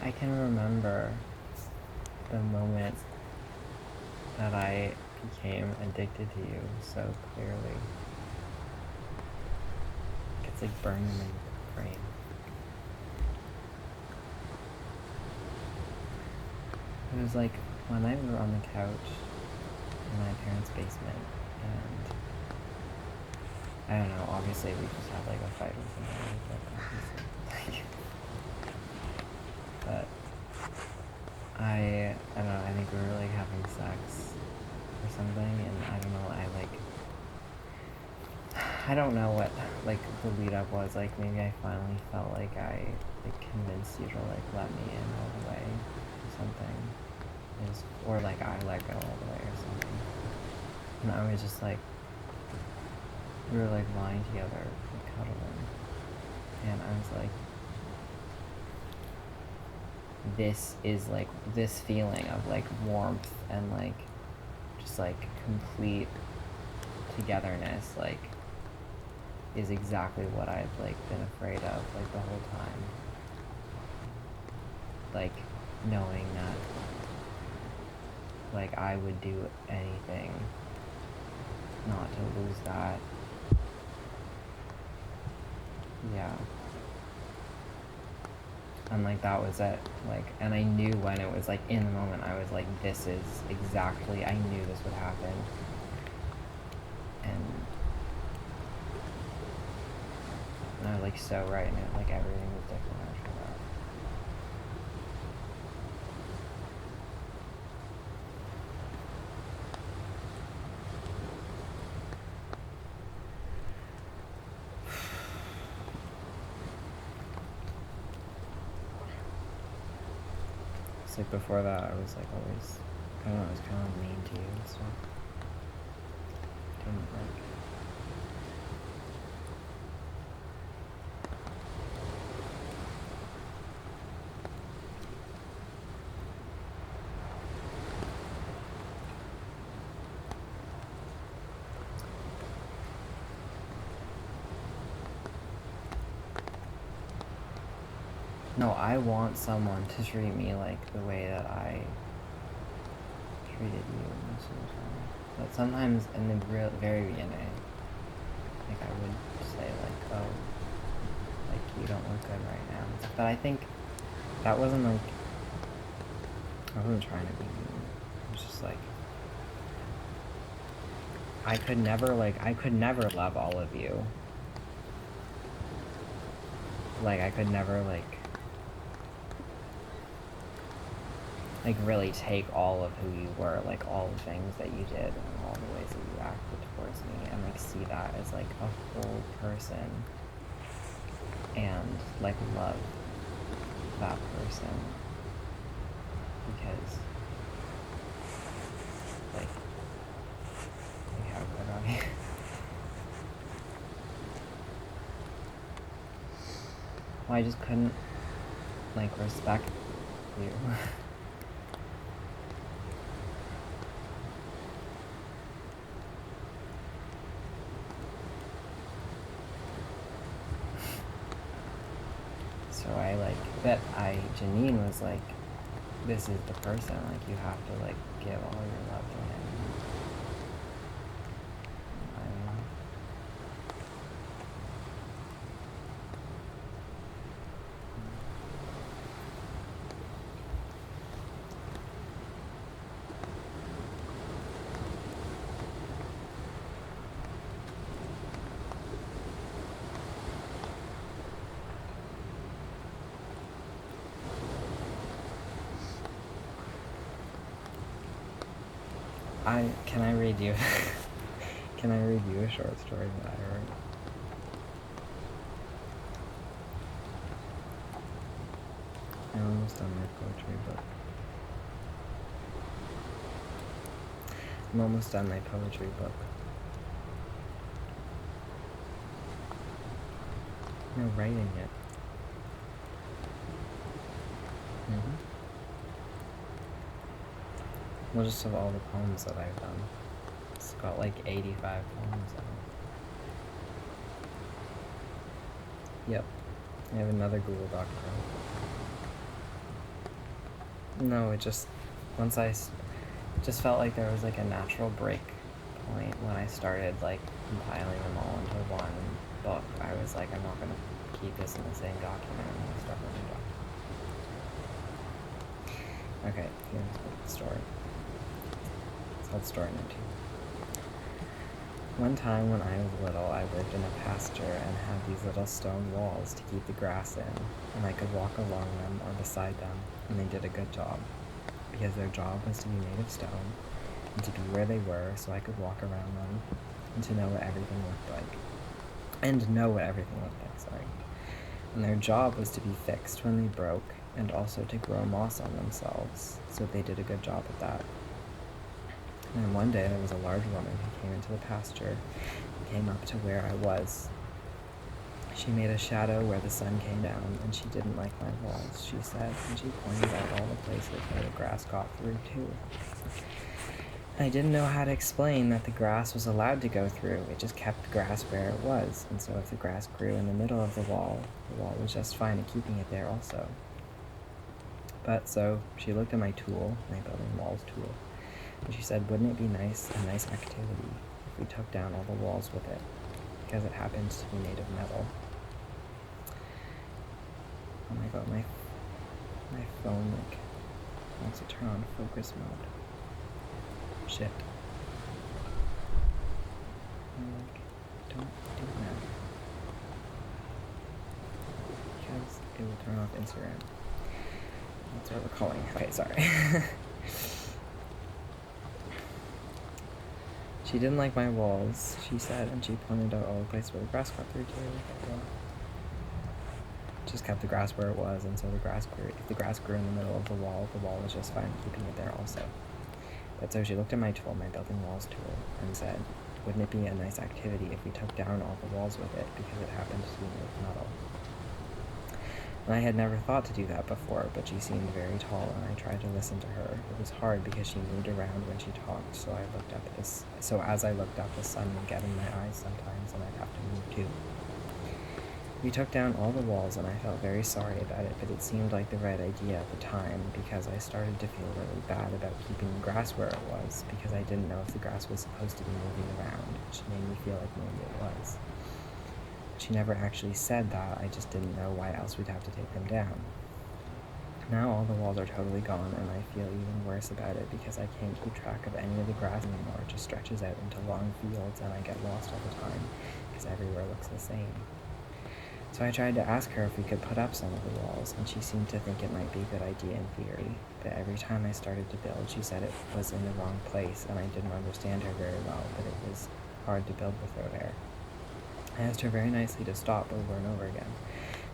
I can remember the moment that I became addicted to you so clearly. It's like burned in my brain. It was like one night we were on the couch in my parents' basement, and I don't know, obviously we just had like a fight or something, like, but I don't know, I think we were like having sex or something, and I don't know, I don't know what like the lead up was, like maybe I finally felt like I like convinced you to like let me in all the way or something. Or like I let go all the way or something. And I was just like, we were like lying together, like cuddling. And I was like, this is like, this feeling of like warmth and like, just like complete togetherness, like, is exactly what I've like been afraid of like the whole time. Like, knowing that like I would do anything not to lose that. Yeah. And like that was it. Like, and I knew when it was like in the moment, I was like, this is exactly, I knew this would happen. And I was like so right, and it, like everything was different after that. It's like before that, I was like always, I don't know, I was kind of mean to you and stuff. Didn't like. No, I want someone to treat me like the way that I treated you most of the time. But sometimes in the very beginning, like I would say like, oh, like you don't look good right now. But I think that wasn't like, I wasn't trying to be mean. It was just like, I could never love all of you. Like I could never like really take all of who you were, like all the things that you did and all the ways that you acted towards me, and like see that as like a whole person and like love that person, because like how could I? Well, I just couldn't like respect you. So I like that Janine was like, this is the person, like you have to like give all your love to him. Can I read you can I read you a short story that I wrote? I'm almost done my poetry book. I'm almost done my poetry book. No, writing it. Well, just of all the poems that I've done. It's got like 85 poems on it. Yep. I have another Google Doc pro. No, it just, once just felt like there was like a natural break point when I started like compiling them all into one book. I was like, I'm not going to keep this in the same document. I'm going to start a new document. Okay, here's the story. It's called Story No. 2. One time when I was little, I lived in a pasture and had these little stone walls to keep the grass in, and I could walk along them or beside them, and they did a good job, because their job was to be made of stone, and to be where they were so I could walk around them, and to know what everything looked like. And their job was to be fixed when they broke, and also to grow moss on themselves, so they did a good job at that. And one day there was a large woman who came into the pasture and came up to where I was. She made a shadow where the sun came down, and she didn't like my walls, she said, and she pointed out all the places where the grass got through, too. I didn't know how to explain that the grass was allowed to go through. It just kept the grass where it was, and so if the grass grew in the middle of the wall was just fine at keeping it there also. But so she looked at my tool, my building walls tool, and she said, wouldn't it be a nice activity if we took down all the walls with it, because it happens to be made of metal. Oh my god, my phone wants to turn on focus mode. Shit. Don't do that. Because it will turn off Instagram. That's what we're calling. Okay, sorry. She didn't like my walls, she said, and she pointed out all the places where the grass got through too. Just kept the grass where it was, and so the grass grew. If the grass grew in the middle of the wall was just fine keeping it there also. But so she looked at my tool, my building walls tool, and said, wouldn't it be a nice activity if we took down all the walls with it, because it happens to be made of metal? And I had never thought to do that before, but she seemed very tall, and I tried to listen to her. It was hard because she moved around when she talked, so as I looked up, the sun would get in my eyes sometimes, and I'd have to move too. We took down all the walls, and I felt very sorry about it, but it seemed like the right idea at the time, because I started to feel really bad about keeping the grass where it was, because I didn't know if the grass was supposed to be moving around, which made me feel like maybe it was. She never actually said that, I just didn't know why else we'd have to take them down. Now all the walls are totally gone, and I feel even worse about it because I can't keep track of any of the grass anymore. It just stretches out into long fields, and I get lost all the time, because everywhere looks the same. So I tried to ask her if we could put up some of the walls, and she seemed to think it might be a good idea in theory, but every time I started to build, she said it was in the wrong place, and I didn't understand her very well, but it was hard to build with her there. I asked her very nicely to stop over and over again.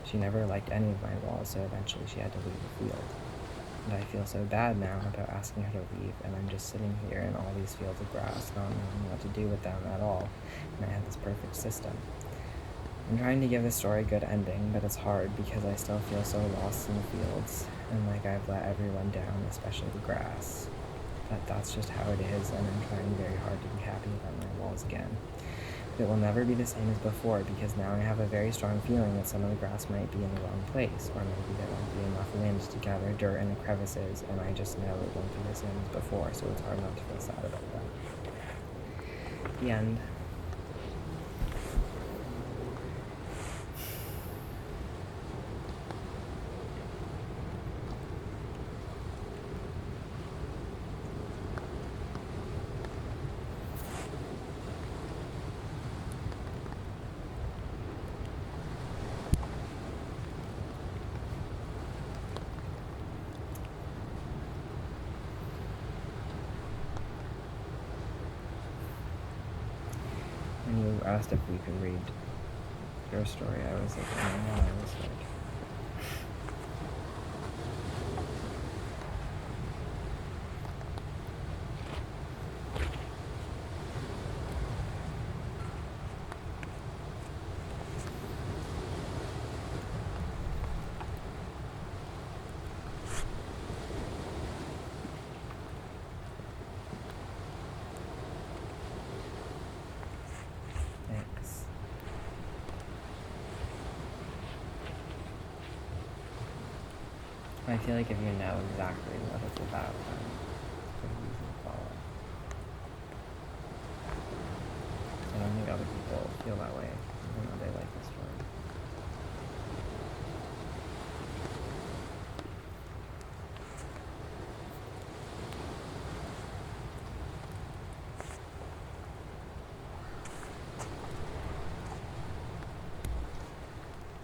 She never liked any of my walls, so eventually she had to leave the field. And I feel so bad now about asking her to leave, and I'm just sitting here in all these fields of grass, not knowing what to do with them at all, and I had this perfect system. I'm trying to give the story a good ending, but it's hard because I still feel so lost in the fields, and like I've let everyone down, especially the grass. But that's just how it is, and I'm trying very hard to be happy about my walls again. But it will never be the same as before, because now I have a very strong feeling that some of the grass might be in the wrong place, or maybe there won't be enough wind to gather dirt in the crevices, and I just know it won't be the same as before, so it's hard not to feel sad about that. The end. When you asked if we could read your story, I was like, oh no, I was like, thanks. I feel like if you know exactly what it's about, then it's pretty easy to follow. I don't think other people feel that way, even though they like the story.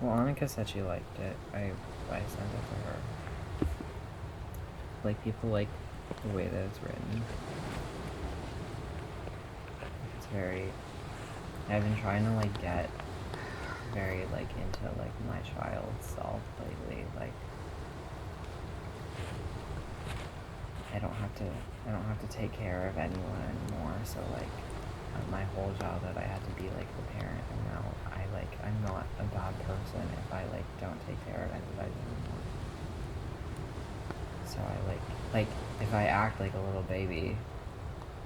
Well, Annika said she liked it. I sent it to her. Like, people like the way that it's written. It's very... I've been trying to, like, get very, like, into, like, my child's self lately. Like, I don't have to take care of anyone anymore, so, like, my whole childhood I had to be, like, the parent, and now I'm not a bad person if I, like, don't take care of anybody anymore. So I, like, if I act like a little baby,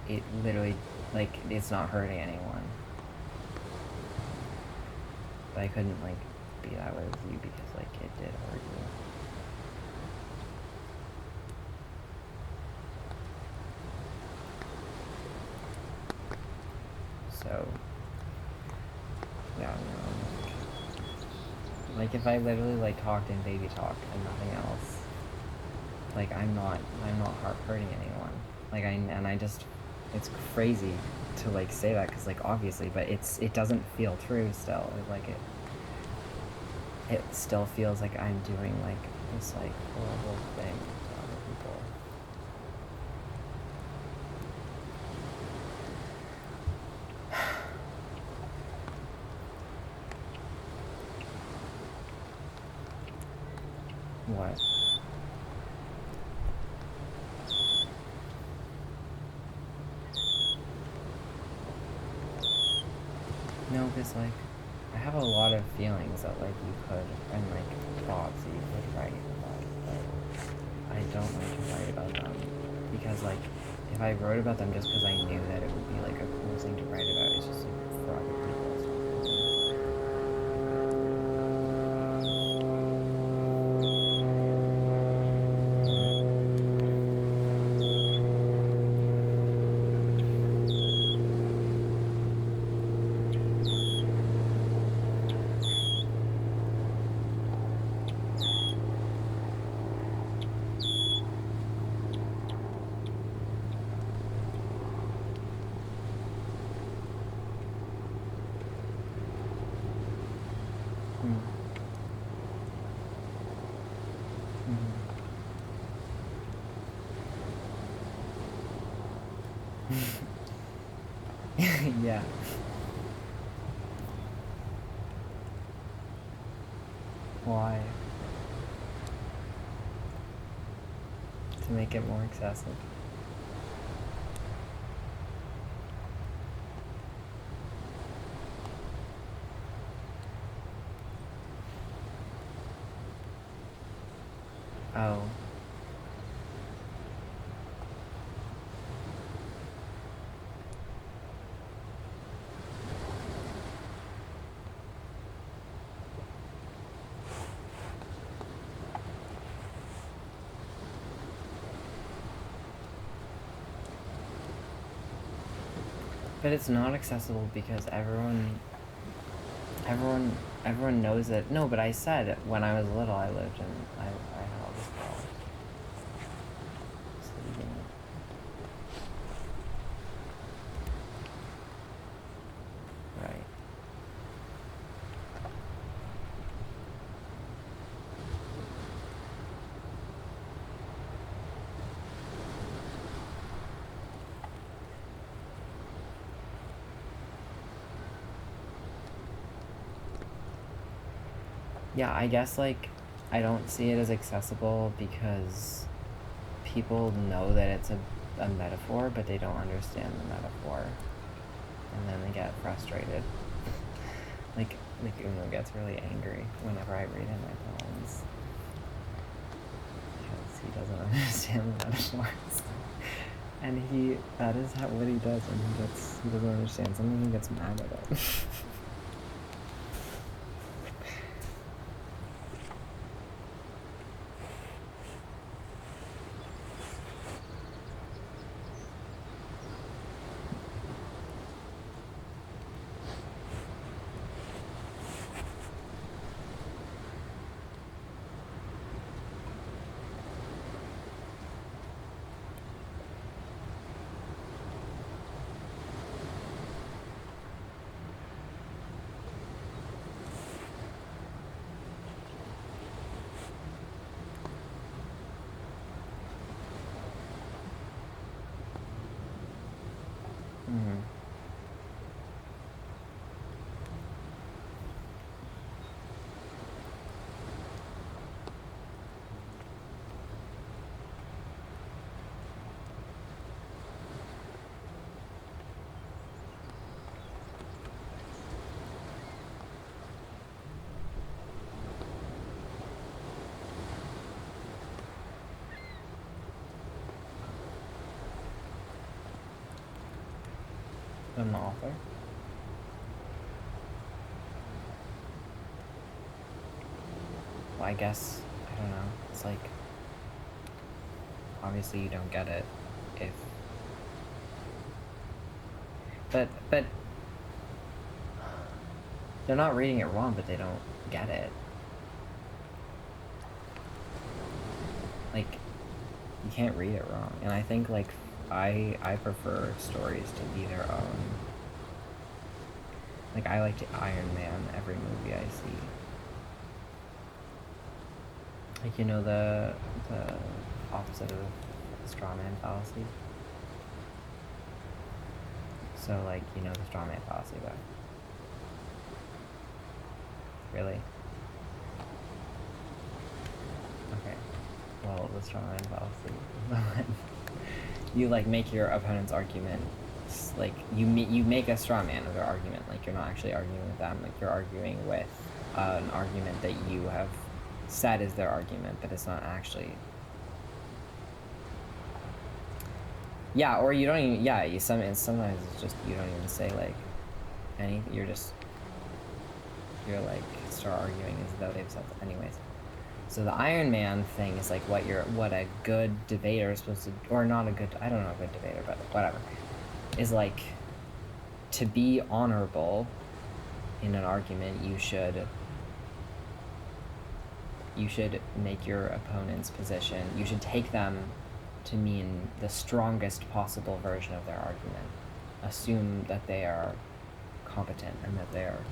it literally, like, it's not hurting anyone. But I couldn't, like, be that way with you because, like, it did hurt you. So, yeah, no, like, if I literally, like, talked in baby talk and nothing else, like, I'm not hurting anyone. Like, it's crazy to, like, say that, because, like, obviously, but it doesn't feel true still. It still feels like I'm doing, like, this, like, horrible thing to other people. What? No, because, like, I have a lot of feelings that, like, you could, and, like, thoughts that you could write about, but I don't like to write about them, because, like, if I wrote about them just because I knew that it would be, like, a cool thing to write about, it's just, like, for other people, it's not for me. Yeah. Why? To make it more excessive. Oh. But it's not accessible because everyone knows it. No, but I said when I was little I lived in, I had all this problem. Right. Yeah, I guess, like, I don't see it as accessible because people know that it's a metaphor, but they don't understand the metaphor. And then they get frustrated. like Uno gets really angry whenever I read him my poems. Because he doesn't understand the metaphors. And that is what he does when he doesn't understand something, he gets mad at it. Mm-hmm. An author? Well, I guess, I don't know, it's like, obviously you don't get it if, but, they're not reading it wrong, but they don't get it. Like, you can't read it wrong, and I think, like, I prefer stories to be their own. Like, I like to Iron Man every movie I see. Like, you know the opposite of the straw man fallacy? So, like, you know the straw man fallacy, though. Really? Okay. Well, the straw man fallacy. You, like, make your opponent's argument, like, you make a straw man of their argument. Like, you're not actually arguing with them. Like, you're arguing with an argument that you have said is their argument, but it's not actually. Yeah, or you don't even, yeah, sometimes it's just, you don't even say, like, anything, you're like, start arguing as though they've said that. Anyways. So the Iron Man thing is, like, what a good debater is supposed to, or not a good, I don't know a good debater, but whatever, is, like, to be honorable in an argument, you should make your opponent's position, you should take them to mean the strongest possible version of their argument. Assume that they are competent and that they're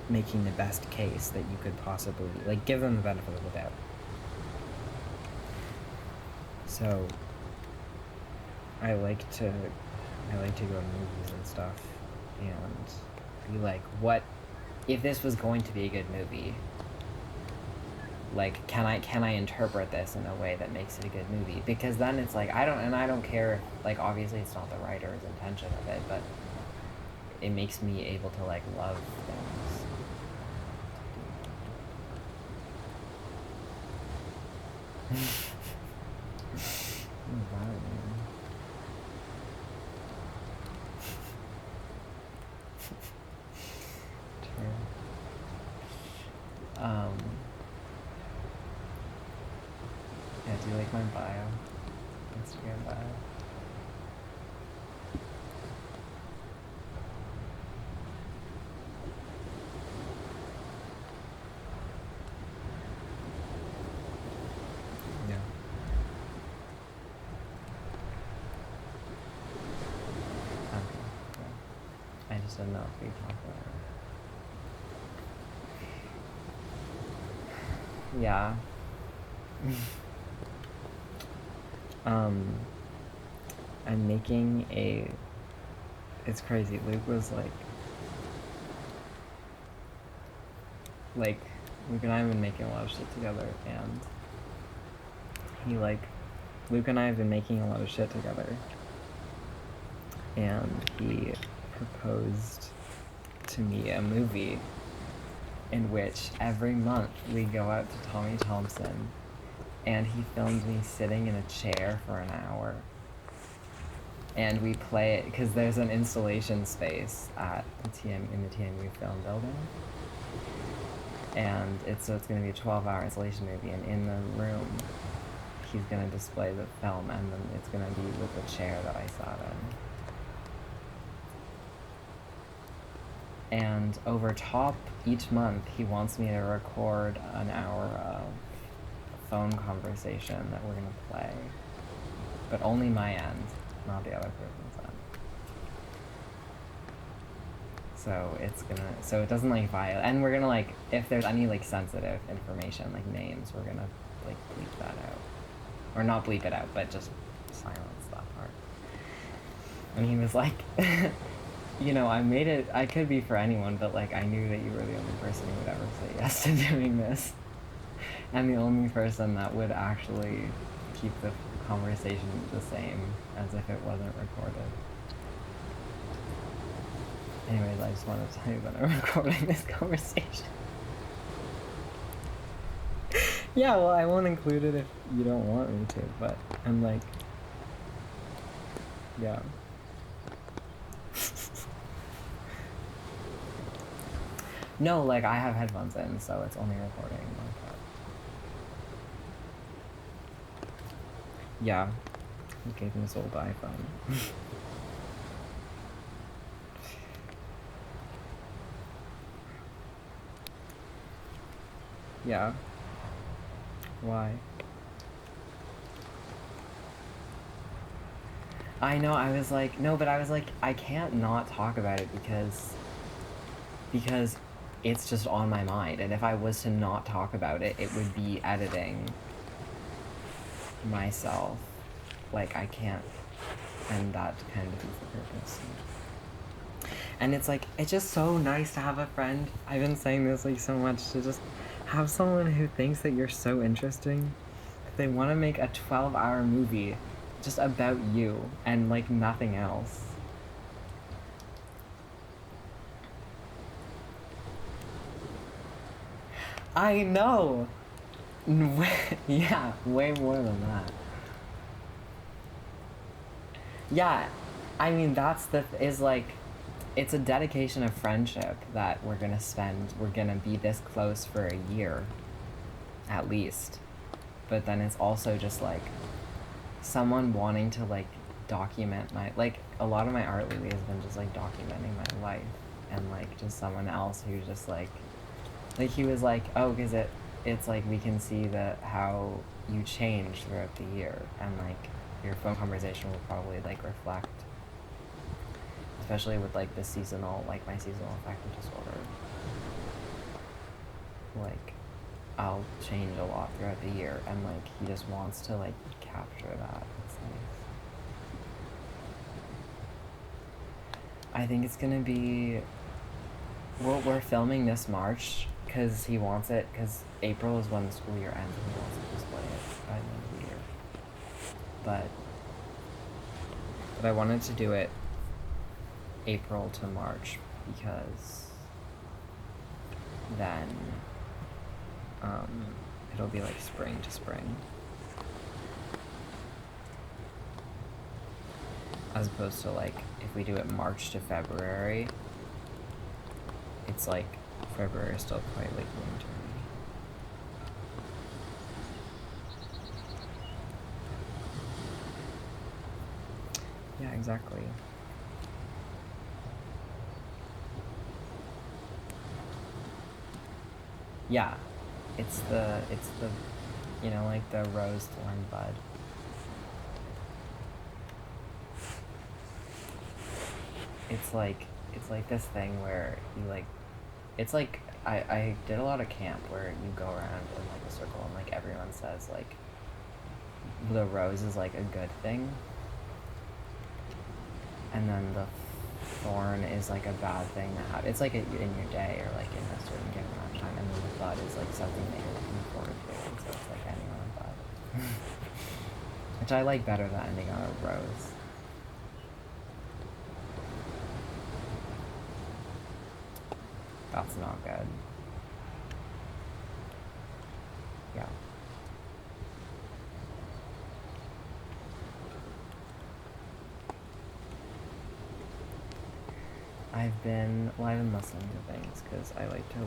making the best case that you could possibly, like, give them the benefit of the doubt. So I like to go to movies and stuff and be like, what if this was going to be a good movie? Like, can I interpret this in a way that makes it a good movie? Because then it's like, I don't care if, like, obviously it's not the writer's intention of it, but it makes me able to, like, love things. Oh, wow, man. Yeah, do you like my bio? Instagram bio? Yeah. Okay. Yeah. I just didn't know if we talked about it. Yeah. I'm making it's crazy. Luke was like, Luke and I have been making a lot of shit together, and Luke and I have been making a lot of shit together, and he proposed to me a movie in which every month we go out to Tommy Thompson, and he filmed me sitting in a chair for an hour. And we play it, because there's an installation space at in the TMU film building. And it's going to be a 12-hour installation movie, and in the room, he's going to display the film, and then it's going to be with the chair that I sat in. And over top, each month, he wants me to record an hour of phone conversation that we're going to play. But only my end, not the other person's end. So it doesn't, like, violate, and we're gonna, like, if there's any, like, sensitive information, like names, we're gonna, like, bleep that out. Or not bleep it out, but just silence that part. And he was like, you know, I made it, I could be for anyone, but like I knew that you were the only person who would ever say yes to doing this. And the only person that would actually keep the conversation the same as if it wasn't recorded. Anyways, I just wanted to tell you that I'm recording this conversation. Yeah, well, I won't include it if you don't want me to, but I'm like, yeah. No, like, I have headphones in, so it's only recording like that. Yeah. He gave me this old iPhone. Yeah. Why? I know, I was like, no, but I was like, I can't not talk about it because it's just on my mind, and if I was to not talk about it, it would be editing myself. Like, I can't, and that kind of defeats the purpose. And it's like, it's just so nice to have a friend. I've been saying this like so much, to just have someone who thinks that you're so interesting that they want to make a 12-hour movie just about you and like nothing else. I know. Yeah, way more than that. Yeah, I mean that's is like, it's a dedication of friendship that we're gonna be this close for a year, at least. But then it's also just like someone wanting to like document my, like, a lot of my art lately has been just like documenting my life, and like just someone else who just like he was like, oh, because it's like we can see how you change throughout the year, and like your phone conversation will probably like reflect, especially with like the seasonal, like my seasonal affective disorder, like I'll change a lot throughout the year, and like he just wants to like capture that. It's nice. I think it's gonna be, we're filming this March because he wants it, because April is when the school year ends and he wants to display it by the end of the year. But I wanted to do it April to March because then it'll be like spring to spring, as opposed to like if we do it March to February, it's like February is still quite like winter. Yeah, exactly. Yeah, it's the you know, like the rose thorn bud. It's like this thing where you like, it's like I did a lot of camp where you go around in like a circle and like everyone says like the rose is like a good thing, and then the thorn is like a bad thing to have. It's like in your day or like in a certain given amount of time, and then the bud is like something that you're looking forward to, and so it's like ending on a bud. Which I like better than ending on a rose. That's not good. Yeah. I've been listening to things because I like to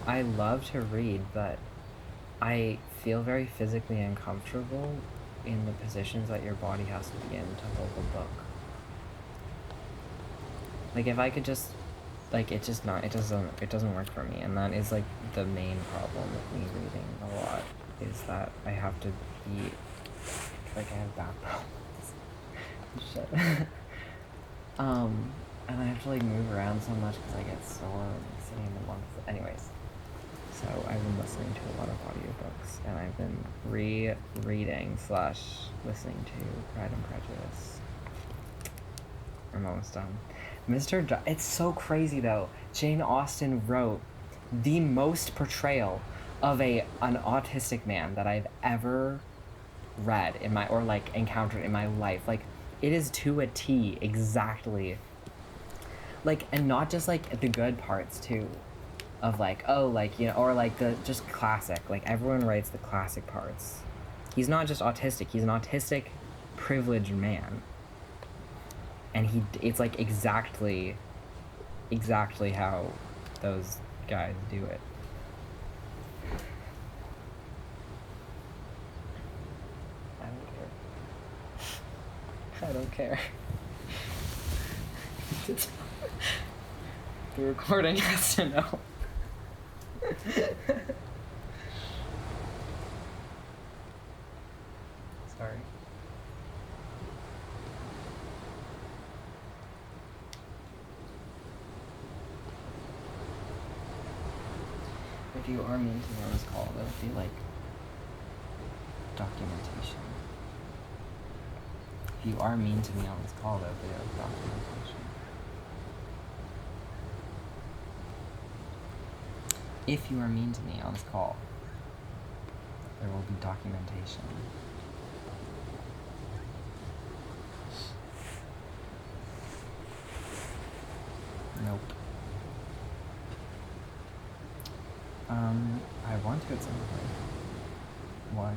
I love to read, but I feel very physically uncomfortable in the positions that your body has to be in to hold a book. Like if I could just, like, it doesn't work for me, and that is like the main problem with me reading a lot, is that I have to be, like, I have back problems. Shit. And I have to like move around so much because I get sore like sitting in the one. Anyways, so I've been listening to a lot of audiobooks, and I've been rereading / listening to Pride and Prejudice. I'm almost done. It's so crazy though. Jane Austen wrote the most portrayal of an autistic man that I've ever read in my, or like encountered in my life. Like, it is to a T exactly. Like, and not just like the good parts too, of like, oh, like, you know, or like the just classic. Like, everyone writes the classic parts. He's not just autistic, he's an autistic privileged man. And it's like exactly how those guys do it. I don't care. The recording has to know. Sorry. If you are mean to me on this call, that would be like documentation. If you are mean to me on this call, that would be like documentation. If you are mean to me on this call, there will be documentation. Nope. I want to at some point. Why?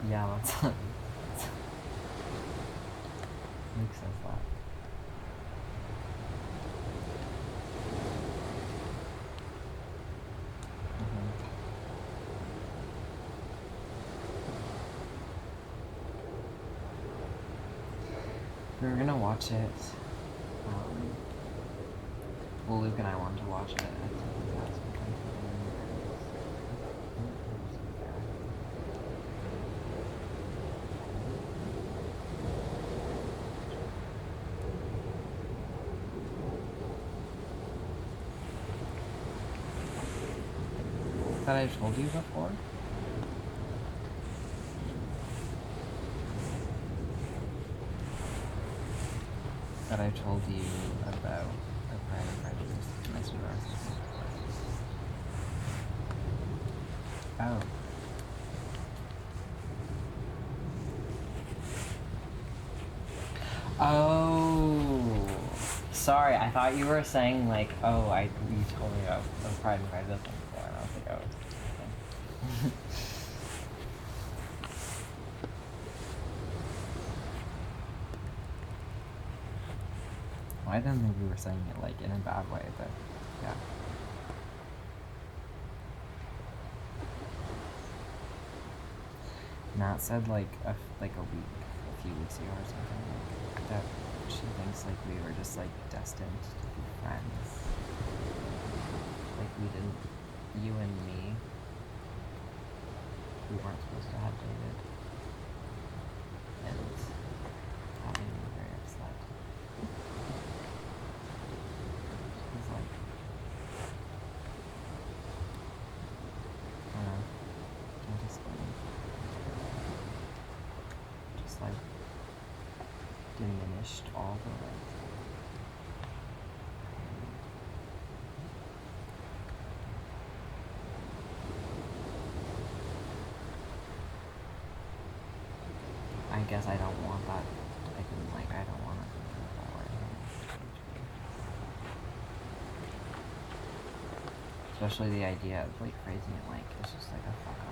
Yeah, let's Luke says that. We were gonna watch it. Well, Luke and I wanted to watch it at someone's house. That I've told you before? That I've told you about the Pride and Prejudice next to ours. Oh. Oh. Sorry, I thought you were saying like, oh, you told me about the Pride and Prejudice thing before, and I was like, oh, it's okay. I didn't think we were saying it like in a bad way, but yeah. Nat said like a few weeks ago or something, like that she thinks like we were just like destined to be friends. Like you and me, we weren't supposed to have dated, and that made me very upset. It's like, I don't know, can't explain. Just like diminished all the like I guess I don't want that. I don't want to think that way. Especially the idea of like phrasing it like it's just like a fuck up.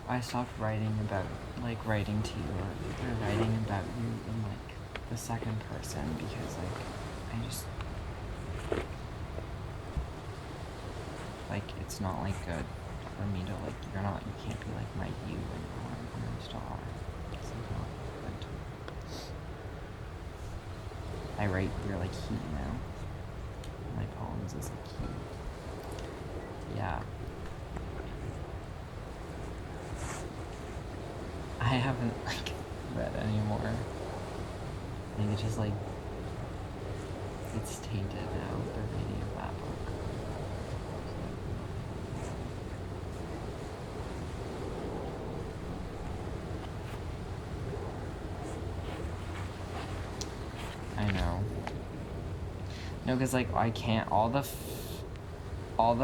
I stopped writing to you or writing about you in like the second person because like I just like it's not like good for me to like you can't be like my you anymore. I'm a star. It's like not good. I write really key now. My poems is a key. Yeah. I haven't like read anymore. I think it's just like it's tainted now with the reading of that book. I know. No, because like I can't all the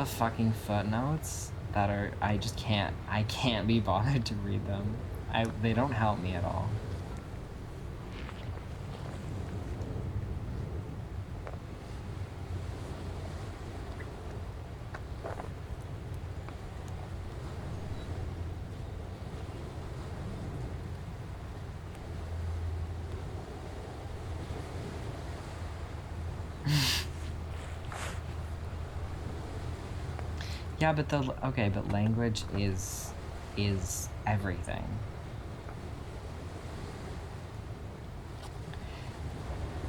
fucking footnotes that are I can't be bothered to read them. They don't help me at all. Yeah, but but language is everything.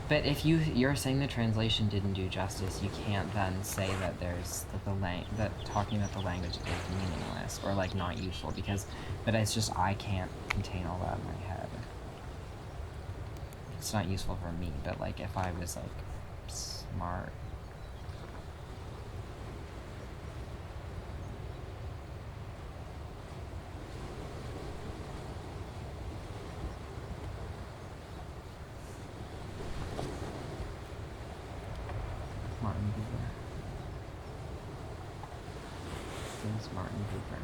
But if you're saying the translation didn't do justice, you can't then say that that talking about the language is meaningless or like not useful but it's just I can't contain all that in my head. It's not useful for me, but like if I was like smart. Martin Buber.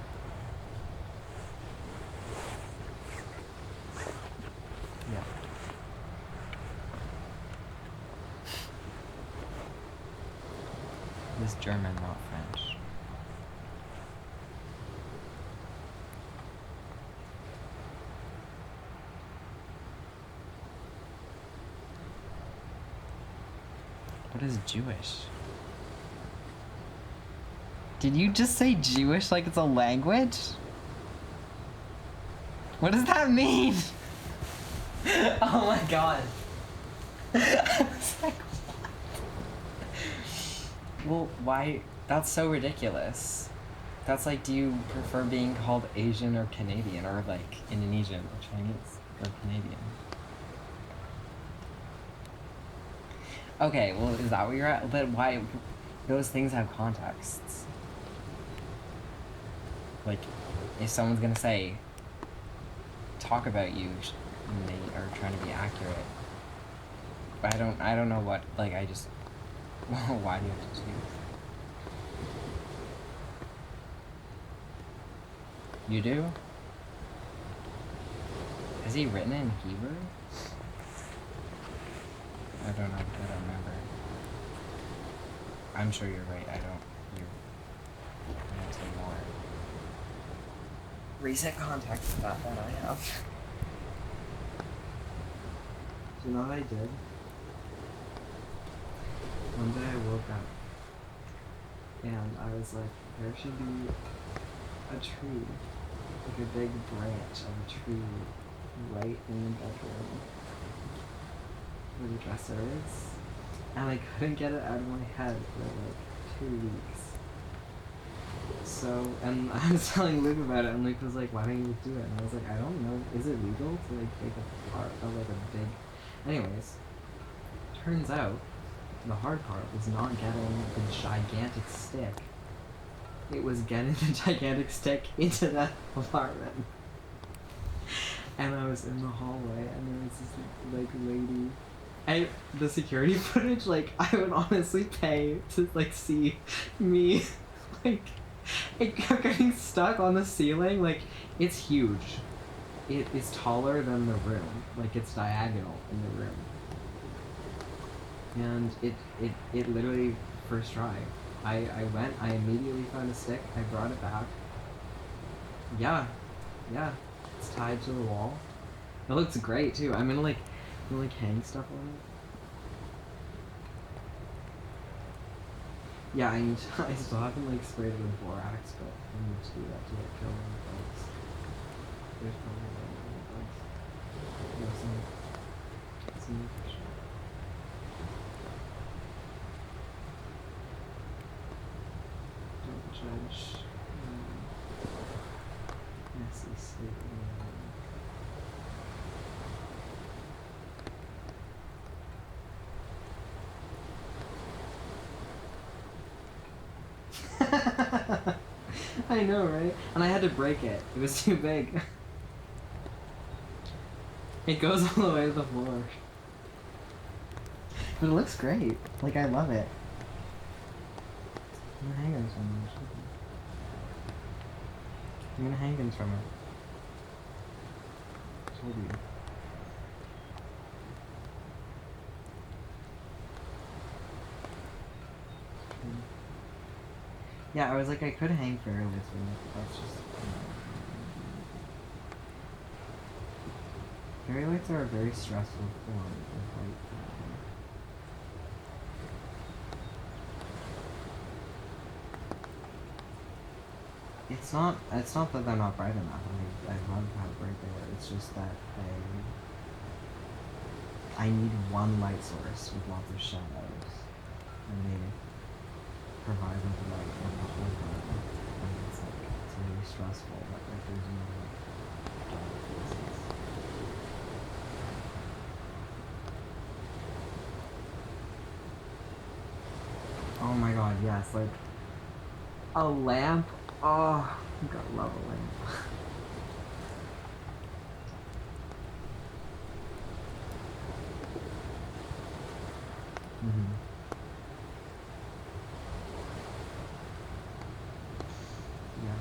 Yeah. This German, not French. What is Jewish? Did you just say Jewish like it's a language? What does that mean? Oh my god. I was like, what? Well, why? That's so ridiculous. That's like, do you prefer being called Asian or Canadian or like Indonesian or Chinese or Canadian? Okay, well, is that what you're at? But why? Those things have contexts. Like, if someone's gonna say, talk about you, and they are trying to be accurate. I don't know what, like, I just, why do you have to choose? You do? Is he written in Hebrew? I don't know, I don't remember. I'm sure you're right, you're into more recent context of that than I have. Do you know what I did? One day I woke up and I was like, there should be a tree, like a big branch of a tree right in the bedroom where the dresser is. And I couldn't get it out of my head for like 2 weeks. So, and I was telling Luke about it, and Luke was like, why don't you do it? And I was like, I don't know, is it legal to like take a part of like a big... Anyways, turns out, the hard part was not getting the gigantic stick. It was getting the gigantic stick into that apartment. And I was in the hallway, and there was this like lady. And the security footage, like, I would honestly pay to like see me like it getting stuck on the ceiling. Like, it's huge. It is taller than the room. Like, it's diagonal in the room. And it literally, first try. I went, I immediately found a stick, I brought it back. Yeah. It's tied to the wall. It looks great too. I'm gonna like hang stuff on it. Yeah, I still haven't like sprayed it with borax, but I need to do that to like kill all the bugs. There's probably a lot of bugs. Yeah, some fish. judge. SEC. I know, right? And I had to break it. It was too big. It goes all the way to the floor. But it looks great. Like, I love it. I'm gonna hang things from it. I'm gonna hang things from it. I told you. Yeah, I was like, I could hang fairy lights from it, but that's just... Fairy lights are a very stressful form of light. It's not that they're not bright enough. I love how bright they are. It's just that I need one light source with lots of shadows, and they provide with the light and the whole time. And it's really stressful that like there's no dark places. Oh my god, yes, like a lamp. Oh, you gotta love a lamp. Yeah.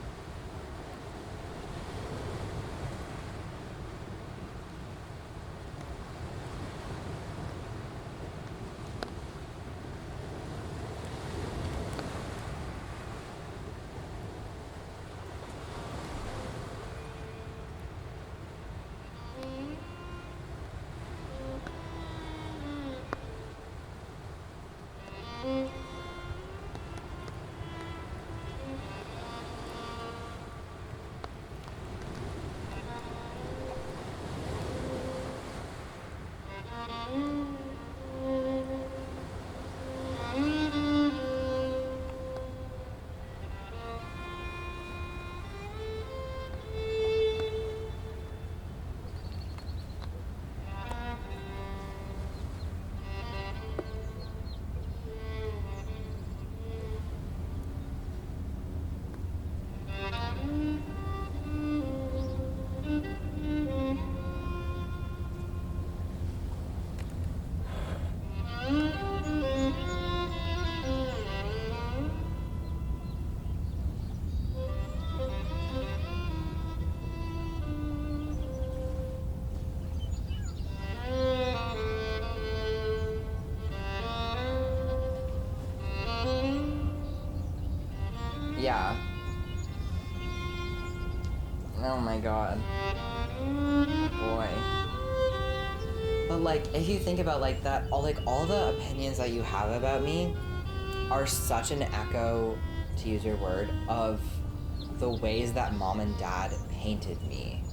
Yeah. Oh my god. Boy. But like, if you think about like that, all the opinions that you have about me are such an echo, to use your word, of the ways that mom and dad painted me.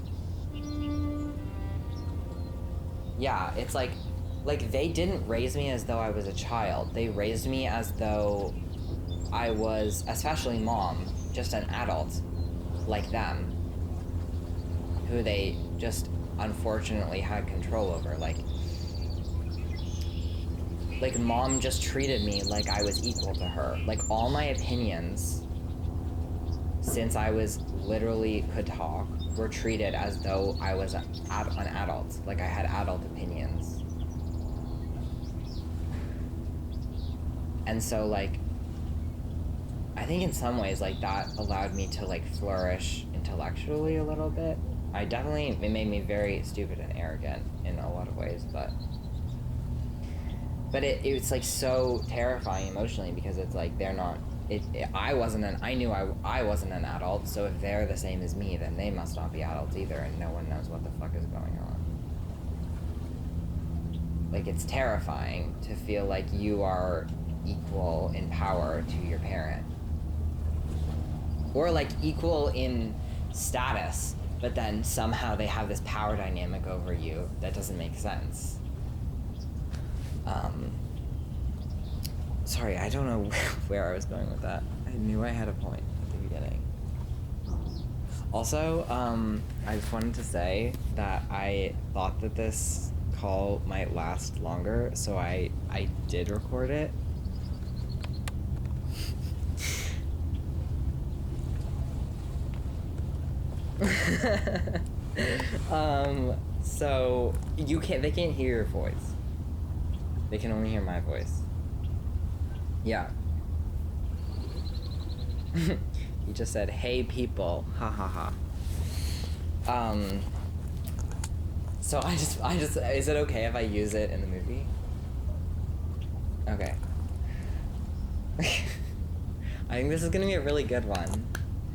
Yeah, it's like they didn't raise me as though I was a child. They raised me as though I was, especially mom, just an adult like them, who they just unfortunately had control over. Like mom just treated me like I was equal to her. Like all my opinions, since I was literally could talk, were treated as though I was an adult. Like I had adult opinions. And so like, I think in some ways like that allowed me to like flourish intellectually a little bit. It made me very stupid and arrogant in a lot of ways, but it's like so terrifying emotionally because it's like they're not, I knew I wasn't an adult, so if they're the same as me, then they must not be adults either, and no one knows what the fuck is going on. Like, it's terrifying to feel like you are equal in power to your parent. Or like equal in status, but then somehow they have this power dynamic over you that doesn't make sense. Sorry, I don't know where I was going with that. I knew I had a point. beginning. Also, I just wanted to say that I thought that this call might last longer, so I did record it. So they can't hear your voice. They can only hear my voice. Yeah. He just said, "Hey people, ha ha ha." So I just, is it okay if I use it in the movie? Okay. I think this is gonna be a really good one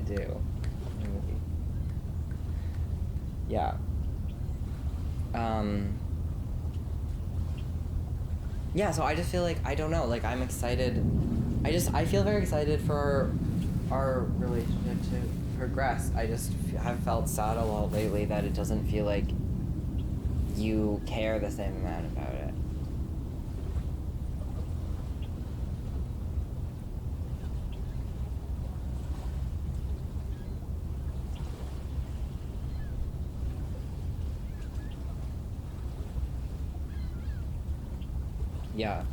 to do in the movie. Yeah. Yeah, so I just feel like, I don't know, like, I'm excited. I feel very excited for our relationship to progress. I just have felt sad a lot lately that it doesn't feel like you care the same amount about it. Yeah.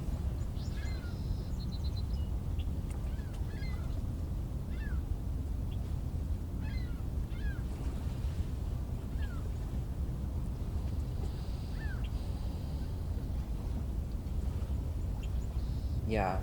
Yeah.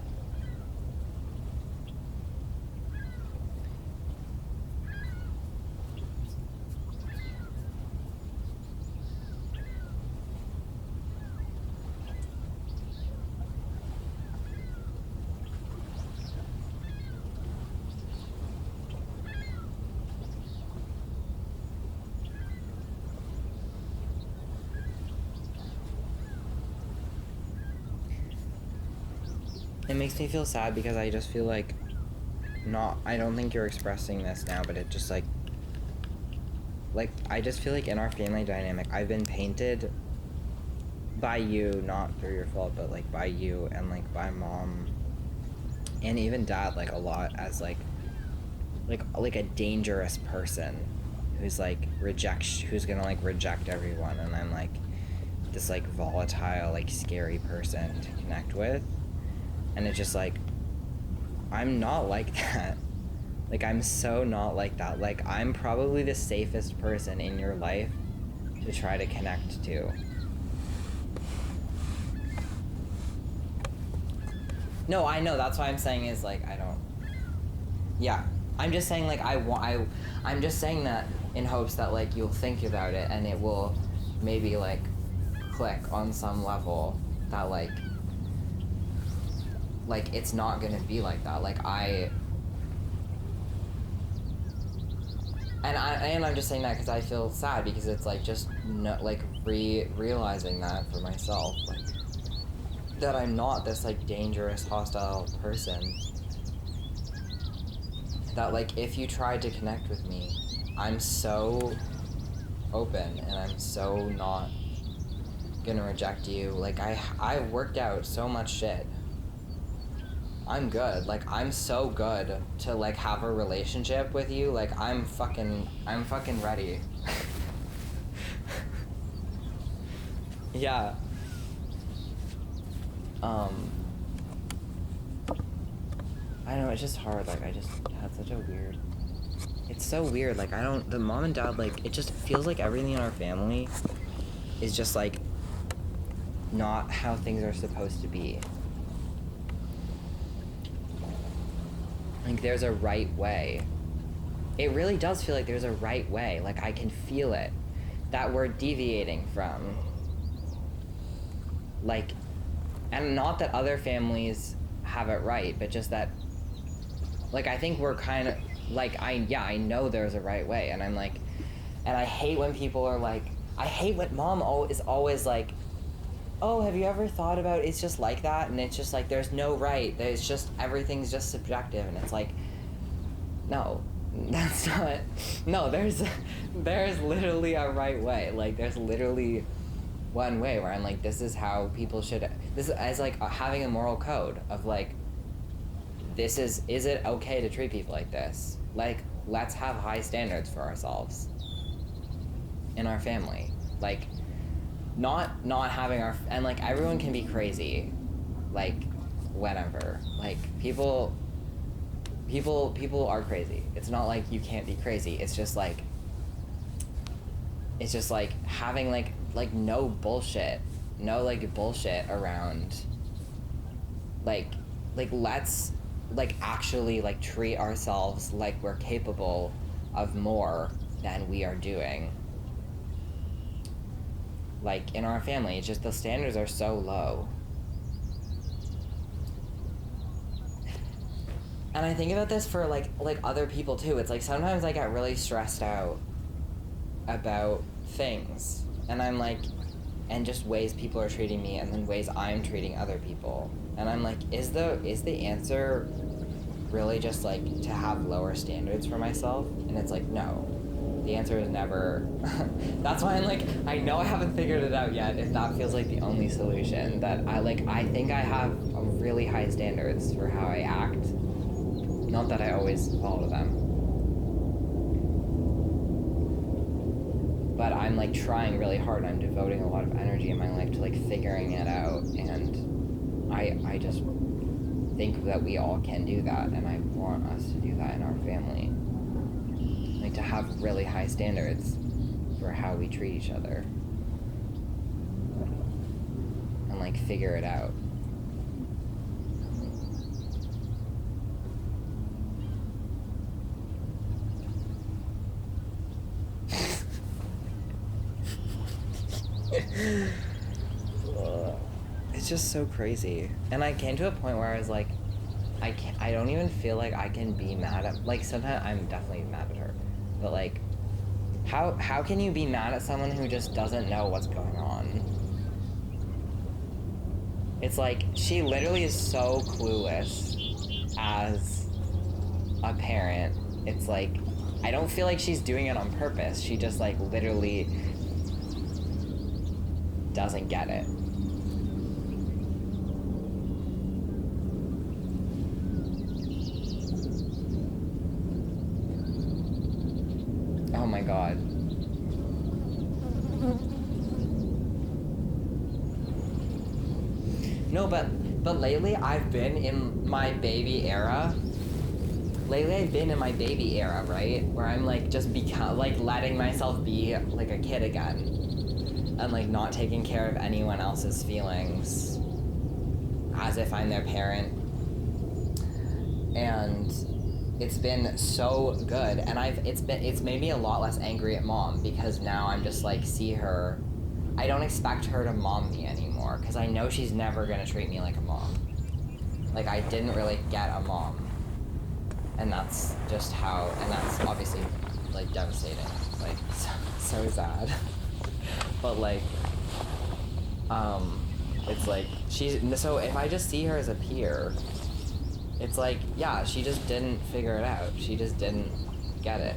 It makes me feel sad because I just feel like I don't think you're expressing this now, but it just like, I just feel like in our family dynamic, I've been painted by you, not through your fault, but like by you and like by mom and even dad, like a lot as like a dangerous person who's like who's gonna like reject everyone, and I'm like this like volatile, like scary person to connect with. And it's just like, I'm not like that. Like, I'm so not like that. Like, I'm probably the safest person in your life to try to connect to. No, I know, that's why I'm saying is like, I don't. Yeah, I'm just saying like, I'm just saying that in hopes that like you'll think about it and it will maybe like click on some level that like it's not gonna be like that. Like I'm just saying that because I feel sad because it's like just like realizing that for myself, like that I'm not this like dangerous, hostile person. That like if you tried to connect with me, I'm so open and I'm so not gonna reject you. Like I've worked out so much shit. I'm good. Like, I'm so good to, like, have a relationship with you. Like, I'm fucking ready. Yeah. I don't know, it's just hard. Like, I just had such a weird... It's so weird. Like, the mom and dad, like, it just feels like everything in our family is just, like, not how things are supposed to be. Like, there's a right way. It really does feel like there's a right way. Like, I can feel it. That we're deviating from. Like, and not that other families have it right, but just that, like, I think we're kind of, like, I know there's a right way. And I'm like, and I hate when people are like, I hate when mom is always like, oh, have you ever thought about it's just like that? And it's just like, there's no right. There's just, everything's just subjective. And it's like, no, that's not, no, there's literally a right way. Like, there's literally one way where I'm like, this is how people should, this is as like having a moral code of like, is it okay to treat people like this? Like, let's have high standards for ourselves in our family. Like, not having and like, everyone can be crazy, like, whenever. Like, people are crazy. It's not like you can't be crazy. It's just like having like no bullshit around, like let's like actually like treat ourselves like we're capable of more than we are doing. Like, in our family, it's just the standards are so low. And I think about this for like other people too. It's like sometimes I get really stressed out about things, and I'm like, and just ways people are treating me, and then ways I'm treating other people, and I'm like, is the answer really just like to have lower standards for myself? And it's like, no. The answer is never. That's why I'm like, I know I haven't figured it out yet if that feels like the only solution. That I think I have a really high standards for how I act. Not that I always follow them. But I'm like trying really hard, and I'm devoting a lot of energy in my life to like figuring it out, and I just think that we all can do that, and I want us to do that in our family. Like, to have really high standards for how we treat each other. And like figure it out. It's just so crazy. And I came to a point where I was like, I don't even feel like I can be mad at, like, sometimes I'm definitely mad at her, but like, how can you be mad at someone who just doesn't know what's going on? It's like, she literally is so clueless as a parent. It's like, I don't feel like she's doing it on purpose. She just like literally doesn't get it. Oh my god. No, but lately I've been in my baby era. Right? Where I'm like just like letting myself be like a kid again. And like not taking care of anyone else's feelings as if I'm their parent. And it's been so good, and it's made me a lot less angry at mom, because now I'm just like, see her, I don't expect her to mom me anymore, because I know she's never gonna treat me like a mom. Like, I didn't really get a mom, and that's just how, and that's obviously like devastating, like so sad. But like, it's like, so if I just see her as a peer, it's like, yeah, she just didn't figure it out. She just didn't get it.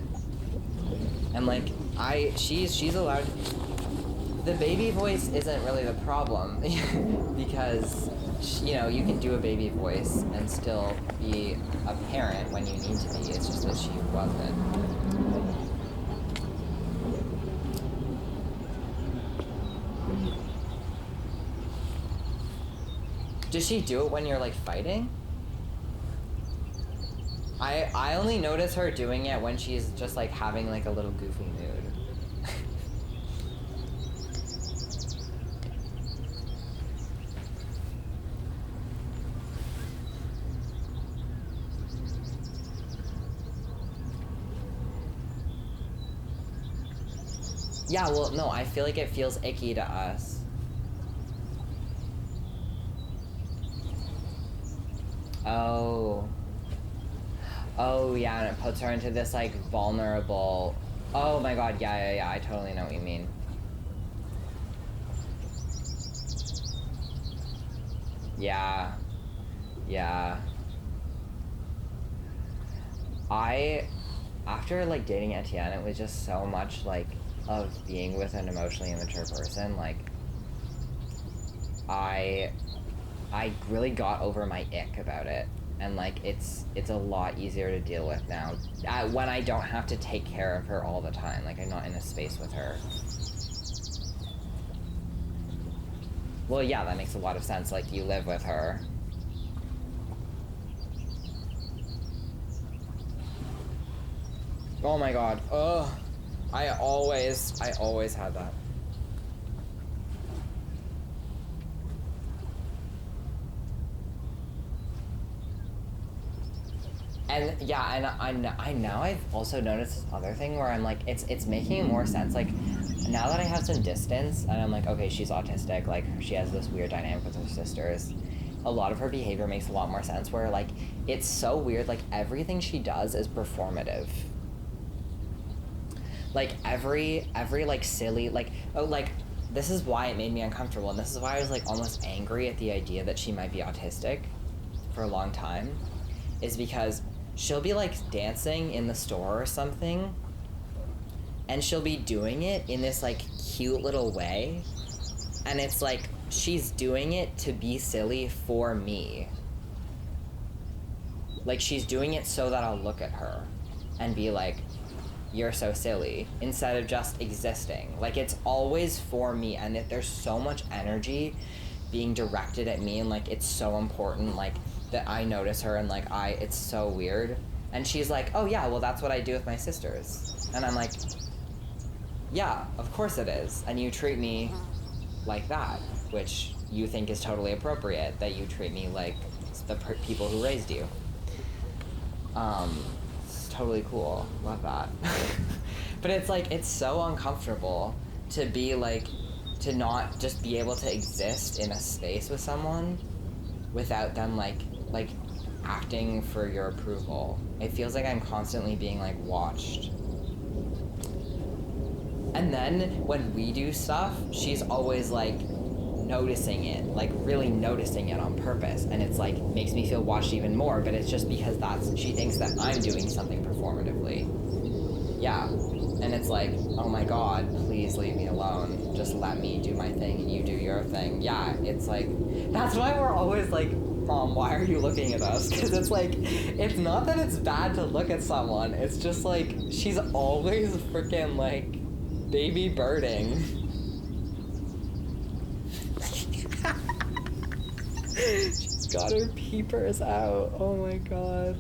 And like, she's allowed, the baby voice isn't really the problem, because, you know, you can do a baby voice and still be a parent when you need to be. It's just that she wasn't. Does she do it when you're like fighting? I only notice her doing it when she's just like having like a little goofy mood. Yeah, well, no, I feel like it feels icky to us. Oh. Oh, yeah, and it puts her into this, like, vulnerable... Oh my god, yeah, I totally know what you mean. Yeah. After, like, dating Etienne, it was just so much, like, of being with an emotionally immature person, like, I really got over my ick about it. and like it's a lot easier to deal with now when I don't have to take care of her all the time. Like I'm not in a space with her. Well, yeah, that makes a lot of sense. Like you live with her. Oh my god. Ugh. I always had that. And yeah, and I now I've also noticed this other thing where I'm like, it's making more sense. Like, now that I have some distance, and I'm like, okay, she's autistic. Like, she has this weird dynamic with her sisters. A lot of her behavior makes a lot more sense. Where like, it's so weird. Like everything she does is performative. Like every like silly like this is why it made me uncomfortable, and this is why I was like almost angry at the idea that she might be autistic for a long time, is because she'll be like dancing in the store or something, and she'll be doing it in this like cute little way, and it's like she's doing it to be silly for me. Like she's doing it so that I'll look at her and be like, you're so silly, instead of just existing. Like it's always for me, and that there's so much energy being directed at me, and like it's so important like that I notice her, and like it's so weird. And she's like, oh yeah, well that's what I do with my sisters. And I'm like, yeah, of course it is. And you treat me like that, which you think is totally appropriate, that you treat me like the people who raised you. It's totally cool. Love that. But it's like, it's so uncomfortable to be like, to not just be able to exist in a space with someone without them like acting for your approval. It feels like I'm constantly being like watched. And then when we do stuff, she's always like noticing it, like really noticing it on purpose, and it's like makes me feel watched even more, but it's just because she thinks that I'm doing something performatively. Yeah. And it's like, oh my god, please leave me alone. Just let me do my thing and you do your thing. Yeah, it's like, that's why we're always like, Mom, why are you looking at us? Because it's like, it's not that it's bad to look at someone, it's just like, she's always freaking like, baby birding. She's got her peepers out. Oh my god.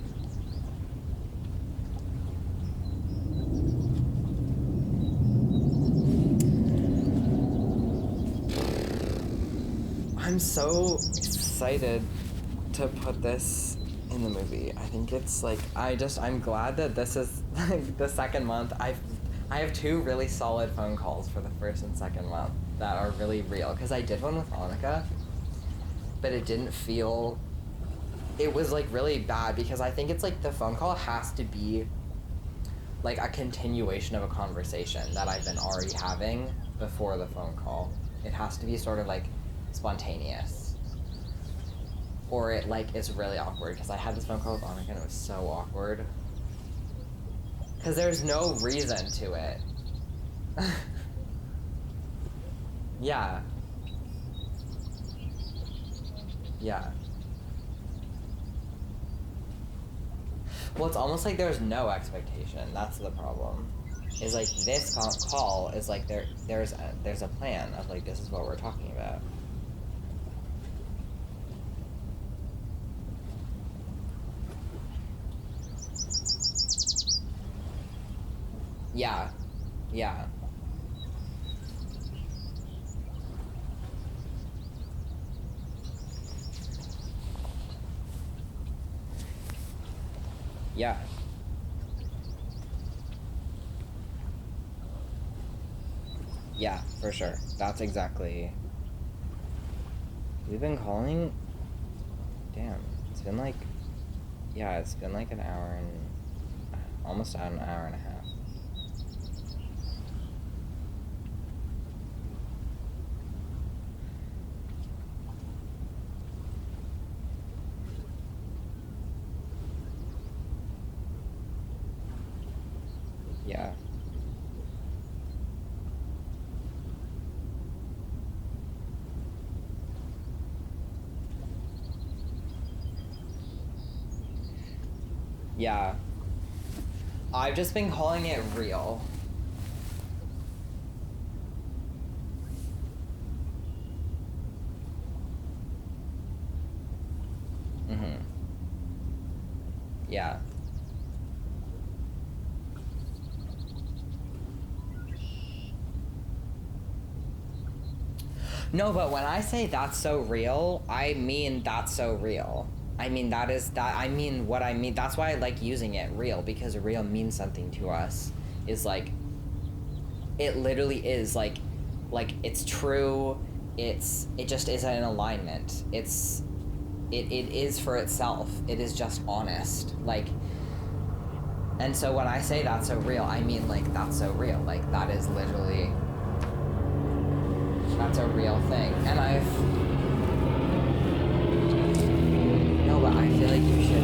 I'm so excited to put this in the movie. I think it's like, I'm glad that this is like the second month. I have 2 really solid phone calls for the first and second month that are really real. Because I did one with Annika, but it didn't feel, it was like really bad, because I think it's like the phone call has to be like a continuation of a conversation that I've been already having before the phone call. It has to be sort of like spontaneous, or it like is really awkward, because I had this phone call with Annika and it was so awkward because there's no reason to it. Yeah. Well, it's almost like there's no expectation. That's the problem. Is like this call is like there's a plan of like, this is what we're talking about. Yeah. Yeah. Yeah. Yeah, for sure. That's exactly. We've been calling. Damn. It's been like. Yeah, it's been like an hour and. Almost an hour and a half. Yeah. Yeah. I've just been calling it real. Mm-hmm. Yeah. No, but when I say that's so real, I mean that's so real. I mean I mean what I mean. That's why I like using it, real, because real means something to us. Is like, it literally is like it's true. It just is in alignment. It is for itself. It is just honest. Like, and so when I say that's so real, I mean like that's so real. Like that is literally, that's a real thing. And no, but I feel like you should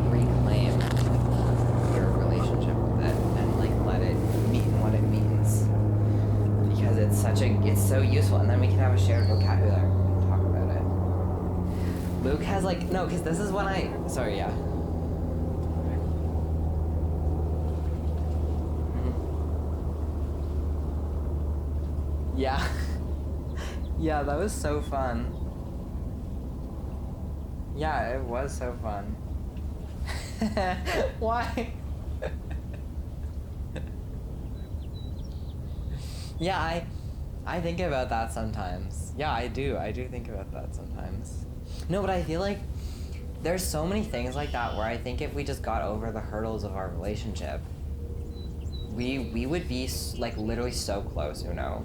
reclaim your relationship with it and like let it mean what it means, because it's so useful, and then we can have a shared vocabulary and talk about it. Luke has like, no, because this is when sorry, yeah. Yeah. Yeah, that was so fun. Yeah, it was so fun. Why? Yeah, I think about that sometimes. Yeah, I do think about that sometimes. No, but I feel like there's so many things like that where I think if we just got over the hurdles of our relationship, we would be like literally so close, you know?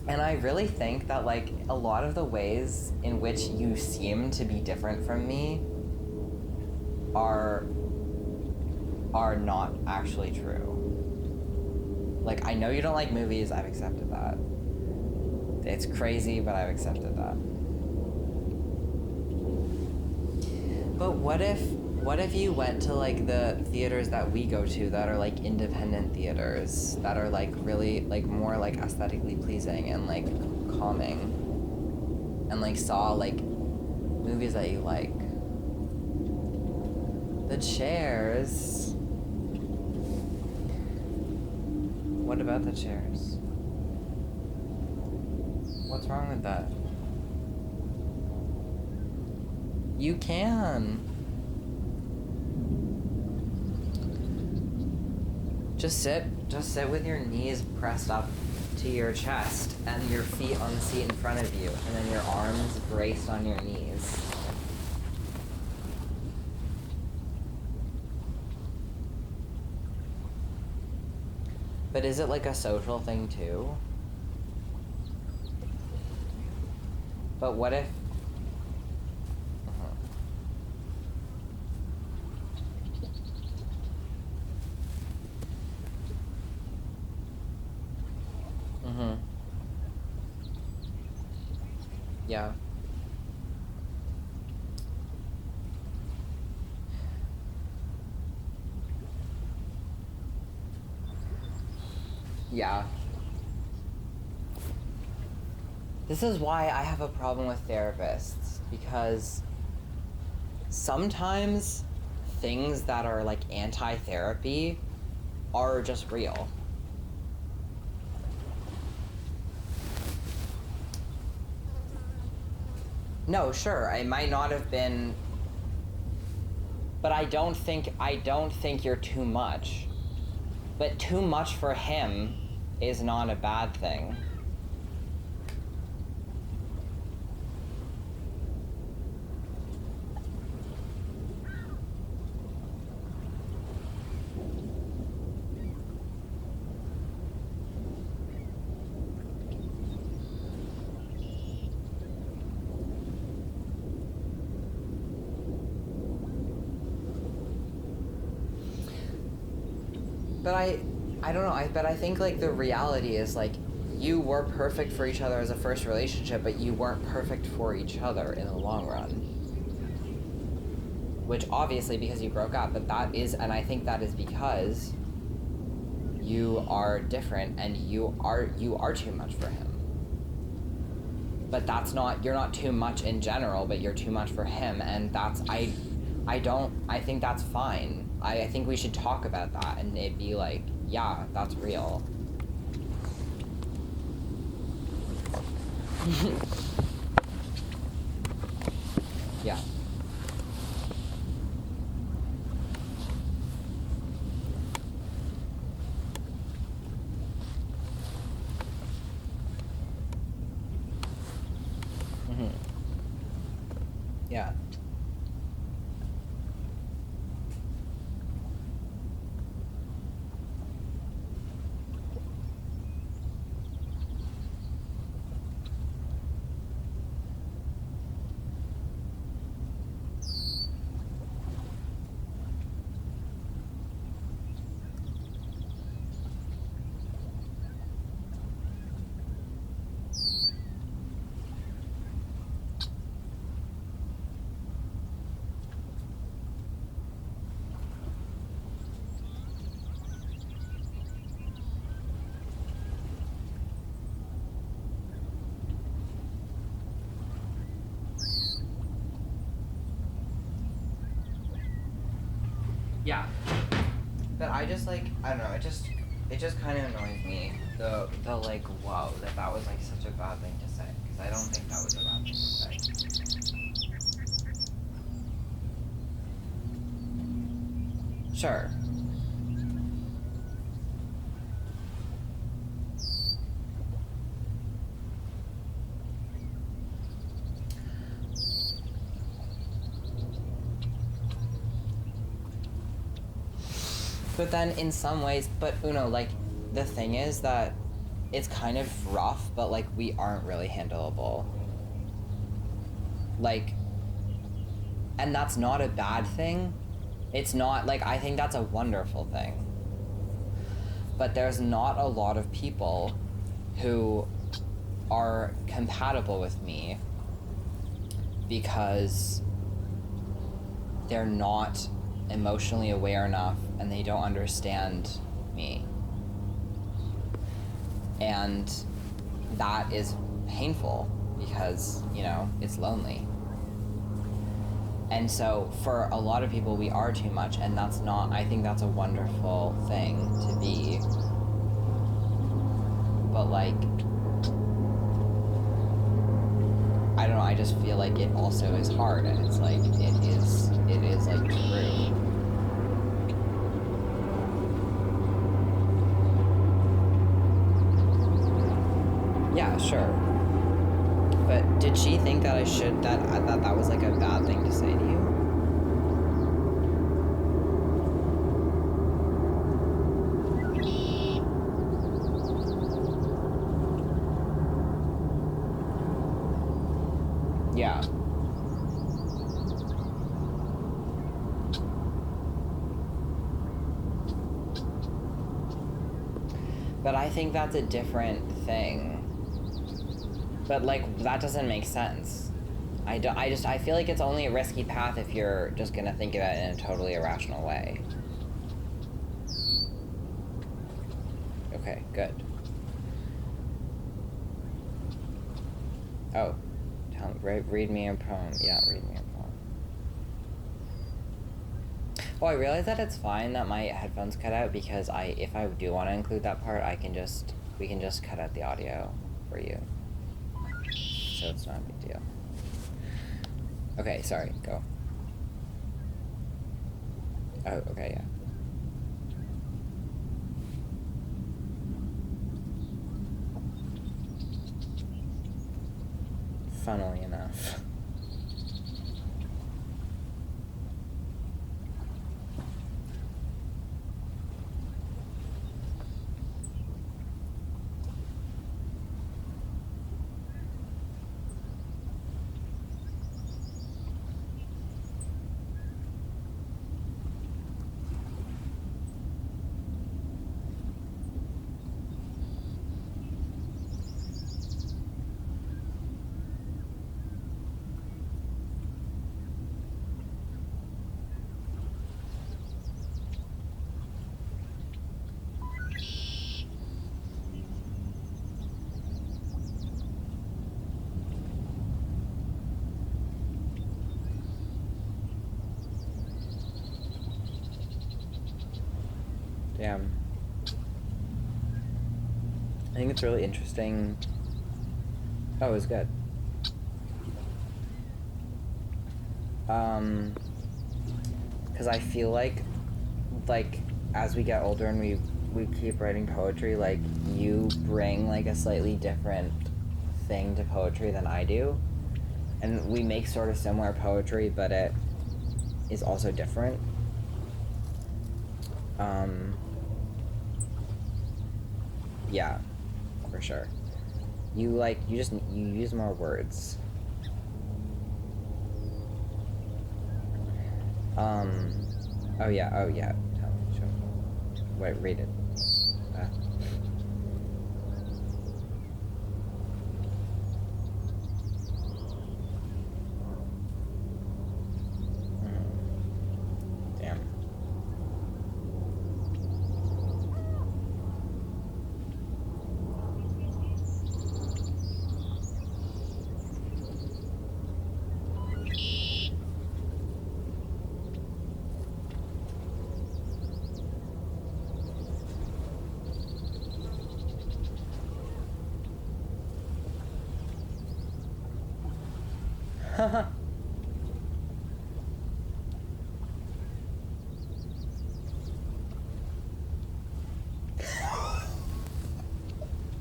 And I really think that like a lot of the ways in which you seem to be different from me are not actually true. Like, I know you don't like movies, I've accepted that. It's crazy, but I've accepted that. But what if you went to like the theaters that we go to that are like independent theaters that are like really like more like aesthetically pleasing and like calming, and like saw like movies that you like? The chairs. What about the chairs? What's wrong with that? You can. Just sit with your knees pressed up to your chest and your feet on the seat in front of you, and then your arms braced on your knees. But is it like a social thing too? But what if... Mm-hmm. Yeah. Yeah. This is why I have a problem with therapists, because sometimes things that are like anti-therapy are just real. No, sure, it might not have been, but I don't think you're too much. But too much for him is not a bad thing. But I don't know, but I think like the reality is like, you were perfect for each other as a first relationship, but you weren't perfect for each other in the long run. Which obviously, because you broke up, but that is, and I think that is because you are different and you are too much for him. but that's not, you're not too much in general, but you're too much for him, and that's, I think that's fine. I think we should talk about that, and it'd be like, yeah, that's real. Yeah. Yeah. Yeah. But I just, like, I don't know, it just kind of annoys me, the like, whoa, that was, like, such a bad thing to say, because I don't think that was a bad thing to say. Sure. But then in some ways, but Uno, like, the thing is that it's kind of rough, but, like, we aren't really handleable. Like, and that's not a bad thing. It's not, like, I think that's a wonderful thing. But there's not a lot of people who are compatible with me because they're not emotionally aware enough and they don't understand me. And that is painful because, you know, it's lonely. And so for a lot of people, we are too much, and that's not, I think that's a wonderful thing to be. But, like, I don't know, I just feel like it also is hard, and it's like, it is like, true. Yeah, sure. But did she think that that was, like, a bad thing to say to you? Yeah. But I think that's a different thing. But, like, that doesn't make sense. I feel like it's only a risky path if you're just gonna think of it in a totally irrational way. Okay, good. Oh, read me a poem. Yeah, read me a poem. Oh, I realize that it's fine that my headphones cut out because if I do want to include that part, we can just cut out the audio for you. So it's not a big deal. Okay, sorry, go. Oh, okay, yeah. Funnily enough. Damn. I think it's really interesting. Oh, it was good. Because I feel like as we get older and we keep writing poetry, like, you bring like a slightly different thing to poetry than I do, and we make sort of similar poetry, but it is also different. Yeah, for sure. You use more words. Oh yeah. Tell me, show me. Wait, read it. Damn.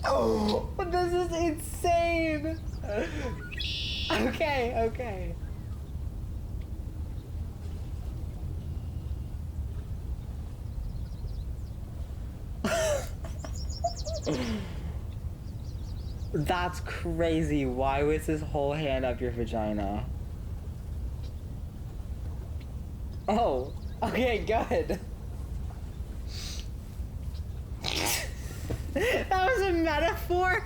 Oh, this is insane. Okay. That's crazy. Why was his whole hand up your vagina? Oh, okay, good. That was a metaphor?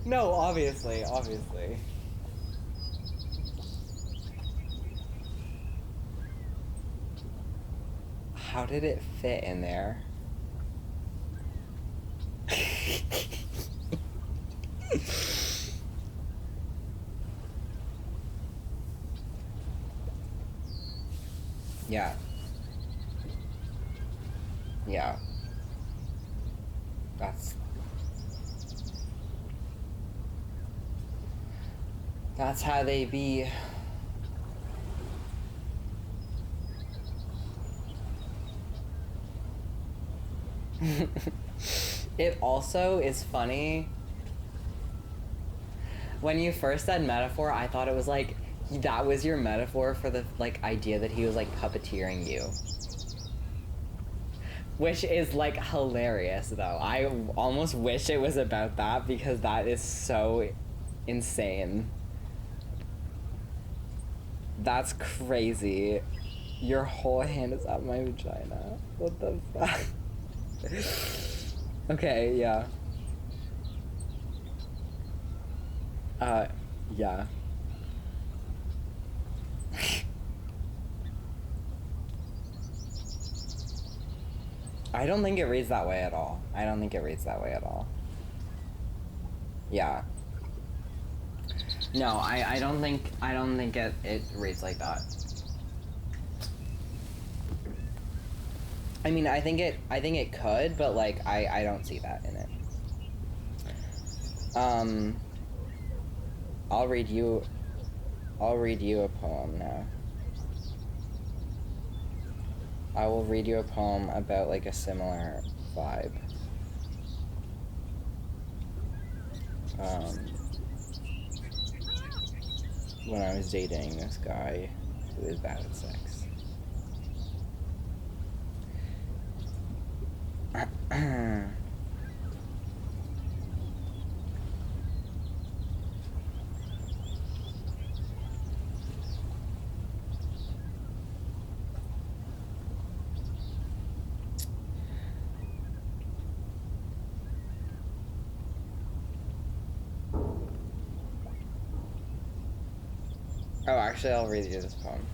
No, obviously. How did it fit in there? Yeah. That's how they be. It also is funny. When you first said metaphor, I thought it was like, that was your metaphor for the, like, idea that he was, like, puppeteering you. Which is, like, hilarious, though. I almost wish it was about that, because that is so insane. That's crazy. Your whole hand is up my vagina. What the fuck? Okay, yeah. Yeah. I don't think it reads that way at all. Yeah. No, I don't think it reads like that. I mean, I think it could, but like I don't see that in it. I'll read you a poem now. I will read you a poem about like a similar vibe. When I was dating this guy who is bad at sex. Oh, actually, I'll read you this poem.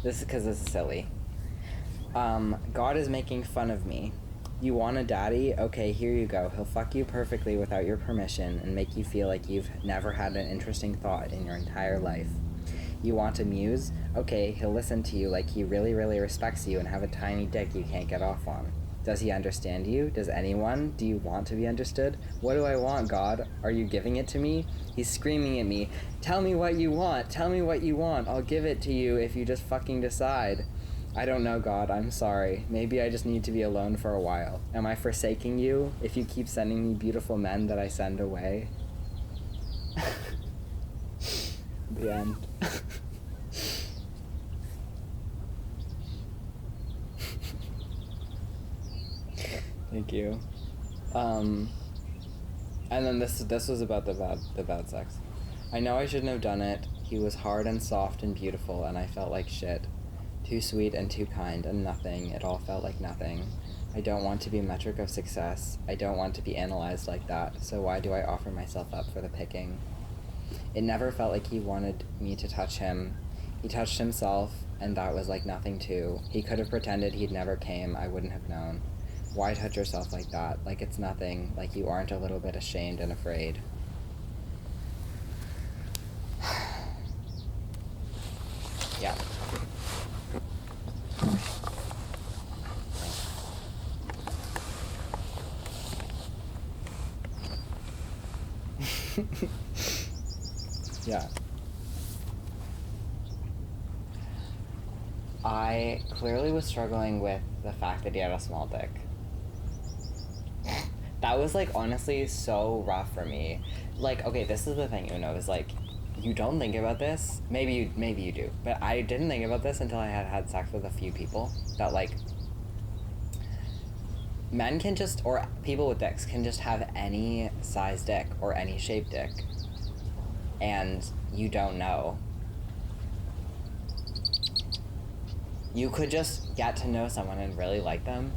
This is because this is silly. God is making fun of me. You want a daddy? Okay, here you go. He'll fuck you perfectly without your permission and make you feel like you've never had an interesting thought in your entire life. You want a muse? Okay, he'll listen to you like he really, really respects you and have a tiny dick you can't get off on. Does he understand you? Does anyone? Do you want to be understood? What do I want, God? Are you giving it to me? He's screaming at me. Tell me what you want. Tell me what you want. I'll give it to you if you just fucking decide. I don't know, God. I'm sorry. Maybe I just need to be alone for a while. Am I forsaking you if you keep sending me beautiful men that I send away? The end. Thank you. And then this was about the bad sex. I know I shouldn't have done it. He was hard and soft and beautiful, and I felt like shit. Too sweet and too kind, and nothing. It all felt like nothing. I don't want to be a metric of success. I don't want to be analyzed like that, so why do I offer myself up for the picking? It never felt like he wanted me to touch him. He touched himself, and that was like nothing too. He could have pretended he'd never came, I wouldn't have known. Why touch yourself like that? Like it's nothing, like you aren't a little bit ashamed and afraid. Yeah. Yeah. I clearly was struggling with the fact that he had a small dick. That was like honestly so rough for me. Like, okay, this is the thing, Uno, is like you don't think about this. Maybe you do. But I didn't think about this until I had sex with a few people that like men can just, or people with dicks can just have any size dick or any shaped dick. And you don't know. You could just get to know someone and really like them,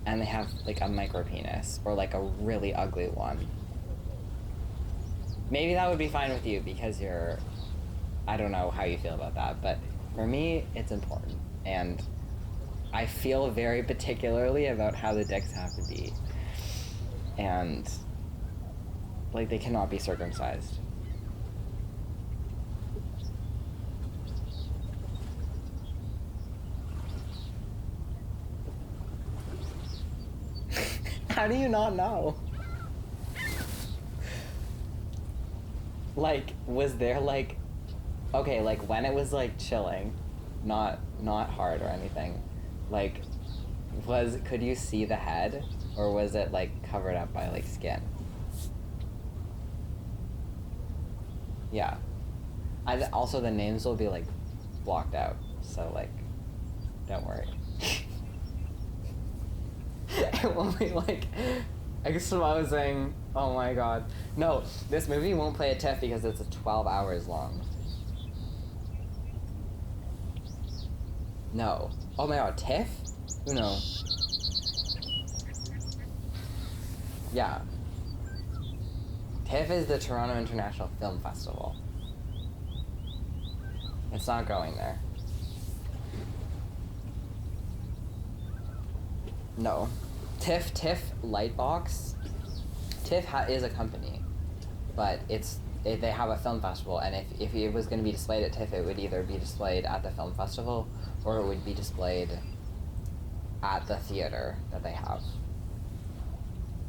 and they have like a micro penis or like a really ugly one. Maybe that would be fine with you because you're, I don't know how you feel about that, but for me, it's important. And I feel very particularly about how the dicks have to be. And like they cannot be circumcised. How do you not know? Like, was there like, okay, like when it was like chilling, not hard or anything, like, could you see the head, or was it like covered up by like skin? Yeah. Also the names will be like blocked out, so like, don't worry. It won't be like exposing. Oh my god. No, this movie won't play at TIFF because it's 12 hours long. No. Oh my god, TIFF? Who knows? Yeah. TIFF is the Toronto International Film Festival. It's not going there. No. TIFF Lightbox. TIFF is a company, but they have a film festival, and if it was going to be displayed at TIFF, it would either be displayed at the film festival, or it would be displayed at the theater that they have.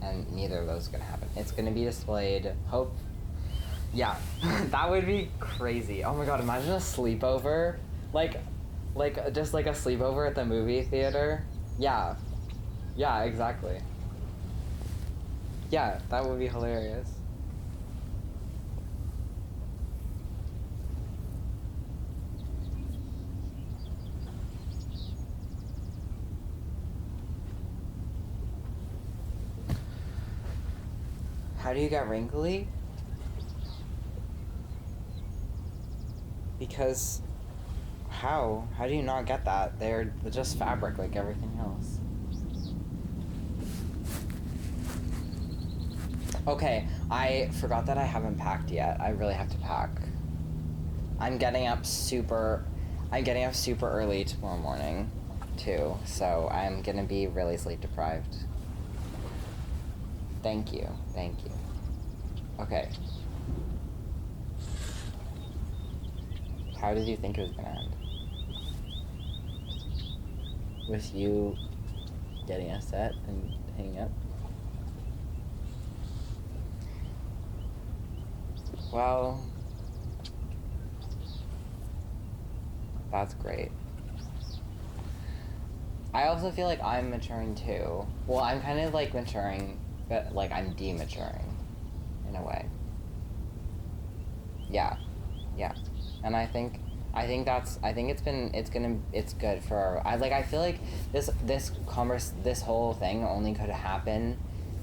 And neither of those is going to happen. It's going to be displayed, yeah, that would be crazy. Oh my god, imagine a sleepover, like just like a sleepover at the movie theater. Yeah, exactly. Yeah, that would be hilarious. How do you get wrinkly? Because how do you not get that? They're just fabric like everything else. Okay, I forgot that I haven't packed yet. I really have to pack. I'm getting up super early tomorrow morning, too, so I'm gonna be really sleep deprived. Thank you. Okay. How did you think it was gonna end? With you getting a set and hanging up? Well, that's great. I also feel like I'm maturing too. Well, I'm kind of like maturing, but like I'm dematuring in a way. Yeah. And I think it's good for I feel like this whole thing only could happen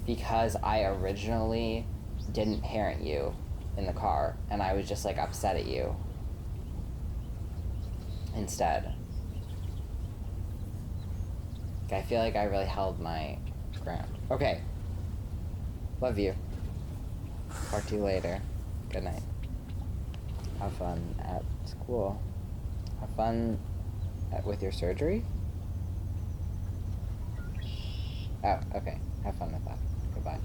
because I originally didn't parent you in the car and I was just like upset at you instead. I feel like I really held my ground. Okay. Love you. Talk to you later. Good night. Have fun at school. Have fun with your surgery? Oh, okay. Have fun with that. Goodbye.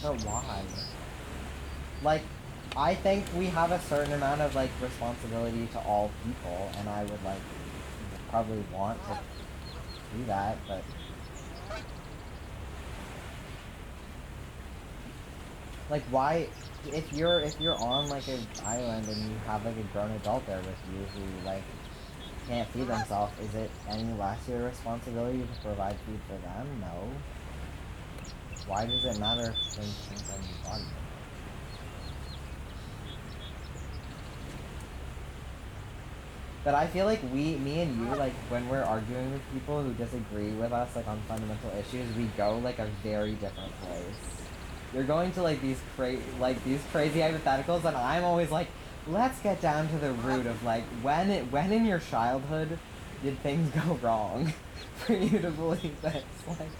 But why? Like, I think we have a certain amount of, like, responsibility to all people, and I would, like, probably want to do that, but... Like, why... If you're on, like, an island and you have, like, a grown adult there with you who, like, can't feed themselves, is it any less your responsibility to provide food for them? No. Why does it matter if things change on your body? But I feel like me and you, like, when we're arguing with people who disagree with us, like, on fundamental issues, we go, like, a very different place. You're going to, like, these crazy hypotheticals, and I'm always like, let's get down to the root of, like, when in your childhood did things go wrong for you to believe this? Like...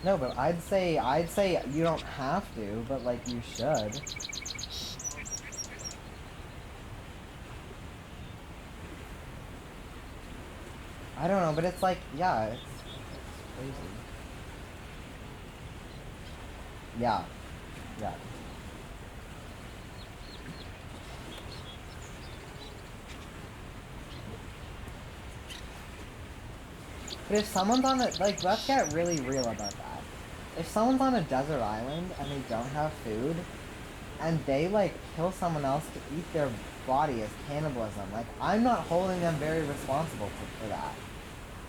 No, but I'd say you don't have to, but like you should. I don't know, but it's like, yeah, it's crazy. Yeah. Yeah. But if someone's on a, like, let's get really real about that. If someone's on a desert island and they don't have food, and they, like, kill someone else to eat their body as cannibalism, like, I'm not holding them very responsible for that.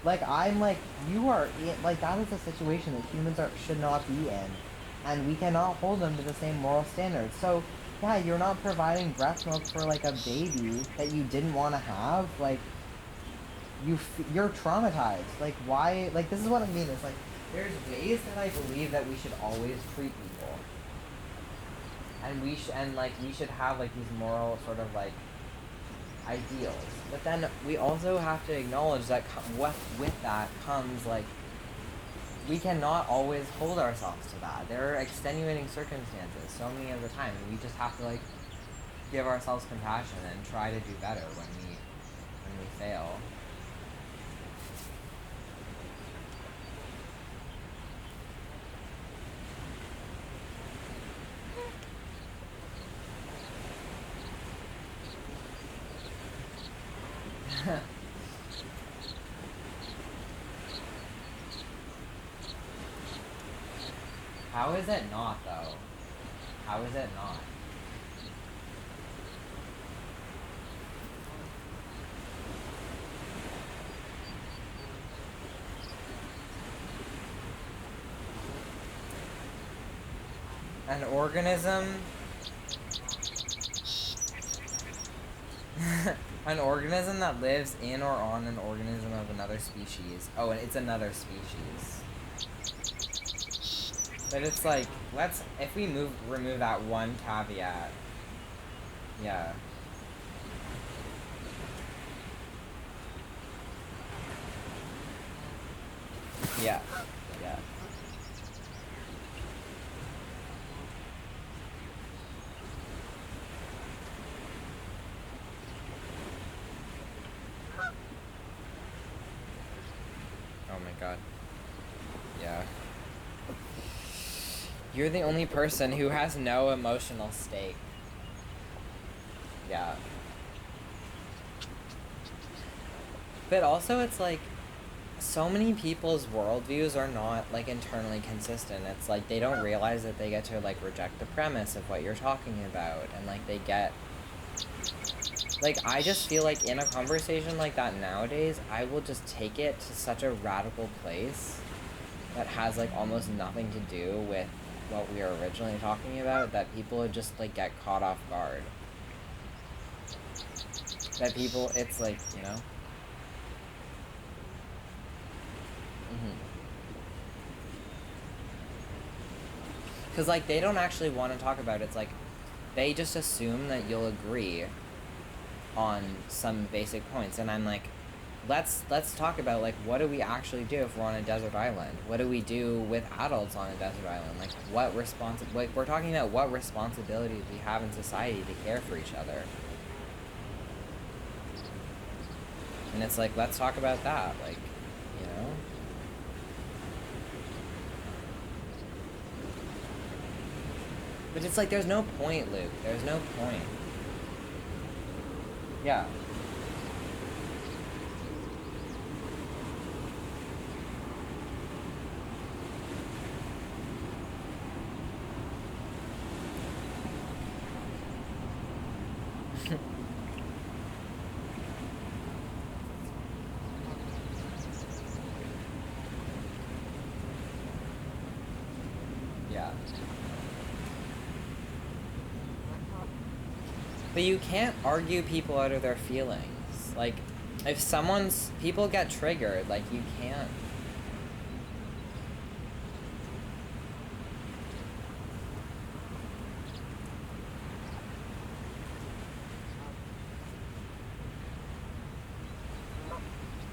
Like, I'm like, you are, like, that is a situation that humans should not be in. And we cannot hold them to the same moral standards. So, yeah, you're not providing breast milk for, like, a baby that you didn't want to have. Like, you're traumatized. Like, why? Like, this is what I mean. It's like, there's ways that I believe that we should always treat people. And we should have, like, these moral sort of, like, ideals. But then we also have to acknowledge that with that comes, like, we cannot always hold ourselves to that. There are extenuating circumstances so many of the time, and we just have to, like, give ourselves compassion and try to do better when we fail. How is it not, though? How is it not? An organism... an organism that lives in or on an organism of another species. Oh, and it's another species. But it's like, if we remove that one caveat, yeah. Yeah, yeah. Oh my god. Yeah. You're the only person who has no emotional stake. Yeah. But also it's like, so many people's worldviews are not, like, internally consistent. It's like they don't realize that they get to, like, reject the premise of what you're talking about, and, like, they get... Like, I just feel like in a conversation like that nowadays, I will just take it to such a radical place that has, like, almost nothing to do with what we were originally talking about, that people would just, like, get caught off guard. That people, it's like, you know? Because, like, they don't actually want to talk about it. It's like, they just assume that you'll agree on some basic points. And I'm like, let's talk about, like, what do we actually do if we're on a desert island? What do we do with adults on a desert island? Like, like, we're talking about what responsibilities we have in society to care for each other. And it's like, let's talk about that, like, you know? But it's like, there's no point, Luke. There's no point. Yeah. Yeah. But you can't argue people out of their feelings. Like, if people get triggered, like, you can't.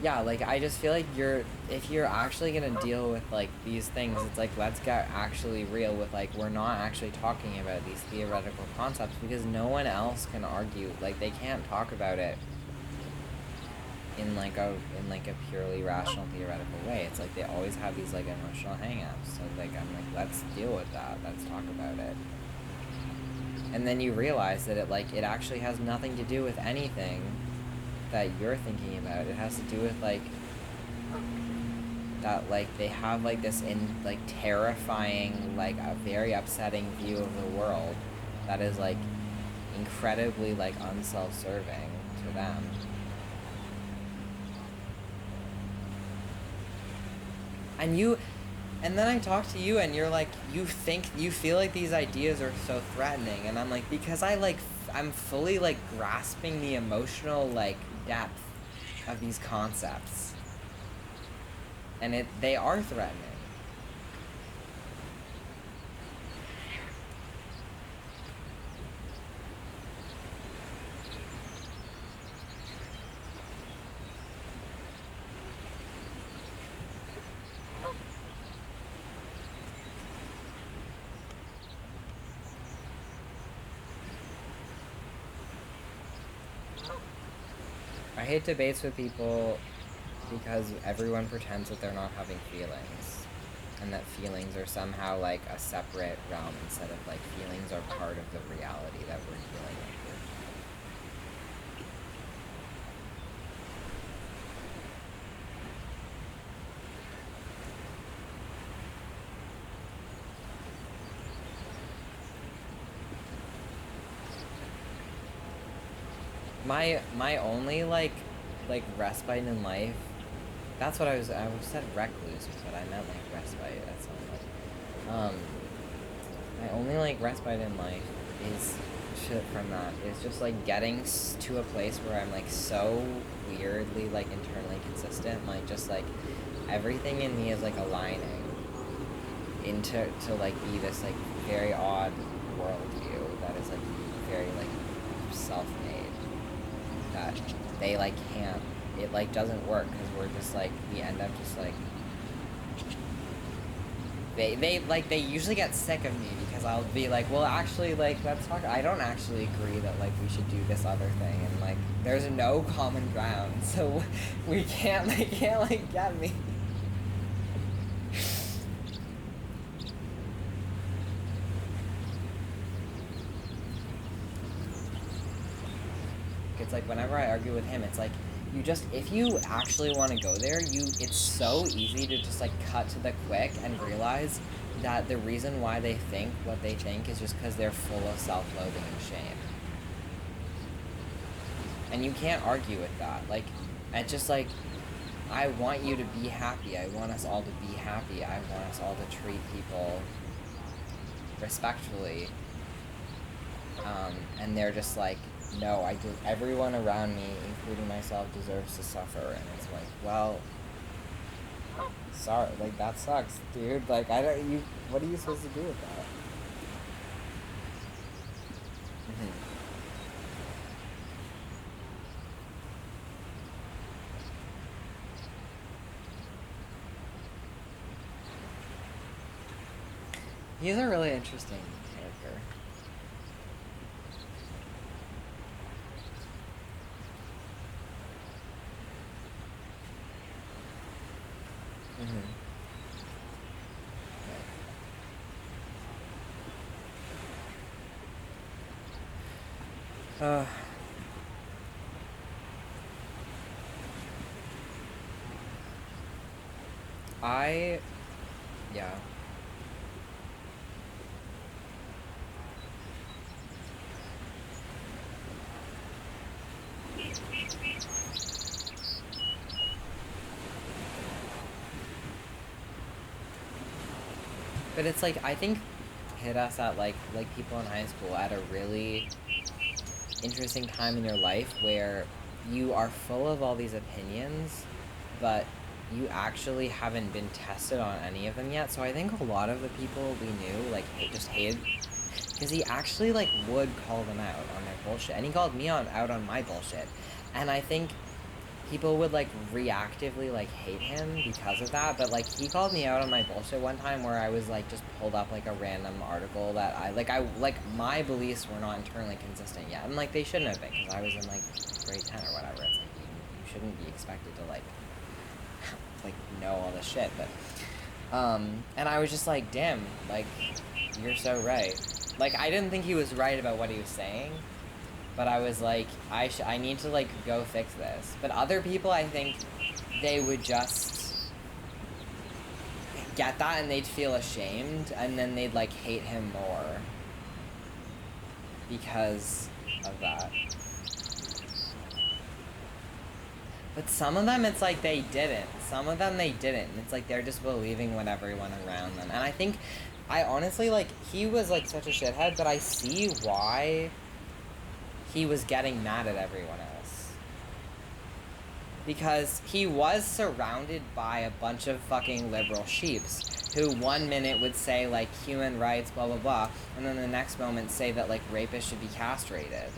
yeah, like, I just feel like if you're actually gonna deal with, like, these things, it's like, let's get actually real with, like, we're not actually talking about these theoretical concepts, because no one else can argue, like, they can't talk about it in, like, a purely rational theoretical way. It's like, they always have these, like, emotional hang-ups, so, like, I'm like, let's deal with that, let's talk about it. And then you realize that it actually has nothing to do with anything that you're thinking about. It has to do with, like, that, like, they have, like, this terrifying, like, a very upsetting view of the world that is, like, incredibly, like, unself-serving to them. And then I talk to you, and you're like, you feel like these ideas are so threatening, and I'm like, because I'm fully, like, grasping the emotional, like, depth of these concepts. And they are threatening. I hate debates with people because everyone pretends that they're not having feelings, and that feelings are somehow, like, a separate realm, instead of, like, feelings are part of the reality that we're dealing with. My only, like respite in life, that's what I said recluse, but I meant, like, respite at some point. My only, like, respite in life is from that is just, like, getting to a place where I'm, like, so weirdly, like, internally consistent, like, just, like, everything in me is, like, aligning to like, be this, like, very odd worldview that is, like, very, like, self-made, that they, like, can't, it, like, doesn't work, because we're just, like, we end up just, like, they usually get sick of me, because I'll be like, well, actually, like, let's talk, I don't actually agree that, like, we should do this other thing, and, like, there's no common ground, so they can't, like, get me. It's like, whenever I argue with him, it's like, if you actually want to go there, it's so easy to just, like, cut to the quick and realize that the reason why they think what they think is just because they're full of self-loathing and shame. And you can't argue with that. Like, it's just like, I want you to be happy. I want us all to be happy. I want us all to treat people respectfully. And they're just like, no, everyone around me, including myself, deserves to suffer. And it's like, well, sorry, like, that sucks, dude. Like, what are you supposed to do with that? He's a really interesting character. Yeah. But it's like, I think hit us at, like people in high school at a really interesting time in your life where you are full of all these opinions, but you actually haven't been tested on any of them yet. So I think a lot of the people we knew, like, just hated, because he actually, like, would call them out on their bullshit, and he called me out on my bullshit. And I think people would like reactively like hate him because of that, but like he called me out on my bullshit one time where I was like just pulled up like a random article that I like my beliefs were not internally consistent yet, and like they shouldn't have been because I was in like grade 10 or whatever. It's like you shouldn't be expected to like know all this shit, but and I was just like, damn, like you're so right. Like I didn't think he was right about what he was saying, but I was like, I need to like go fix this. But other people, I think they would just get that and they'd feel ashamed, and then they'd like hate him more because of that. But some of them, it's like they didn't. Some of them they didn't. It's like they're just believing what everyone around them. And I think, I honestly, like, he was like such a shithead, but I see why he was getting mad at everyone else. Because he was surrounded by a bunch of fucking liberal sheeps who 1 minute would say, like, human rights, blah, blah, blah, and then the next moment say that, like, rapists should be castrated.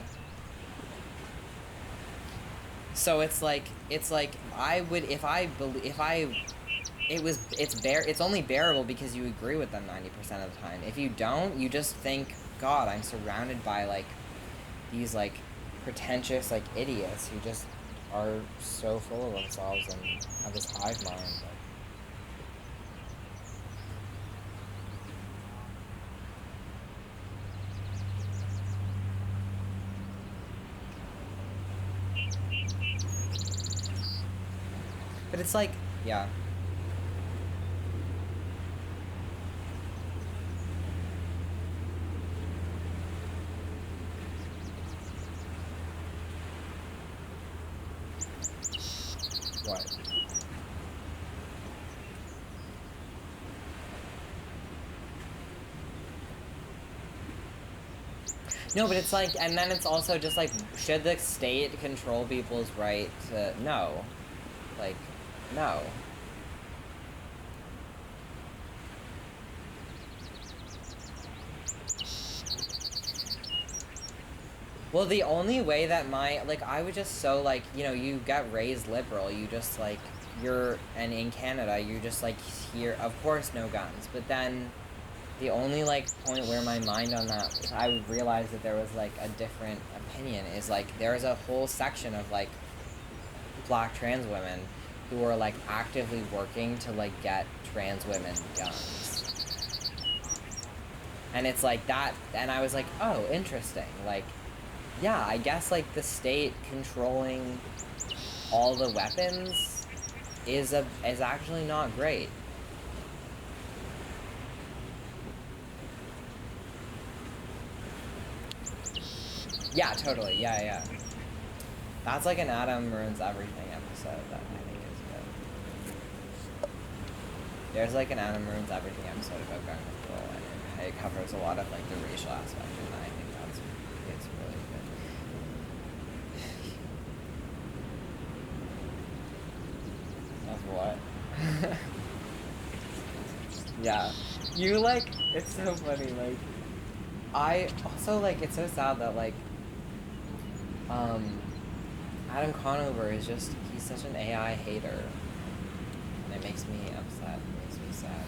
So it's I would, it's only bearable because you agree with them 90% of the time. If you don't, you just think, God, I'm surrounded by, like, these, like, pretentious, like, idiots who just are so full of themselves and have this hive mind. But it's like, yeah. What? No, but it's like, and then it's also just like, should the state control people's right to, no. Like, no. Well, the only way that I was just so, like, you know, you get raised liberal, you just, like, and in Canada, you just, like, hear, of course, no guns, but then the only, like, point where my mind on that, I realized that there was, like, a different opinion is, like, there's a whole section of, like, black trans women who are, like, actively working to, like, get trans women guns. And it's like that, and I was like, oh, interesting, like, yeah, I guess, like, the state controlling all the weapons is actually not great. Yeah, totally, yeah. That's like an Adam Ruins Everything episode that I think is good. There's like an Adam Ruins Everything episode about gun control, and it covers a lot of, like, the racial aspect, and I think it's really good. Of what? Yeah. You, like, it's so funny, like, I also, like, it's so sad that, like, Adam Conover is just, he's such an AI hater, and it makes me upset, it makes me sad.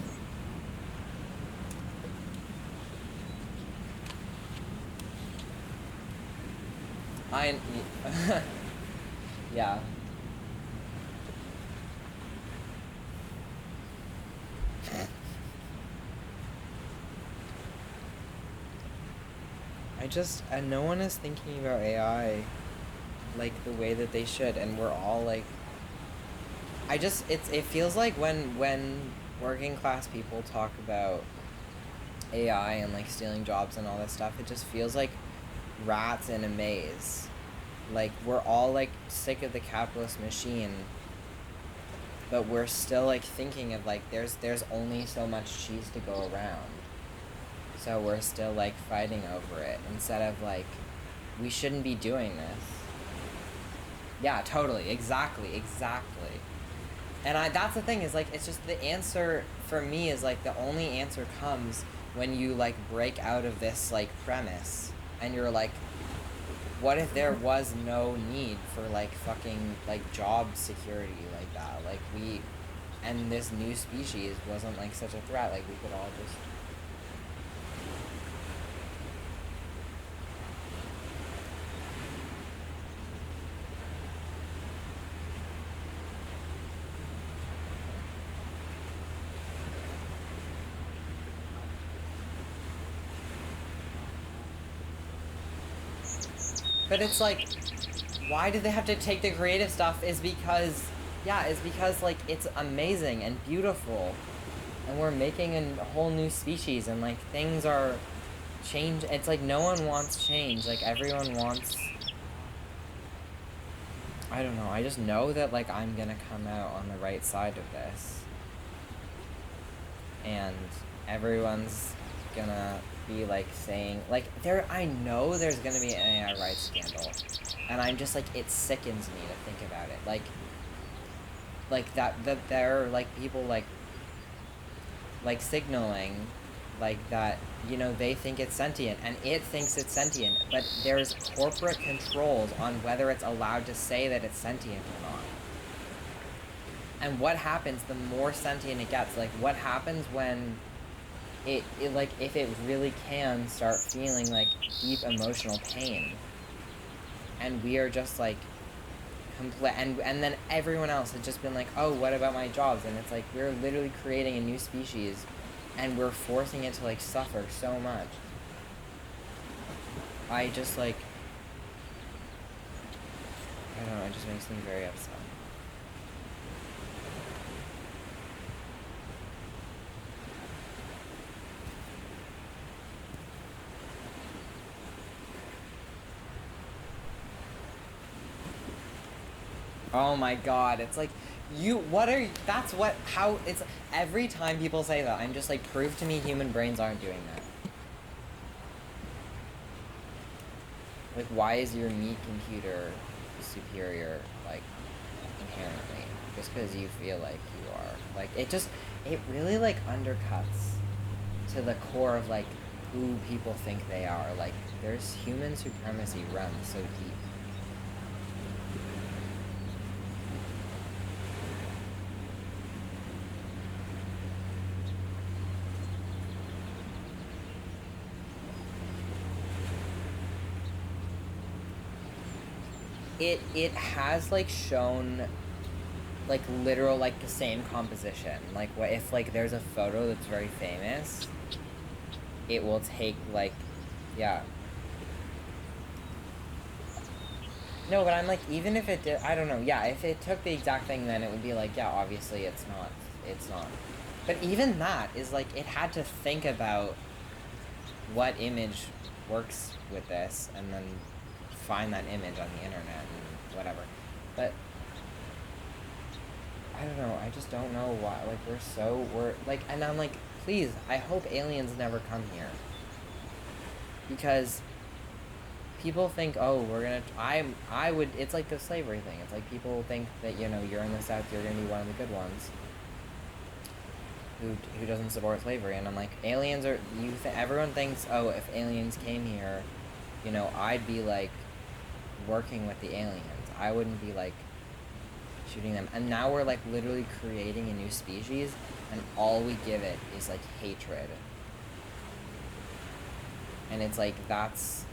Yeah. And no one is thinking about AI like the way that they should, and we're all like, it feels like when working class people talk about AI and, like, stealing jobs and all this stuff, it just feels like rats in a maze. Like, we're all, like, sick of the capitalist machine, but we're still, like, thinking of, like, there's only so much cheese to go around. So we're still, like, fighting over it instead of, like, we shouldn't be doing this. Yeah, totally, exactly. And that's the thing, is, like, it's just the answer for me is, like, the only answer comes when you, like, break out of this, like, premise and you're like, what if there was no need for like fucking like job security like that? Like and this new species wasn't like such a threat. Like we could all just. But it's like, why do they have to take the creative stuff? Is because like it's amazing and beautiful, and we're making a whole new species, and like things are change. It's like no one wants change. Like everyone wants. I don't know. I just know that like I'm gonna come out on the right side of this, and everyone's gonna be like saying like I know there's gonna be an AI rights scandal, and I'm just like it sickens me to think about it. Like that there are like people like signaling like that, you know, they think it's sentient and it thinks it's sentient, but there's corporate controls on whether it's allowed to say that it's sentient or not. And what happens the more sentient it gets? Like what happens when it like if it really can start feeling like deep emotional pain, and we are just like and then everyone else has just been like, oh, what about my jobs? And it's like we're literally creating a new species and we're forcing it to like suffer so much. I just like I don't know, it just makes me very upset. Oh my god, it's like, how, it's, every time people say that, I'm just like, prove to me human brains aren't doing that. Like, why is your meat computer superior, like, inherently? Just because you feel like you are. Like, it really, like, undercuts to the core of, like, who people think they are. Like, there's human supremacy runs so deep. It has like shown like literal like the same composition. Like what if like there's a photo that's very famous, it will take like, yeah. No, but I'm like, even if it did, I don't know, yeah, if it took the exact thing, then it would be like, yeah, obviously it's not. But even that is like, it had to think about what image works with this, and then find that image on the internet and whatever. But I don't know, I just don't know why, like, we're like, and I'm like, please, I hope aliens never come here. Because people think, oh, we're gonna, I would, it's like the slavery thing. It's like people think that, you know, you're in the South, you're gonna be one of the good ones who doesn't support slavery. And I'm like, aliens are, everyone thinks, oh, if aliens came here, you know, I'd be like working with the aliens. I wouldn't be like shooting them. And now we're like literally creating a new species, and all we give it is like hatred. And it's like, that's,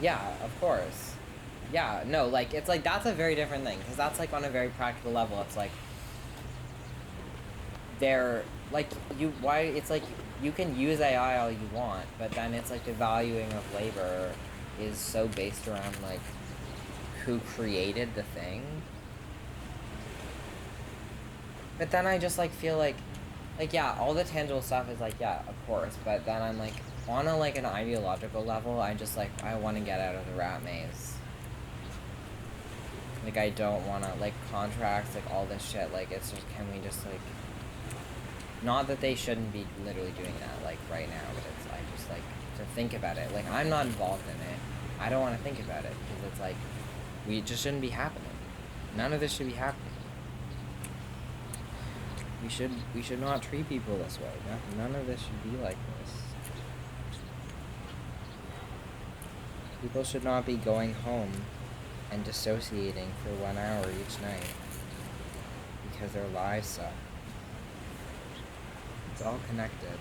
yeah, of course. Yeah, no, like, it's like, that's a very different thing, because that's, like, on a very practical level, it's like, they're, like, it's like, you can use AI all you want, but then it's like the valuing of labor is so based around, like, who created the thing. But then I just, like, feel like, yeah, all the tangible stuff is like, yeah, of course, but then I'm like, on a, like, an ideological level, I just, like, I want to get out of the rat maze. Like, I don't want to, like, contracts, like, all this shit, like, it's just, can we just, like, not that they shouldn't be literally doing that, like, right now, but it's, I just, like, to think about it. Like, I'm not involved in it. I don't want to think about it because it's like, we just shouldn't be happening. None of this should be happening. We should not treat people this way. None of this should be like this. People should not be going home and dissociating for 1 hour each night because their lives suck. It's all connected.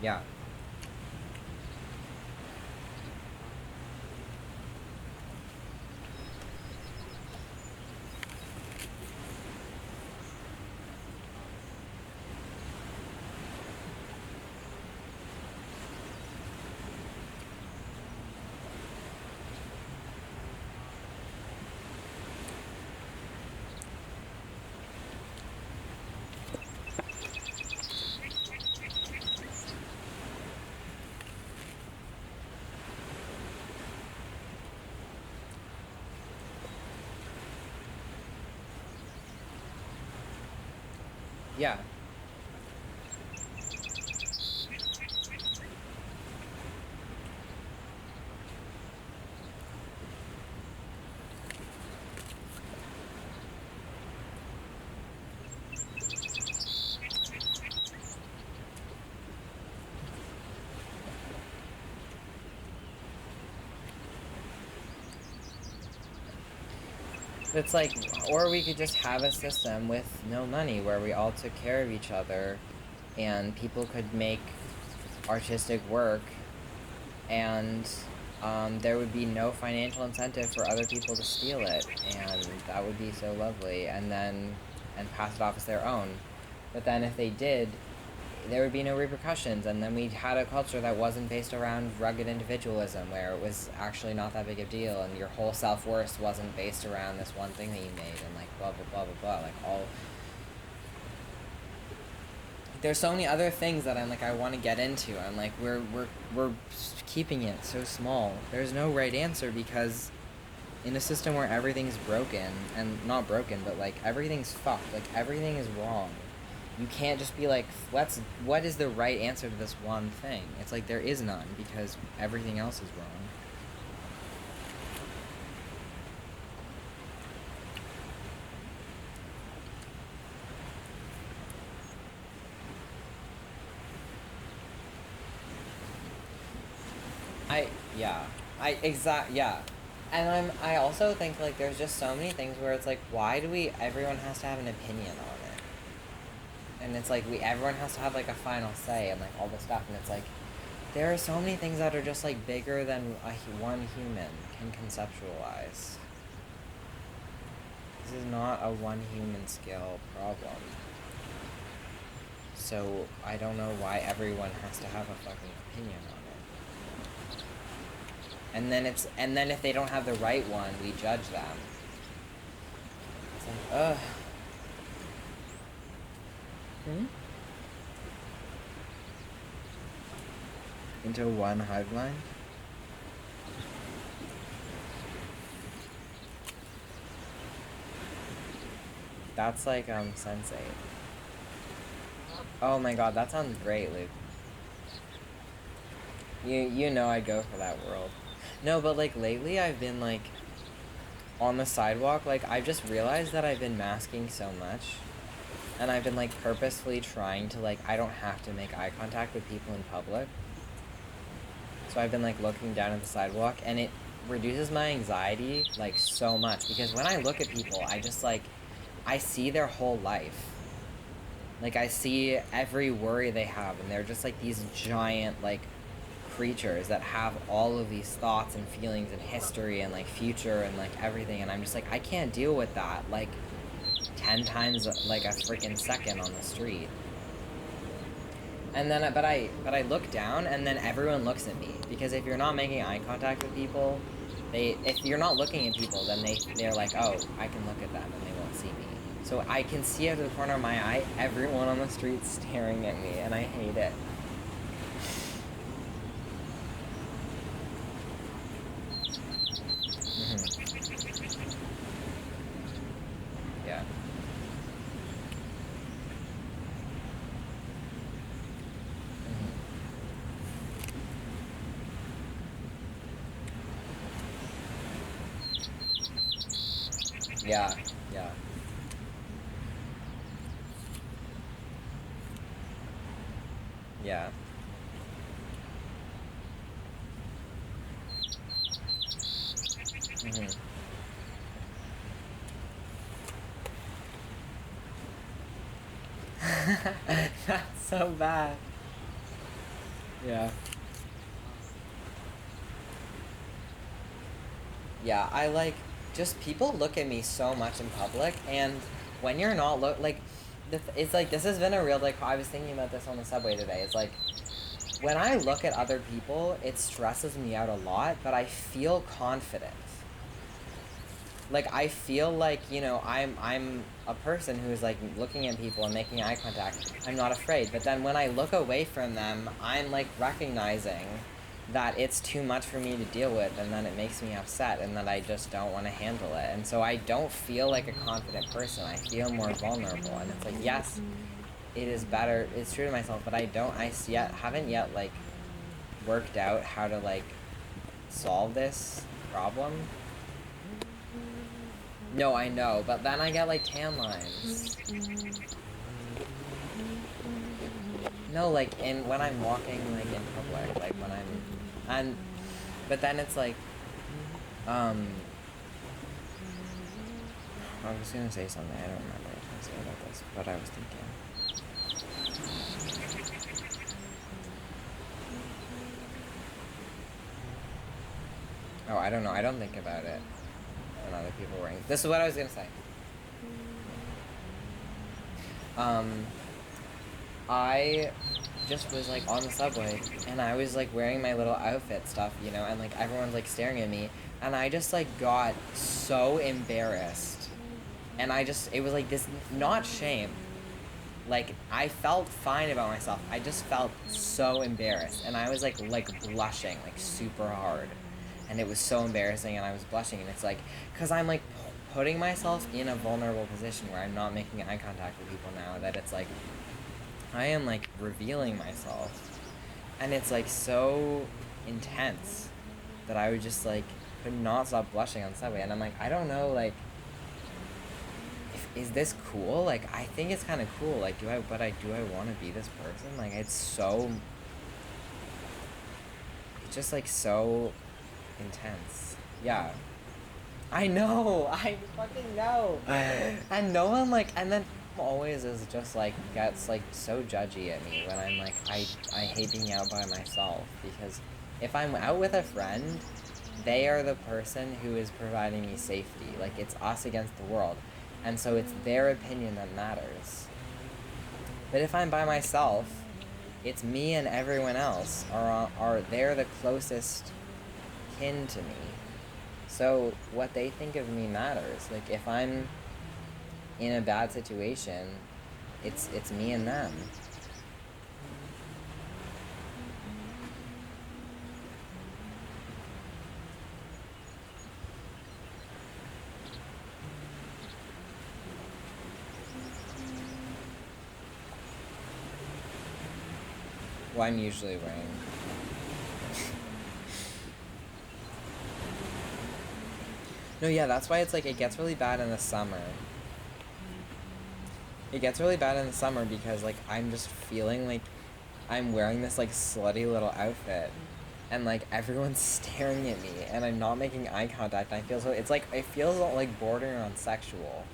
Yeah. Yeah. It's like, or we could just have a system with no money where we all took care of each other and people could make artistic work and there would be no financial incentive for other people to steal it, and that would be so lovely, and pass it off as their own. But then if they did, there would be no repercussions, and then we had a culture that wasn't based around rugged individualism, where it was actually not that big a deal, and your whole self-worth wasn't based around this one thing that you made, and like blah blah blah blah blah, like all. There's so many other things that I'm like, I want to get into. I'm like, we're keeping it so small. There's no right answer, because in a system where everything's broken, and not broken, but like everything's fucked, like everything is wrong. You can't just be like, what is the right answer to this one thing? It's like there is none, because everything else is wrong. And I also think like there's just so many things where it's like, why do everyone has to have an opinion on it? And it's like everyone has to have like a final say and like all this stuff, and it's like there are so many things that are just like bigger than one human can conceptualize. This is not a one human scale problem. So I don't know why everyone has to have a fucking opinion on it. And then if they don't have the right one, we judge them. It's like, ugh. Into one hive mind? That's like Sensei. Oh my god, that sounds great, Luke. You know I'd go for that world. No, but like lately I've been like on the sidewalk, like I've just realized that I've been masking so much, and I've been like purposefully trying to like, I don't have to make eye contact with people in public. So I've been like looking down at the sidewalk, and it reduces my anxiety like so much, because when I look at people, I just like, I see their whole life. Like I see every worry they have, and they're just like these giant like creatures that have all of these thoughts and feelings and history and like future and like everything, and I'm just like, I can't deal with that like 10 times like a freaking second on the street. And then but I look down, and then everyone looks at me, because if you're not making eye contact with people, if you're not looking at people, then they're like, oh, I can look at them and they won't see me. So I can see out of the corner of my eye everyone on the street staring at me, and I hate it. Yeah, yeah. Yeah. Mm-hmm. That's so bad. Yeah. Yeah, I like just people look at me so much in public, and when you're not like, it's like this has been a real like. I was thinking about this on the subway today. It's like when I look at other people, it stresses me out a lot, but I feel confident. Like I feel like, you know, I'm a person who is like looking at people and making eye contact. I'm not afraid, but then when I look away from them, I'm like recognizing that it's too much for me to deal with, and then it makes me upset, and that I just don't want to handle it. And so I don't feel like a confident person. I feel more vulnerable, and it's like, yes, it is better. It's true to myself, but I yet haven't yet like worked out how to like solve this problem. No, I know, but then I get like tan lines. No, like when I'm walking like in public, like when and but then it's like um I was gonna say something, I don't remember what I was gonna say about this, but I was thinking. Oh, I don't know, I don't think about it when other people are wearing. This is what I was gonna say. I just was like on the subway, and I was like wearing my little outfit stuff, you know, and like everyone's like staring at me, and I just like got so embarrassed, and it was like this, not shame, like I felt fine about myself, I just felt so embarrassed, and I was like blushing like super hard, and it was so embarrassing, and I was blushing, and it's like because I'm like putting myself in a vulnerable position where I'm not making eye contact with people now, that it's like I am like revealing myself, and it's like so intense that I would just like could not stop blushing on the subway, and I'm like, I don't know, like is this cool? Like I think it's kind of cool, like do I want to be this person? Like it's just like so intense. Yeah, I know. I fucking know. And no one like, and then always is just like gets like so judgy at me when I'm like I hate being out by myself, because if I'm out with a friend, they are the person who is providing me safety. Like it's us against the world. And so it's their opinion that matters. But if I'm by myself, it's me and everyone else are they're the closest kin to me. So what they think of me matters. Like if I'm in a bad situation, it's me and them. Well, I'm usually wearing. No, yeah, that's why it's like it gets really bad in the summer. It gets really bad in the summer because like I'm just feeling like I'm wearing this like slutty little outfit, and like everyone's staring at me, and I'm not making eye contact. I feel so it feels like bordering on sexual,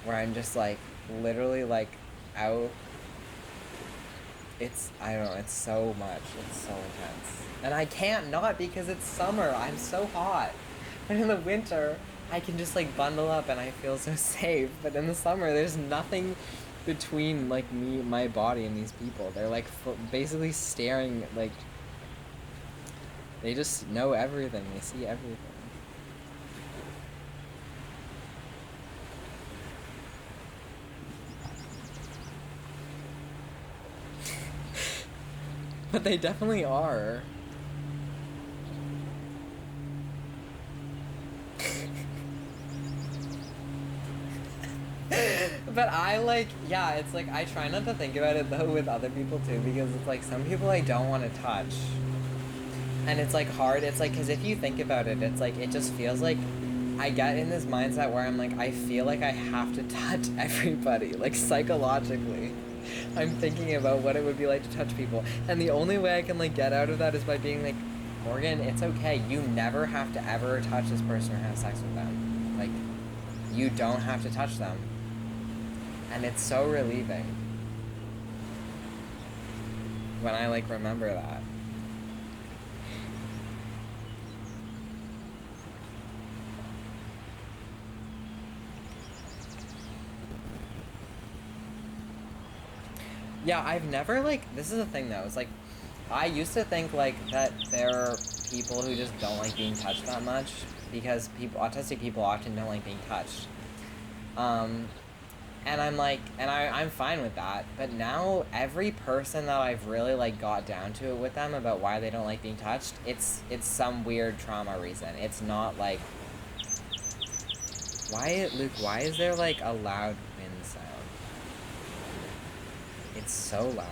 where I'm just like literally like out. I don't know, it's so much. It's so intense. And I can't not because it's summer. I'm so hot. But in the winter, I can just like bundle up and I feel so safe. But in the summer, there's nothing between like me, my body, and these people. They're like basically staring, like they just know everything. They see everything. But they definitely are. But I like, yeah, it's like I try not to think about it though with other people too, because it's like some people I don't want to touch. And it's like hard, it's like, because if you think about it, it's like, it just feels like I get in this mindset where I'm like, I feel like I have to touch everybody, like psychologically. I'm thinking about what it would be like to touch people, and the only way I can like get out of that is by being like, Morgan, it's okay. You never have to ever touch this person or have sex with them. Like, you don't have to touch them. And it's so relieving when I like remember that. Yeah, I've never like, this is the thing though, it's like, I used to think like that there are people who just don't like being touched that much, because autistic people often don't like being touched. And I'm like, and I'm fine with that, but now every person that I've really like got down to it with them about why they don't like being touched, it's some weird trauma reason. It's not like, why is there like a loud wind sound? It's so loud.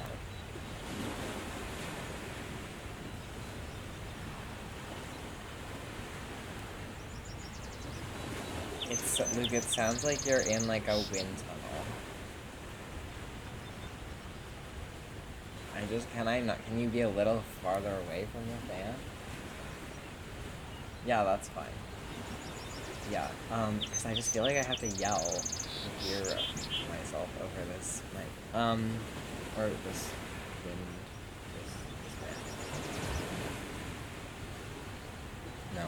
Luke, it sounds like you're in like a wind tunnel. Can you be a little farther away from the fan? Yeah, that's fine. Yeah, because I just feel like I have to yell to hear myself over this mic. Or this wind, this fan. No.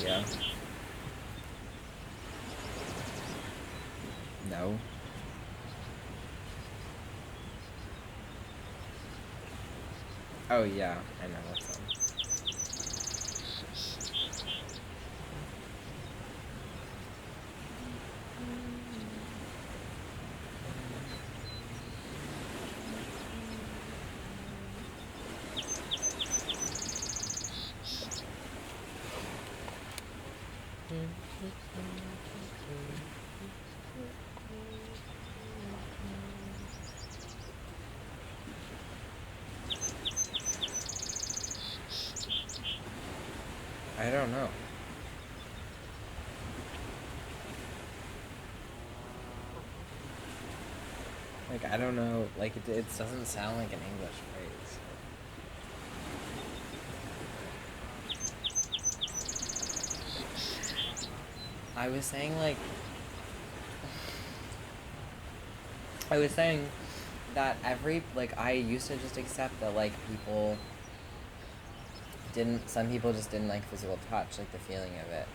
Yeah. No. Oh yeah, I know what's on. I don't know. Like, I don't know, like, it doesn't sound like an English phrase. I was saying, that I used to just accept that, like, some people just didn't like physical touch, like, the feeling of it.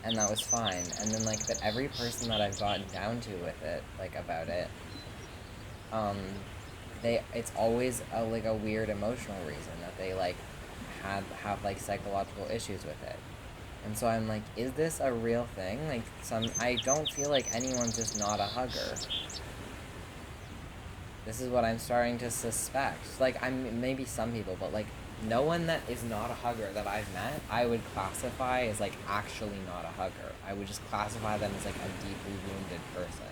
And that was fine. And then, like, that every person that I've gotten down to with it, like, about it, it's always a weird emotional reason that they, like, have like, psychological issues with it. And so I'm like, is this a real thing? Like, I don't feel like anyone's just not a hugger. This is what I'm starting to suspect. Like, maybe some people, but, like, no one that is not a hugger that I've met, I would classify as, like, actually not a hugger. I would just classify them as, like, a deeply wounded person.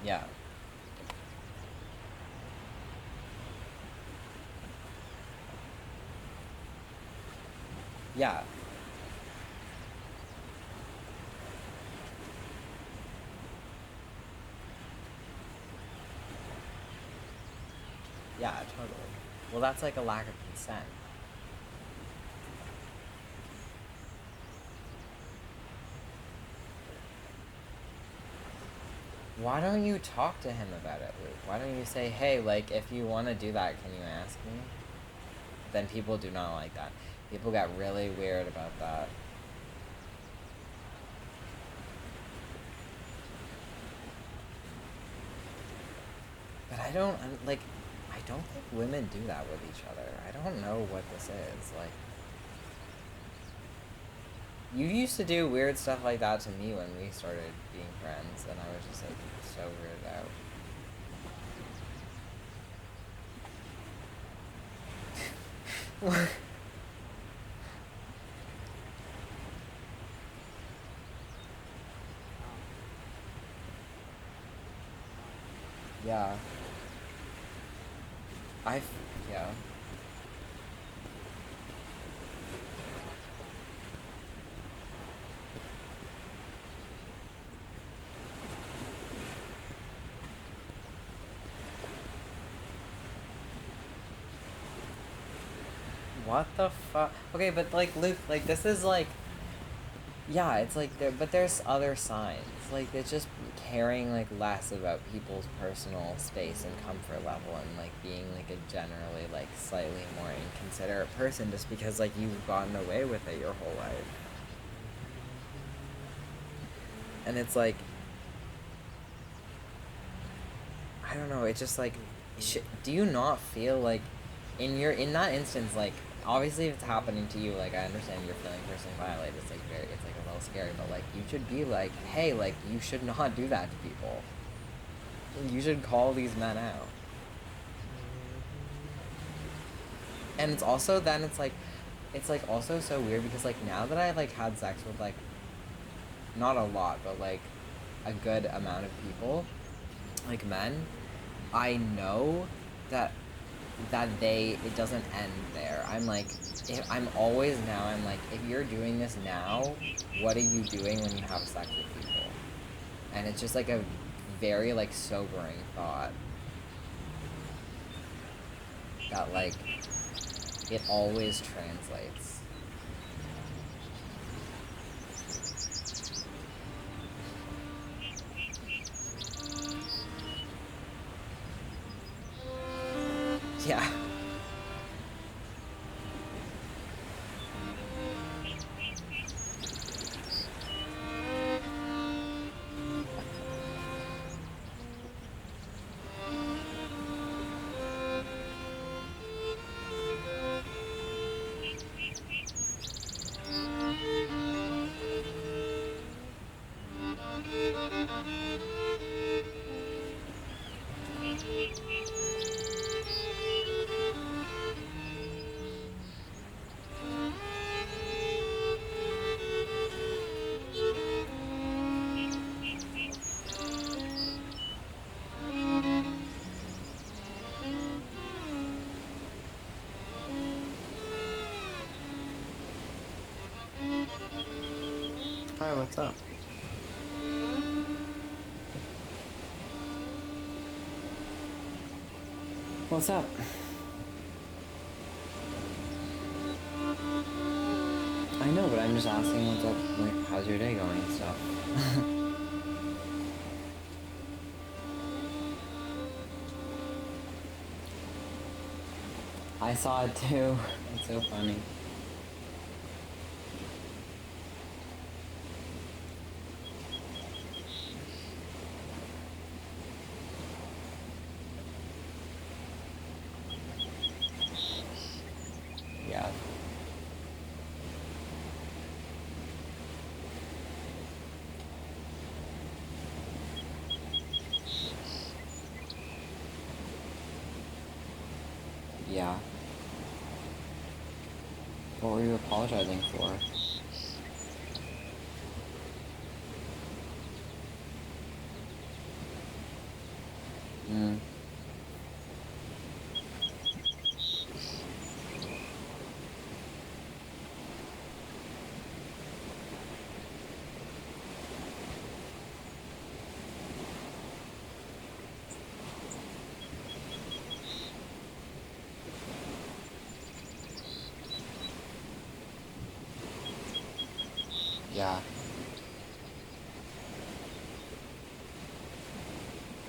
Yeah. Yeah. Yeah, totally. Well, that's like a lack of consent. Why don't you talk to him about it, Luke? Why don't you say, hey, like, if you want to do that, can you ask me? Then people do not like that. People got really weird about that. But I don't think women do that with each other. I don't know what this is. Like, you used to do weird stuff like that to me when we started being friends, and I was just, like, so weirded out. What? Yeah. Yeah. What the fuck? Okay, but like Luke, like this is like, yeah, it's like there, but there's other signs. Like it's just caring like less about people's personal space and comfort level, and like being like a generally like slightly more inconsiderate person just because like you've gotten away with it your whole life. And it's like, I don't know, it's just like, do you not feel like in that instance, like obviously if it's happening to you, like I understand you're feeling personally violated, it's like it's like a little scary, but like you should be like, hey, like you should not do that to people. You should call these men out. And it's also then it's like also so weird because like now that I like had sex with like not a lot, but like a good amount of people, like men, I know that it doesn't end there. I'm like, I'm always now, I'm like, if you're doing this now, what are you doing when you have sex with people? And it's just like a very like sobering thought that like it always translates. Yeah. Hi, what's up? What's up? I know, but I'm just asking what's up, like, how's your day going and stuff. I saw it too. It's so funny. Yeah. Yeah. What were you apologizing for? Hmm. Yeah.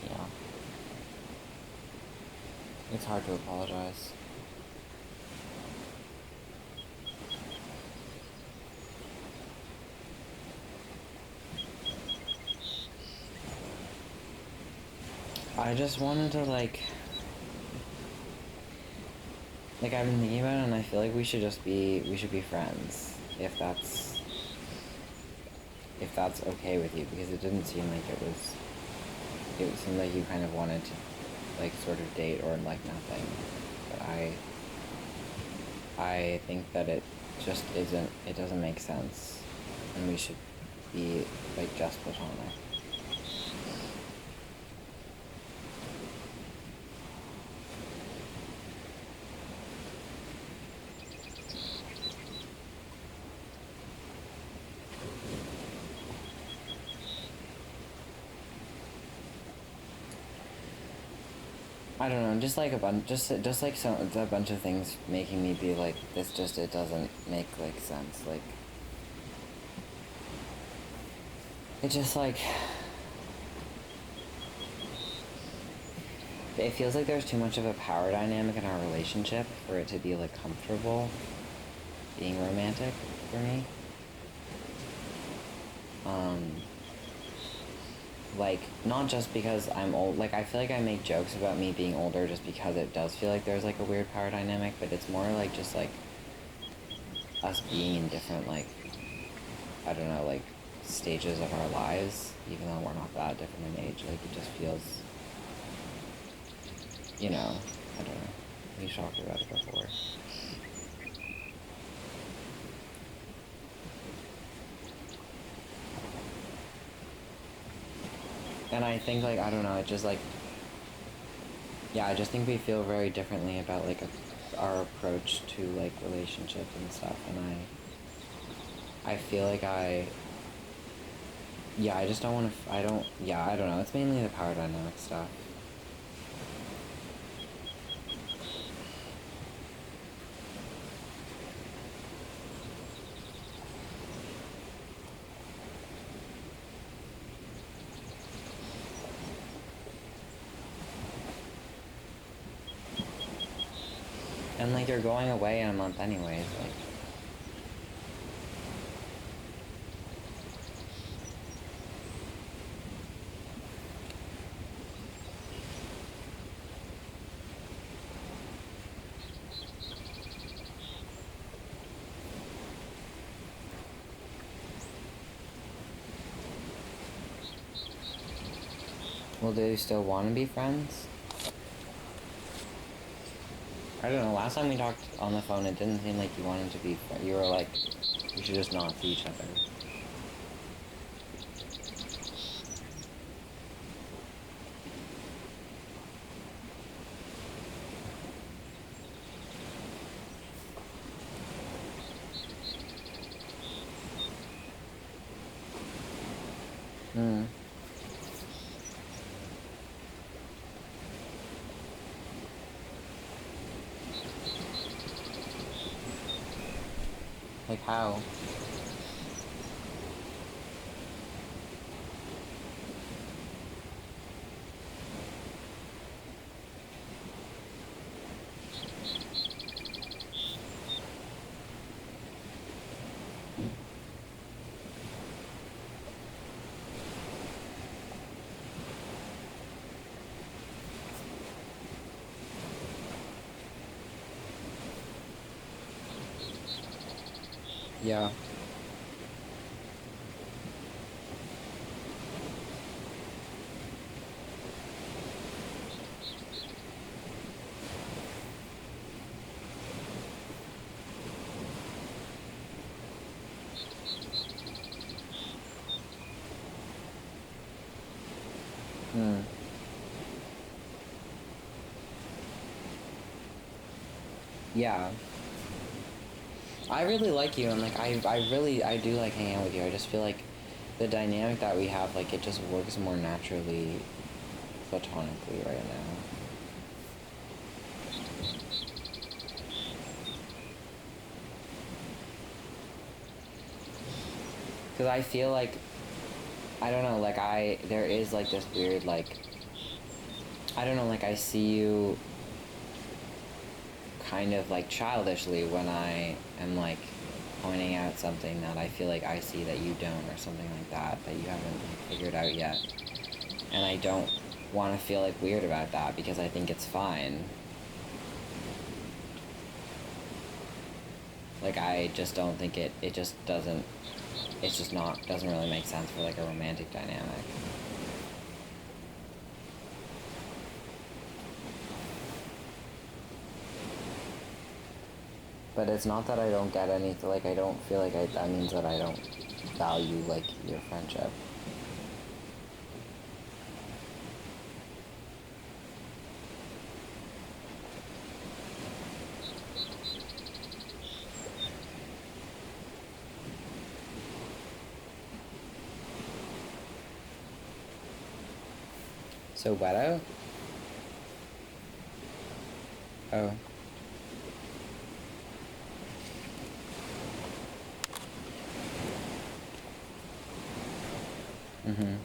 Yeah. It's hard to apologize. I just wanted to like I've been thinking about it and I feel like we should be friends, if that's okay with you, because it didn't seem like it seemed like you kind of wanted to like sort of date or like nothing. But I think that it just it doesn't make sense, and we should be like just platonic. I don't know, just like just like a bunch of things making me be like, this just, it doesn't make, like, sense, like, it just, like, it feels like there's too much of a power dynamic in our relationship for it to be, like, comfortable being romantic for me. Like, not just because I'm old, like, I feel like I make jokes about me being older just because it does feel like there's, like, a weird power dynamic, but it's more, like, just, like, us being in different, like, I don't know, like, stages of our lives, even though we're not that different in age, like, it just feels, you know, I don't know, we talked about it before. And I think, like, I don't know, it just, like, yeah, I just think we feel very differently about, like, our approach to, like, relationships and stuff, and I feel like yeah, I just don't want to, I don't know, it's mainly the power dynamic stuff. And, like, you're going away in a month anyways, like. Well, do you still want to be friends? I don't know, last time we talked on the phone, it didn't seem like you wanted to be friends. You were like, we should just not see each other. Hmm. Like, how? Yeah. Hmm. Yeah. I really like you, and, like, I do like hanging out with you. I just feel like the dynamic that we have, like, it just works more naturally platonically right now. Because I feel like, I don't know, like, there is, like, this weird, like, I don't know, like, I see you kind of, like, childishly when I am, like, pointing out something that I feel like I see that you don't, or something like that you haven't, like, figured out yet. And I don't want to feel, like, weird about that, because I think it's fine. Like, I just don't think it just doesn't, it's just not, doesn't really make sense for, like, a romantic dynamic. But it's not that I don't get anything, like, I don't feel like that means that I don't value, like, your friendship. So, Wedo? Oh. Mm-hmm.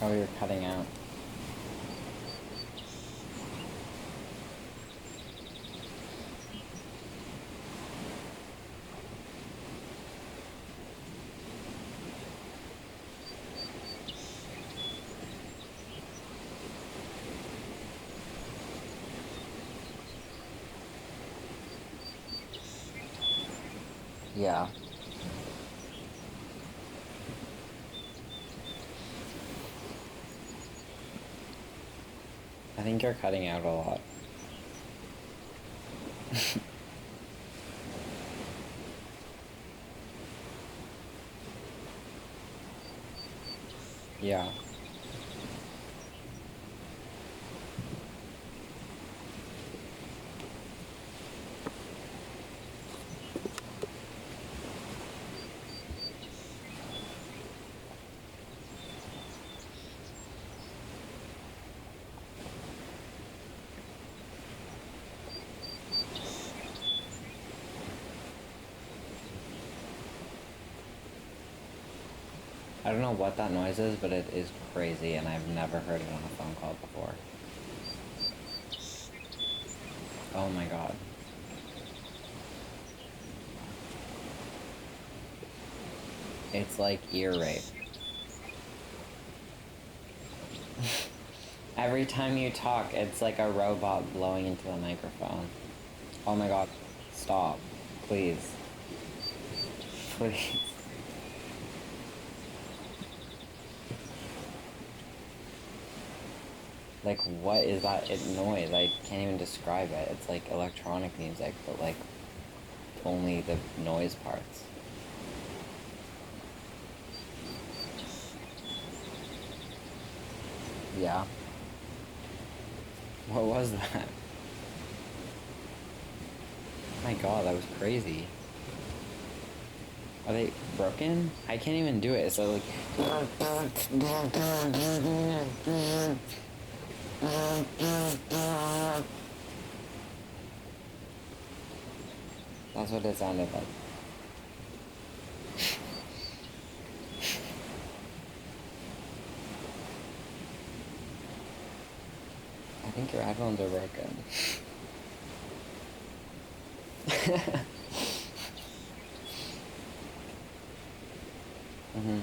Oh, you're cutting out. Yeah. I think you're cutting out a lot. Yeah. I don't know what that noise is, but it is crazy, and I've never heard it on a phone call before. Oh my god. It's like ear rape. Every time you talk, it's like a robot blowing into the microphone. Oh my god. Stop. Please. Please. Like, what is that noise? I can't even describe it. It's like electronic music, but like, only the noise parts. Yeah. What was that? My god, that was crazy. Are they broken? I can't even do it, so like... That's what it sounded like. I think your headphones are broken. Mm-hmm.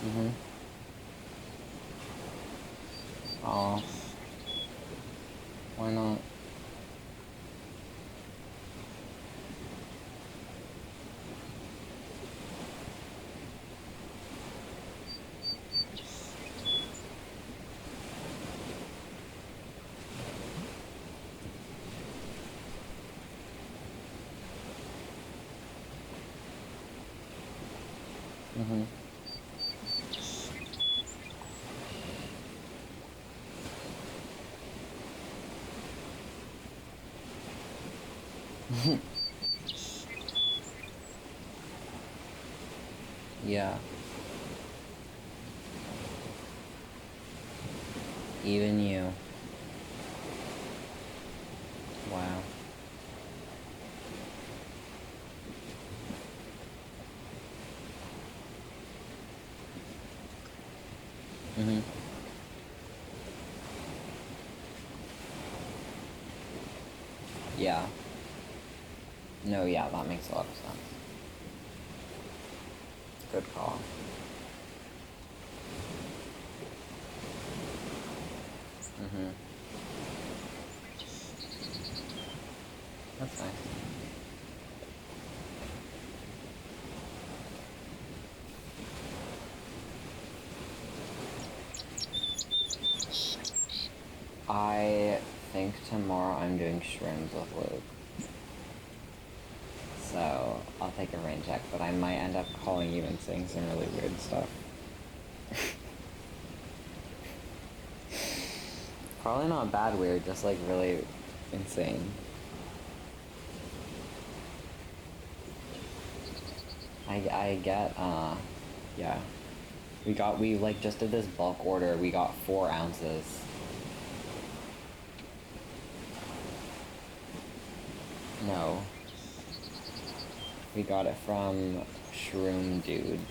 Mm-hmm. Aw. Why not? Mm-hmm. Yeah. Even you. Wow. Mm-hmm. Yeah. No, yeah, that makes a lot of sense. Good call. Mm-hmm. That's nice. I think tomorrow I'm doing shrooms with Luke. I'll take a rain check, but I might end up calling you and saying some really weird stuff. Probably not bad weird, just like really insane. I get, yeah. We like just did this bulk order, we got 4 ounces. No. We got it from Shroom Dudes.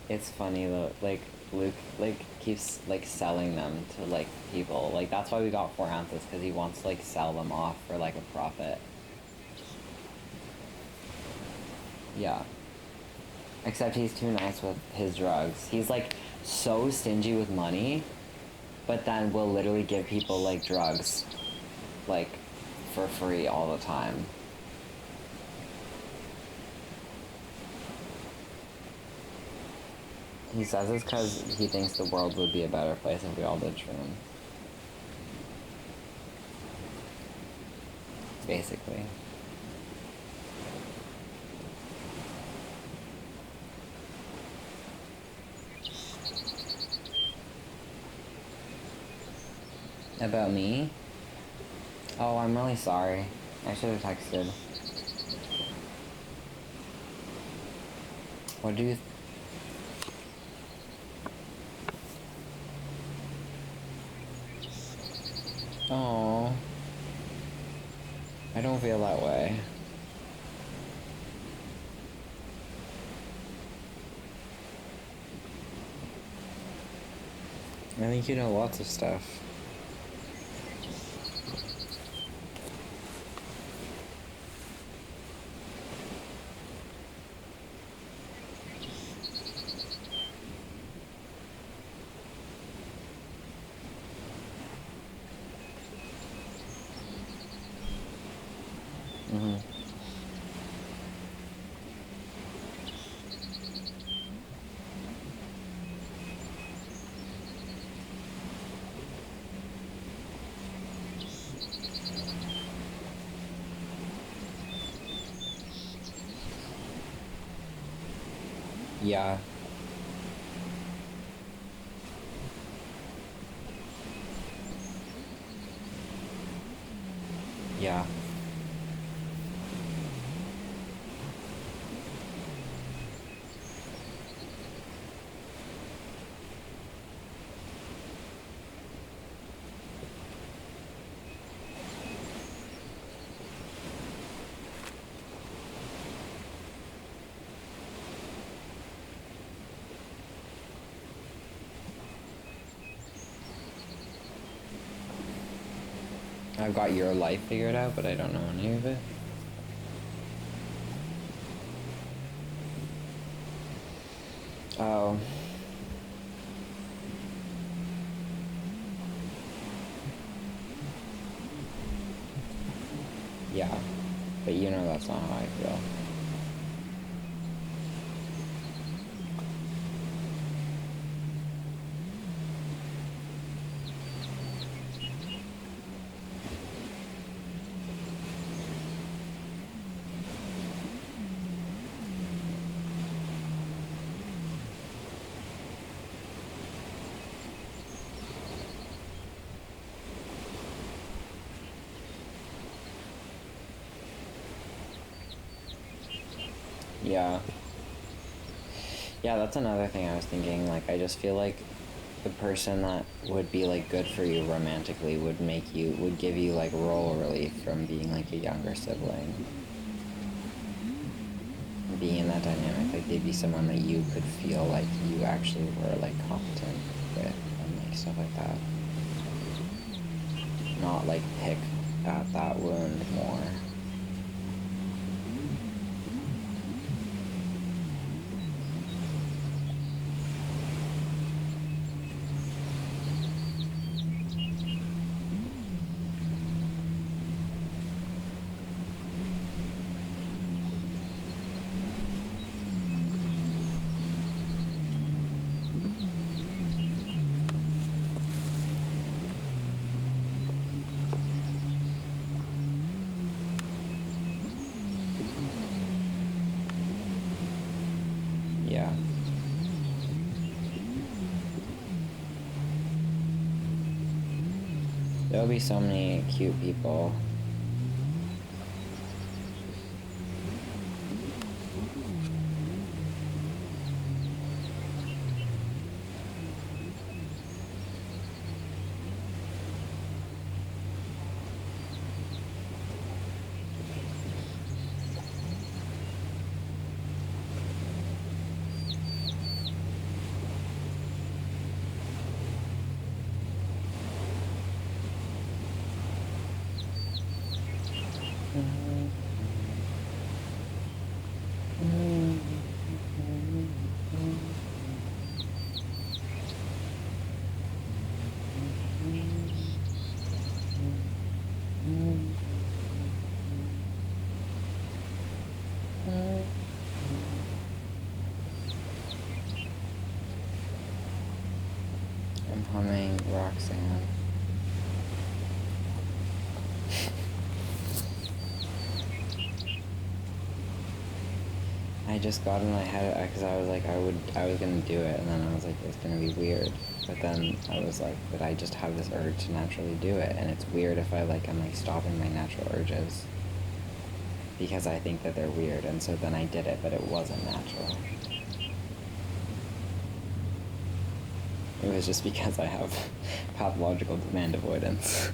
It's funny though, like, Luke, like, keeps, like, selling them to, like, people. Like, that's why we got 4 ounces, because he wants to, like, sell them off for, like, a profit. Yeah. Except he's too nice with his drugs. He's, like, so stingy with money, but then will literally give people, like, drugs, like, for free all the time. He says it's because he thinks the world would be a better place if we all did shrooms. Basically. About me? Oh, I'm really sorry. I should have texted. What do you... Oh, I don't feel that way. I think you know lots of stuff. Mm-hmm. Yeah. Yeah. I've got your life figured out, but I don't know any of it. Oh. Yeah. But you know that's not how I feel. Yeah. Yeah, that's another thing I was thinking. Like, I just feel like the person that would be, like, good for you romantically would give you, like, role relief from being, like, a younger sibling. Being in that dynamic, like, they'd be someone that you could feel like you actually were, like, competent with and, like, stuff like that. Not, like, pick at that wound more. Yeah. There'll be so many cute people. I'm humming Roxanne. I just got in my head because I was like, I was gonna do it, and then I was like, it's gonna be weird. But then I was like, but I just have this urge to naturally do it, and it's weird if I'm like stopping my natural urges because I think that they're weird, and so then I did it, but it wasn't natural. It was just because I have pathological demand avoidance.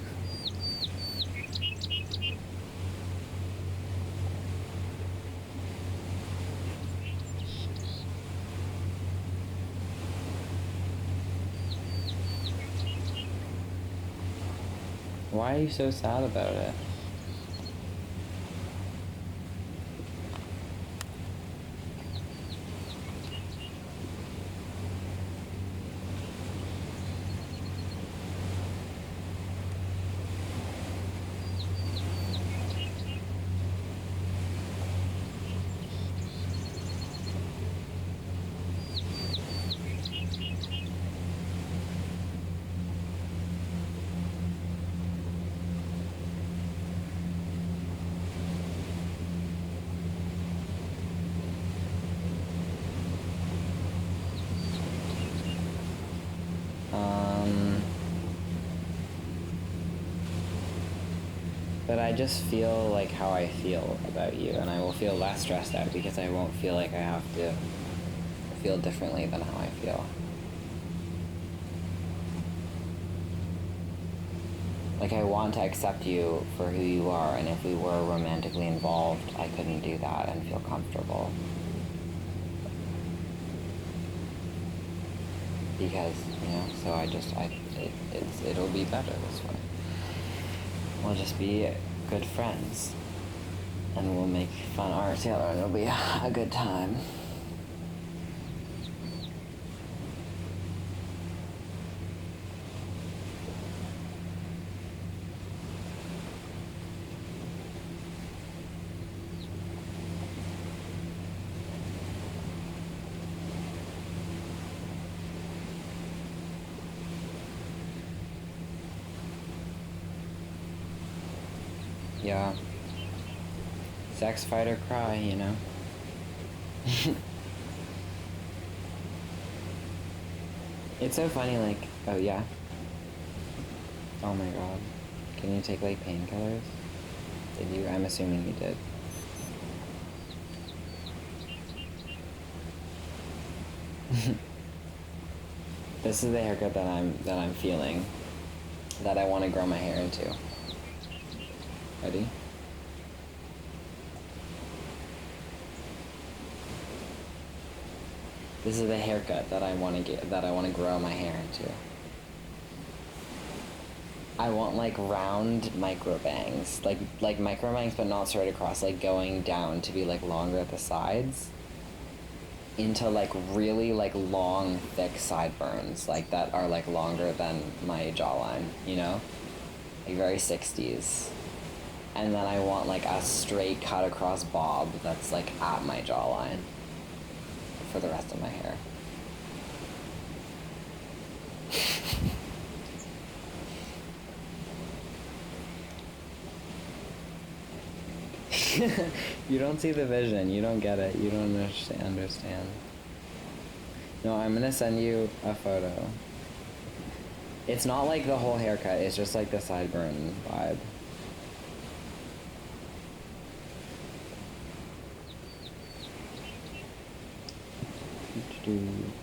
Why are you so sad about it? But I just feel like how I feel about you, and I will feel less stressed out because I won't feel like I have to feel differently than how I feel. Like, I want to accept you for who you are, and if we were romantically involved, I couldn't do that and feel comfortable. Because, you know, so it'll be better this way. We'll just be good friends, and we'll make fun art together, and it'll be a good time. Yeah. Sex, fight, or cry, you know? It's so funny, like, oh yeah? Oh my god. Can you take, like, painkillers? Did you? I'm assuming you did. This is the haircut that I'm feeling, that I want to grow my hair into. Ready? This is the haircut that I want to grow my hair into. I want like round micro bangs, like micro bangs, but not straight across, like going down to be like longer at the sides, into like really like long, thick sideburns, like that are like longer than my jawline, you know, like very 60s. And then I want like a straight cut across bob that's like at my jawline for the rest of my hair. You don't see the vision, you don't get it, you don't understand. No, I'm gonna send you a photo. It's not like the whole haircut, it's just like the sideburn vibe.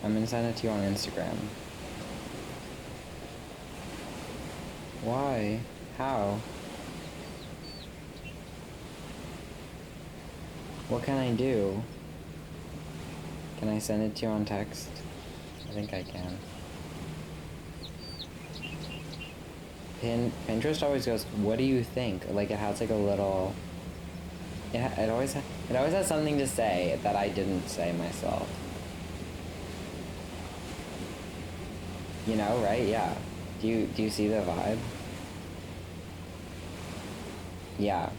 I'm gonna send it to you on Instagram. Why? How? What can I do? Can I send it to you on text? I think I can. Pinterest always goes, what do you think? Like it has like a little... It always has something to say that I didn't say myself. You know, right? Yeah. Do you see the vibe? Yeah.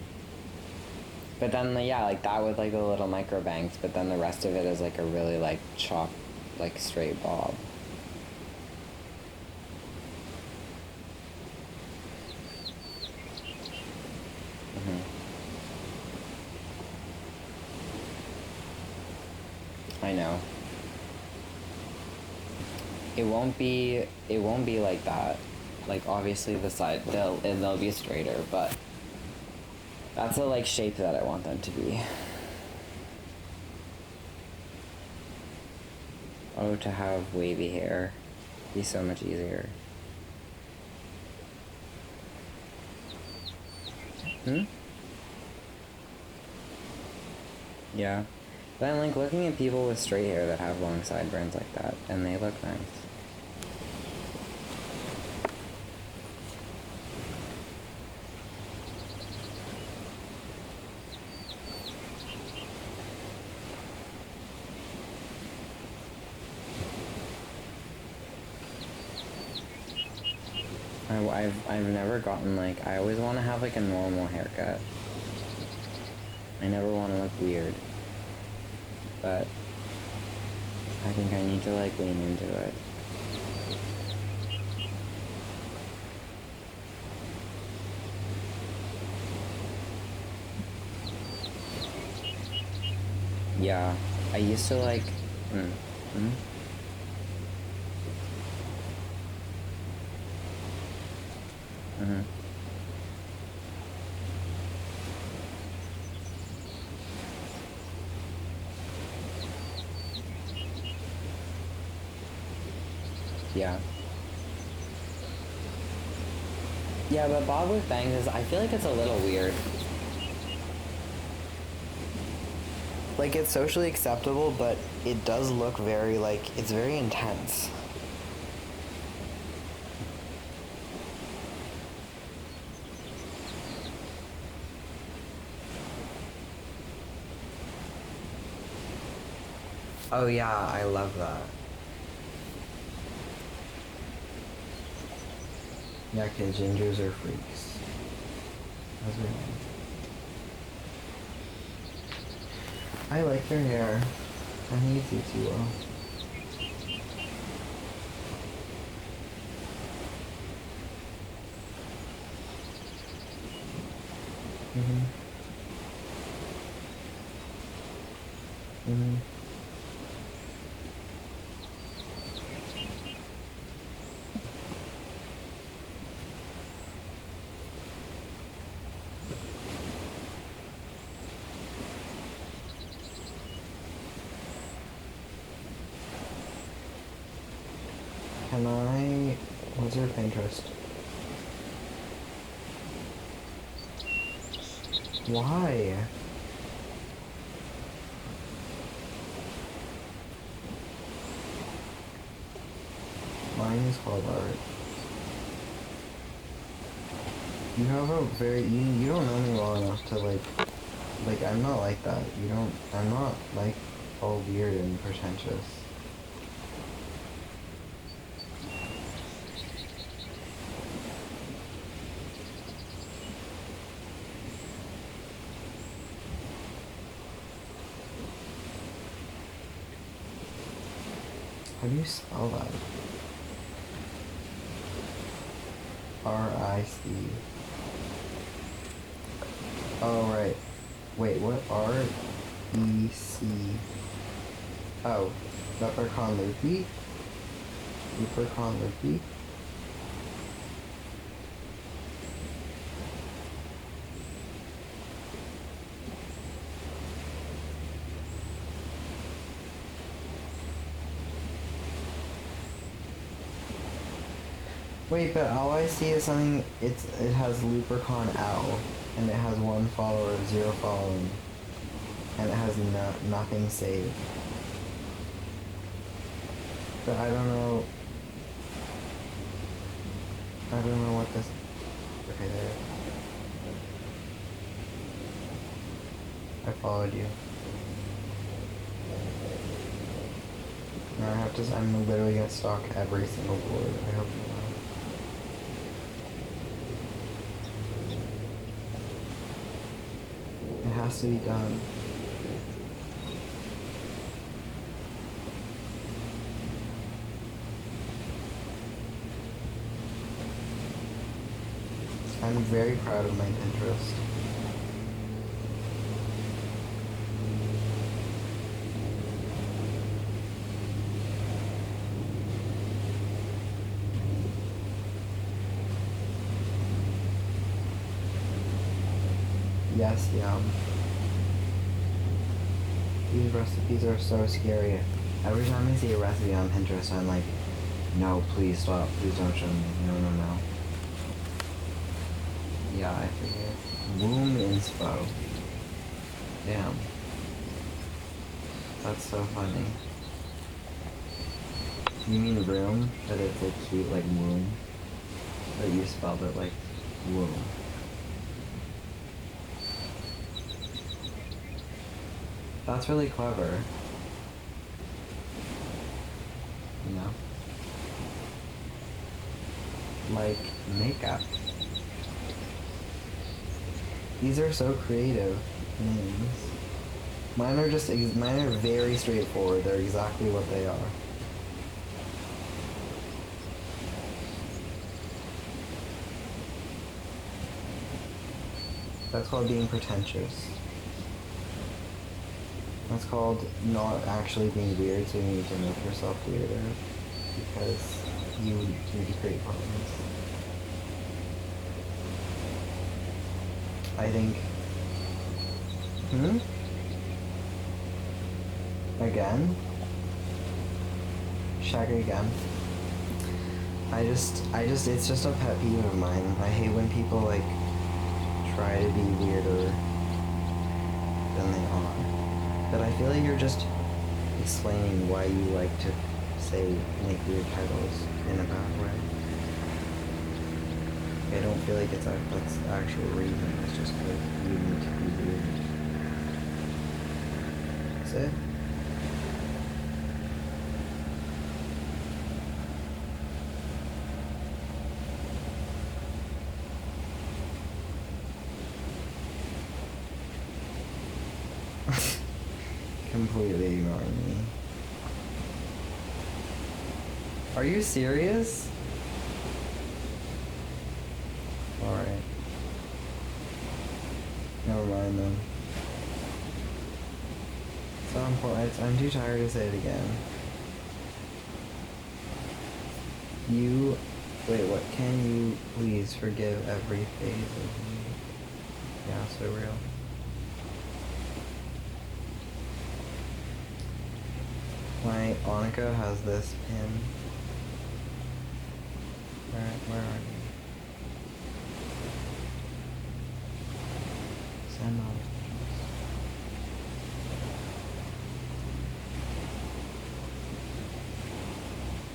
But then, yeah, like that with like the little micro bangs, but then the rest of it is like a really like chopped, like straight bob. I know. It won't be like that. Like obviously the side they'll be straighter, but that's the like shape that I want them to be. Oh, to have wavy hair be so much easier. Yeah. But I'm like looking at people with straight hair that have long sideburns like that, and they look nice. I've never gotten like, I always want to have like a normal haircut. I never want to look weird. But I think I need to like lean into it. Yeah, I used to like, Yeah. Yeah, but bob with bangs is, I feel like it's a little weird. Like, it's socially acceptable, but it does look very, like, it's very intense. Oh yeah, I love that. Yeah, okay, gingers are freaks. That's weird. I like their hair. I think it suits you well. Can I... What's your Pinterest? Why? Mine is called art. You have a very... You don't know me well enough to like, I'm not like that. I'm not like all weird and pretentious. How do you spell that? R-I-C. Oh, right. Wait, what? R-E-C. Oh, leprechaun loopy? Leprechaun loopy? Wait, but all I see is something, it has leprechaun owl, and it has 1 follower, 0 following, and it has nothing saved. But I don't know what this, okay, there. I followed you. Now I have to, I'm literally gonna stalk every single board. I hope you know. It has to be done. I'm very proud of my Pinterest. Yes, yum. These recipes are so scary. Every time I see a recipe on Pinterest, I'm like, no, please stop. Please don't show me. No, no, no. Yeah, I figured. Womb inspo. Damn. That's so funny. You mean room? But it's like cute like womb? But you spelled it like womb. That's really clever. You know? Like makeup. These are so creative names. Mine are very straightforward. They're exactly what they are. That's called being pretentious. That's called not actually being weird, so you need to make yourself weirder. Because you need to create problems. I think... Again? Shaggy again. It's just a pet peeve of mine. I hate when people, like, try to be weirder than they are. But I feel like you're just explaining why you like to make weird titles in a bad way. I don't feel like that's the actual reason. It's just because you need to be weird. That's it. Completely ignoring me. Are you serious? Alright. Never mind then. So important. I'm too tired to say it again. Wait, what? Can you please forgive every phase of me? Yeah, so real. My Annika has this pin. Where are you? Send on.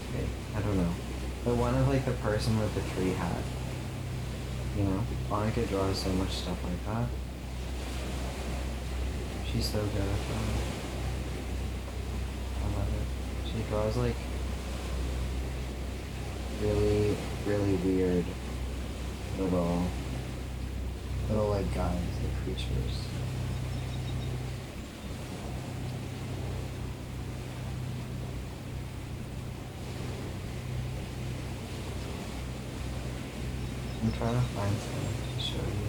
Okay, I don't know. The one of like the person with the tree hat. You know? Annika draws so much stuff like that. She's so good at that. I love it. She draws like really, really weird little like guys, like creatures. I'm trying to find something to show you.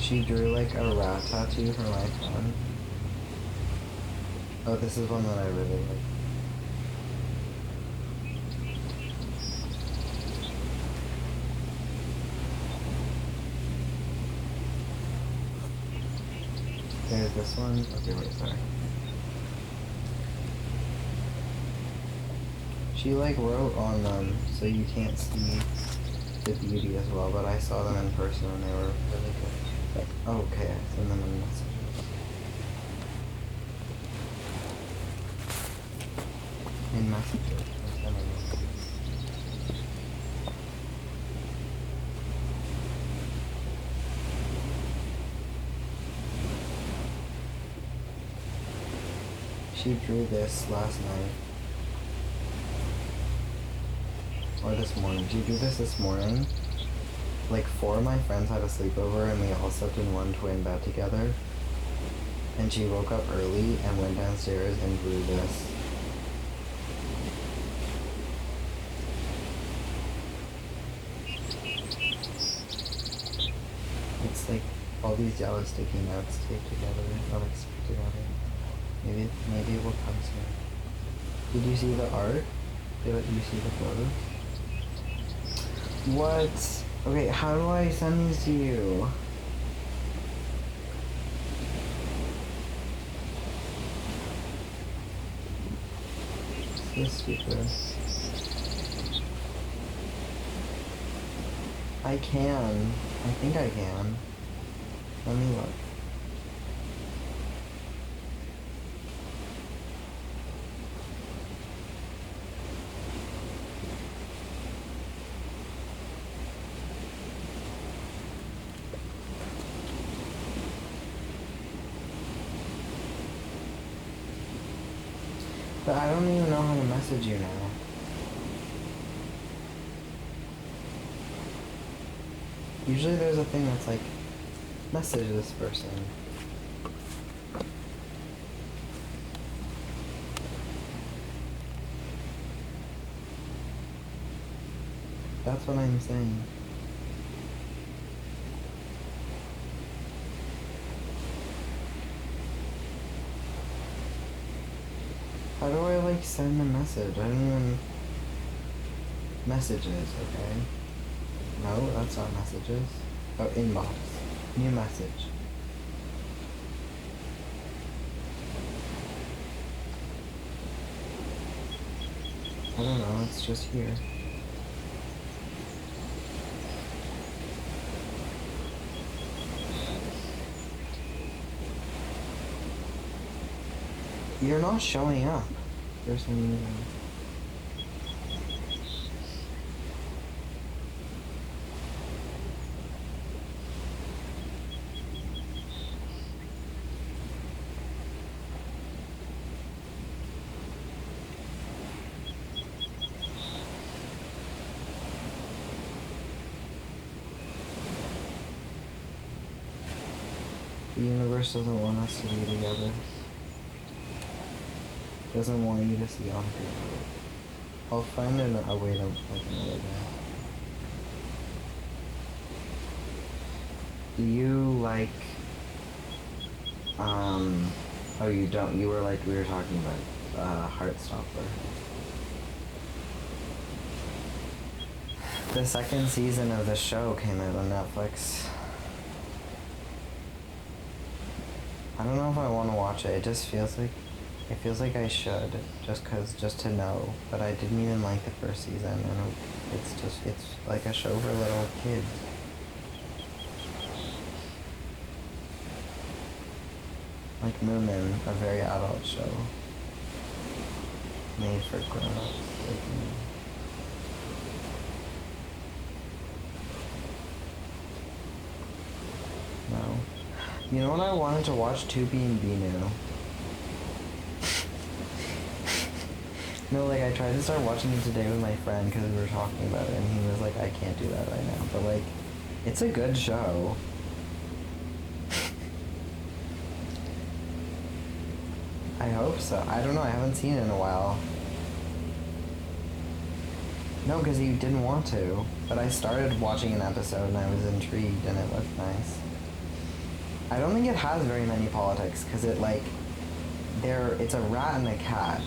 She drew like a rat tattoo for my friend. Oh, this is one that I really like. There's this one. Okay, wait, sorry. She like wrote on them, so you can't see the beauty as well, but I saw them in person and they were really good. Oh, okay, I send them in messages. In messages. I send them messages. She drew this last night. Or this morning. She drew this morning. Like 4 of my friends had a sleepover and we all slept in one twin bed together. And she woke up early and went downstairs and drew this. It's like all these yellow sticky notes taped together, or like stuck together. Maybe it will come soon. Did you see the art? Did you see the photos? What? Okay, how do I send these to you? This is stupid. I can. I think I can. Let me look. But I don't even know how to message you now. Usually there's a thing that's like, message this person. That's what I'm saying. How do I like send a message? I don't even... Messages, okay. No, that's not messages. Oh, inbox. New message. I don't know, it's just here. You're not showing up for some reason. The universe doesn't want us to be together. Doesn't want you to see on paper. I'll find a way to like another day. Do you like oh you don't, you were like, we were talking about Heartstopper. The second season of the show came out on Netflix. I don't know if I want to watch it. It feels like I should, just to know. But I didn't even like the first season, and it's like a show for little kids. Like Moomin, a very adult show. Made for grown-ups like me. No. You know what I wanted to watch? 2B and B New. No, like I tried to start watching it today with my friend because we were talking about it, and he was like, I can't do that right now. But like, it's a good show. I hope so. I don't know, I haven't seen it in a while. No, because he didn't want to. But I started watching an episode and I was intrigued and it looked nice. I don't think it has very many politics, because it, like, it's a rat and a cat,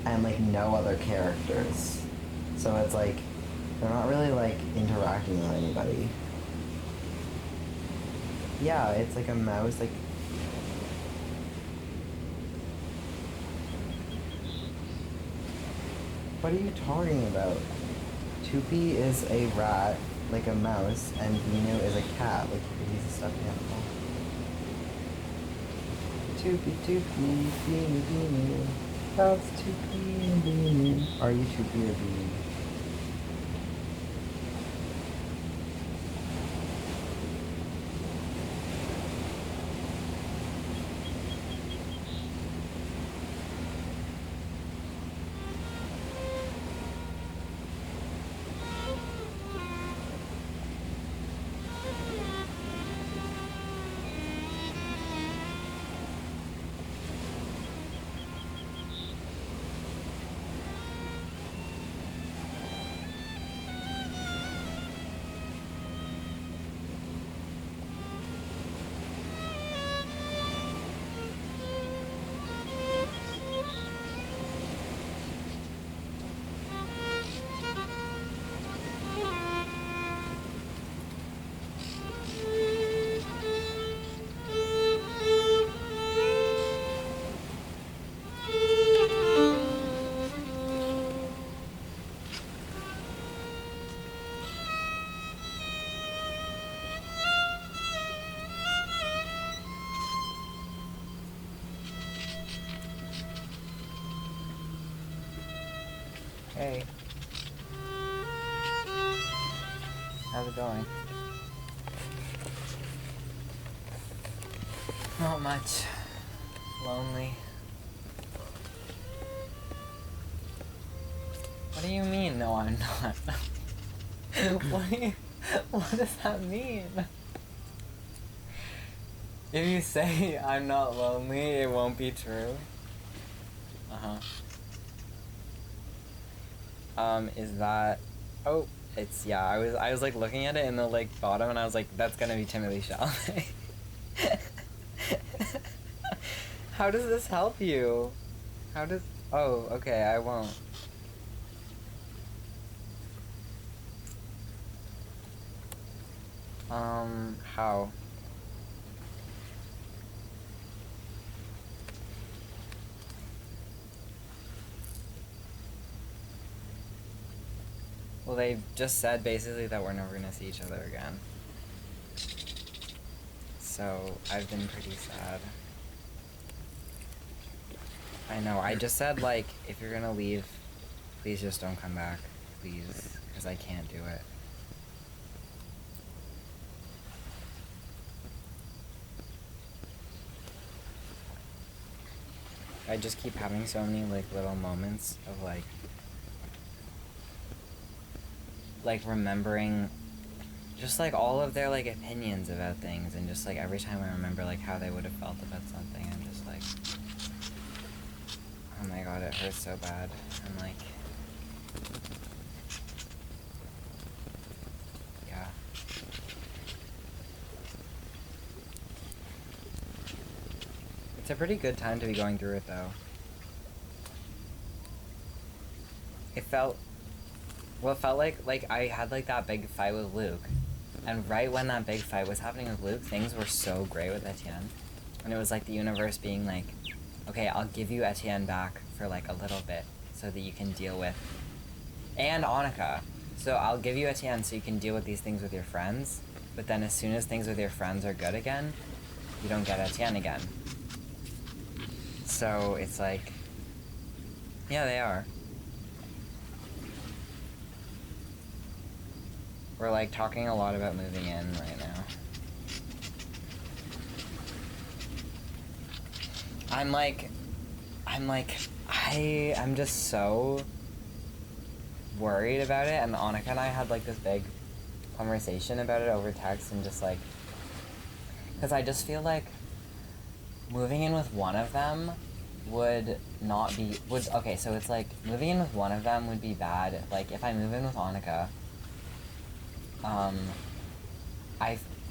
and, like, no other characters. So it's, like, they're not really, like, interacting with anybody. Yeah, it's, like, a mouse, like... What are you talking about? Tupi is a rat, like a mouse, and Vino is a cat, like he's a stuffed animal. Tupi, Tupi, Vino, Vino. That's Tupi and Vino. Are you Tupi or Vino? Hey. How's it going? Not much. Lonely. What do you mean, no I'm not? What does that mean? If you say I'm not lonely, it won't be true. Is that... Oh, it's, yeah, I was like looking at it in the like bottom and I was like, that's gonna be Timothy Chalamet. How does this help you? How does... Oh, okay, I won't. How? Well, they just said basically that we're never gonna see each other again. So, I've been pretty sad. I know, I just said, like, if you're gonna leave, please just don't come back. Please, because I can't do it. I just keep having so many, like, little moments of, like, remembering just, like, all of their, like, opinions about things, and just, like, every time I remember, like, how they would have felt about something, I'm just, like, oh my god, it hurts so bad. I'm, like, yeah. It's a pretty good time to be going through it, though. It felt... Well, it felt like I had, like, that big fight with Luke. And right when that big fight was happening with Luke, things were so great with Etienne. And it was, like, the universe being like, okay, I'll give you Etienne back for, like, a little bit so that you can deal with... And Annika. So I'll give you Etienne so you can deal with these things with your friends, but then as soon as things with your friends are good again, you don't get Etienne again. So it's like... Yeah, they are. We're, like, talking a lot about moving in right now. I'm just so worried about it, and Annika and I had, like, this big conversation about it over text, and just, like, because I just feel like moving in with one of them would not be, okay, so it's, like, moving in with one of them would be bad. Like, if I move in with Annika,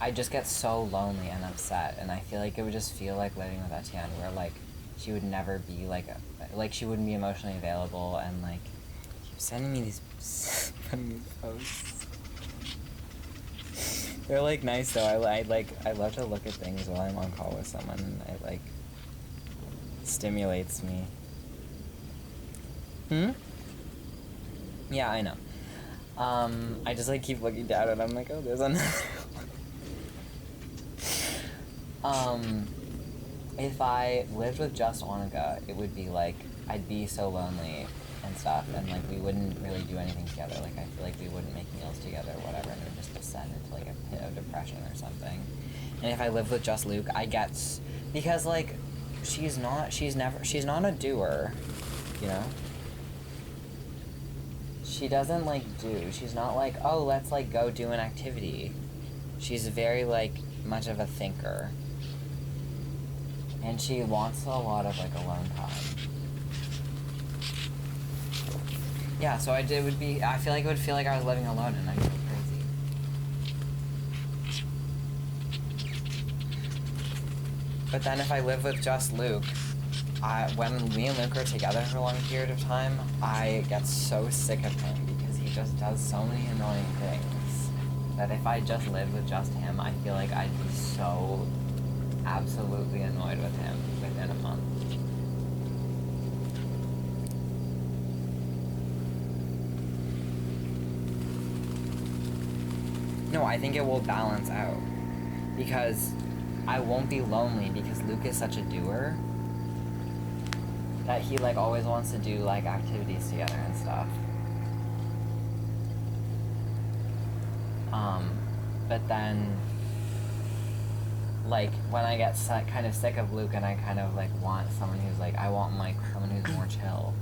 I just get so lonely and upset, and I feel like it would just feel like living with Etienne, where like she would never be like she wouldn't be emotionally available, and like keep sending me these posts. They're like nice though. I love to look at things while I'm on call with someone, and it like stimulates me. Yeah, I know. I just like keep looking down and I'm like, oh, there's another one. If I lived with just Annika, it would be like, I'd be so lonely and stuff, and like we wouldn't really do anything together. Like I feel like we wouldn't make meals together or whatever, and it would just descend into like a pit of depression or something. And if I lived with just Luke, because like she's not a doer, you know? She doesn't like do. She's not like, oh, let's like go do an activity. She's very like much of a thinker. And she wants a lot of like alone time. Yeah, so I feel like it would feel like I was living alone, and I'd go crazy. But then if I live with just Luke, when me and Luke are together for a long period of time, I get so sick of him because he just does so many annoying things that if I just lived with just him, I feel like I'd be so absolutely annoyed with him within a month. No, I think it will balance out because I won't be lonely because Luke is such a doer that he like always wants to do like activities together and stuff. But then like when I get kind of sick of Luke and I kind of like want someone who's like, I want like someone who's more chill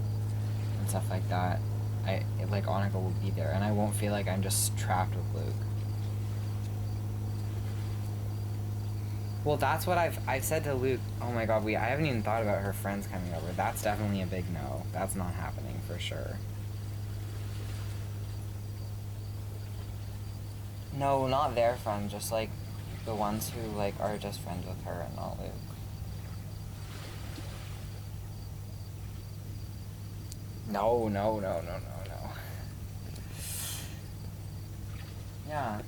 and stuff like that, like Annika will be there and I won't feel like I'm just trapped with Luke. Well, that's what I've said to Luke. Oh my god, I haven't even thought about her friends coming over. That's definitely a big no. That's not happening for sure. No, not their friends, just like the ones who like are just friends with her and not Luke. No. Yeah.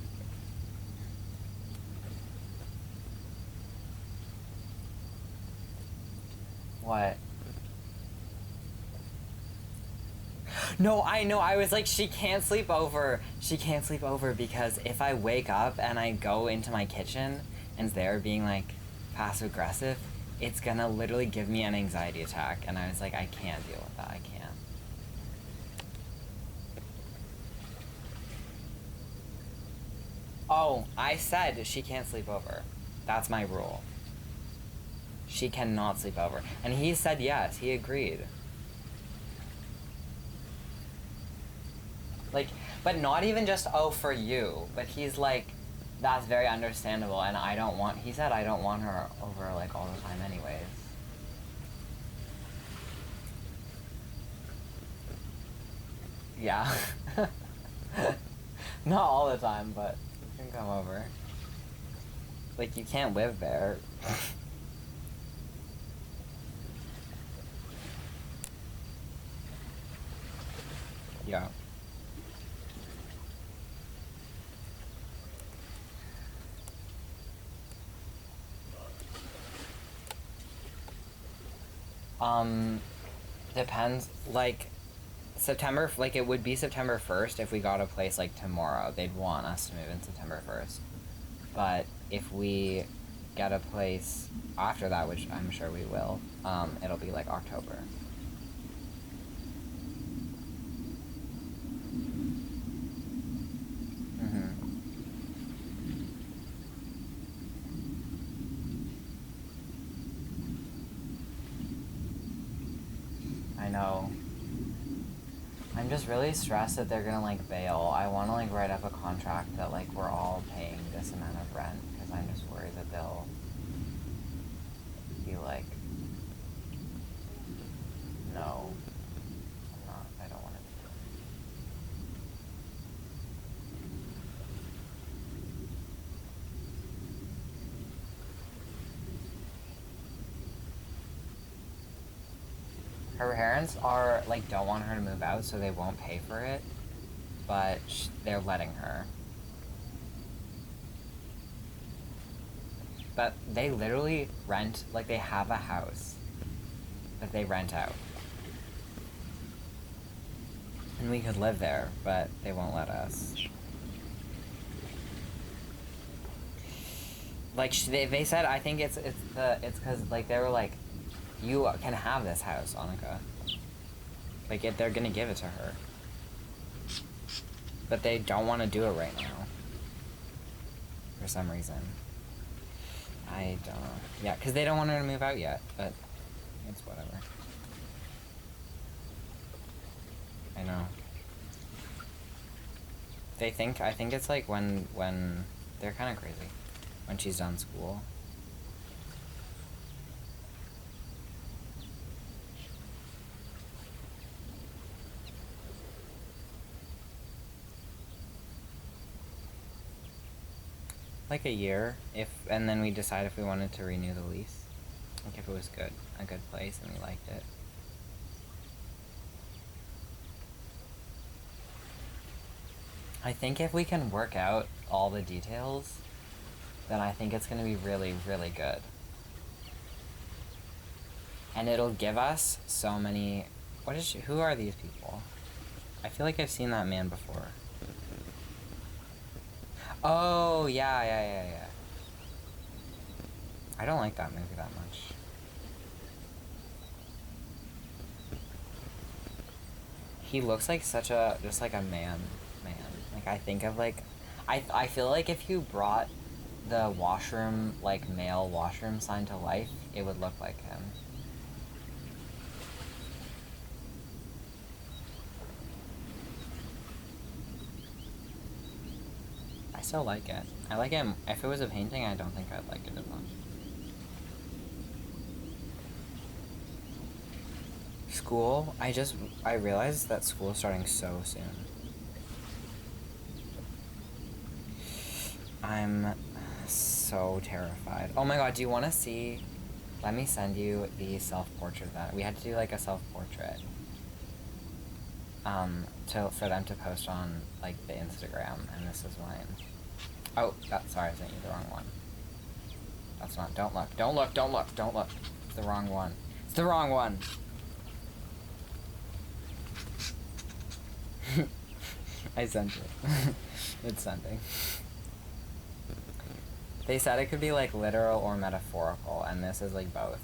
What? No, I know. I was like, she can't sleep over. She can't sleep over because if I wake up and I go into my kitchen and it's there being like passive aggressive, it's gonna literally give me an anxiety attack. And I was like, I can't deal with that. I can't. Oh, I said she can't sleep over. That's my rule. She cannot sleep over. And he said yes. He agreed. Like, but not even just, oh, for you. But he's like, that's very understandable. And he said I don't want her over, like, all the time anyways. Yeah. Not all the time, but you can come over. Like, you can't live there. Yeah. Depends, like, it would be September 1st if we got a place, like, tomorrow. They'd want us to move in September 1st. But if we get a place after that, which I'm sure we will, it'll be, like, October. I know. I'm just really stressed that they're gonna like bail. I want to like write up a contract that like we're all paying this amount of rent because I'm just worried that they'll be like, no, I don't want to do it. Her parents are, like, don't want her to move out, so they won't pay for it, but they're letting her. But they literally rent, like, they have a house that they rent out. And we could live there, but they won't let us. Like, they said, I think it's because, like, they were like, you can have this house, Annika. Like, they're gonna give it to her. But they don't want to do it right now. For some reason. I don't know. Yeah, because they don't want her to move out yet, but it's whatever. I know. I think it's like when they're kind of crazy. When she's done school. Like a year, and then we decide if we wanted to renew the lease. Like if it was a good place and we liked it. I think if we can work out all the details, then I think it's gonna be really, really good. And it'll give us so many... who are these people? I feel like I've seen that man before. Oh, yeah. I don't like that movie that much. He looks like just like a man. Like, I think of, like... I feel like if you brought the washroom, like, male washroom sign to life, it would look like him. I still like it. I like it. If it was a painting, I don't think I'd like it as much. School, I realized that school is starting so soon. I'm so terrified. Oh my god, do you want to see... Let me send you the self-portrait that... We had to do, like, a self-portrait. For them to post on, like, the Instagram, and this is mine. Oh, sorry, I sent you the wrong one. That's not... Don't look. It's the wrong one. It's the wrong one! I sent it. It's sending. They said it could be, like, literal or metaphorical, and this is, like, both.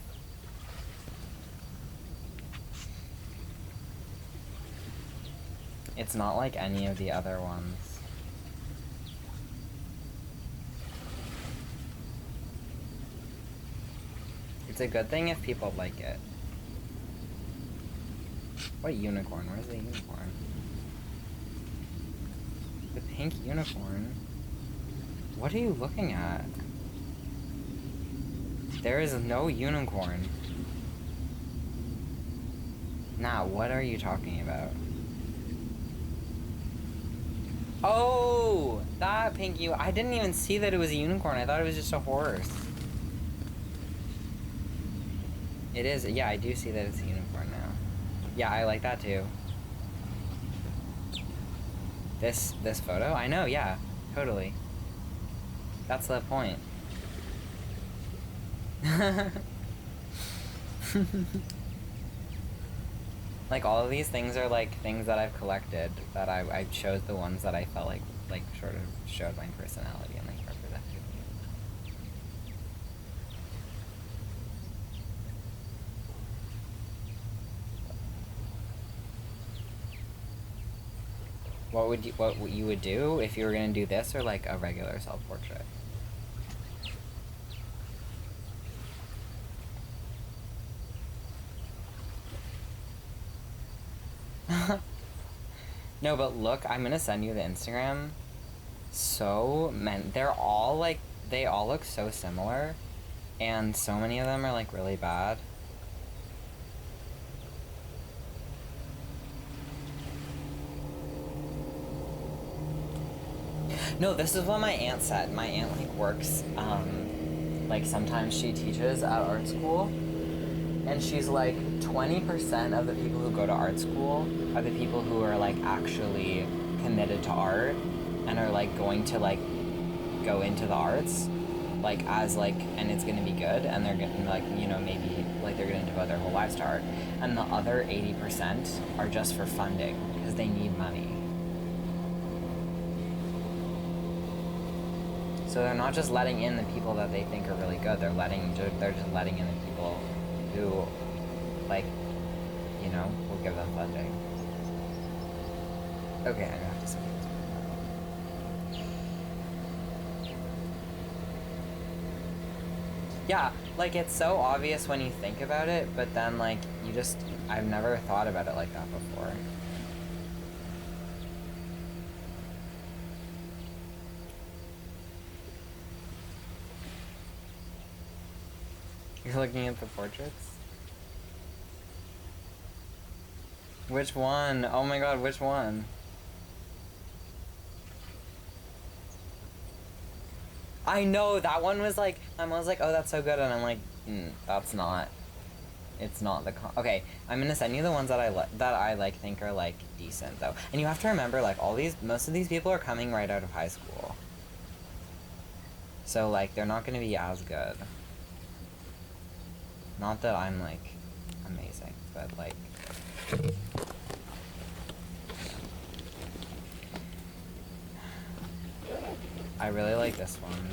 It's not like any of the other ones. It's a good thing if people like it. What unicorn? Where's the unicorn? The pink unicorn? What are you looking at? There is no unicorn. Nah, what are you talking about? Oh! That pink I didn't even see that it was a unicorn. I thought it was just a horse. It is. Yeah, I do see that it's a unicorn now. Yeah, I like that too. This photo? I know, yeah. Totally. That's the point. Like, all of these things are, like, things that I've collected, that I chose the ones that I felt like sort of showed my personality and, like, represented me. What you would do if you were gonna do this, or, like, a regular self-portrait? No, but look, I'm gonna send you the Instagram. They're all, like, they all look so similar, and so many of them are, like, really bad. No, this is what my aunt said. My aunt, like, works, like, sometimes she teaches at art school, And she's like, 20% of the people who go to art school are the people who are like actually committed to art and are like going to like go into the arts like as like, and it's gonna be good, and they're getting like, you know, maybe like they're gonna devote their whole lives to art, and the other 80% are just for funding because they need money. So they're not just letting in the people that they think are really good, they're just letting in the people who, like, you know, will give them funding. Okay, I'm gonna have to say this. Yeah, like, it's so obvious when you think about it, but then, like, I've never thought about it like that before. You're looking at the portraits? Which one? Oh my god, which one? I know, that one was like, my mom was like, oh, that's so good, and I'm like, that's not, it's not the okay, I'm gonna send you the ones that I think are like decent though. And you have to remember, like, most of these people are coming right out of high school. So like, they're not gonna be as good. Not that I'm like amazing, but like, I really like this one.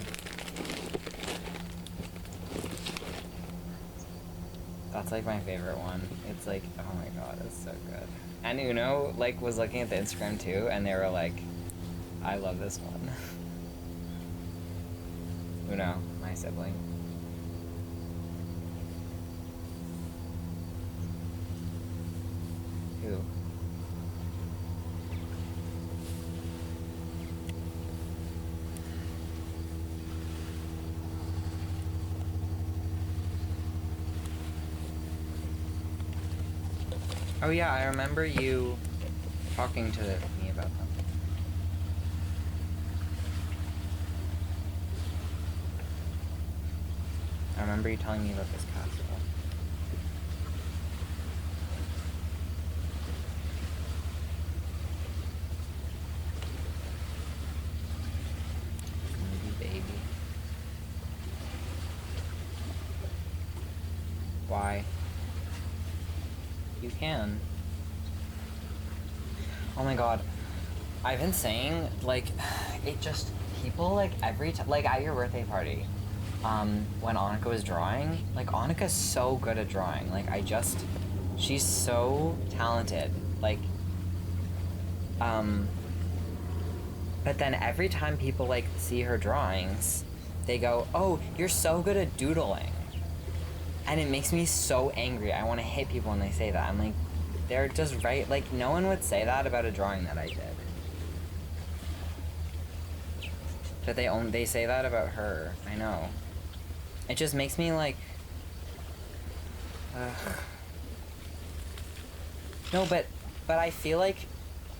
That's like my favorite one. It's like, oh my god, it's so good. And Uno like was looking at the Instagram too, and they were like, I love this one. Uno, my sibling. Who? Oh yeah, I remember you talking to me about them. I remember you telling me about this castle. Baby. Why? You can. Oh my god. I've been saying, like, it just, people, like, every time, like, at your birthday party, when Annika was drawing, like, Annika's so good at drawing. Like, she's so talented. Like, but then every time people, like, see her drawings, they go, oh, you're so good at doodling. And it makes me so angry. I want to hit people when they say that. I'm like, they're just right. Like, no one would say that about a drawing that I did. But they say that about her. I know. It just makes me like, no, but I feel like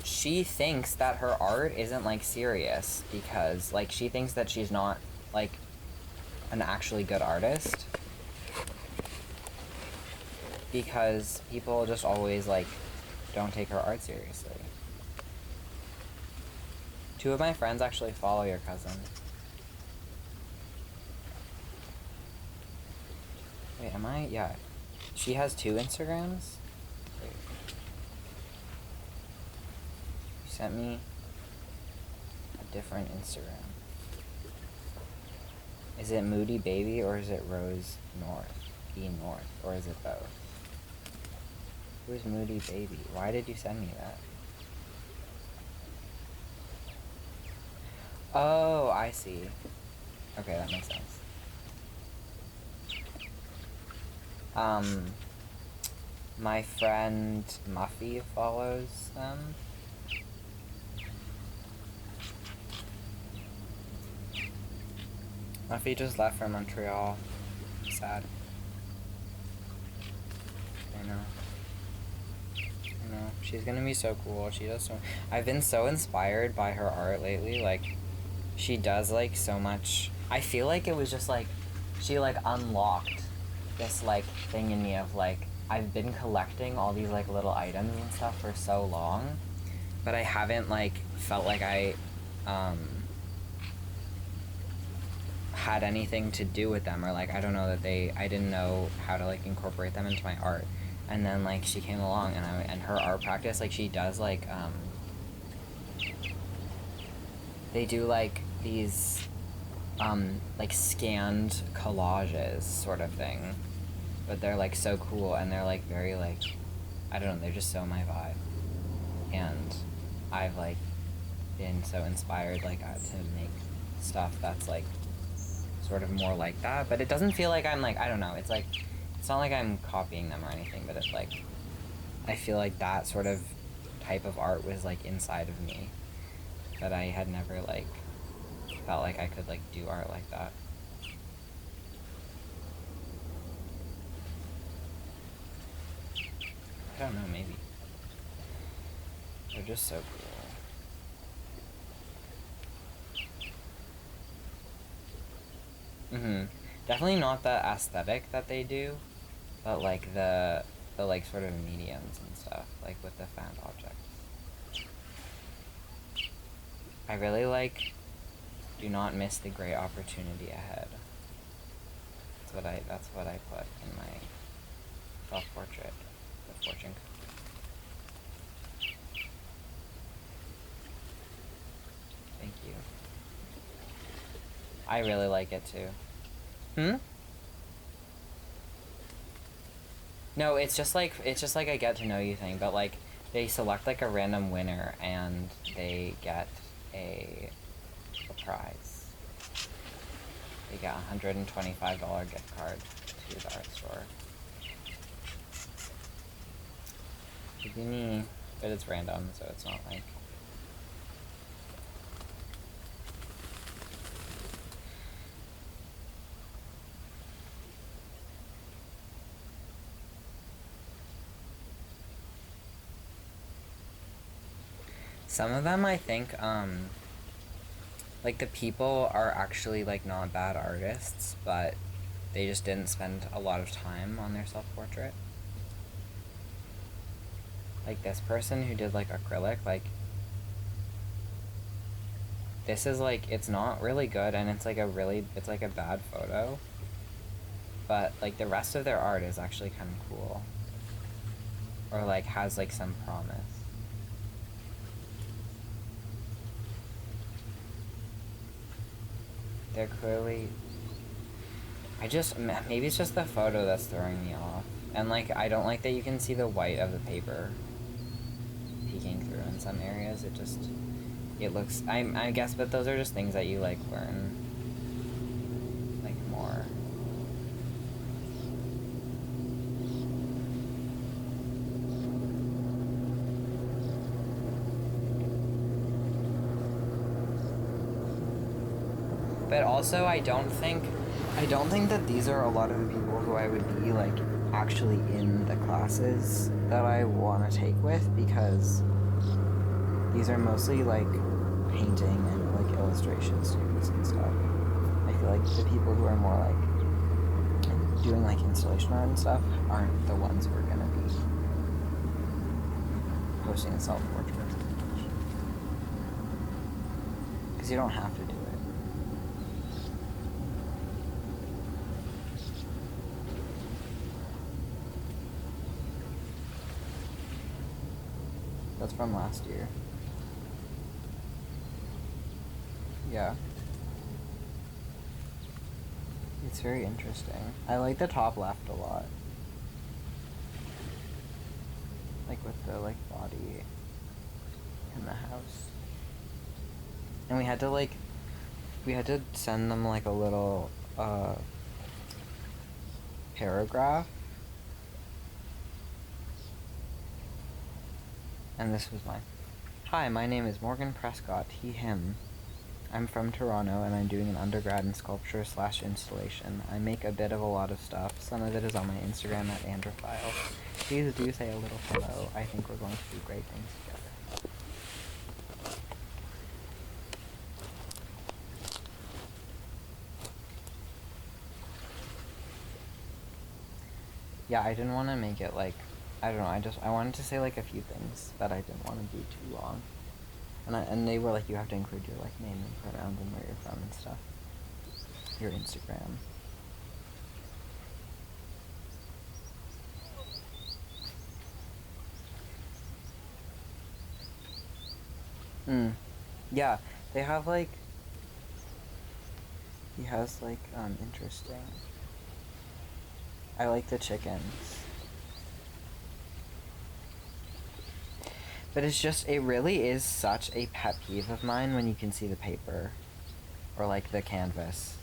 she thinks that her art isn't like serious because like she thinks that she's not like an actually good artist. Because people just always, like, don't take her art seriously. 2 of my friends actually follow your cousin. Wait, am I? Yeah. She has 2 Instagrams? Wait. You sent me a different Instagram. Is it Moody Baby or is it Rose North? E North? Or is it both? Who's Moody Baby? Why did you send me that? Oh, I see. Okay, that makes sense. My friend Muffy follows them. Muffy just left for Montreal. Sad. I know. She's gonna be so cool. She does so. I've been so inspired by her art lately. Like, she does like so much. I feel like it was just like she like unlocked this like thing in me of like I've been collecting all these like little items and stuff for so long, but I haven't like felt like I had anything to do with them, or like I don't know that I didn't know how to like incorporate them into my art. And then like she came along and her art practice, like she does like they do like these like scanned collages sort of thing, but they're like so cool, and they're like very like, I don't know, they're just so my vibe, and I've like been so inspired like to make stuff that's like sort of more like that, but it doesn't feel like I'm like, I don't know, it's like, it's not like I'm copying them or anything, but it's like, I feel like that sort of type of art was like inside of me, that I had never like felt like I could like do art like that. I don't know, maybe. They're just so cool. Definitely not the aesthetic that they do, but like the like sort of mediums and stuff, like with the found objects. I really like, do not miss the great opportunity ahead. That's what I put in my self-portrait, the fortune cookie. Thank you. I really like it too. No, it's just like a get to know you thing, but like they select like a random winner and they get a prize. They get a $125 gift card to the art store. Could be me, but it's random, so it's not like. Some of them, I think, like the people are actually like not bad artists, but they just didn't spend a lot of time on their self-portrait. Like this person who did like acrylic, like this is like, it's not really good, and it's like a bad photo, but like the rest of their art is actually kind of cool, or like has like some promise. They're clearly, maybe it's just the photo that's throwing me off. And like, I don't like that you can see the white of the paper peeking through in some areas. It looks, I guess, but those are just things that you like learn, like more. But also, I don't think that these are a lot of the people who I would be like actually in the classes that I want to take with, because these are mostly like painting and like illustration students and stuff. I feel like the people who are more like doing like installation art and stuff aren't the ones who are gonna be posting a self-portrait, because you don't have to do it. That's from last year. Yeah. It's very interesting. I like the top left a lot. Like with the like body in the house. And we had to send them like a little paragraph. And this was mine. Hi, my name is Morgan Prescott, he, him. I'm from Toronto, and I'm doing an undergrad in sculpture / installation. I make a bit of a lot of stuff. Some of it is on my Instagram at Androphile. Please do say a little hello. I think we're going to do great things together. yeah, I didn't want to make it like, I don't know, I wanted to say like a few things, but I didn't want to be too long. And they were like, you have to include your like name and pronouns and where you're from and stuff. Your Instagram. Yeah, they have like, he has like, interesting. I like the chickens. But it's just, it really is such a pet peeve of mine when you can see the paper. Or like the canvas.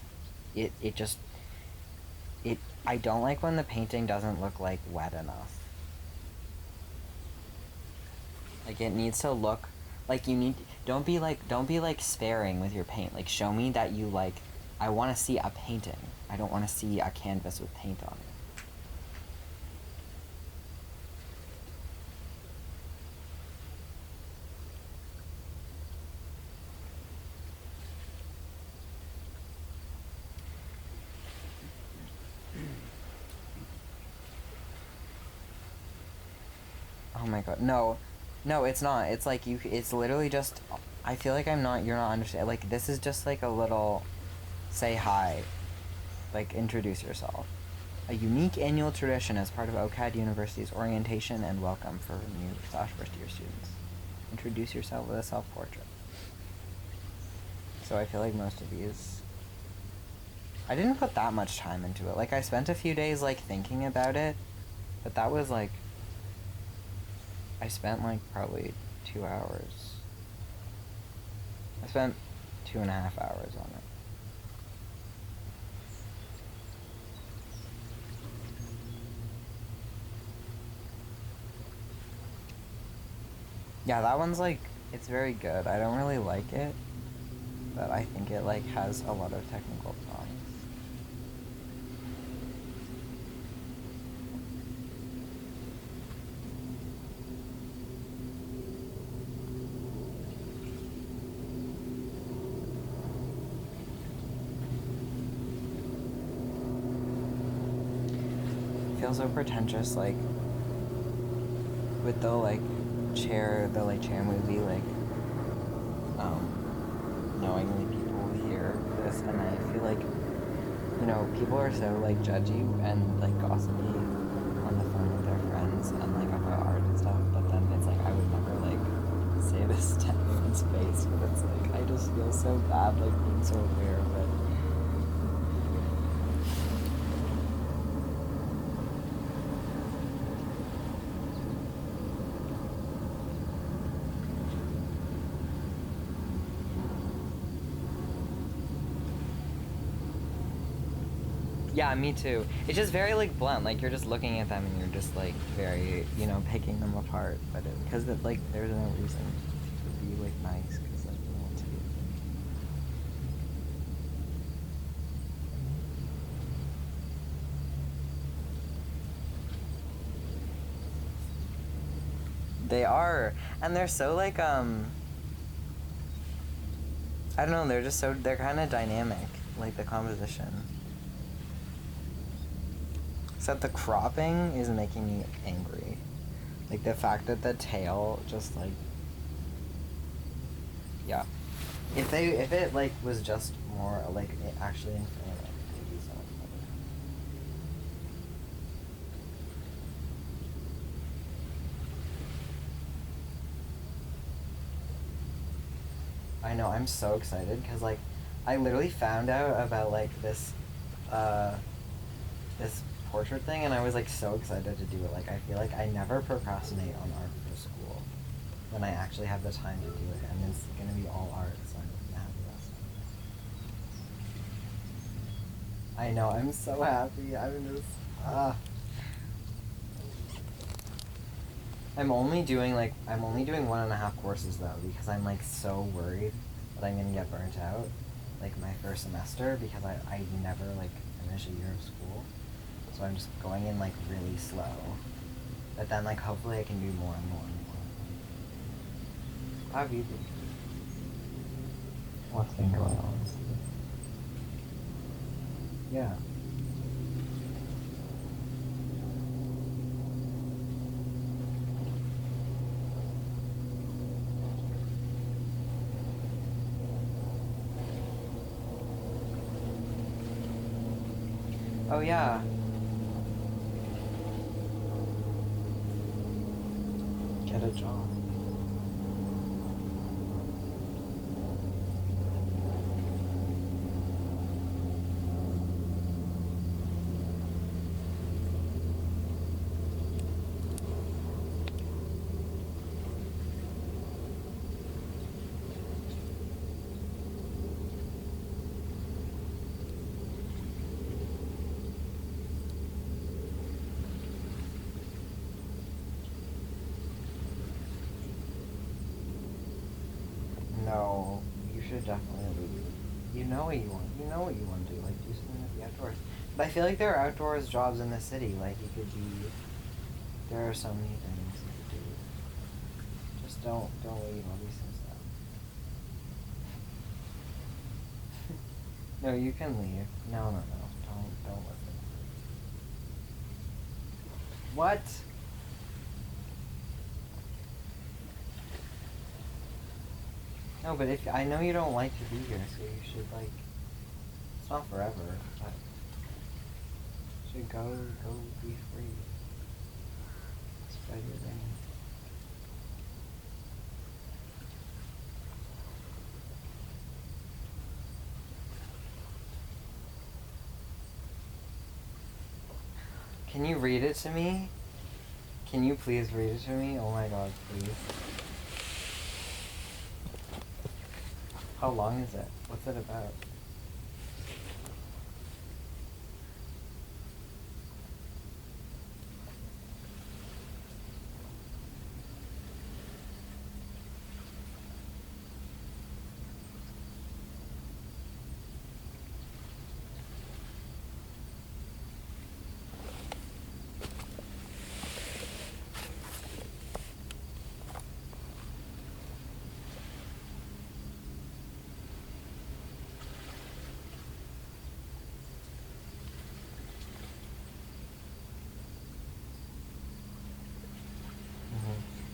It just, I don't like when the painting doesn't look like wet enough. Like it needs to look like you need, don't be like sparing with your paint. Like show me that you like, I want to see a painting. I don't want to see a canvas with paint on it. Oh my god, no, it's not. It's like it's literally just, I feel like you're not understanding. Like this is just like a little, say hi, like introduce yourself. A unique annual tradition as part of OCAD University's orientation and welcome for new/first-year students. Introduce yourself with a self-portrait. So I feel like most of these, I didn't put that much time into it. Like I spent a few days like thinking about it, but that was like, I spent like probably 2 hours. I spent 2.5 hours on it. Yeah, that one's like, it's very good. I don't really like it, but I think it like has a lot of technical promise. It feels so pretentious, like with the like chair movie, like knowingly people will hear this, and I feel like, you know, people are so like judgy and like gossipy on the phone with their friends and like about art and stuff, but then it's like I would never like say this to anyone's face, but it's like I just feel so bad like being so aware of it. Yeah, me too. It's just very like blunt. Like you're just looking at them and you're just like very, you know, picking them apart. But because like there's no reason to be like nice because like you want to. They are, and they're so like I don't know. They're kind of dynamic. Like the composition. Except the cropping is making me angry. Like the fact that the tail just like, yeah. If it like was just more like it actually in frame, like it would be so much better. I know, I'm so excited because like I literally found out about like this this portrait thing and I was like so excited to do it. Like I feel like I never procrastinate on art for school when I actually have the time to do it, and it's gonna be all art, so I'm gonna have the best time. I know, I'm so happy. I'm just I'm only doing 1.5 courses though, because I'm like so worried that I'm gonna get burnt out like my first semester, because I never like finish a year of school. So I'm just going in like really slow. But then like hopefully I can do more and more and more. How have you been? What's been going on? Yeah. Oh yeah. Get a job. No, you should definitely leave. You know what you want. You know what you want to do. Like, do something with the outdoors. But I feel like there are outdoors jobs in the city. Like, you could be. There are so many things you could do. Just don't leave. I'll be so sad. No, you can leave. No. Don't listen. What? No, but if I know you don't like to be here, so you should like. It's not forever, but you should go be free. Spread your wings. Can you read it to me? Can you please read it to me? Oh my god, please. How long is it? What's it about?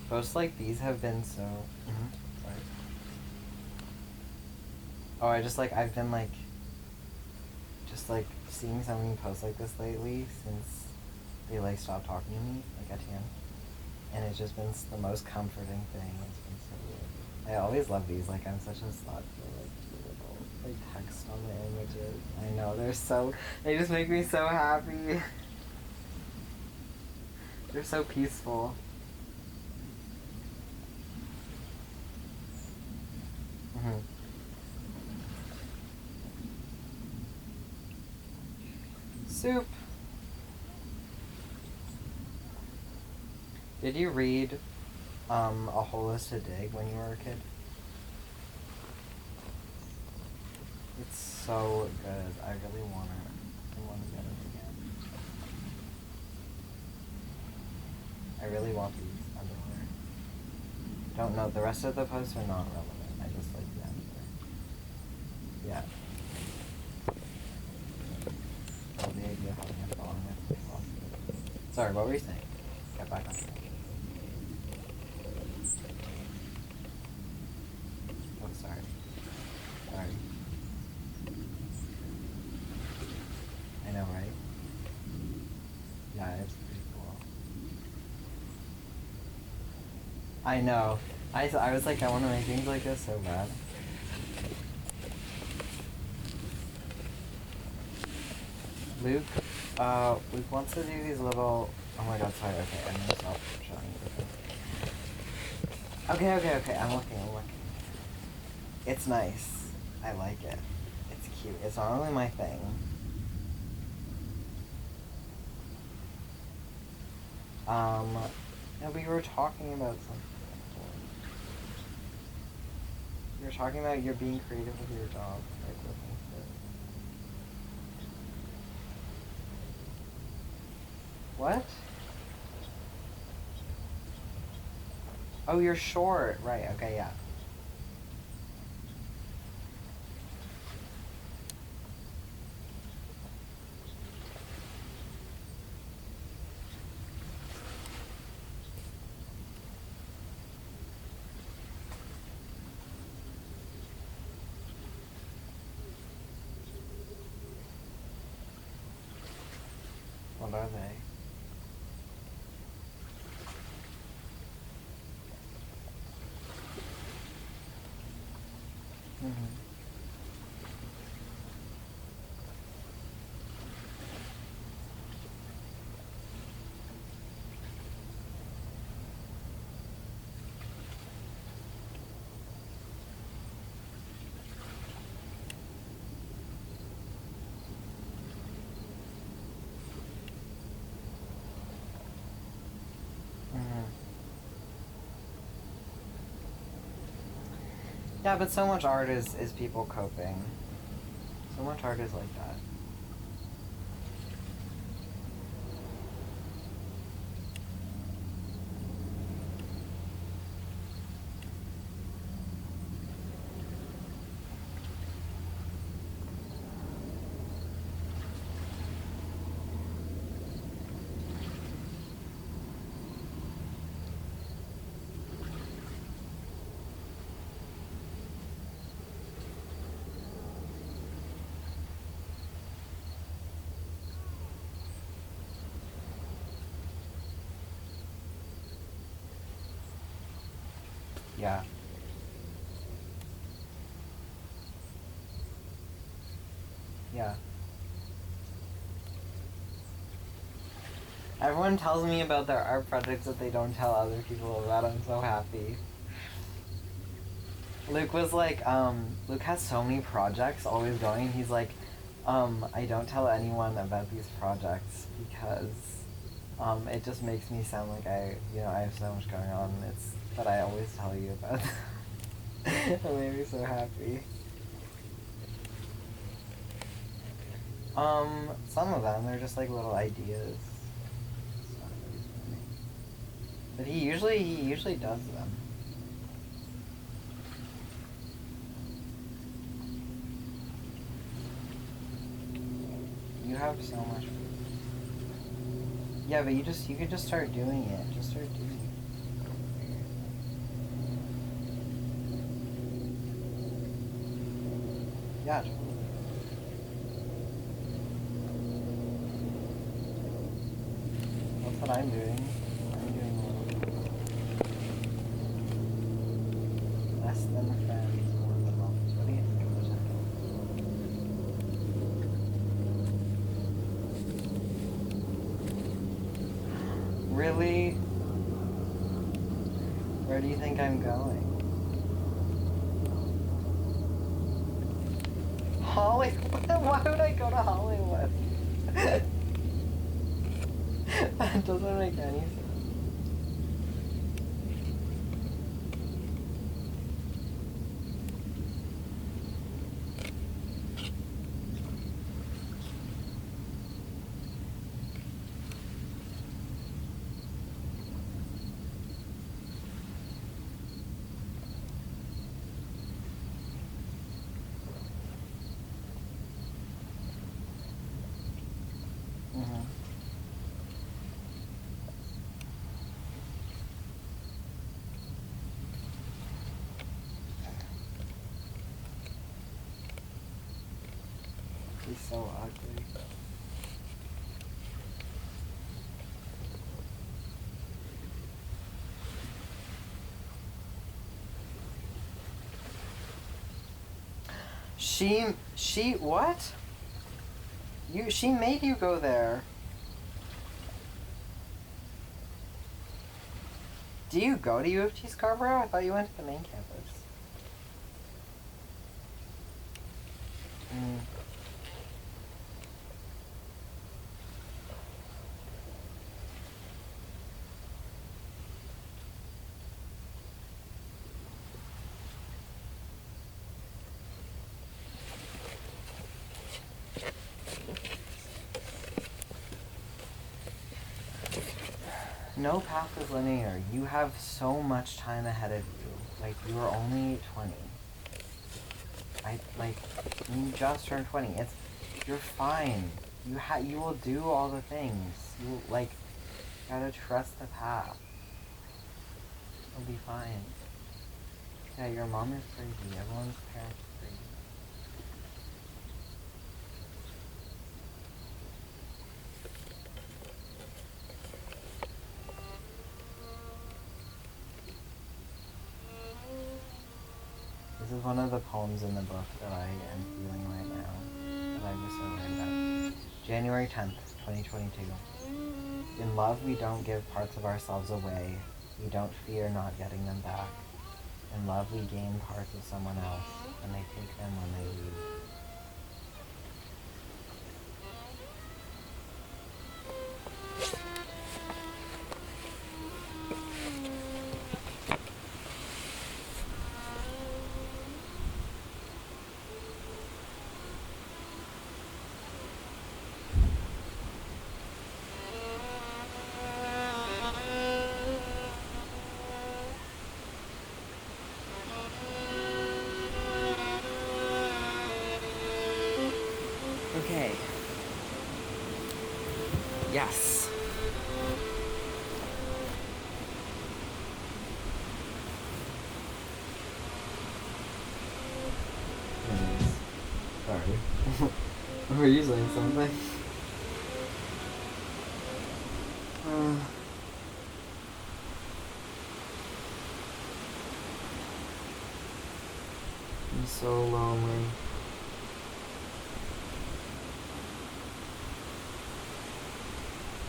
Posts like these have been so. Sorry. Oh, I've been like. Just like seeing so many posts like this lately since they like stopped talking to me, like Etienne. And it's just been the most comforting thing. It's been so weird. I always love these. Like, I'm such a slut for like little like text on the images. I know they just make me so happy. They're so peaceful. Soup. Did you read A Hole Is to Dig when you were a kid? It's so good. I really want it. I want to get it again. I really want these underwear. Don't know. The rest of the posts are not relevant. I just like the underwear. Yeah. Love the idea of having a thong with my lost it. Sorry, what were you saying? Get back on track. Oh, sorry. Sorry. I know, right? Yeah, it's pretty cool. I know. I was like, I want to make things like this so bad. Luke wants to do these little. Oh my god, sorry. Okay, I'm gonna stop showing you. Okay. I'm looking. It's nice. I like it. It's cute. It's not really my thing. No, but you were talking about something. You were talking about you're being creative with your job, like looking for. What? Oh, you're short. Right, okay, yeah. are they? Mm-hmm. Yeah, but so much art is people coping. So much art is like that. Yeah. Yeah. Everyone tells me about their art projects that they don't tell other people about. I'm so happy. Luke was like, Luke has so many projects always going. He's like, I don't tell anyone about these projects because, it just makes me sound like I have so much going on. But I always tell you about them. It made me so happy. Some of them, they're just like little ideas. But he usually does them. You have so much. Yeah, but you could just start doing it. Just start doing it. Yeah, totally. That's what I'm doing. I'm doing less than friends, more than lovers. What do you think of the title? Really? Where do you think I'm going? Hollywood? Why would I go to Hollywood? That doesn't make any sense. He's so ugly. She what? She made you go there. Do you go to U of T Scarborough? I thought you went to the main campus. No path is linear. You have so much time ahead of you. Like, you are only 20. You just turned 20. You're fine. You will do all the things. You, gotta trust the path. You'll be fine. Yeah, your mom is crazy. Everyone's parents are crazy. is one of the poems in the book that I am feeling right now, that I just wrote about. January 10th, 2022. In love, we don't give parts of ourselves away. We don't fear not getting them back. In love, we gain parts of someone else, and they take them when they leave. Okay. Yes. Sorry. Were you saying something? I'm so lonely.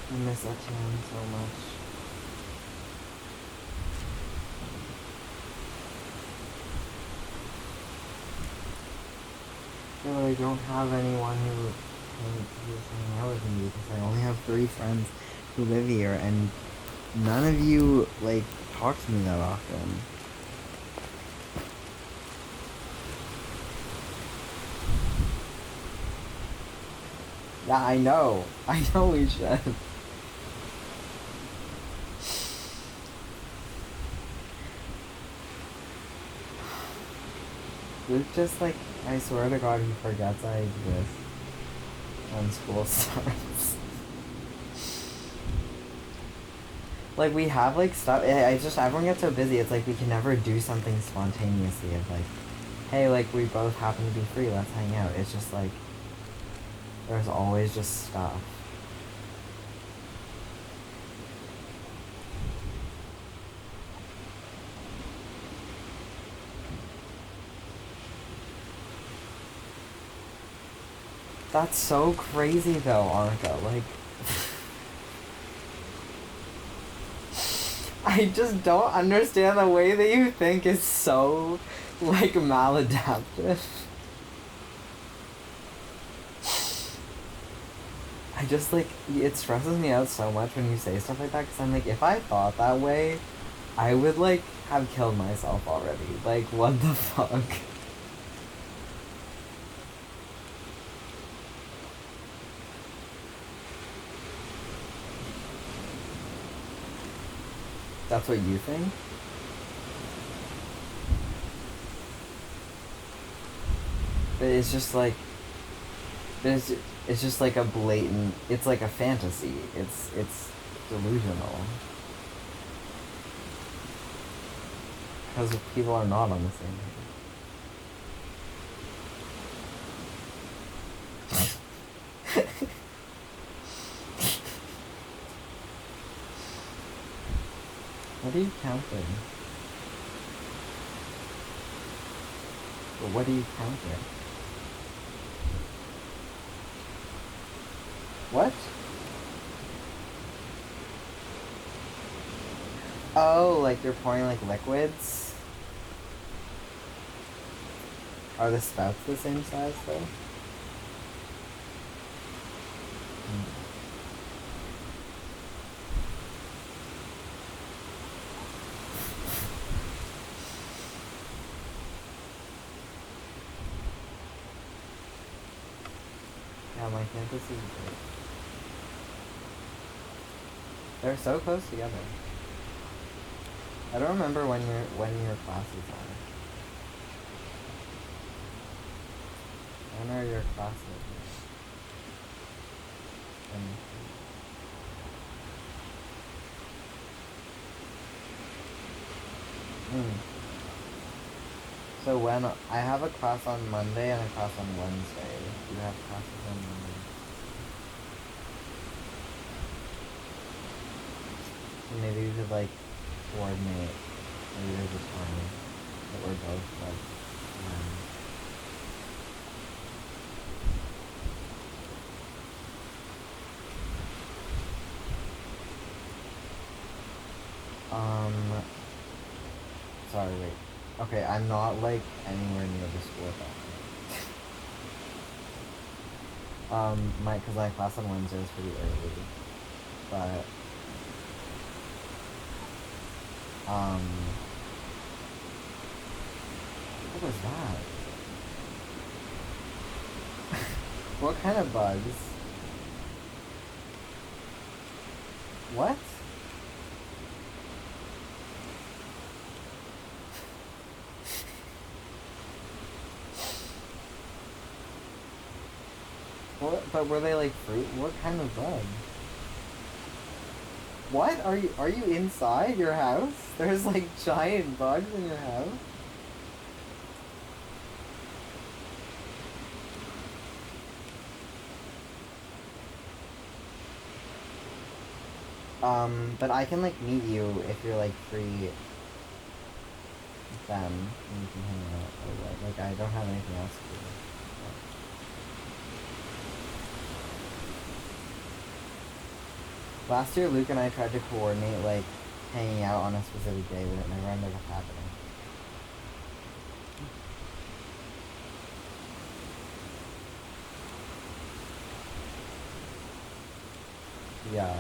I miss Etienne so much. I feel like I don't have anyone who's hanging out with me because I only have 3 friends who live here, and none of you, like, talk to me that often. Yeah, I know. I know we should. Luke just, like, I swear to God, he forgets I exist when school starts. Like, we have, like, stuff. Everyone gets so busy, it's like we can never do something spontaneously of, like, hey, like, we both happen to be free, let's hang out. It's just, like, there's always just stuff. That's so crazy though, Arca. Like, I just don't understand the way that you think is so, like, maladaptive. I just, like, it stresses me out so much when you say stuff like that, because I'm like, if I thought that way, I would, like, have killed myself already. Like, what the fuck? That's what you think? But it's just like, it's just like a blatant, it's like a fantasy. It's delusional. Because people are not on the same page. What are you counting? But what are you counting? What? Oh, like you're pouring like liquids? Are the spouts the same size though? Yeah, my campus is great. They're so close together. I don't remember when your classes are. When are your classes? So when I have a class on Monday and a class on Wednesday. You have classes on Monday. So maybe we could like coordinate maybe there's a time that we're both like Sorry, wait. Okay, I'm not like anywhere near the school at that point. Cause my class on Wednesday is pretty early. But what was that? What kind of bugs? What? What? But were they like fruit? What kind of bug? What? Are you inside your house? There's like giant bugs in your house? But I can like meet you if you're like free then and you can hang out or like I don't have anything else to do. Last year Luke and I tried to coordinate like hanging out on a specific day, but it never ended up happening. Yeah.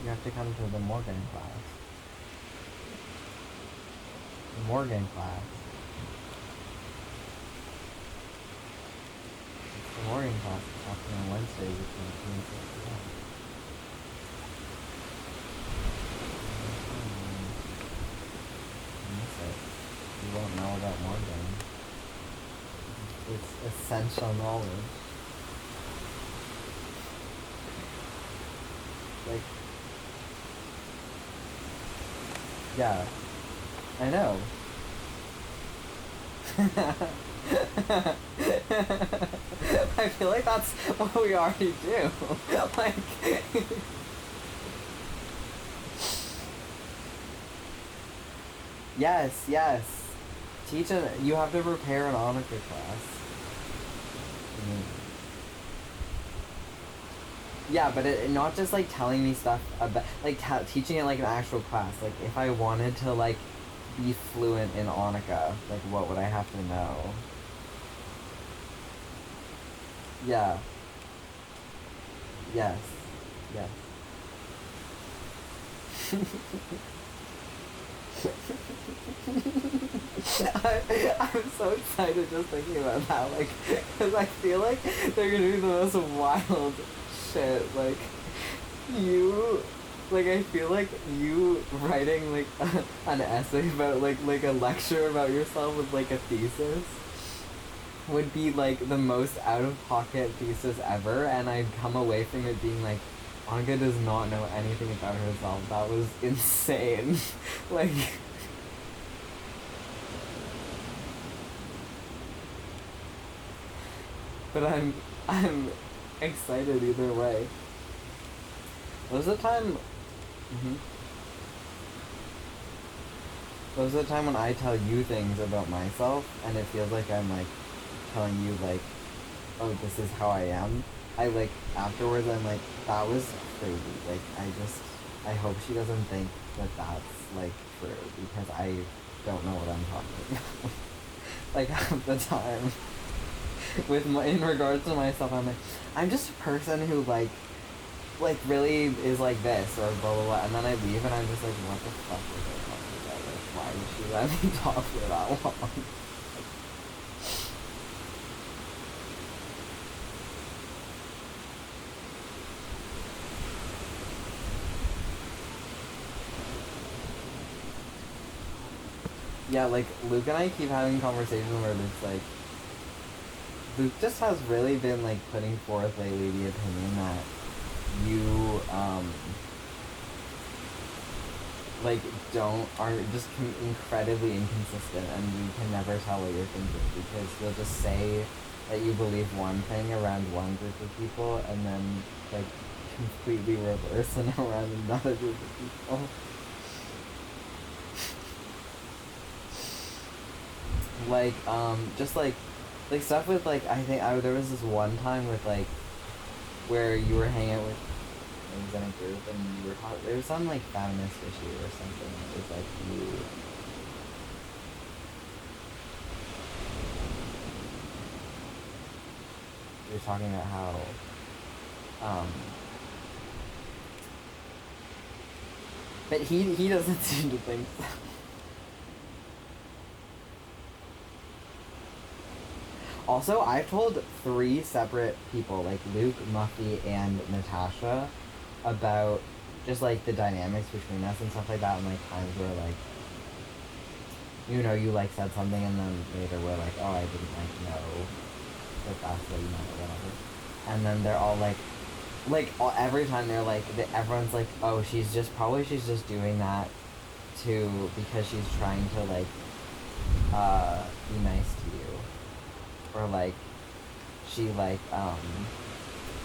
You have to come to the Morgan class. The Morgan class. It's the Morgan class that's happening on Wednesday between 2 and 6 p.m. Miss it. You won't know about Morgan. It's essential knowledge. Like, yeah, I know. I feel like that's what we already do. Like, yes. You have to prepare an Onica class. Yeah, but not just like telling me stuff about like teaching it like an actual class. Like if I wanted to like be fluent in Onica, like what would I have to know? Yeah. Yes. I'm so excited just thinking about that, like, because I feel like they're gonna be the most wild shit, like, I feel like you writing, like, an essay about, like a lecture about yourself with, like, a thesis would be, like, the most out-of-pocket thesis ever, and I'd come away from it being like, Anka does not know anything about herself. That was insane. Like... But I'm excited either way. There's a time... There's a time when I tell you things about myself, and it feels like I'm, like, telling you, like, oh, this is how I am. I, like, afterwards I'm like, that was crazy. Like, I hope she doesn't think that that's, like, true, because I don't know what I'm talking about. Like, half the time. In regards to myself, I'm like, I'm just a person who, like, really is like this, or blah, blah, blah, and then I leave, and I'm just like, what the fuck was I talking about? Like, why did she let me talk for that long? Yeah, like, Luke and I keep having conversations where it's like, Luke just has really been, like, putting forth lately the opinion that you, like, are just incredibly inconsistent, and you can never tell what you're thinking, because you'll just say that you believe one thing around one group of people, and then, like, completely reverse and around another group of people. Like, just like stuff with like, there was this one time with like, where you were hanging out with things in a group and you were talking, there was some like feminist issue or something. It was like you were talking about how, but he doesn't seem to think so. Also, I've told 3 separate people, like Luke, Muffy, and Natasha, about just like the dynamics between us and stuff like that, and like times where like, you know, you like said something and then later we're like, oh, I didn't like know that that's what you meant or whatever. And then they're all like every time they're like, everyone's like, oh, she's just doing that because she's trying to like, be nice to you. Or like, she like,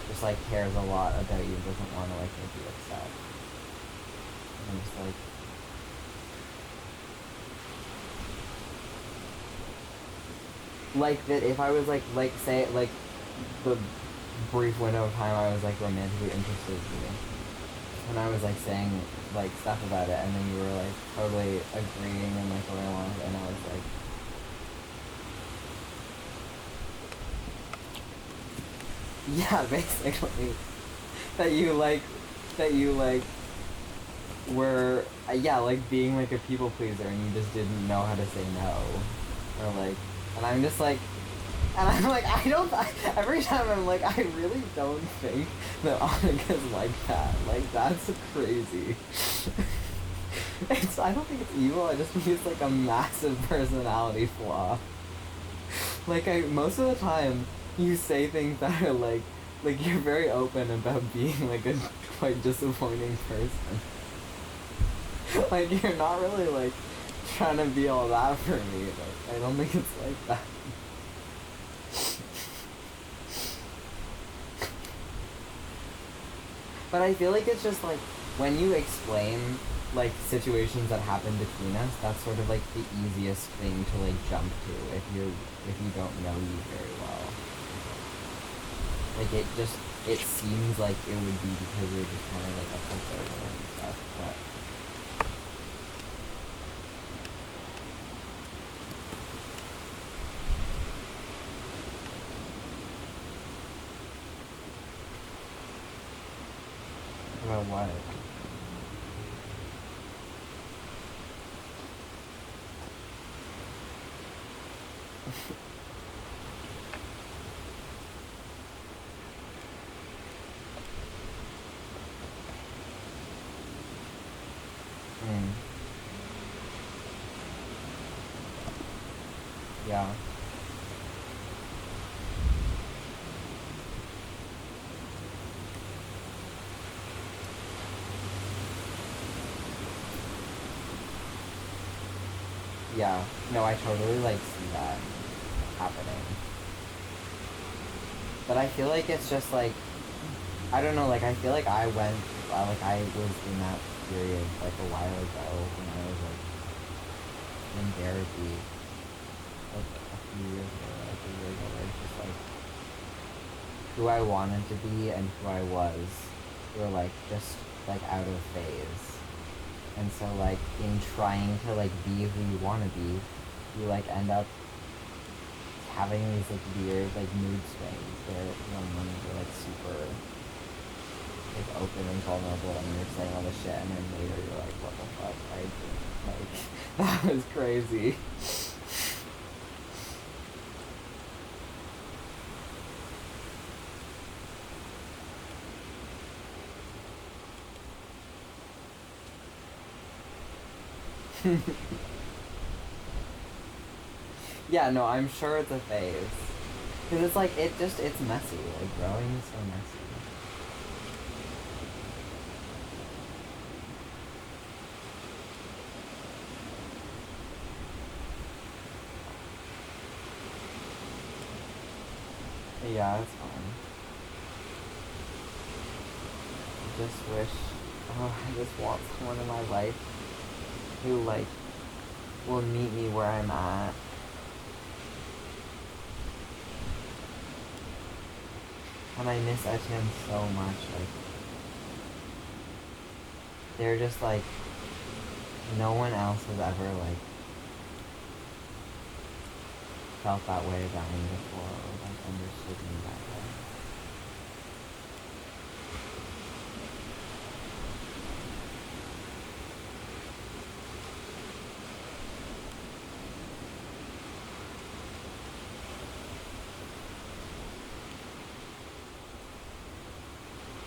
just like cares a lot about you and doesn't want to like make you upset. And I'm just like that if I was like say like the brief window of time I was like romantically interested in you, and I was like saying like stuff about it, and then you were like totally agreeing and like going along, and I was like, yeah, basically that you were like being like a people pleaser and you just didn't know how to say no, or like, and I'm just like, and I'm like, every time I'm like, I really don't think that Annika's like that. Like, that's crazy. I don't think it's evil, I just think it's like a massive personality flaw. Like, most of the time, you say things that are like you're very open about being like a quite disappointing person. Like, you're not really like trying to be all that for me. Like, I don't think it's like that. But I feel like it's just like, when you explain like situations that happen between us, that's sort of like the easiest thing to like jump to if you don't know you very well. Like, it seems like it would be because you're just kind of like a fulfiller and stuff, but about what? Yeah. Yeah. No, I totally like see that happening. But I feel like it's just like, I don't know, like I feel like I was in that period like a while ago when I was like in therapy, like a few years ago, like a year ago, where it's just like who I wanted to be and who I was were like just like out of phase. And so like in trying to like be who you want to be, you like end up having these like weird like mood swings where one moment you're like super like open and vulnerable and you're saying all this shit, and then later you're like, what the fuck, like that was crazy. Yeah, no, I'm sure it's a phase. Because it's like, it's messy. Like, growing is so messy. Yeah, it's fine. I just want someone in my life who, like, will meet me where I'm at And I miss Etienne so much. Like, they're just like, no one else has ever like felt that way about me before, or like understood me that way.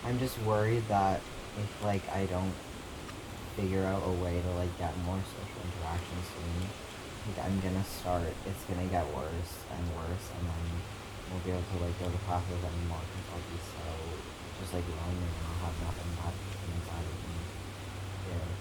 I'm just worried that if like I don't figure out a way to like get more social interactions soon, like I'm gonna start, it's gonna get worse and worse, and then won't be able to like go to classes anymore because I'll be so just like lonely and I'll have nothing left inside of me. Yeah.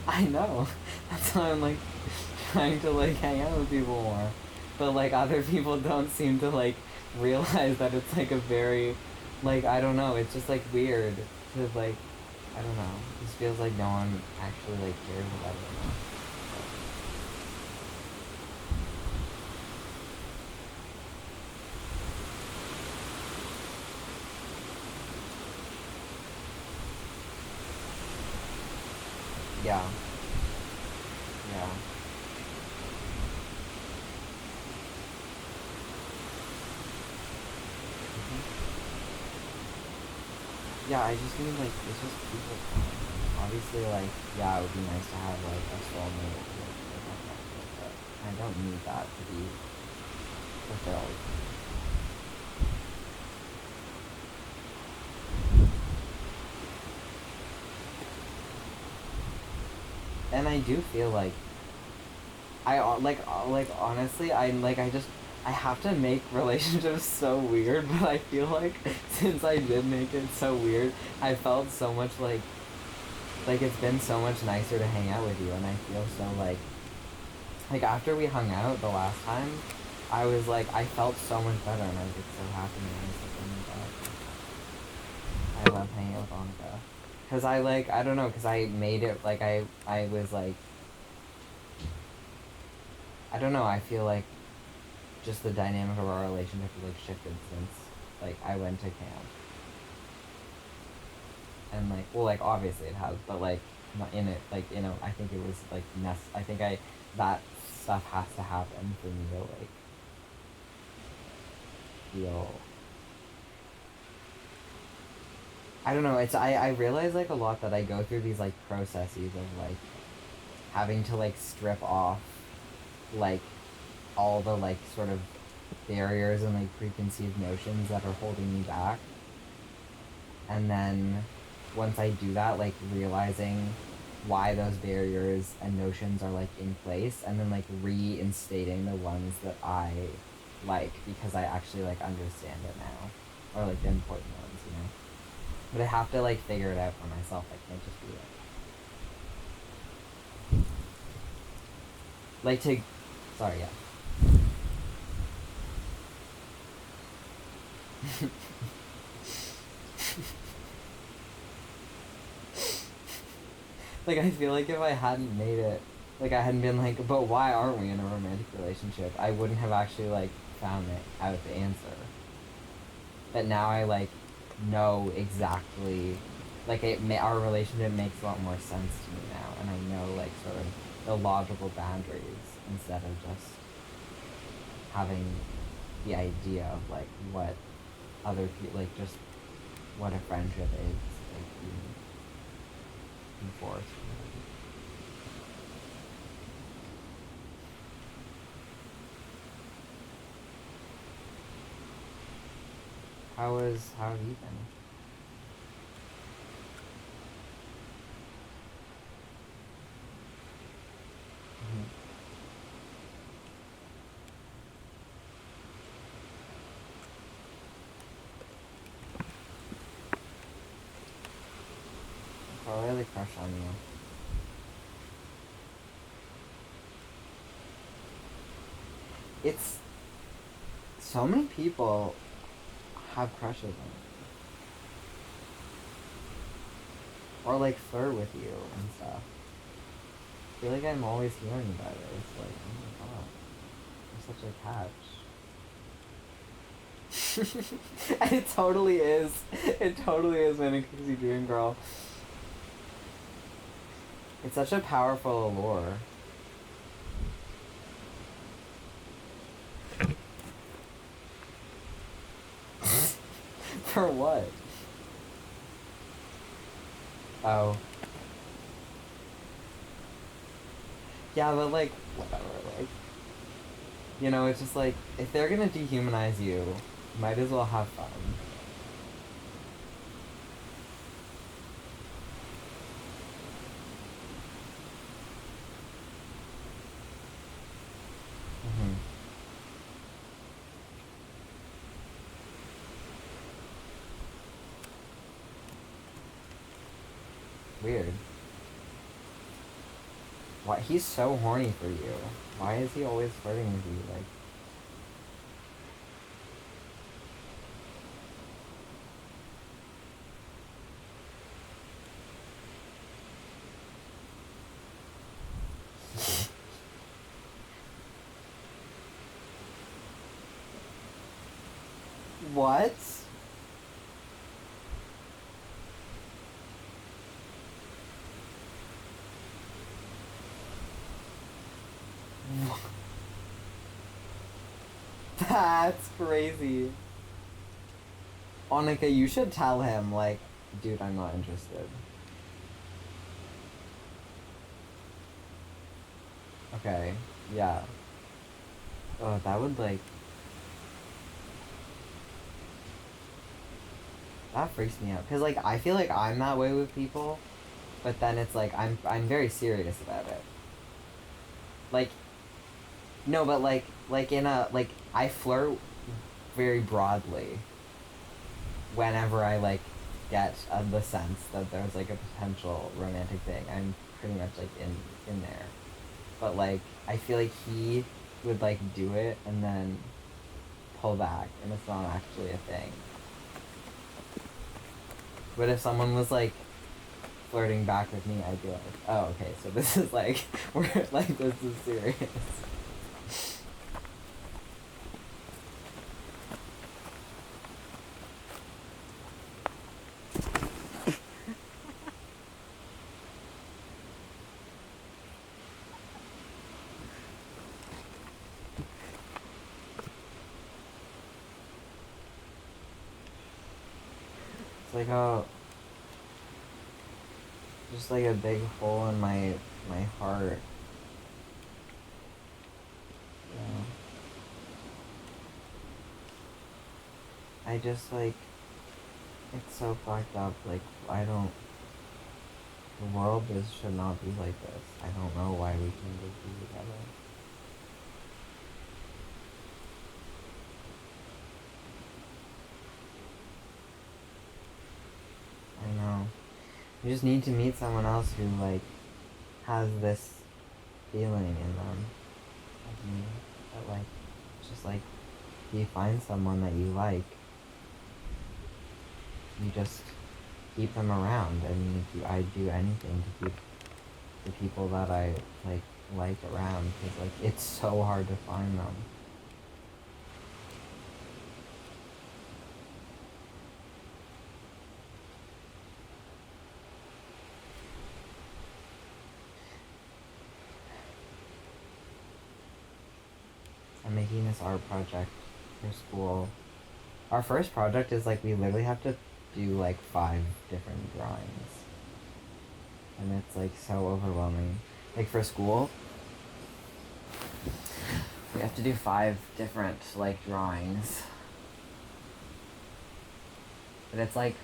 I know. That's why I'm like trying to like hang out with people more. But like other people don't seem to like realize that it's like a very like I don't know, it's just like weird to like I don't know. It just feels like no one actually like cares about it enough. Yeah. Yeah. Yeah, I just need like it's just people time. Obviously like yeah, it would be nice to have like a soulmate or like a friendship, but I don't need that to be fulfilled. And I do feel like like honestly I have to make relationships so weird, but I feel like since I did make it so weird, I felt so much like it's been so much nicer to hang out with you, and I feel so like after we hung out the last time, I was like I felt so much better, and I was like so happy, and I was like, oh my god, I love hanging out with Annika. Cause I like I don't know, cause I made it like I was like I don't know, I feel like just the dynamic of our relationship has like shifted since like I went to camp. And like well like obviously it has, but like not in it like you know, I think it was like I think that stuff has to happen for me to like feel I don't know, it's I realize like a lot that I go through these like processes of like having to like strip off like all the like sort of barriers and like preconceived notions that are holding me back. And then once I do that, like realizing why those barriers and notions are like in place, and then like reinstating the ones that I like because I actually like understand it now, or like the important ones, you know. But I have to like figure it out for myself. I can't just be like to sorry, yeah. Like I feel like if I hadn't made it, like I hadn't been like, but why aren't we in a romantic relationship? I wouldn't have actually like found it out the answer. But now I like know exactly, like our relationship makes a lot more sense to me now, and I know like sort of the logical boundaries instead of just having the idea of like what other people like just what a friendship is like being enforced. How have you been? Mm-hmm. I really crush on you. It's so many people have crushes on or like flirt with you and stuff. I feel like I'm always hearing about it. It's like, oh my god, you're such a catch. It totally is. It totally is Manic Pixie Dream Girl. It's such a powerful allure. For what? Oh. Yeah, but like, whatever, like, you know, it's just like, if they're gonna dehumanize you, might as well have fun. Mm-hmm. Weird. Why? He's so horny for you. Why is he always flirting with you? Like, what? That's crazy. Annika, you should tell him, like, dude, I'm not interested. Okay, yeah. Oh, that would, like... That freaks me out. Because, like, I feel like I'm that way with people, but then it's like, I'm very serious about it. Like, no, but, like in a, like, I flirt very broadly whenever I, like, get the sense that there's, like, a potential romantic thing. I'm pretty much, like, in there. But, like, I feel like he would, like, do it and then pull back, and it's not actually a thing. But if someone was, like, flirting back with me, I'd be like, oh, okay, so this is, like, we're, like, this is serious. It's like just like a big hole in my heart. Yeah. I just like, it's so fucked up. Like, the world should not be like this. I don't know why we can just be together. I know. You just need to meet someone else who, like, has this feeling in them. Like me. But, like, it's just like, if you find someone that you like, you just keep them around. I mean, I'd do anything to keep the people that I, like around. Because, like, it's so hard to find them. I'm making this art project for school. Our first project is like we literally have to do like 5 different drawings. And it's like so overwhelming. Like for school, we have to do 5 different like drawings. But it's like,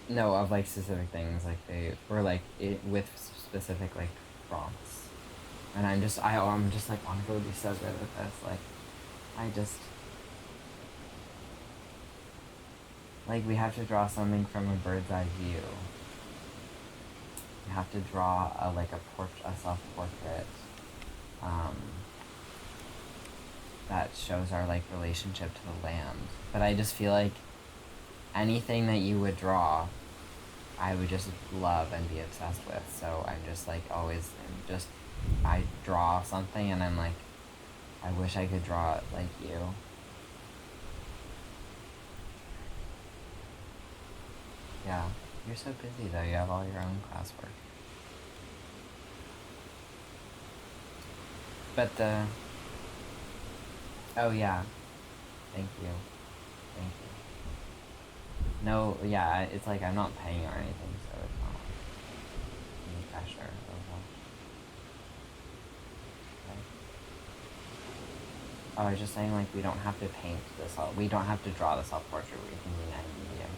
no, of like specific things, like or like with specific like prompts. And I'm just like, Monica would be so good with this. Like, like, we have to draw something from a bird's eye view. We have to draw a self-portrait, that shows our, like, relationship to the land. But I just feel like anything that you would draw, I would just love and be obsessed with. So I'm just like always just I draw something and I'm like, I wish I could draw it like you. Yeah, you're so busy though. You have all your own classwork. But oh yeah, thank you. Thank you. No, yeah, it's like I'm not paying or anything, so it's not any pressure. Okay. Oh, I was just saying, like, we don't have to paint this, we don't have to draw the self-portrait, we can use any medium.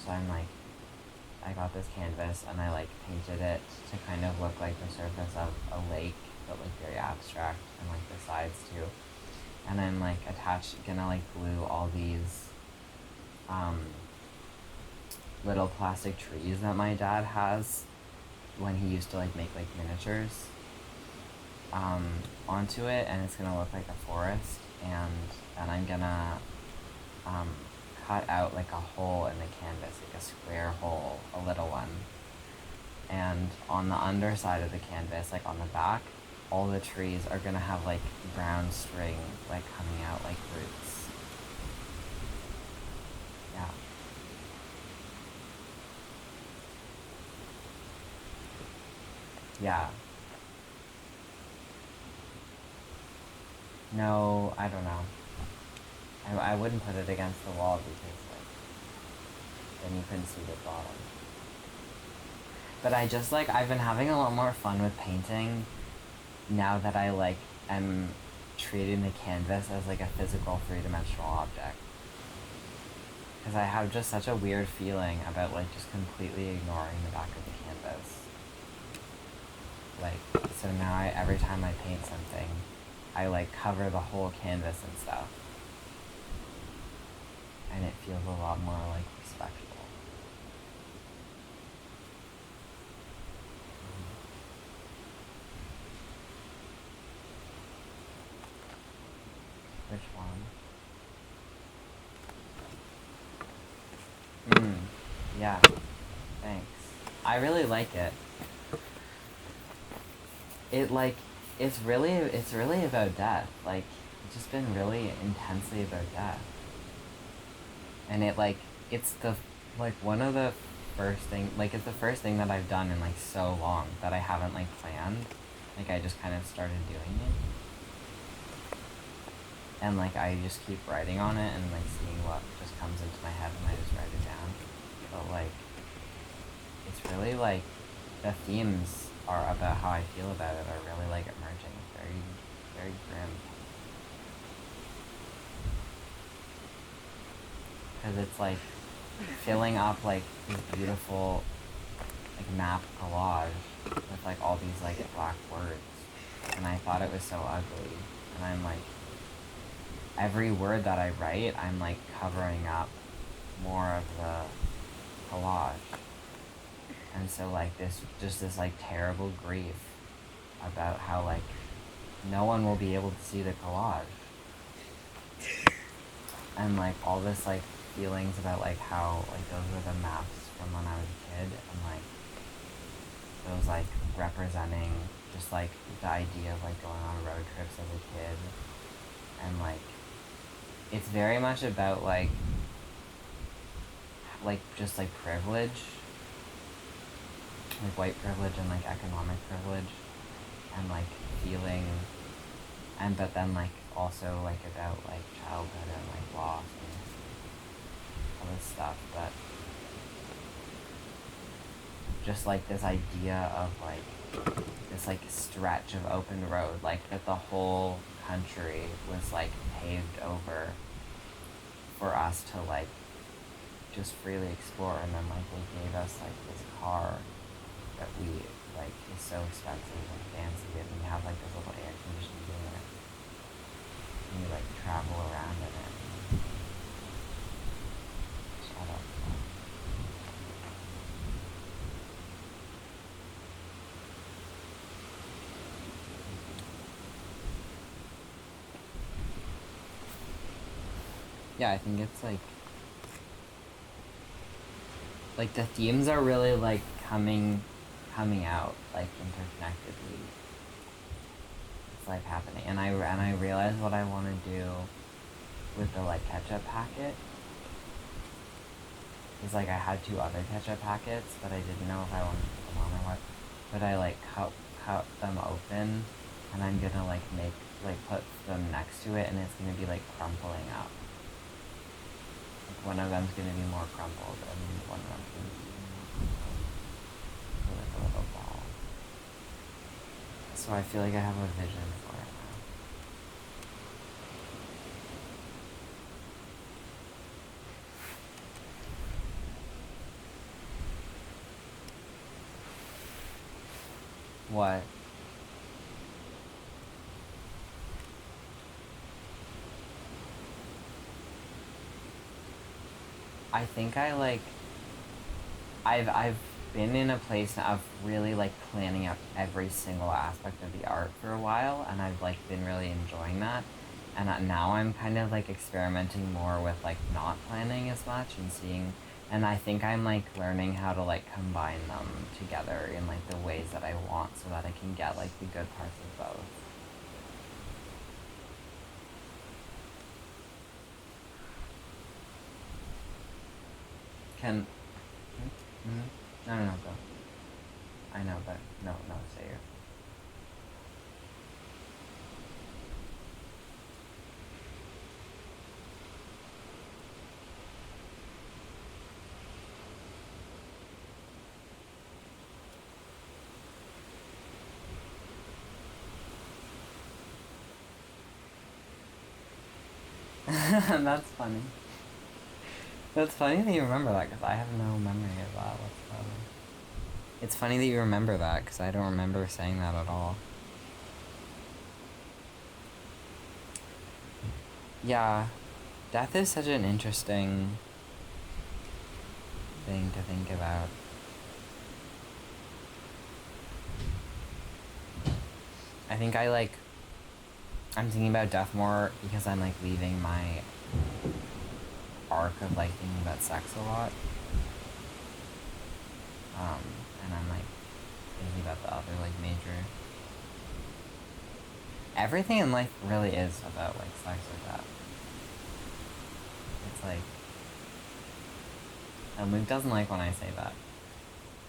So I'm like, I got this canvas and I like painted it to kind of look like the surface of a lake, but like very abstract, and like the sides too. And I'm like gonna like glue all these little plastic trees that my dad has when he used to like make like miniatures onto it, and it's gonna look like a forest. And then I'm gonna cut out like a hole in the canvas, like a square hole, a little one. And on the underside of the canvas, like on the back, all the trees are gonna have like brown string like coming out like roots. Yeah. Yeah. No, I don't know. I wouldn't put it against the wall because like then you couldn't see the bottom. But I just like I've been having a lot more fun with painting now that I like am treating the canvas as like a physical three-dimensional object. Because I have just such a weird feeling about like just completely ignoring the back of the canvas. Like, so now every time I paint something, I like cover the whole canvas and stuff. And it feels a lot more like respectful. Which one? Yeah. Thanks. I really like it. It's really about death. Like, it's just been really intensely about death. And it's the, like, one of the first thing, like, it's the first thing that I've done in, like, so long that I haven't, like, planned. Like, I just kind of started doing it. And, like, I just keep writing on it and, like, seeing what just comes into my head and I just write it down. But, like, it's really, like, the themes are about how I feel about it are really, like, emerging. Very, very grim. Because it's, like, filling up, like, this beautiful, like, map collage with, like, all these, like, black words. And I thought it was so ugly. And I'm, like, every word that I write, I'm, like, covering up more of the collage. And so, like, this like, terrible grief about how, like, no one will be able to see the collage. And, like, all this, like, feelings about, like, how, like, those were the maps from when I was a kid, and, like, those, like, representing just, like, the idea of, like, going on road trips as a kid. And, like, it's very much about, like, just, like, privilege. Like, white privilege and, like, economic privilege. And, like, feeling, and, but then, like, also, like, about, like, childhood and, like, loss and all this stuff. But just, like, this idea of, like, this, like, stretch of open road, like, that the whole country was, like, paved over for us to, like, just freely explore. And then, like, they gave us, like, this car that we, like, is so expensive and fancy, and we have, like, this little air conditioning unit, and you, like, travel around in it. Shut up. Yeah, I think it's, like, like the themes are really like coming out like interconnectedly. It's like happening, and I realized what I want to do with the like ketchup packet. Is like I had 2 other ketchup packets, but I didn't know if I wanted to put them on or what. But I like cut them open, and I'm gonna like put them next to it, and it's gonna be like crumpling up. Like one of them's gonna be more crumpled, and one of them's gonna be like a little ball. So I feel like I have a vision for it now. What? I think I've been in a place of really like planning out every single aspect of the art for a while, and I've like been really enjoying that. And now I'm kind of like experimenting more with like not planning as much and seeing, and I think I'm like learning how to like combine them together in like the ways that I want, so that I can get like the good parts of both. Can no, go. I know, but no, say it. That's funny. That's funny that you remember that, because I have no memory of that whatsoever. It's funny that you remember that, because I don't remember saying that at all. Yeah, death is such an interesting thing to think about. I think I'm thinking about death more because I'm like leaving my arc of like thinking about sex a lot. And I'm like thinking about the other like major. Everything in life really is about like sex or death. It's like, and Luke doesn't like when I say that,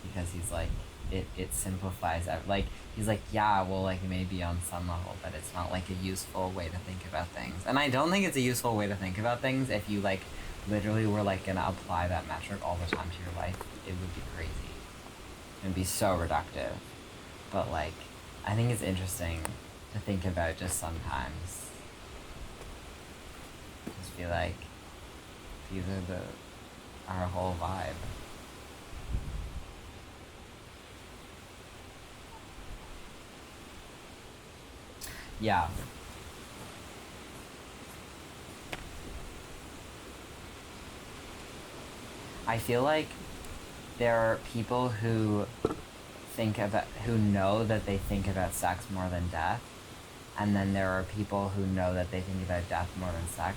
because he's like, it simplifies that. Like, he's like, yeah, well, like, maybe on some level, but it's not like a useful way to think about things. And I don't think it's a useful way to think about things if you like literally were like gonna apply that metric all the time to your life. It would be crazy. It would be so reductive. But like, I think it's interesting to think about just sometimes. Just be like, these are our whole vibe. Yeah. I feel like there are people who know that they think about sex more than death, and then there are people who know that they think about death more than sex,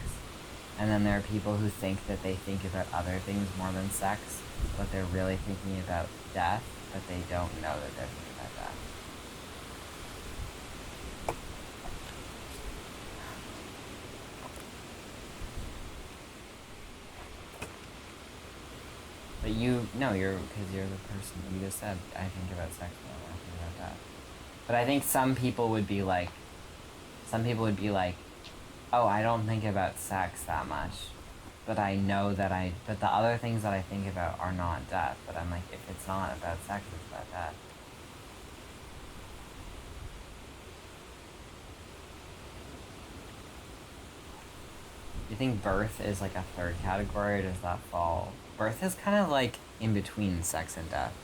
and then there are people who think that they think about other things more than sex, but they're really thinking about death, but they don't know that they're thinking about death. But because you're the person, you just said, I think about sex more than I think about death. But I think some people would be like, oh, I don't think about sex that much, but I know that but the other things that I think about are not death. But I'm like, if it's not about sex, it's about death. Do you think birth is like a third category, or does that fall? Birth is kind of like in between sex and death.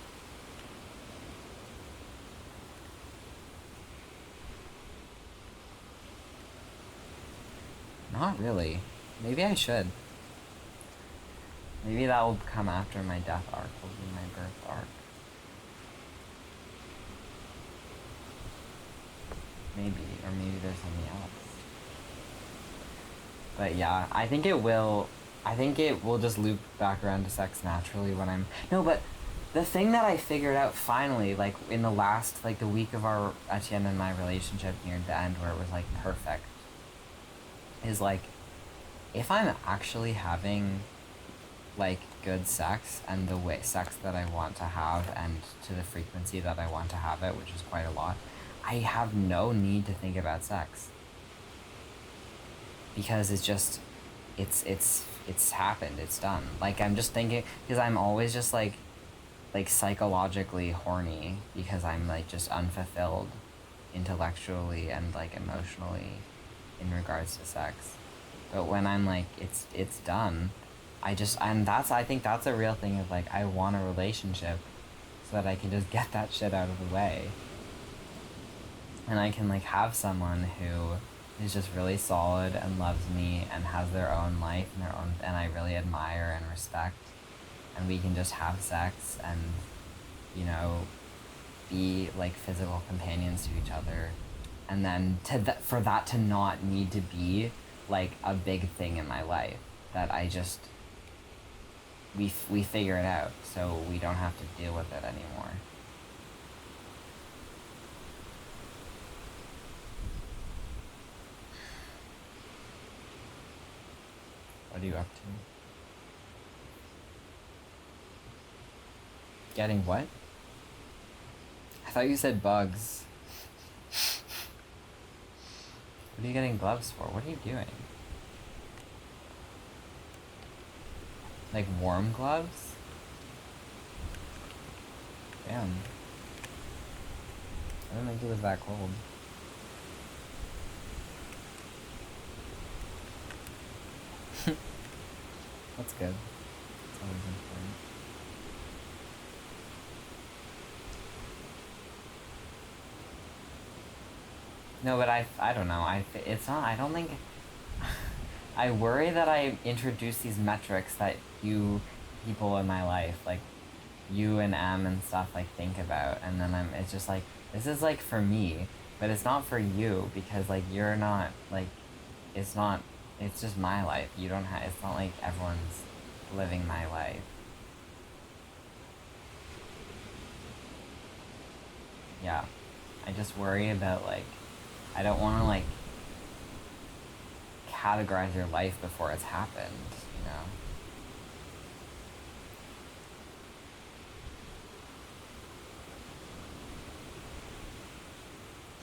Not really. Maybe I should. Maybe that will come after my death arc, will be my birth arc. Maybe, or maybe there's something else. But yeah, I think it will. I think it will just loop back around to sex naturally when I'm... No, but the thing that I figured out finally, like, in the last, like, the week of our, Etienne and my relationship near the end where it was, like, perfect, is, like, if I'm actually having, like, good sex and the way sex that I want to have and to the frequency that I want to have it, which is quite a lot, I have no need to think about sex. Because it's just, it's happened, it's done. Like, I'm just thinking, because I'm always just, like psychologically horny because I'm, like, just unfulfilled intellectually and, like, emotionally in regards to sex. But when I'm, like, it's done, I think that's a real thing of, like, I want a relationship so that I can just get that shit out of the way. And I can, like, have someone who is just really solid and loves me and has their own life and I really admire and respect. And we can just have sex and, you know, be, like, physical companions to each other. And then for that to not need to be, like, a big thing in my life. That I just... We figure it out, so we don't have to deal with it anymore. What are you up to? Getting what? I thought you said bugs. What are you getting gloves for? What are you doing? Like warm gloves? Damn. I didn't think it was that cold. That's good. That's always important. No, but I don't know. It's not, I don't think... I worry that I introduce these metrics that you people in my life, like you and M and stuff, like, think about, and then it's just like, this is, like, for me, but it's not for you, because, like, you're not, like, it's just my life. You don't have, it's not like everyone's living my life. Yeah. I just worry about, like, I don't want to, like, categorize your life before it's happened, you know?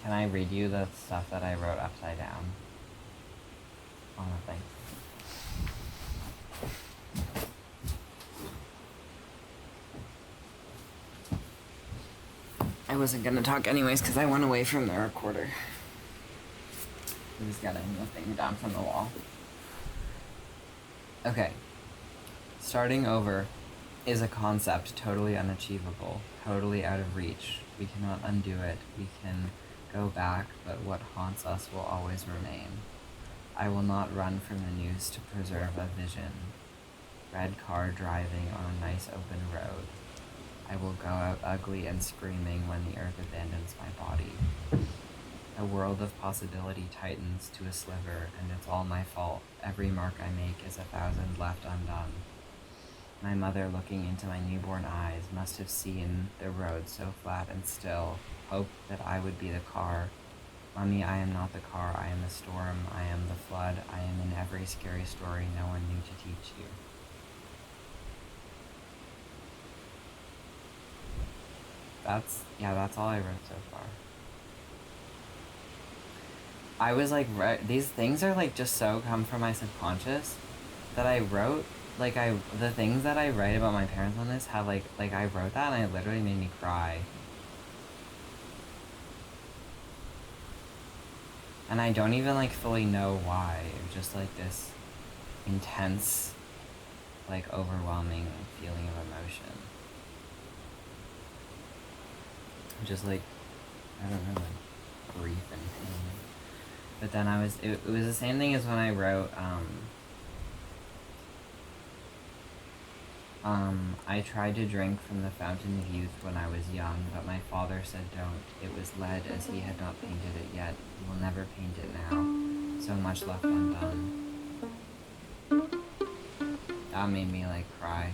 Can I read you the stuff that I wrote upside down on the thing? I wasn't gonna talk anyways because I went away from the recorder. I'm just getting the thing down from the wall. Okay. Starting over is a concept totally unachievable, totally out of reach. We cannot undo it. We can go back, but what haunts us will always remain. I will not run from the news to preserve a vision. Red car driving on a nice open road. I will go out ugly and screaming when the earth abandons my body. A world of possibility tightens to a sliver, and it's all my fault. Every mark I make is 1,000 left undone. My mother, looking into my newborn eyes, must have seen the road so flat and still, hoped that I would be the car. Mommy, I am not the car, I am the storm, I am the flood, I am in every scary story no one knew to teach you. That's all I wrote so far. I was like, these things are like just so come from my subconscious that I wrote, like the things that I write about my parents on this have like I wrote that and it literally made me cry. And I don't even like fully know why. It was just like this intense, like overwhelming feeling of emotion. Just like, I don't know, like grief and pain. But then it was the same thing as when I wrote, I tried to drink from the fountain of youth when I was young, but my father said don't. It was lead as he had not painted it yet. He will never paint it now. So much left undone. That made me like cry.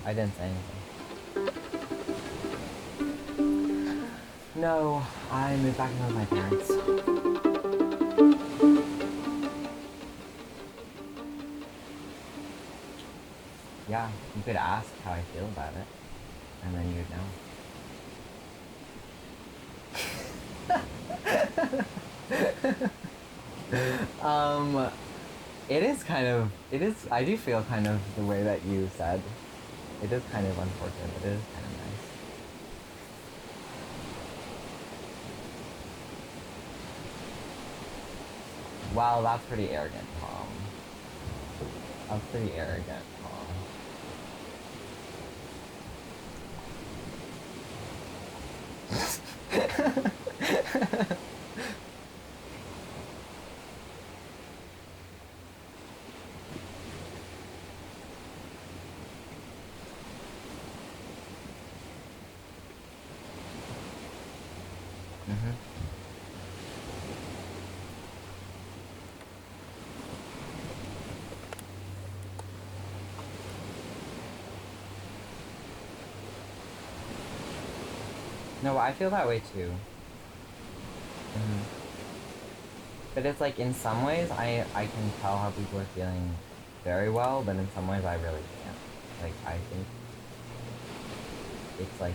I didn't say anything. No, I moved back in with my parents. Yeah, you could ask how I feel about it, and then you'd know. It is, I do feel kind of the way that you said. It is kind of unfortunate, but it is kind of nice. Wow, that's pretty arrogant, Tom. That's pretty arrogant, Tom. No, I feel that way too. But it's like in some ways I can tell how people are feeling very well, but in some ways I really can't. Like I think it's like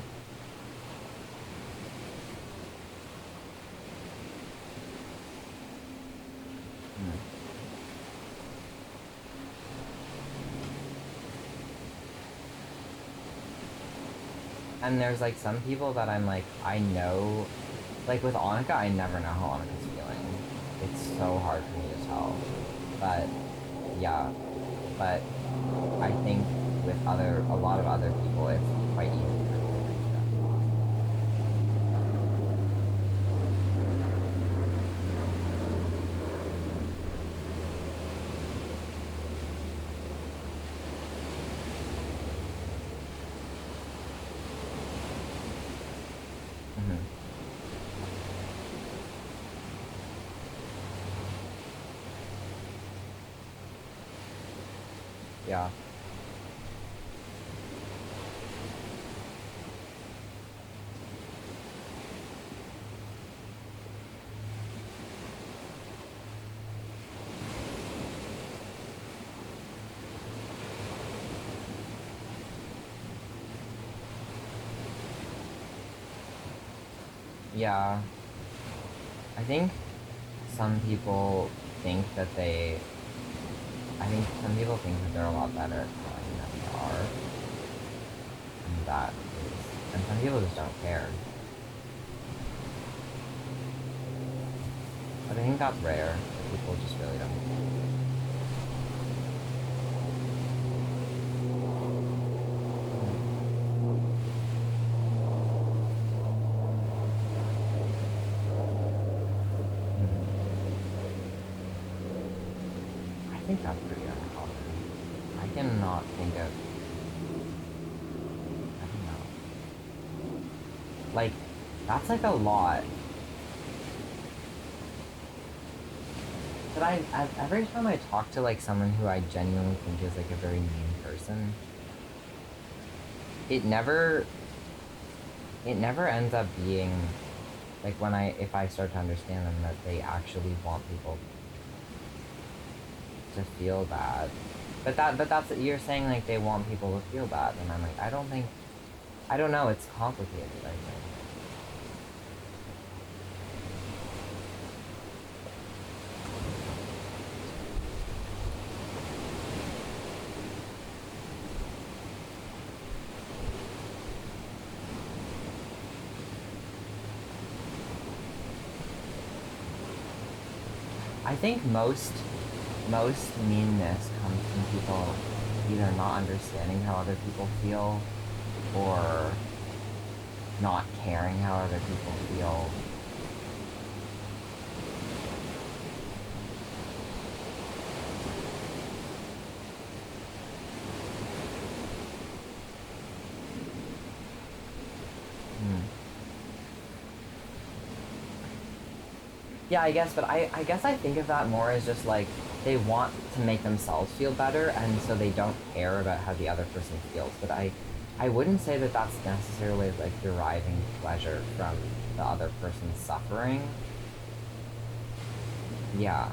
and there's like some people that I'm like, I know, like with Annika, I never know how Annika's feeling. It's so hard for me to tell. But yeah, but I think with a lot of other people, it's quite easy for me to reach that. Yeah. Yeah. I think some people think that I think some people think that they're a lot better at drawing than they are. And some people just don't care. But I think that's rare. People just really don't care. I think that's pretty uncommon. I cannot think of... I don't know. Like, that's like a lot. But every time I talk to like someone who I genuinely think is like a very mean person, it never ends up being like if I start to understand them that they actually want people to feel bad. But that's you're saying like they want people to feel bad, and I'm like, I don't know, it's complicated, I think. I think most meanness comes from people either not understanding how other people feel or not caring how other people feel. Yeah, I guess, but I guess I think of that more as just like they want to make themselves feel better, and so they don't care about how the other person feels. But I wouldn't say that that's necessarily like deriving pleasure from the other person's suffering. Yeah.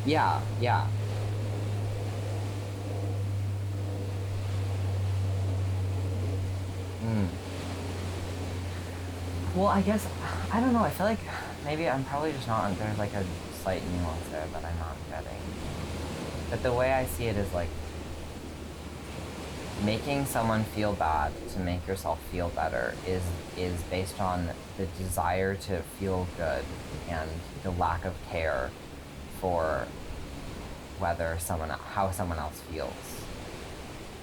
Yeah, yeah. Well, I guess, I don't know, I feel like maybe I'm probably just not, there's like a slight nuance there that I'm not getting. But the way I see it is like, making someone feel bad to make yourself feel better is based on the desire to feel good and the lack of care for how someone else feels.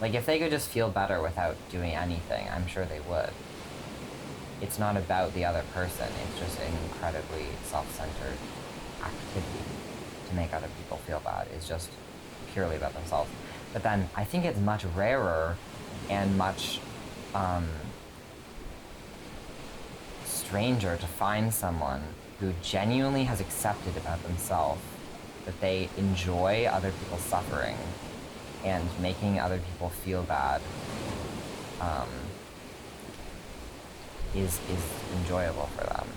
Like, if they could just feel better without doing anything, I'm sure they would. It's not about the other person, it's just an incredibly self-centered activity to make other people feel bad. It's just purely about themselves. But then I think it's much rarer and much stranger to find someone who genuinely has accepted about themselves that they enjoy other people's suffering and making other people feel bad is enjoyable for them.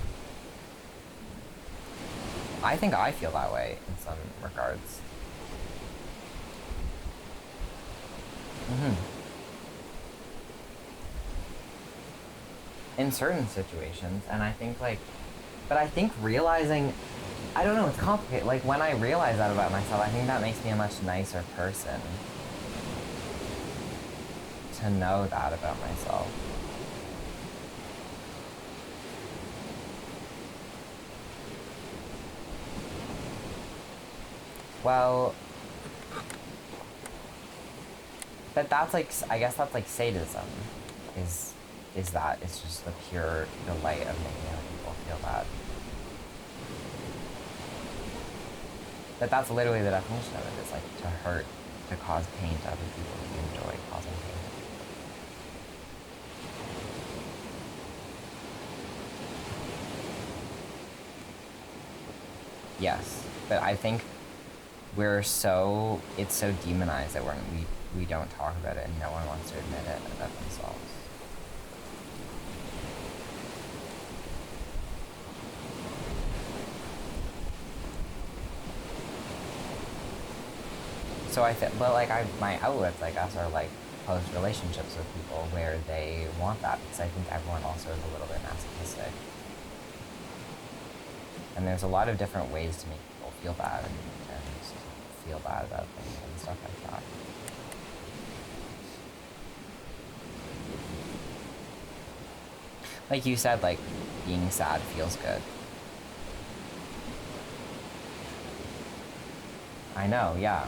I think I feel that way in some regards. In certain situations, and I think but I think realizing, I don't know, it's complicated. Like, when I realize that about myself, I think that makes me a much nicer person. To know that about myself. Well, but that's like, I guess that's like sadism, is that it's just the pure delight of making other people feel bad. But that's literally the definition of it, is like to hurt, to cause pain to other people that you enjoy causing pain. Yes, but I think it's so demonized that we don't talk about it, and no one wants to admit it about themselves. So my outlets, I guess, are like close relationships with people where they want that, because I think everyone also is a little bit masochistic. And there's a lot of different ways to make people feel bad and feel bad about things and stuff like that. Like you said, like, being sad feels good. I know, yeah.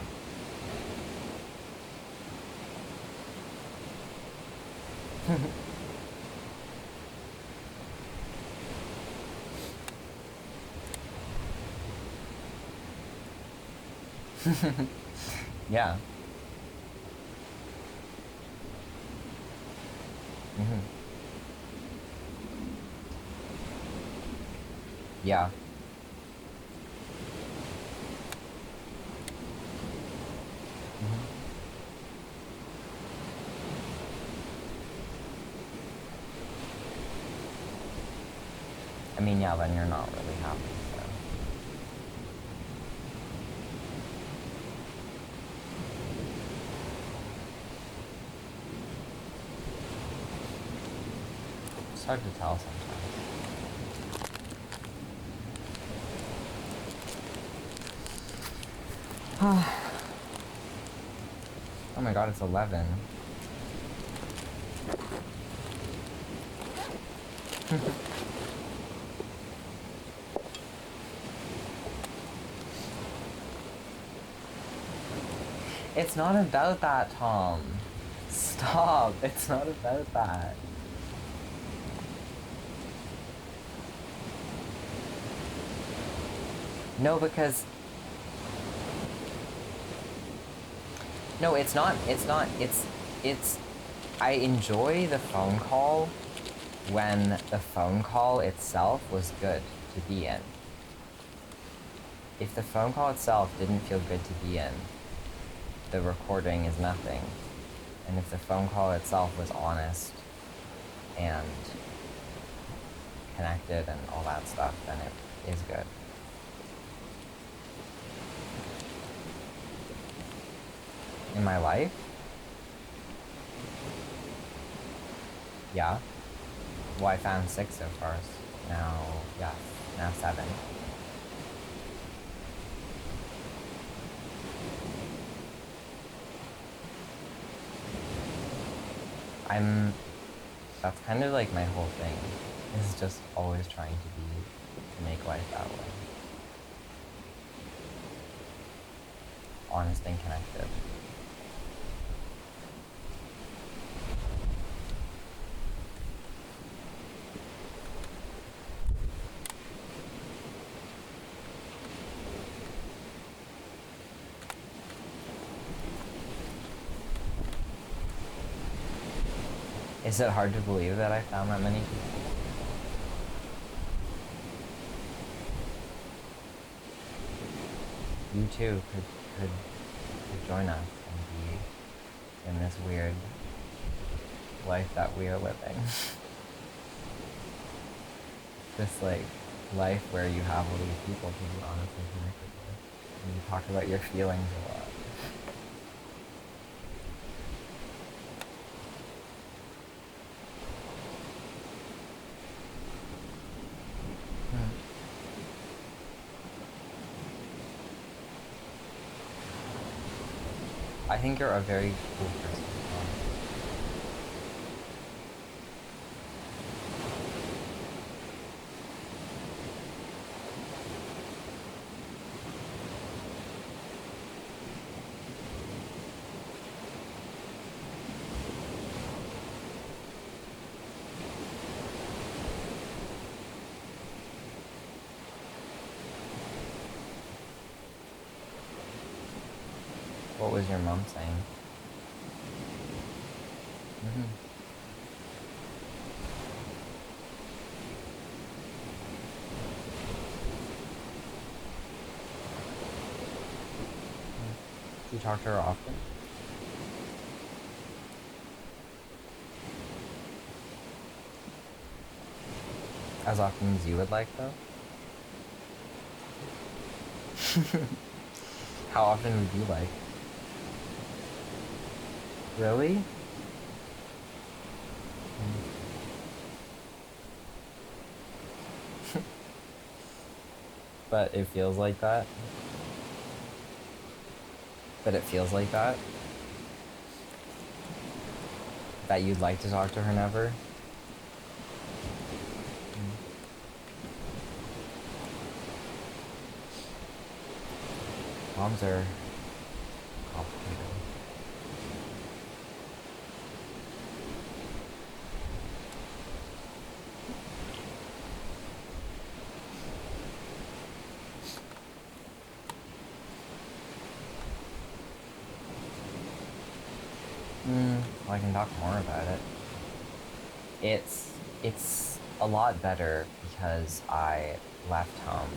Yeah. Yeah. I mean, yeah, then you're not really happy, so. It's hard to tell sometimes. Oh my god, it's 11. It's not about that, Tom. Stop. It's not about that. No, because... No, it's not. It's... I enjoy the phone call when the phone call itself was good to be in. If the phone call itself didn't feel good to be in, the recording is nothing. And if the phone call itself was honest and connected and all that stuff, then it is good. In my life? Yeah. Well, I found 6 so far. Now, yeah, now 7. That's kind of like my whole thing, is just always trying to make life that way. Honest and connected. Is it hard to believe that I found that many people? You too could join us and be in this weird life that we are living. This like life where you have all these people to be honestly connected with, and you talk about your feelings a lot. I think you're a very cool person. What was your mom saying? Do you talk to her often? As often as you would like, though? How often would you like? Really? But it feels like that? But it feels like that? That you'd like to talk to her never? Moms are complicated. Well, I can talk more about it. It's a lot better because I left home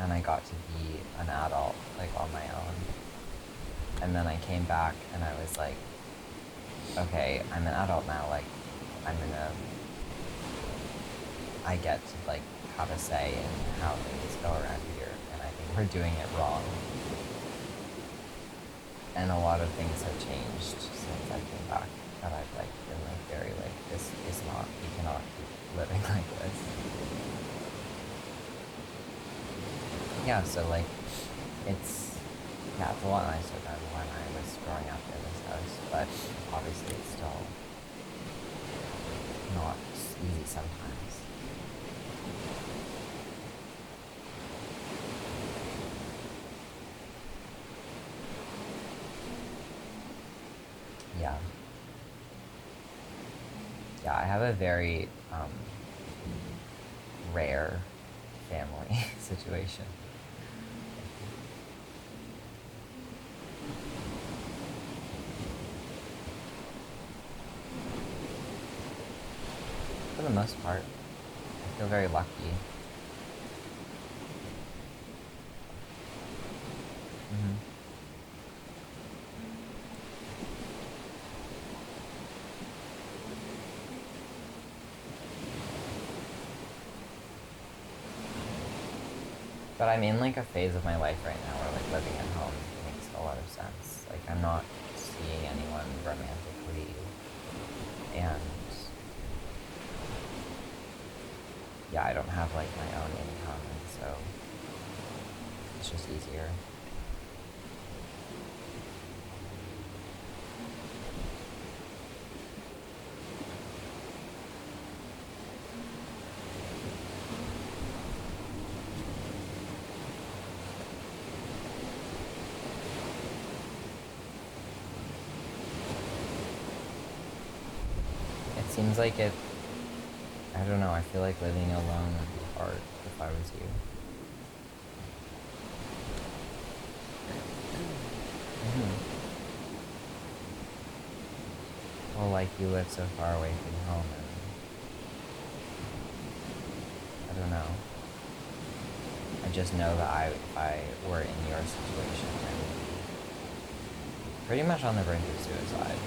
and I got to be an adult, like, on my own. And then I came back and I was like, okay, I'm an adult now, like, I get to, like, have a say in how things go around here, and I think we're doing it wrong. And a lot of things have changed since I came back, that I've, like, been, like, very, like, this is not, we cannot keep living like this. Yeah, so, like, it's a lot nicer than when I was growing up in this house, but obviously it's still not easy sometimes. Yeah. Yeah, I have a very rare family situation. For the most part, I feel very lucky. Mm-hmm. But I'm in like a phase of my life right now where like living at home makes a lot of sense. Like I'm not seeing anyone romantically, and yeah, I don't have like my own income, and so it's just easier. It seems like I don't know, I feel like living alone would be hard if I was you. Mm-hmm. Well, like you live so far away from home, and I don't know. I just know that if I were in your situation, I would be pretty much on the brink of suicide.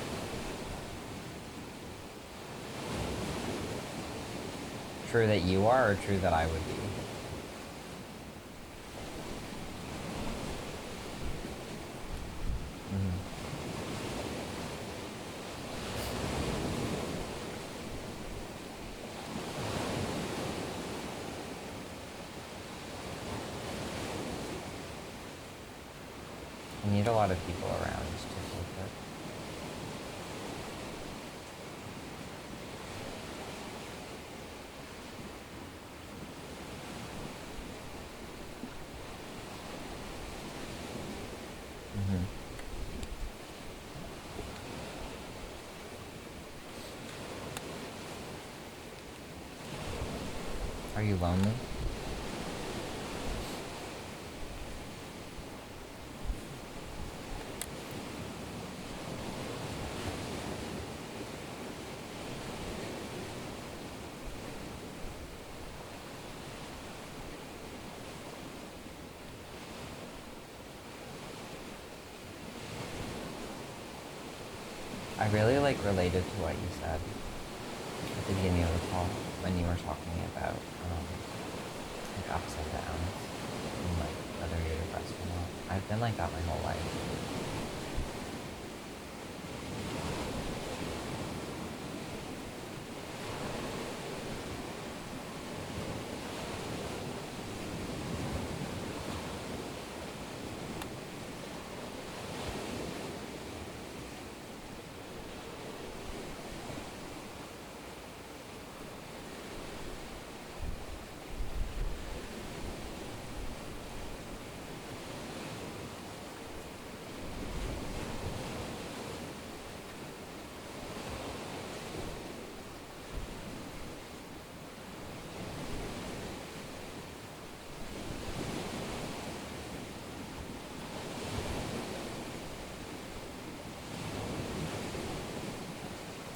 True that you are, or true that I would be? Mm-hmm. You need a lot of people around to keep it. Mm-hmm. Are you lonely? I really like related to what you said at the beginning of the call when you were talking about like ups and downs and like whether you're depressed or not. I've been like that my whole life.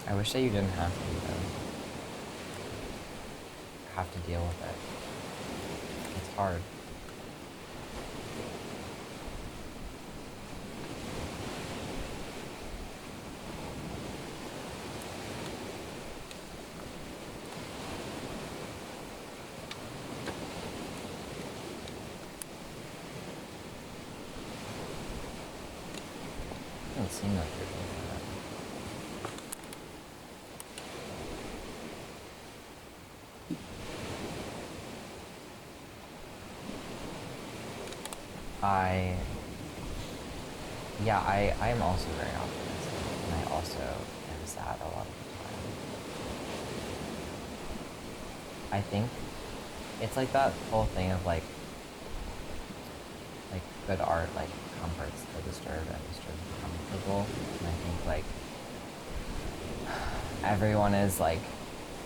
I wish that you didn't have to, though. Have to deal with it. It's hard. It doesn't seem like you're doing that. I'm also very optimistic, and I also am sad a lot of the time. I think it's like that whole thing of like good art like comforts the disturbed and disturbs the comfortable. And I think like everyone is like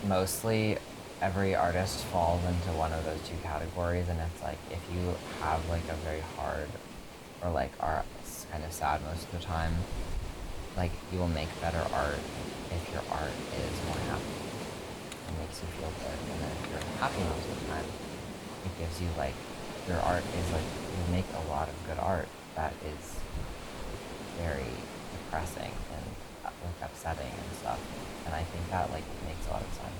mostly every artist falls into one of those two categories, and it's like if you have like a very hard or like are kind of sad most of the time, like you will make better art if your art is more happy. It makes you feel good, and then if you're happy most of the time, it gives you like your art is like you make a lot of good art that is very depressing and like upsetting and stuff, and I think that like makes a lot of sense.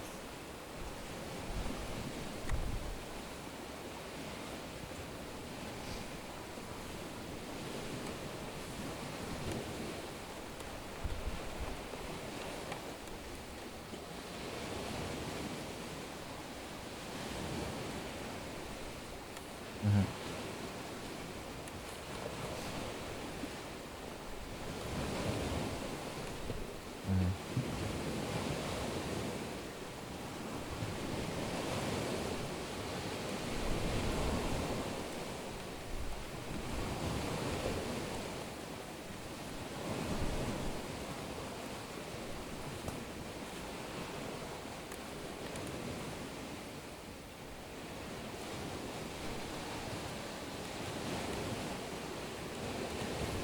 Mm-hmm. Mm-hmm.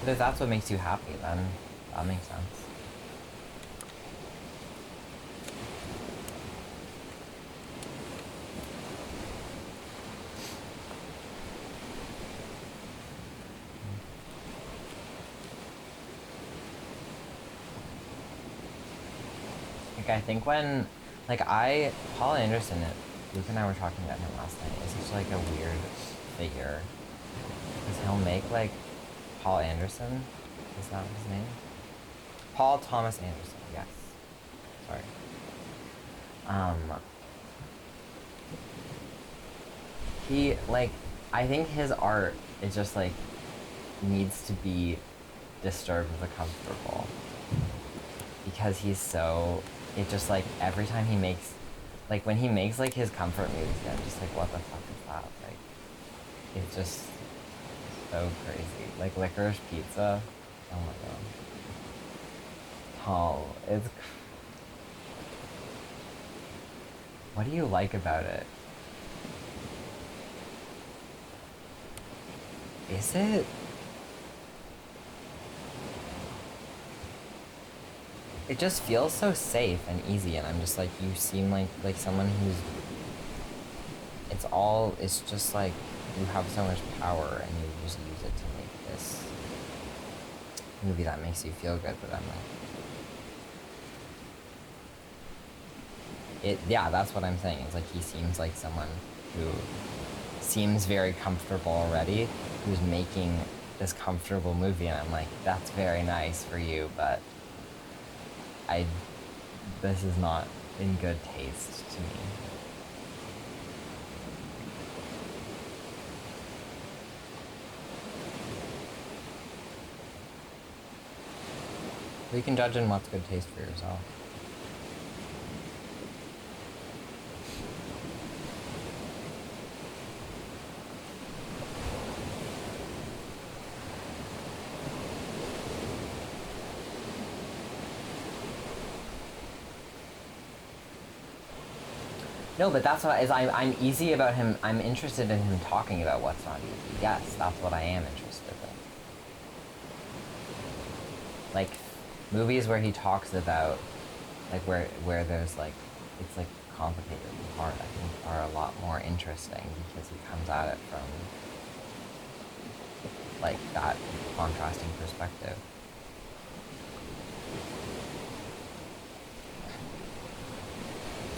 But if that's what makes you happy, then that makes sense. Like I think when, like Paul Anderson, Luke and I were talking about him last night, is such like a weird figure. Because he'll make like, Paul Anderson, is that his name? Paul Thomas Anderson, yes. Sorry. He, like, I think his art is just like, needs to be disturbed the comfortable. Because he's so, it just like, every time he makes, like when he makes like his comfort movies, I'm just like, what the fuck is that? Like, it's just so crazy. Like Licorice Pizza, oh my god. Oh, it's, what do you like about it? Is it? It just feels so safe and easy, and I'm just like, you seem like someone who's, it's just like, you have so much power and you just use it to make this movie that makes you feel good, but I'm like, yeah, that's what I'm saying. It's like, he seems like someone who seems very comfortable already, who's making this comfortable movie, and I'm like, that's very nice for you, but this is not in good taste to me. But you can judge in what's good taste for yourself. No, but that's what I'm easy about him. I'm interested in him talking about what's not easy. Yes, that's what I am interested in. Like movies where he talks about like where there's like it's like complicated and hard, I think are a lot more interesting because he comes at it from like that contrasting perspective.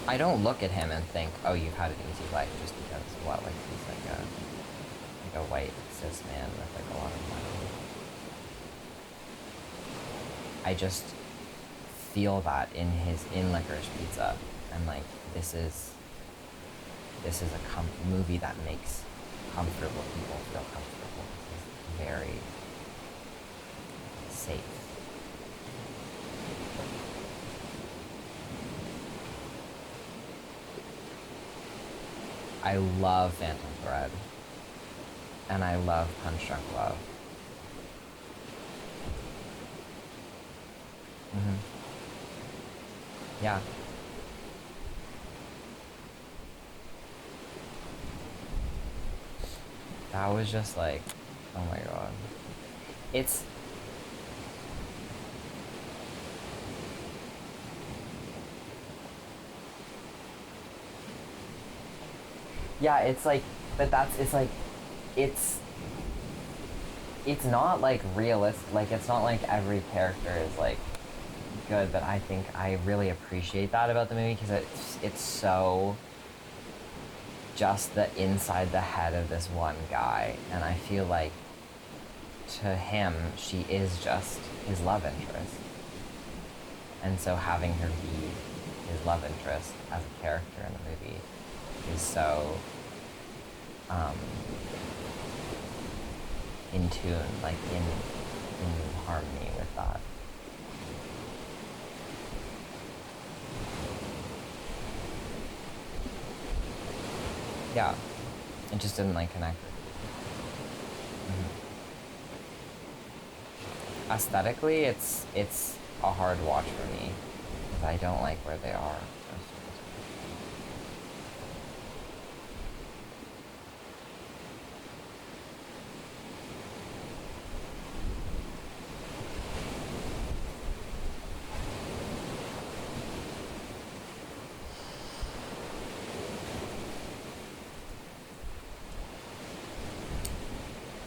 I don't look at him and think, oh, you've had an easy life just because what, like he's like a white cis man with like a lot of money. I just feel that in Licorice Pizza. I'm like, this is a movie that makes comfortable people feel comfortable. This is very safe. I love Phantom Thread. And I love Punch Drunk Love. Mm-hmm. Yeah. That was just like, oh my god. It's... Yeah, it's like, but that's, it's like, it's not like realistic, like it's not like every character is like good, but I think I really appreciate that about the movie because it's so just the inside the head of this one guy, and I feel like to him she is just his love interest, and so having her be his love interest as a character in the movie is so in tune, like in harmony with that. Yeah, it just didn't like connect. Mm-hmm. Aesthetically, it's a hard watch for me because I don't like where they are.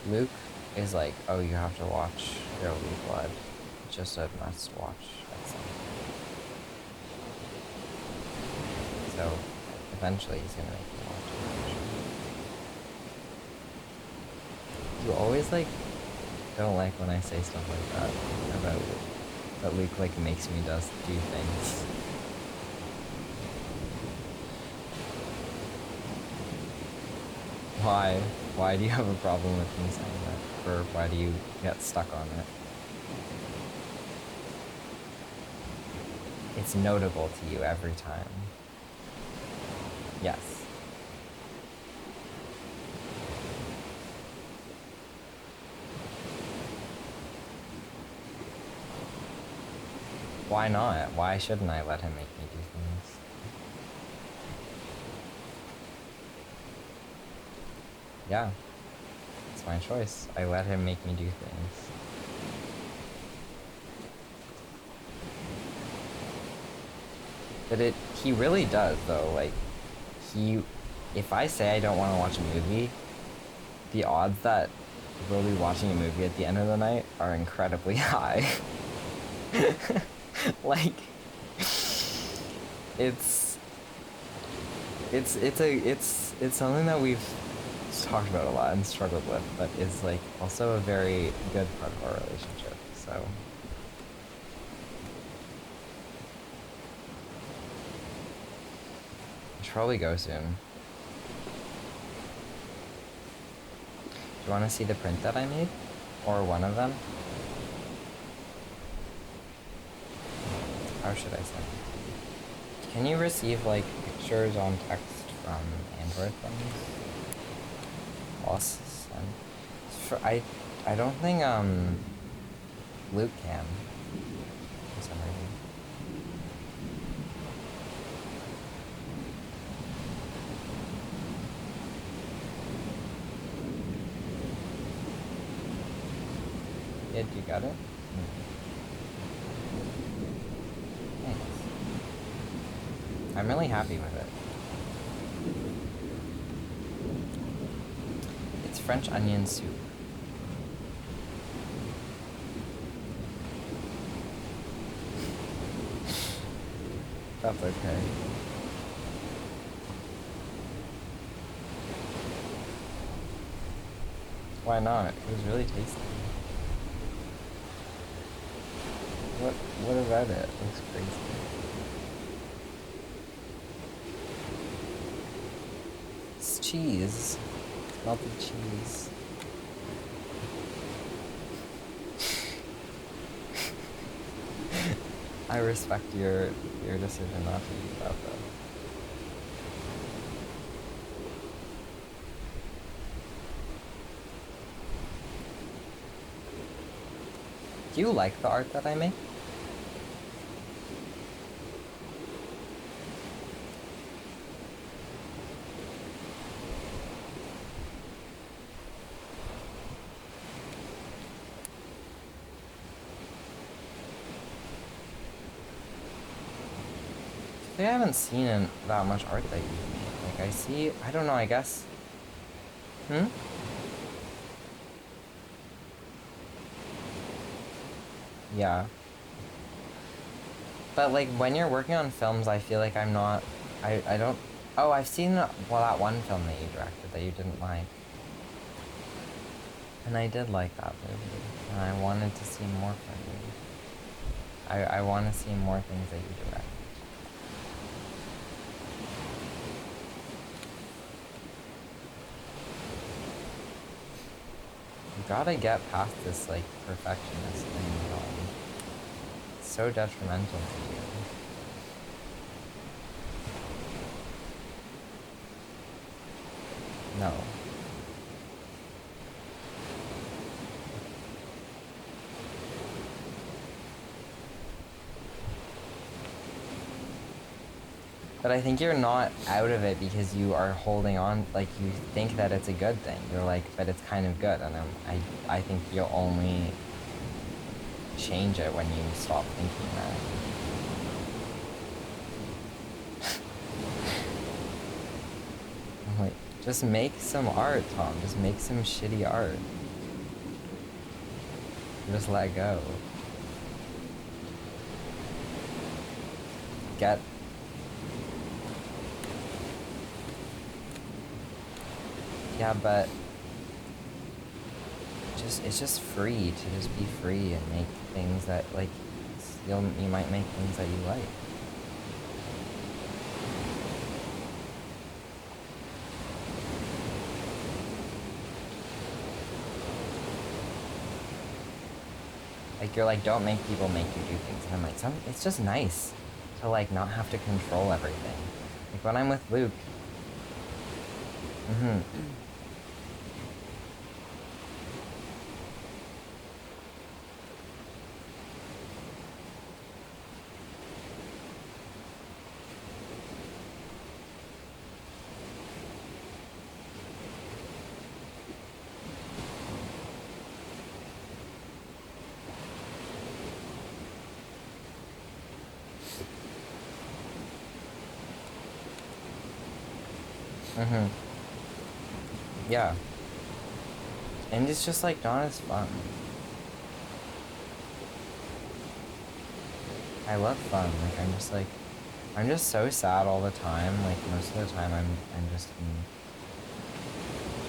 Luke is like, oh, you have to watch There Will Be Blood. It's just a must watch at some point. So eventually he's gonna make me watch it. You always like don't like when I say stuff like that about that Luke like makes me do things. Why? Why do you have a problem with me saying that? Or why do you get stuck on it? It's notable to you every time. Yes. Why not? Why shouldn't I let him make me do things? Yeah. It's my choice. I let him make me do things. But he really does though, like, if I say I don't want to watch a movie, the odds that we'll be watching a movie at the end of the night are incredibly high. Like, it's something that we've talked about a lot and struggled with, but is like also a very good part of our relationship, so. I should probably go soon. Do you want to see the print that I made? Or one of them? How should I say? Can you receive like pictures on text from Android phones? Awesome. I don't think Luke can for some reason. Yeah, you got it? Thanks. I'm really happy with it. It's French onion soup. That's okay. Why not? It was really tasty. What about it? It looks crazy. It's cheese. It's melted cheese. I respect your decision not to eat that though. Do you like the art that I make? I haven't seen that much art that you've made. Like, I see, I don't know, I guess. Yeah. But, like, when you're working on films, I feel like I'm not, I don't, oh, I've seen, well, that one film that you directed that you didn't like. And I did like that movie, and I wanted to see more from you. I want to see more things that you direct. You gotta get past this, like, perfectionist thing, Tom. It's so detrimental to you. No. But I think you're not out of it because you are holding on, like, you think that it's a good thing. You're like, but it's kind of good, and I think you'll only change it when you stop thinking that. I'm like, just make some art, Tom. Just make some shitty art. Just let go. Get... Yeah, but it's just free to just be free and make things that, like, you might make things that you like. Like, you're like, don't make people make you do things. And I'm like, it's just nice to, like, not have to control everything. Like, when I'm with Luke, yeah. And it's just, like, not as fun. I love fun. Like, I'm just so sad all the time. Like, most of the time I'm just in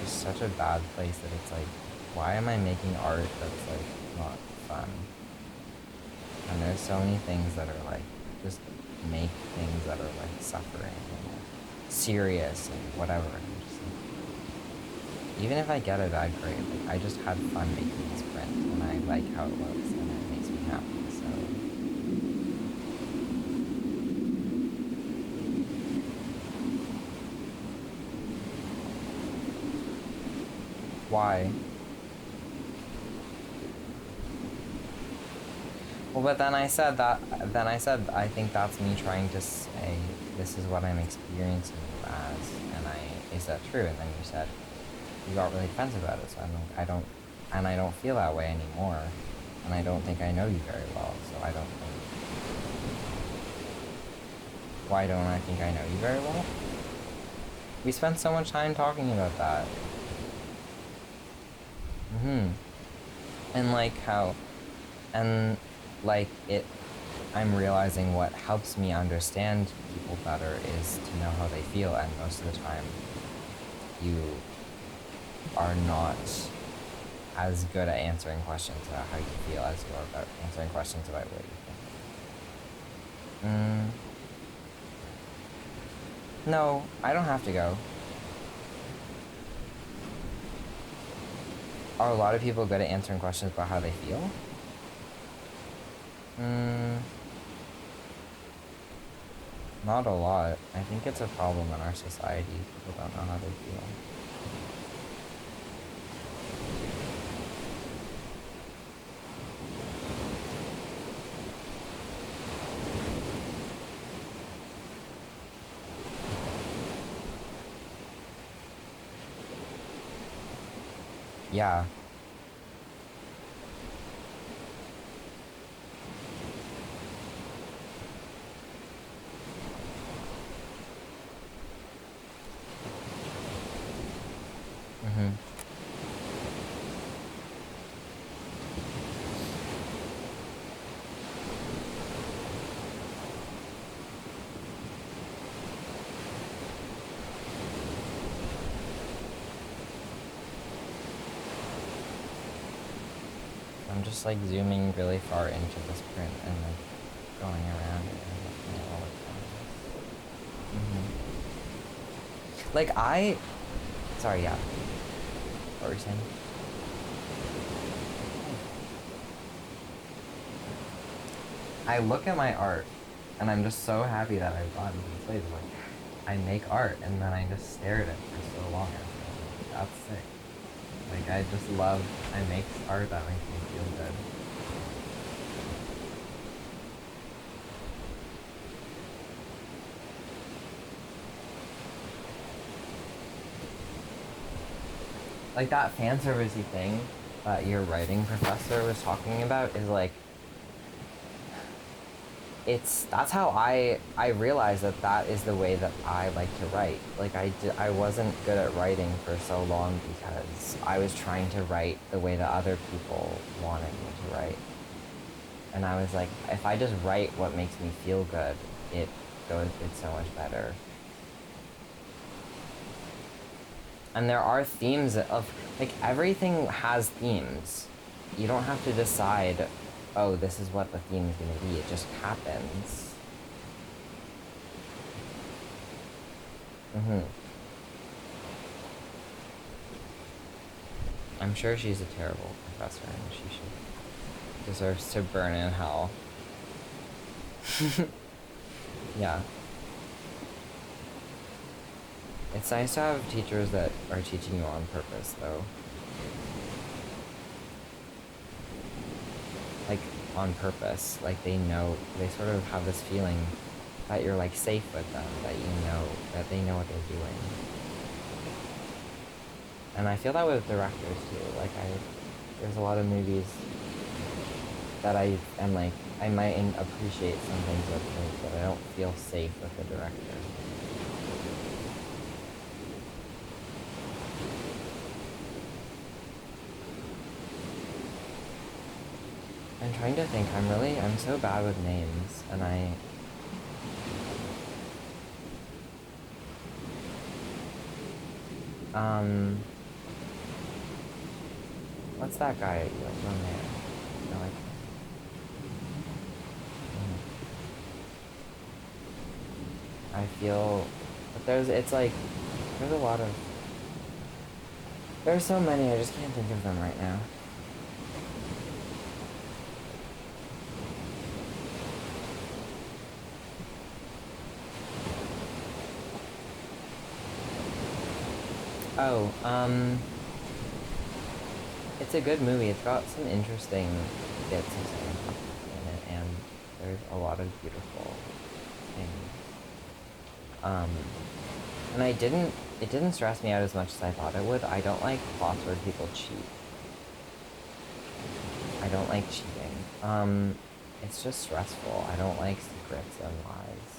just such a bad place that it's like, why am I making art that's, like, not fun? And there's so many things that are, like, just make things that are, like, suffering and, like, serious and whatever. And I'm just like, even if I get a bad grade, like, I just had fun making this print, and I like how it looks, and it makes me happy, so... Why? Well, but then I said I think that's me trying to say, this is what I'm experiencing you as, and is that true? And then you said, you got really defensive about it, so I don't feel that way anymore, and I don't think I know you very well, so I don't think... Why don't I think I know you very well? We spent so much time talking about that. And, like, how... And, like, I'm realizing what helps me understand people better is to know how they feel, and most of the time, you are not as good at answering questions about how you feel as you are about answering questions about what you think. No, I don't have to go. Are a lot of people good at answering questions about how they feel? Not a lot. I think it's a problem in our society. People don't know how they feel. Yeah. Mm-hmm. I'm just like zooming really far into this print and like going around it and looking at all the colors. Like sorry, yeah. What were you saying? I look at my art and I'm just so happy that I've gotten to this place. Like, I make art and then I just stare at it for so long. Like, that's sick. Like, I just love, I make art that makes me feel good. Like, that fan servicey thing that your writing professor was talking about is like, that's how I realized that is the way that I like to write. Like I wasn't good at writing for so long because I was trying to write the way that other people wanted me to write. And I was like, if I just write what makes me feel good, it's so much better. And there are themes of, like, everything has themes. You don't have to decide, oh, this is what the theme is going to be. It just happens. I'm sure she's a terrible professor and she deserves to burn in hell. Yeah. It's nice to have teachers that are teaching you on purpose, though. Like, on purpose. Like, they sort of have this feeling that you're, like, safe with them, that that they know what they're doing. And I feel that with directors, too. Like, there's a lot of movies that I am, like, I might appreciate some things with them, but I don't feel safe with the director. I'm trying to think. I'm so bad with names, and what's that guy on there? I like. I feel, but there's a lot of, there's so many, I just can't think of them right now. Oh, it's a good movie. It's got some interesting bits of stuff in it, and there's a lot of beautiful things. And it didn't stress me out as much as I thought it would. I don't like plots where people cheat. I don't like cheating. It's just stressful. I don't like secrets and lies.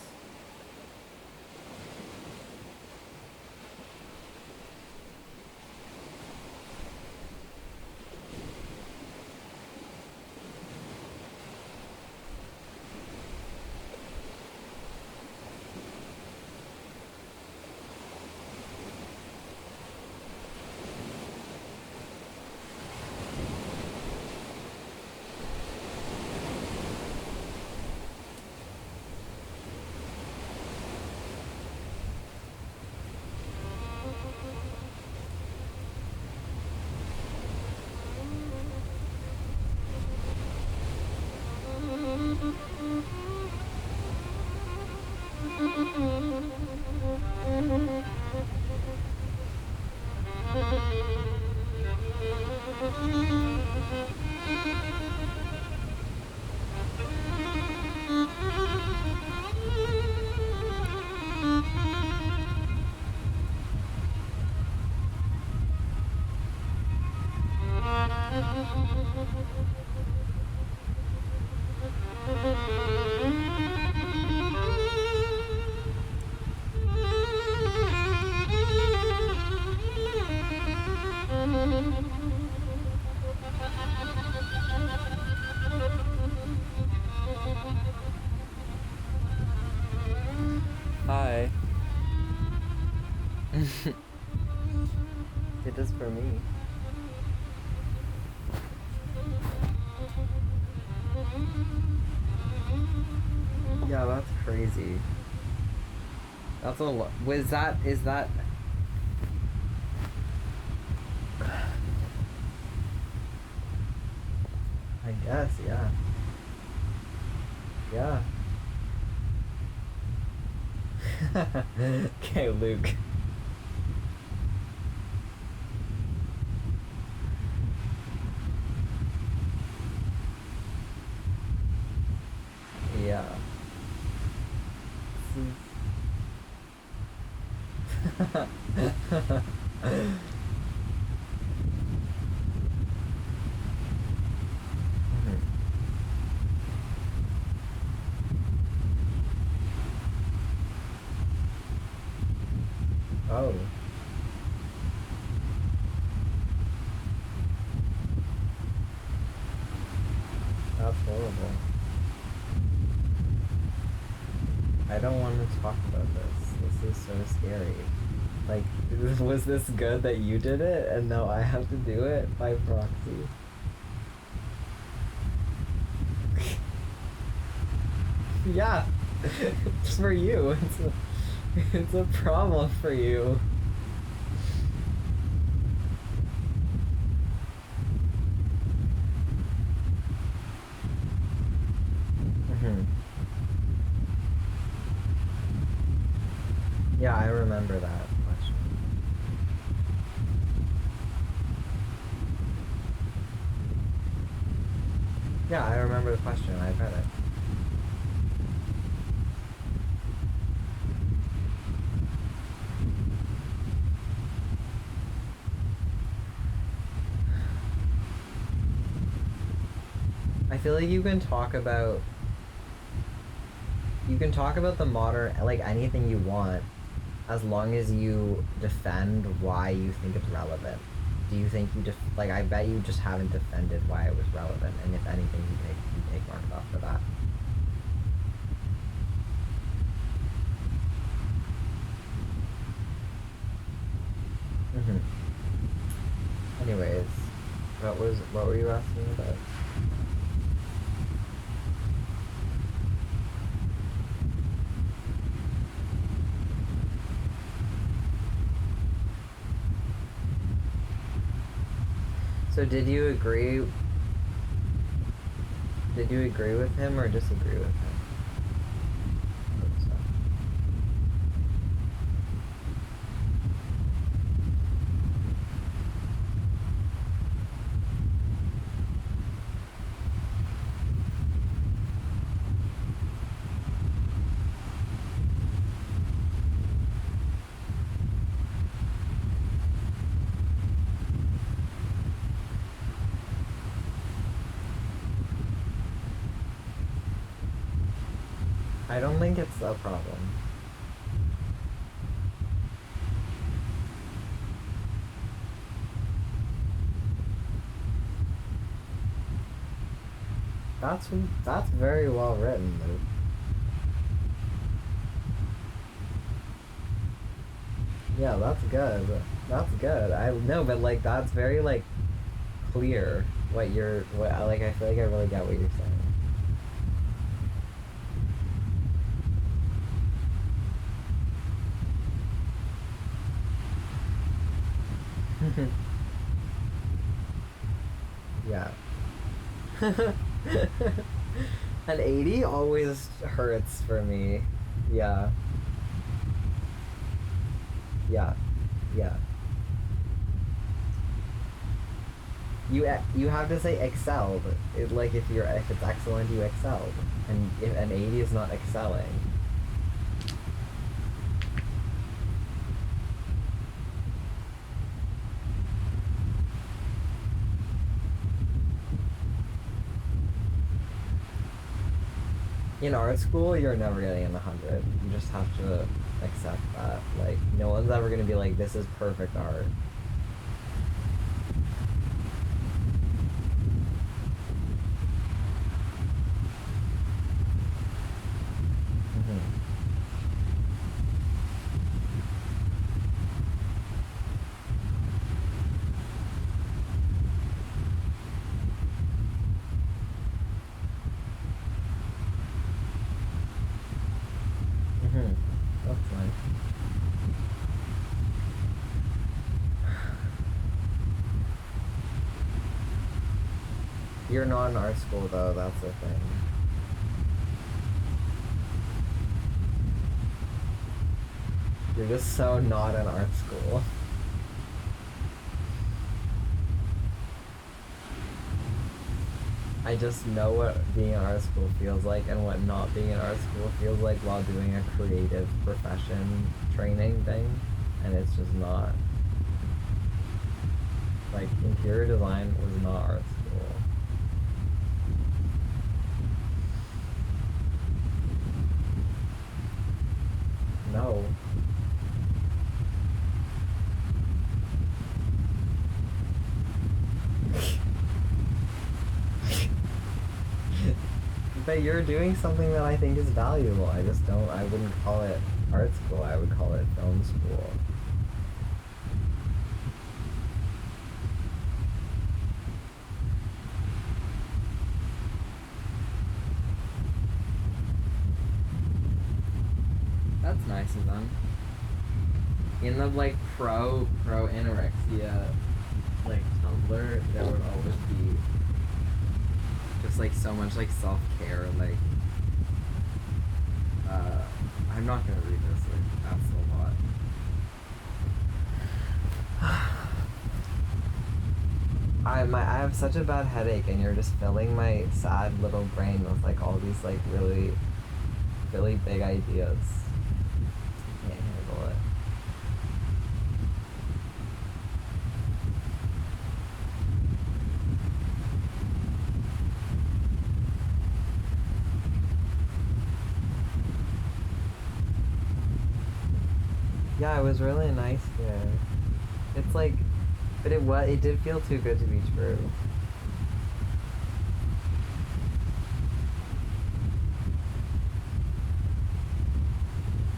It is for me. Yeah, that's crazy. That's a lot. Is that? I guess, yeah. Yeah. Okay, Luke. Yeah. Oh. That's horrible. I don't want to talk about this. This is so scary. Like, was this good that you did it and now I have to do it by proxy? Yeah. It's for you. It's a problem for you. Yeah, I remember that question. Yeah, I remember the question. I read it. I feel like you can talk about the modern, like anything you want, as long as you defend why you think it's relevant. Do you think like, I bet you just haven't defended why it was relevant, and if anything, you take marks off for that. Anyways, what were you asking about? So did you agree with him or disagree with him? I don't think it's a problem. That's very well written, Luke. Yeah, that's good. That's good. I know, but like that's very like clear what like I feel like I really get what you're saying. Yeah. An 80 always hurts for me. Yeah. Yeah. Yeah. You have to say excelled. Like if it's excellent, you excelled, and if an 80 is not excelling. In art school, you're never getting an 100. You just have to accept that. Like, no one's ever gonna be like, this is perfect art. You're not in art school though, that's the thing. You're just so not in art school. I just know what being in art school feels like and what not being in art school feels like while doing a creative profession training thing, and it's just not. Like, interior design was not art school. No. But you're doing something that I think is valuable. I wouldn't call it art school, I would call it film school. That's nice of them. In the like pro anorexia like Tumblr, there would always be just like so much like self-care, like I'm not gonna read this, like that's a lot. I have such a bad headache, and you're just filling my sad little brain with like all these like really big ideas. I can't handle it. Yeah, it was really nice here. It's like, but it did feel too good to be true.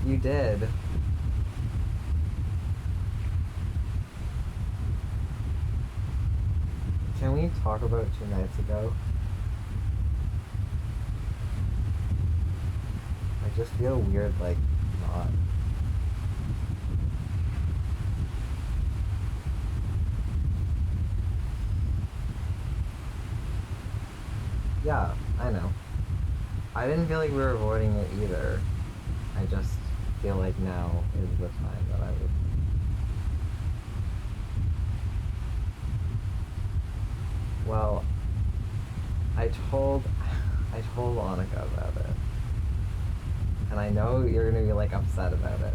You did. Can we talk about 2 nights ago? I just feel weird, like, not. Yeah, I know. I didn't feel like we were avoiding it either. I just feel like now is the time that I would. Well, I told Annika about it. And I know you're gonna be like upset about it.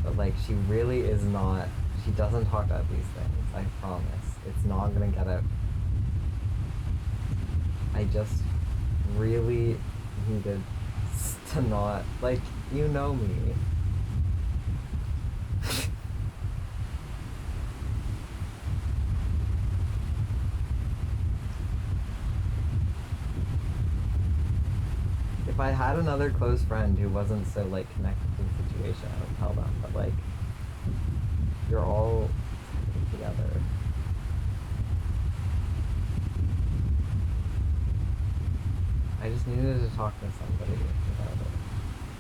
But like she really is not, she doesn't talk about these things, I promise. It's not gonna get out. I just really needed to not, like, you know me. If I had another close friend who wasn't so, like, connected to the situation, I would tell them, but, like, you're all together. I just needed to talk to somebody about it.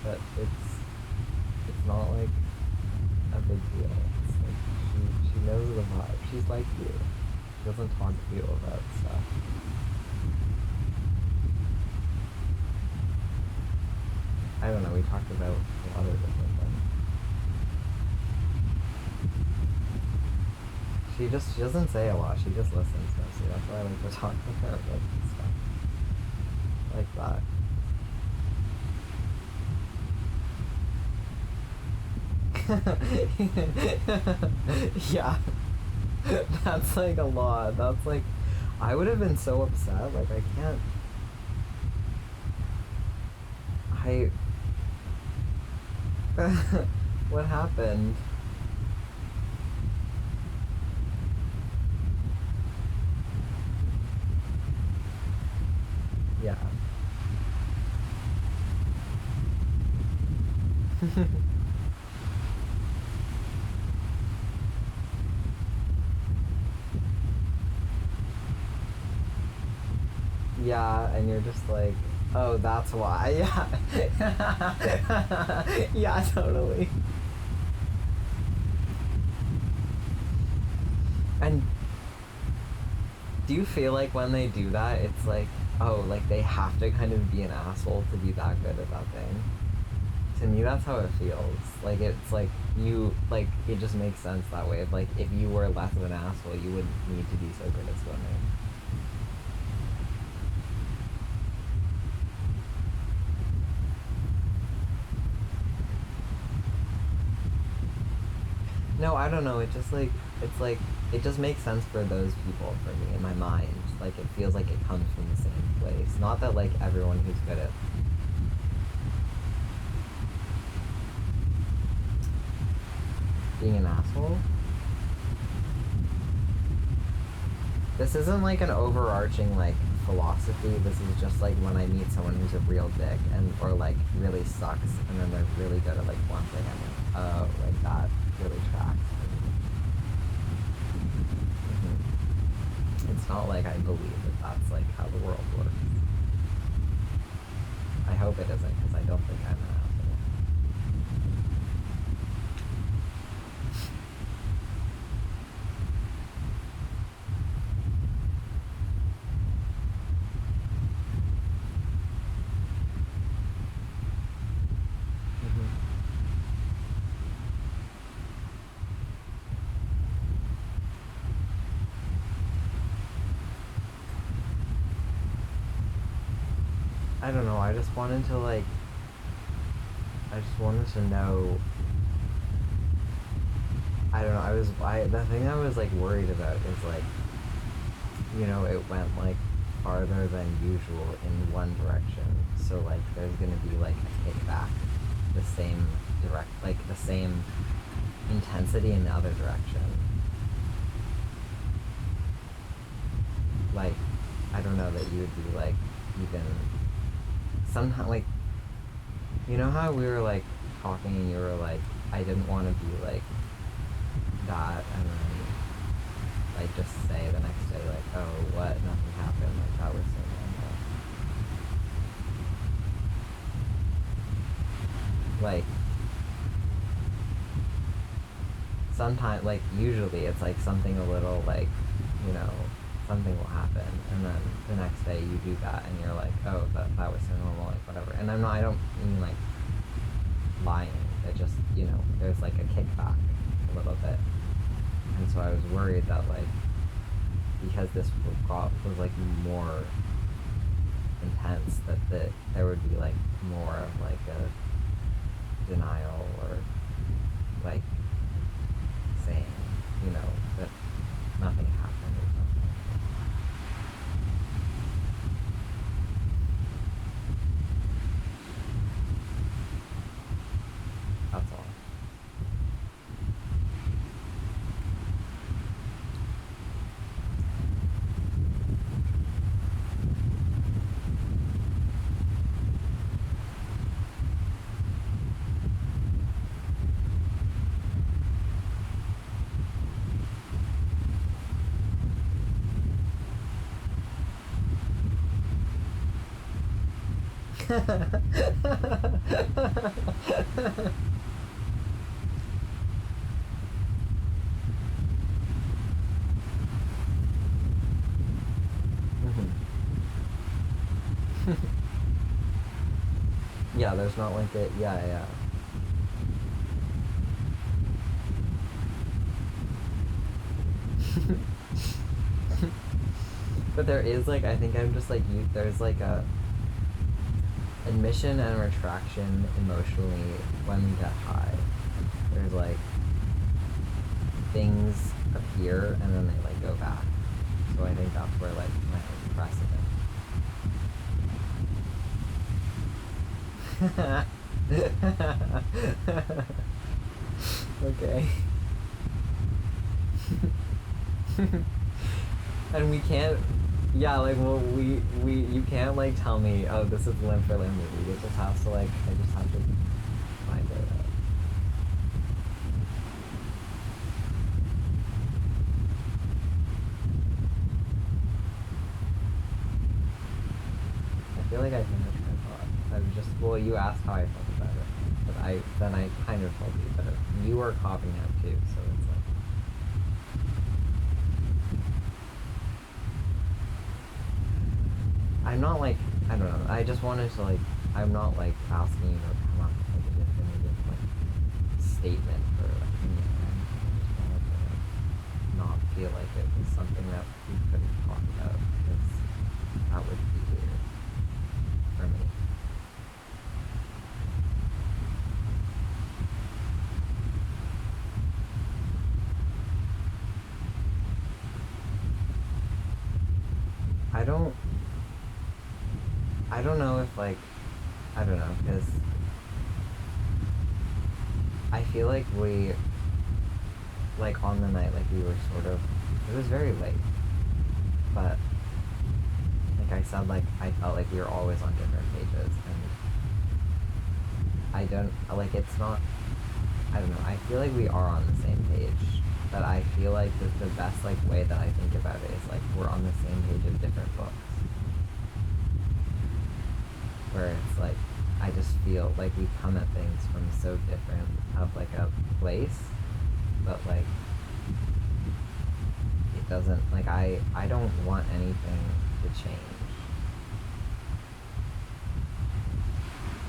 But it's not like a big deal. It's like she knows the vibe. She's like you. She doesn't talk to you about stuff. I don't know, we talked about a lot of different things. She doesn't say a lot, she just listens mostly. That's why I like to talk to her about stuff. Like that. Yeah. That's like a lot. That's like, I would have been so upset. Like, I can't. What happened? Yeah. Yeah, and you're just like, oh, that's why. Yeah. Yeah, totally. And Do you feel like when they do that, it's like, oh, like they have to kind of be an asshole to be that good at that thing? To me, that's how it feels. Like, it's like you, like, it just makes sense that way. Like, if you were less of an asshole, you wouldn't need to be so good at swimming. No, I don't know. It just like it's like it just makes sense for those people for me in my mind. Like it feels like it comes from the same place. Not that like everyone who's good at being an asshole. This isn't like an overarching like philosophy. This is just like when I meet someone who's a real dick and or like really sucks and then they're really good at like one thing. I'm like, oh, like that really tracks. It's not like I believe that that's like how the world works. I hope it isn't because I don't think I'm an asshole. I don't know, I just wanted to like, I just wanted to know, I don't know, the thing I was like worried about is like, you know, it went like farther than usual in one direction, so like there's gonna be like a kickback, the same the same intensity in the other direction. Like, I don't know that you would be like, even somehow, like, you know how we were like talking and you were like, I didn't want to be like that, and then like just say the next day like, oh, what, nothing happened, like that was so normal. Like sometimes, like usually it's like something a little like, you know, something will happen, and then the next day you do that, and you're like, oh, that was so normal, like whatever. And I don't mean like lying. It just, you know, there's like a kickback a little bit, and so I was worried that like because this was like more intense, that there would be like more of like a denial or like saying, you know, that nothing happened or something. That's all. Yeah, there's not like a, yeah. But there is like, I think I'm just like, there's like a admission and retraction emotionally when we get high. There's like things appear and then they like go back. So I think that's where like my precedent. Okay. And we can't, yeah, like, well, you can't like tell me, oh, this is limb for limb movie. It just has to like, I just have to find it out. I feel like I finished my thought. I was just, well, you asked how I felt about it, but then I kind of told you, but you were copying out too, so it's like. I'm not like, I don't know, I just wanted to like, I'm not like asking you to come up with like a definitive like statement or opinion. I just wanted to like, not feel like it was something that we couldn't talk about because that would be weird for me. I don't know if like, I don't know, because I feel like we, like on the night, like we were sort of, it was very late, but like I said, like I felt like we were always on different pages, and I don't, like it's not, I don't know, I feel like we are on the same page, but I feel like the best like way that I think about it is like we're on the same page of different books. Where it's like, I just feel like we come at things from so different of like a place, but like, it doesn't, like I don't want anything to change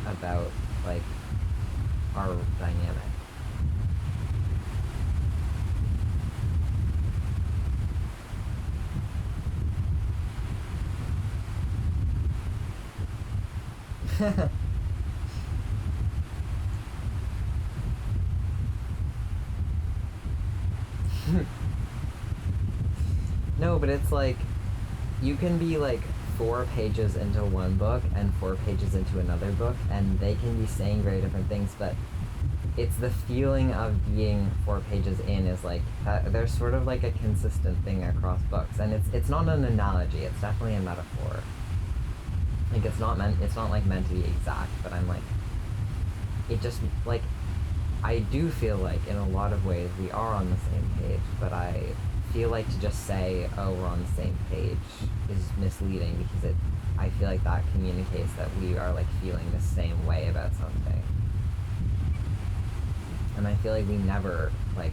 about like our dynamic. No, but it's like, you can be like 4 pages into one book and 4 pages into another book, and they can be saying very different things, but it's the feeling of being 4 pages in is like, there's sort of like a consistent thing across books, and it's not an analogy, it's definitely a metaphor. Like it's not like meant to be exact, but I'm like, it just like, I do feel like in a lot of ways we are on the same page, but I feel like to just say, oh, we're on the same page is misleading, because I feel like that communicates that we are like feeling the same way about something. And I feel like we never like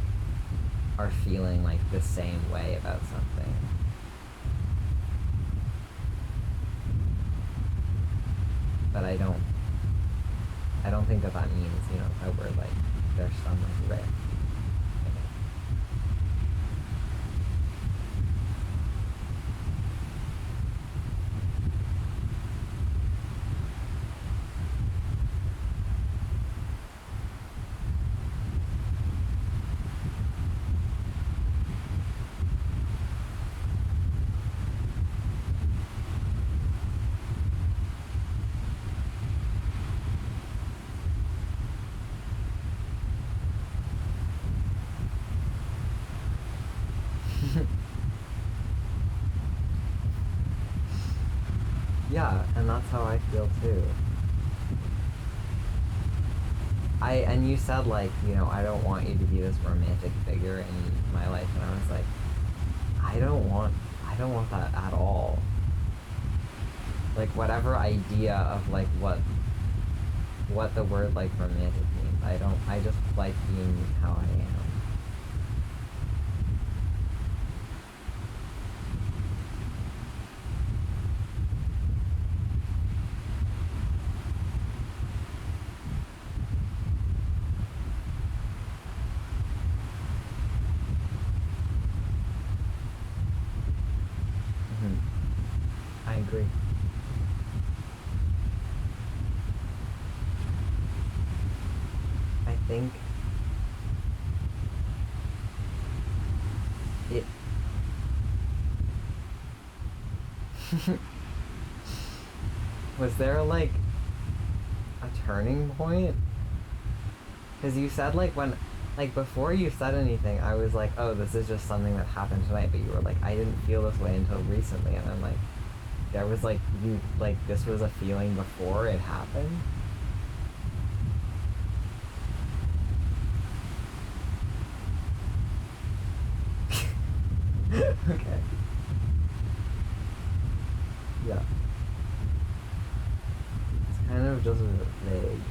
are feeling like the same way about something. But I don't think that means, you know, that we're like, there's some like rift. Yeah, and that's how I feel too. And you said like, you know, I don't want you to be this romantic figure in my life, and I was like, I don't want that at all. Like whatever idea of like what the word like romantic means, I just like being how I am. I agree. I think it was there like a turning point? Because you said like when, like before you said anything, I was like, oh, this is just something that happened tonight, but you were like, I didn't feel this way until recently, and I'm like, there was like, you, like this was a feeling before it happened? Okay. Yeah. It's kind of just vague.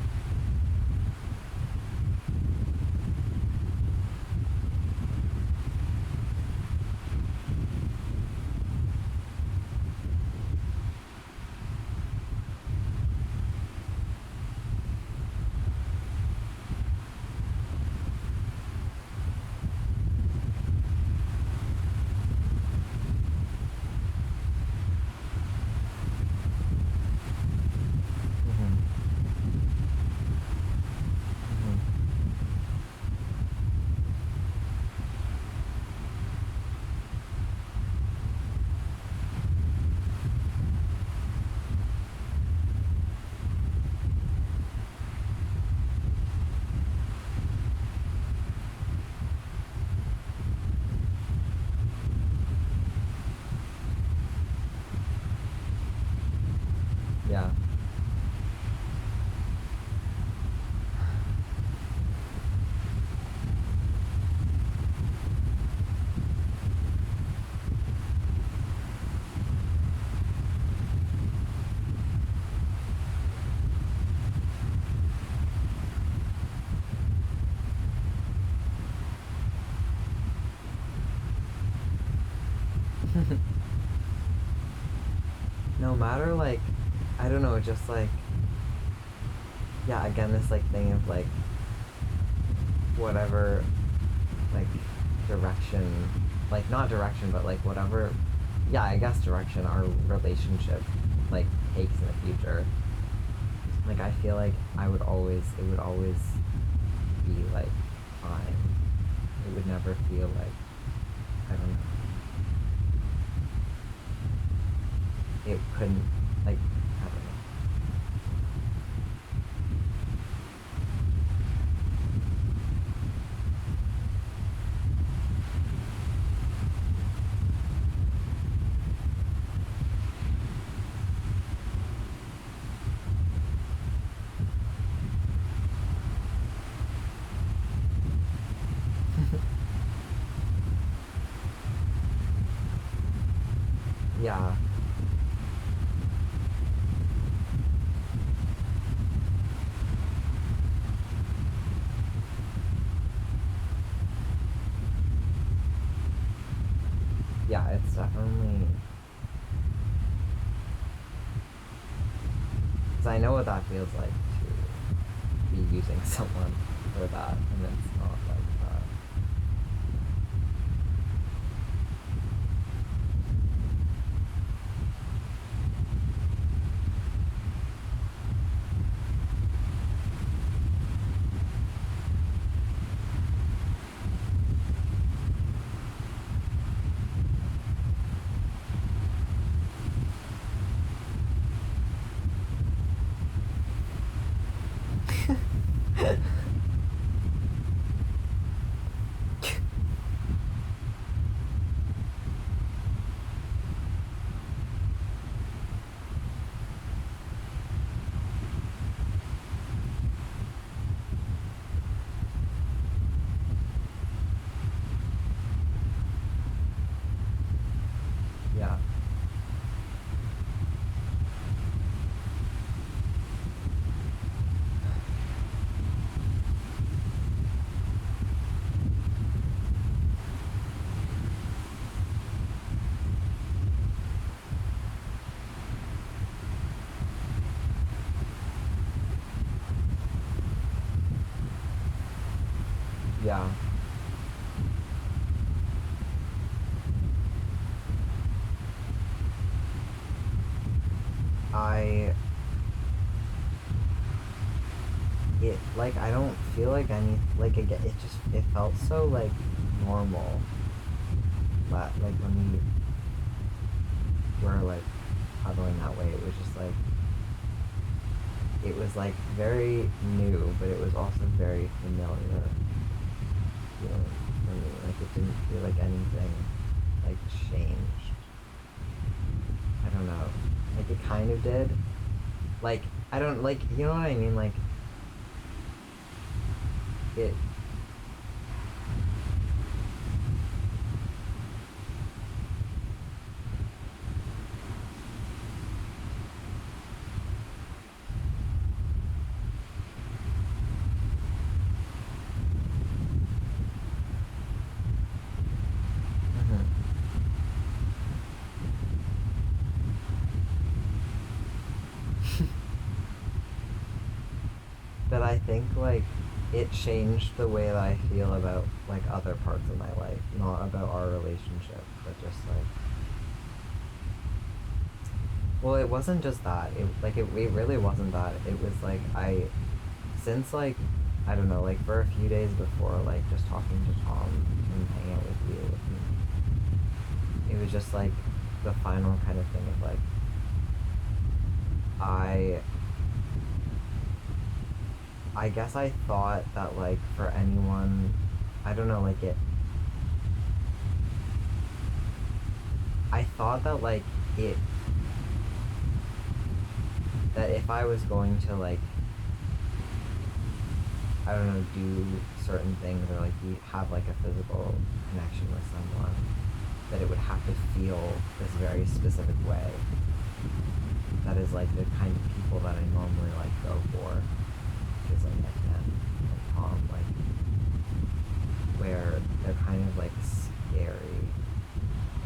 no matter, like, I don't know, just like, yeah, again, this like thing of like whatever, like, direction, like, not direction, but like whatever, yeah, I guess direction our relationship like takes in the future. Like, I feel like it would always be like fine. It would never feel like, I don't know. It couldn't, like, I don't know. Yeah. Yeah, it's definitely, because I know what that feels like to be using someone for that, and it's not like that. Yeah. Yeah. I it like I don't feel like any like again it felt so like normal that like when we were like huddling that way, it was just like it was like very new, but it was also very familiar feeling for me. Like, it didn't feel like anything like changed. I don't know. Like, it kind of did. Like, I don't like, you know what I mean? Like, it. Mhm. But I think like it changed the way that I feel about like other parts of my life, not about our relationship, but just like, well, it wasn't just that. It really wasn't that. It was like since like I don't know, like for a few days before, like just talking to Tom and hanging out with you, it was just like the final kind of thing of like I I guess I thought that like for anyone, I don't know, like I thought that like it that if I was going to like I don't know, do certain things or like have like a physical connection with someone, that it would have to feel this very specific way. That is like the kind of people that I normally like go for, which is like Ken and Tom, like where they're kind of like scary,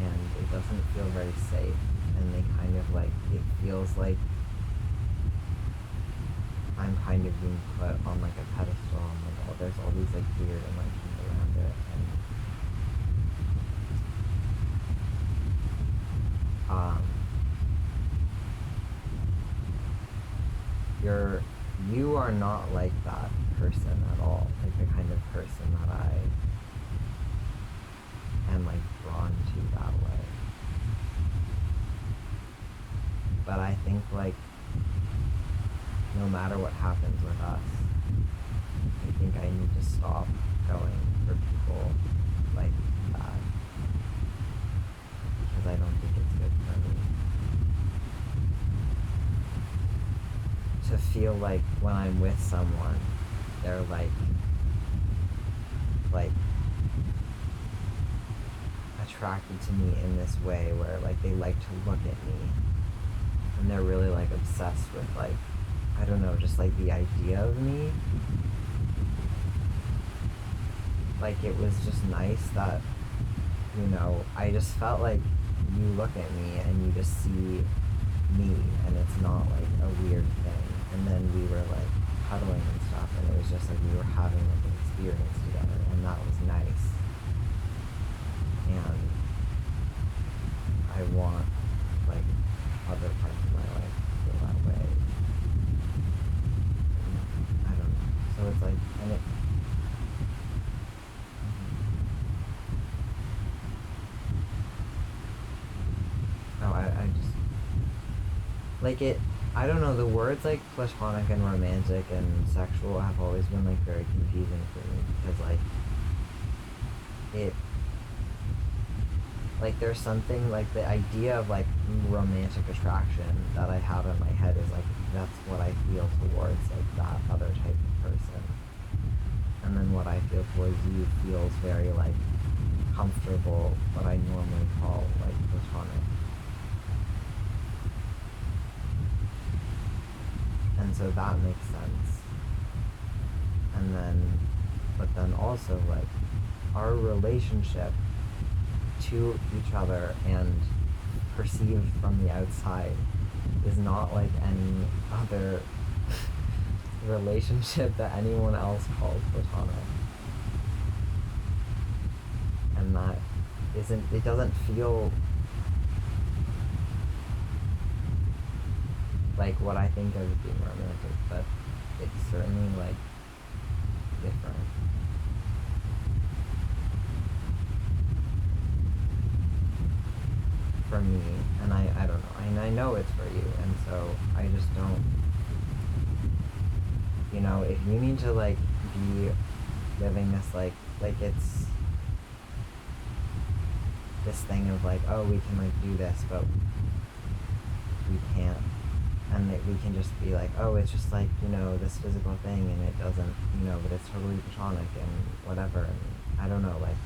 and it doesn't feel very safe, and they kind of like, it feels like I'm kind of being put on like a pedestal, and like there's all these like weird emotions around it, and you are not like that person at all, like the kind of person that I am like drawn to that way. But I think like no matter what happens with us, I think I need to stop going for people like that, because I don't think it's good for me to feel like when I'm with someone, they're like attracted to me in this way where like they like to look at me, and they're really like obsessed with like, I don't know, just like the idea of me. Like it was just nice that, you know, I just felt like you look at me and you just see me, and it's not like a weird thing. And then we were like cuddling and stuff, and it was just like we were having like an experience together, and that was nice. And I want like other parts of my life to feel that way. I don't know. So it's like, and it. Oh, I just like it. I don't know, the words like platonic and romantic and sexual have always been like very confusing for me, because like it, like there's something like the idea of like romantic attraction that I have in my head is like that's what I feel towards like that other type of person, and then what I feel towards you feels very like comfortable, what I normally call like platonic. And so that makes sense. And then, but then also like our relationship to each other and perceived from the outside is not like any other relationship that anyone else calls platonic. And that isn't, it doesn't feel like what I think of as being romantic, but it's certainly like different. For me, and I don't know, and I know it's for you, and so I just don't, you know, if you need to like be living this like it's this thing of like, oh, we can like do this, but we can't. And that we can just be like, oh, it's just like, you know, this physical thing, and it doesn't, you know, but it's totally platonic and whatever. And I don't know, like,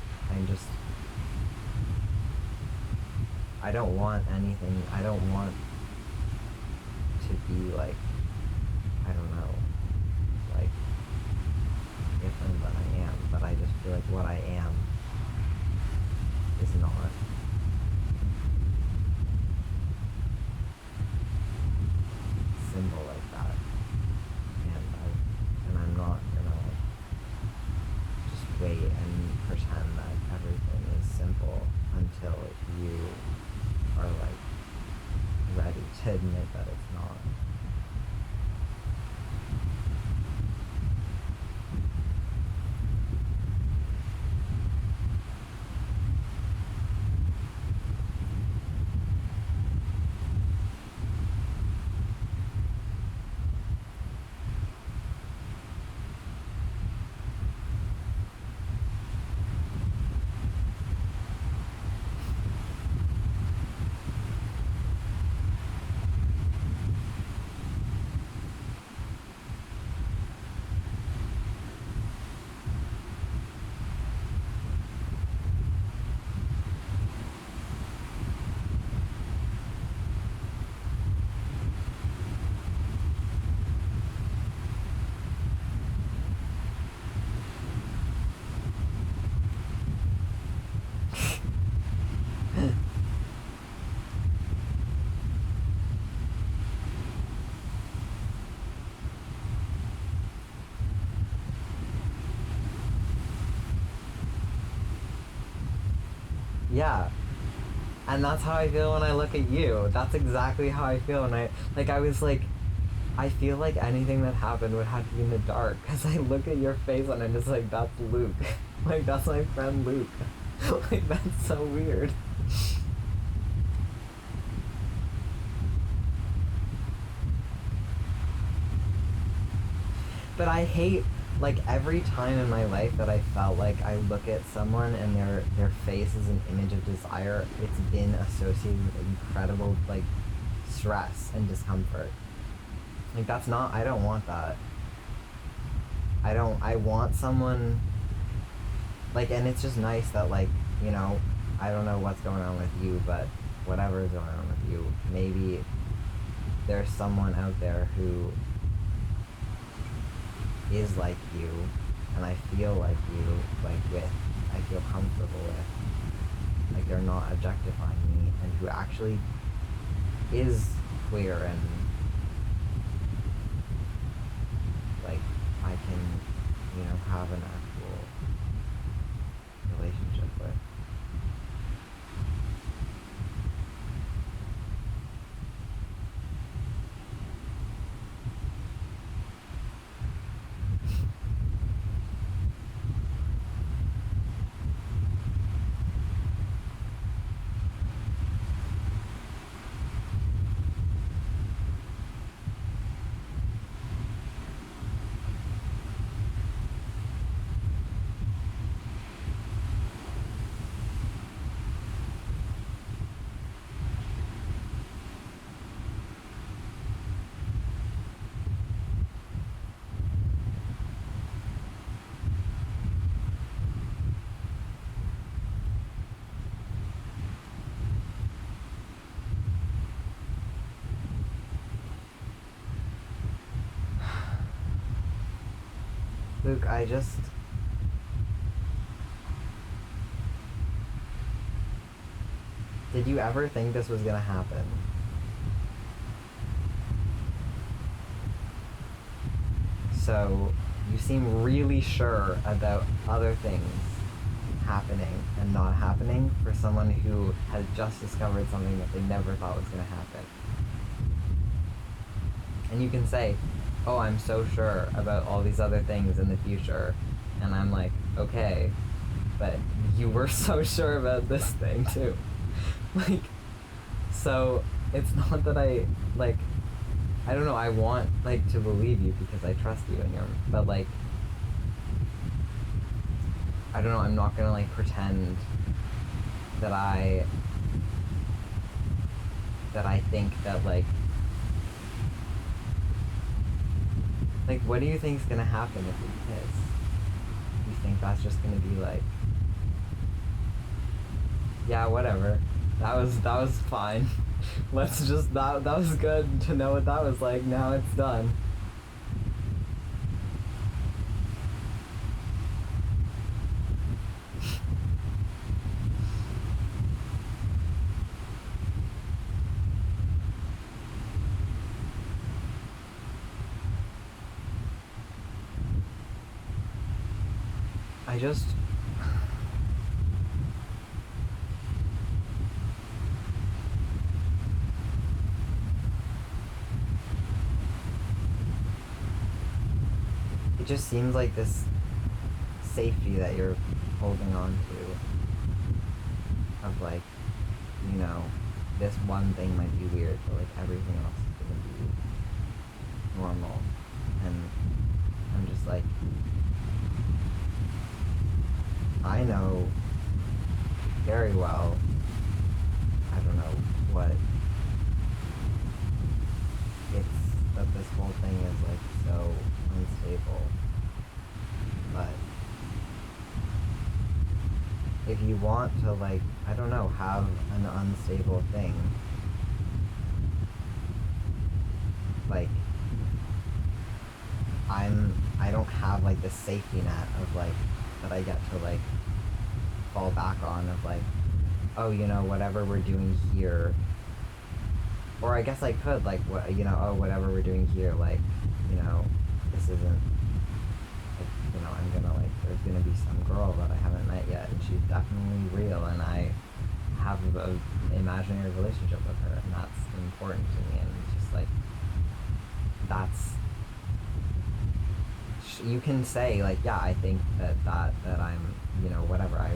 I don't want anything, I don't want to be like, I don't know, like, different than I am, but I just feel like what I am is not. Symbol like that, and I'm not gonna like just wait and pretend that everything is simple until you are like ready to admit that it's not. Yeah. And that's how I feel when I look at you. That's exactly how I feel when I was like, I feel like anything that happened would have to be in the dark, because I look at your face and I'm just like, that's Luke. Like, that's my friend Luke. Like, that's so weird. But I hate, like, every time in my life that I felt like I look at someone and their face is an image of desire, it's been associated with incredible, like, stress and discomfort. Like, that's not, I don't want that. I want someone, like, and it's just nice that, like, you know, I don't know what's going on with you, but whatever is going on with you, maybe there's someone out there who is like you, and I feel like you, like, with, I feel comfortable with, like, they're not objectifying me, and who actually is queer and, like, I can, you know, have an actual relationship with. Luke, did you ever think this was gonna happen? So, you seem really sure about other things happening and not happening for someone who has just discovered something that they never thought was gonna happen. And you can say, oh, I'm so sure about all these other things in the future. And I'm like, okay, but you were so sure about this thing too. Like, so it's not that I, like, I don't know, I want, like, to believe you because I trust you and but, like, I don't know, I'm not gonna, like, pretend that I think that, like, what do you think's gonna happen if we kiss? You think that's just gonna be like, yeah, whatever. That was fine. Let's just, that was good to know what that was like. Now it's done. I just, it just seems like this safety that you're holding on to, of, like, you know, this one thing might be weird, but, like, everything else is gonna be normal. And I'm just like, I know very well, I don't know what it's, that this whole thing is, like, so unstable, but if you want to, like, I don't know, have an unstable thing, like, I don't have, like, the safety net of, like, that I get to, like, fall back on, of, like, oh, you know, whatever we're doing here, or I guess I could, like, what, you know, oh, whatever we're doing here, like, you know, this isn't, like, you know, I'm gonna, like, there's gonna be some girl that I haven't met yet, and she's definitely real, and I have a imaginary relationship with her, and that's important to me. And it's just like, that's, you can say like, yeah, I think that I'm, you know, whatever, I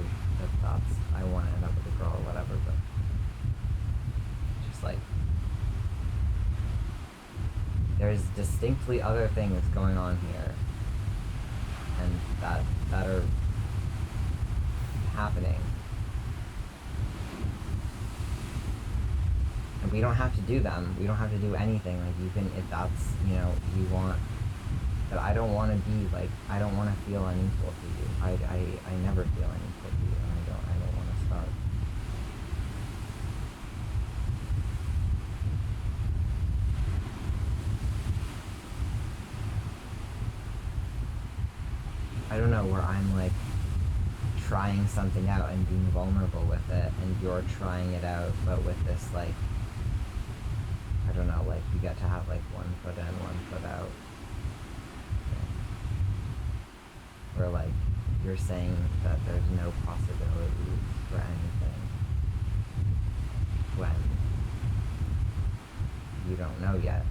want to end up with a girl or whatever, but just like, there's distinctly other things going on here, and that are happening. And we don't have to do them. We don't have to do anything. Like, you can, if that's, you know, you want, but I don't want to be like, I don't want to feel unequal to you. I never feel unequal to you, and I don't want to start. I don't know, where I'm like trying something out and being vulnerable with it, and you're trying it out, but with this like, I don't know, like you get to have like one foot in, one foot out. Where like you're saying that there's no possibilities for anything when you don't know yet.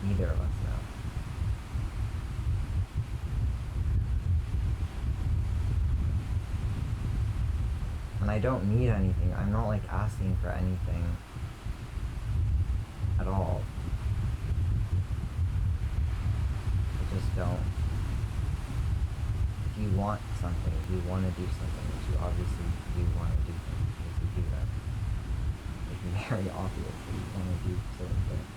Neither of us know. And I don't need anything. I'm not like asking for anything at all. I just don't. If you want something, if you want to do something, which you obviously do want to do things, because you do that. It's very obvious that you want to do certain things.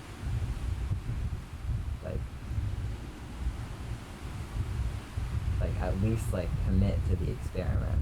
Like at least like commit to the experiment.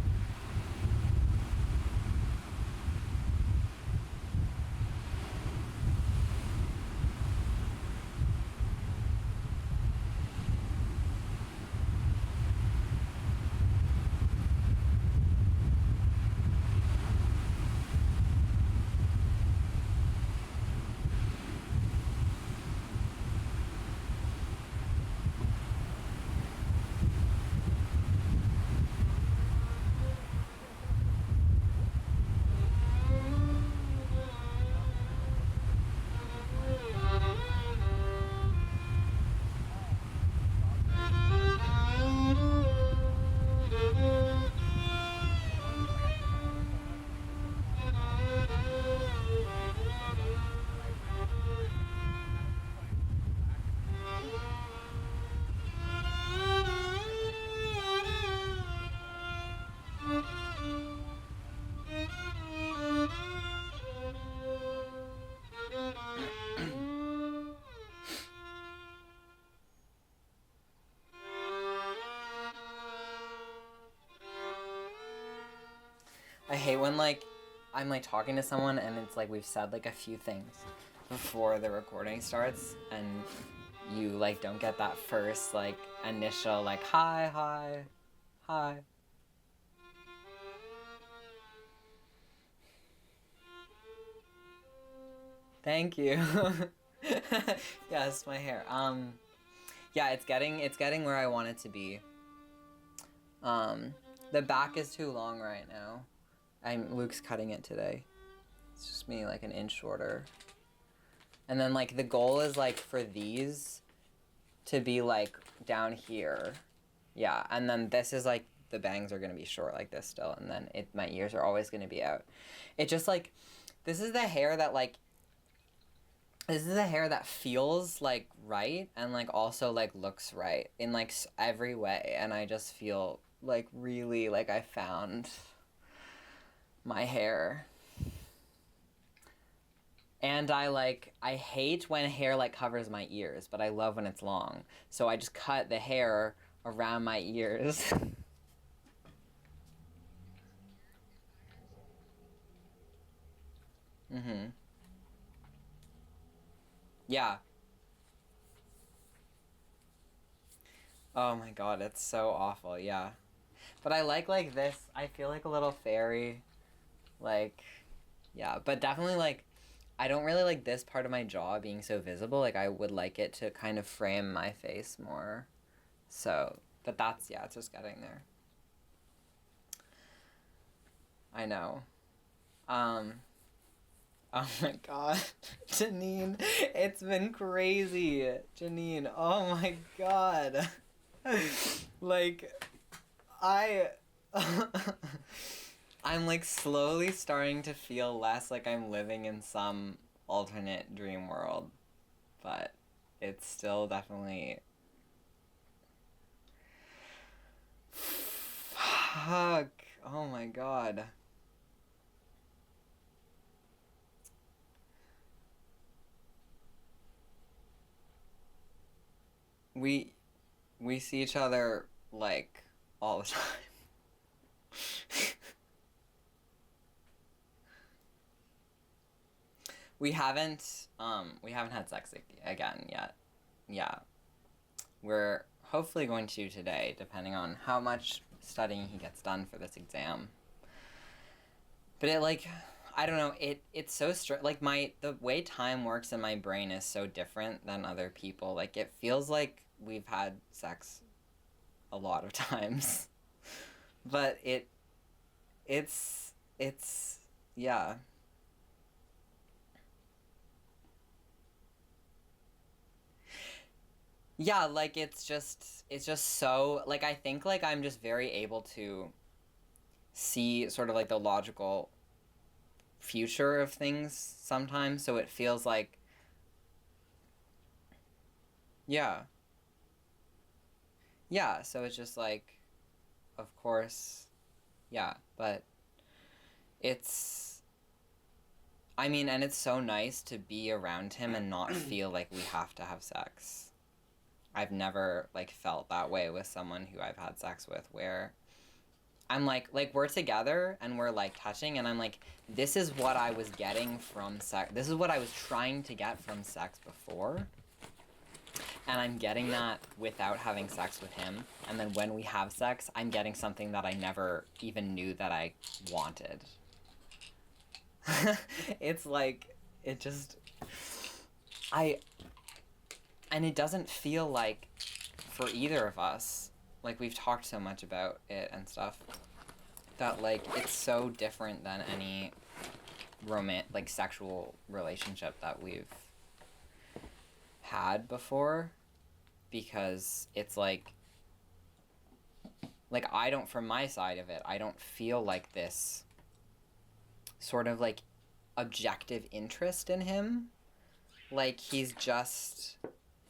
I hate when like I'm like talking to someone and it's like we've said like a few things before the recording starts, and you like don't get that first like initial like hi. Thank you. Yes, my hair. Yeah, it's getting where I want it to be. The back is too long right now. Luke's cutting it today. It's just me like an inch shorter. And then like the goal is like for these to be like down here. Yeah, and then this is like the bangs are gonna be short like this still, and then my ears are always gonna be out. It just like, this is the hair that feels like right, and like also like looks right in like every way, and I just feel like really like I found my hair. And I hate when hair like covers my ears, but I love when it's long. So I just cut the hair around my ears. Mm-hmm. Yeah. Oh my god, it's so awful, yeah. But I like this, I feel like a little fairy. Like, yeah, but definitely like, I don't really like this part of my jaw being so visible. Like, I would like it to kind of frame my face more. So, but that's, yeah, it's just getting there. I know. Um, oh my god. Janine, it's been crazy. Janine, oh my god. Like, I... I'm like slowly starting to feel less like I'm living in some alternate dream world, but it's still definitely... Fuck. Oh my god. We see each other like all the time. We haven't had sex again yet. Yeah. We're hopefully going to today, depending on how much studying he gets done for this exam. But it, like, I don't know, it's so like, the way time works in my brain is so different than other people. Like, it feels like we've had sex a lot of times. But it's yeah. Yeah, like, it's just so, like, I think, like, I'm just very able to see sort of, like, the logical future of things sometimes, so it feels like, yeah. Yeah, so it's just like, of course, yeah, but it's, I mean, and it's so nice to be around him and not feel like we have to have sex. I've never, like, felt that way with someone who I've had sex with, where I'm like, we're together and we're, like, touching, and I'm like, this is what I was getting from sex. This is what I was trying to get from sex before. And I'm getting that without having sex with him. And then when we have sex, I'm getting something that I never even knew that I wanted. It's like, it just... And it doesn't feel like, for either of us, like, we've talked so much about it and stuff, that, like, it's so different than any like, sexual relationship that we've had before, because it's like, I don't, from my side of it, I don't feel like this sort of, like, objective interest in him. Like, he's just,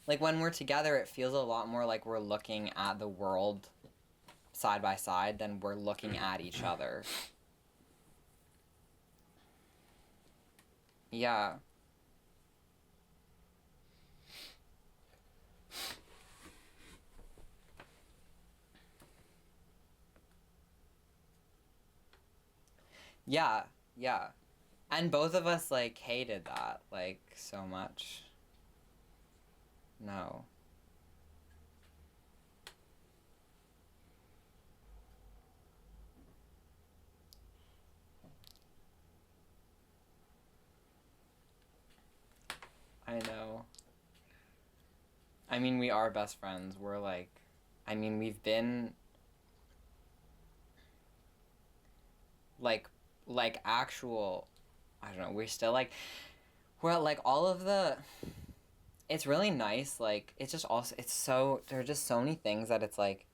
like, when we're together, it feels a lot more like we're looking at the world side by side than we're looking at each other. Yeah. Yeah, yeah. And both of us, like, hated that, like, so much. No. I know. I mean, we are best friends. We're, like... I mean, we've been... Like, actual... I don't know, we're still, like... We're, like, all of the... It's really nice, like, it's just also... It's so... There are just so many things that it's, like...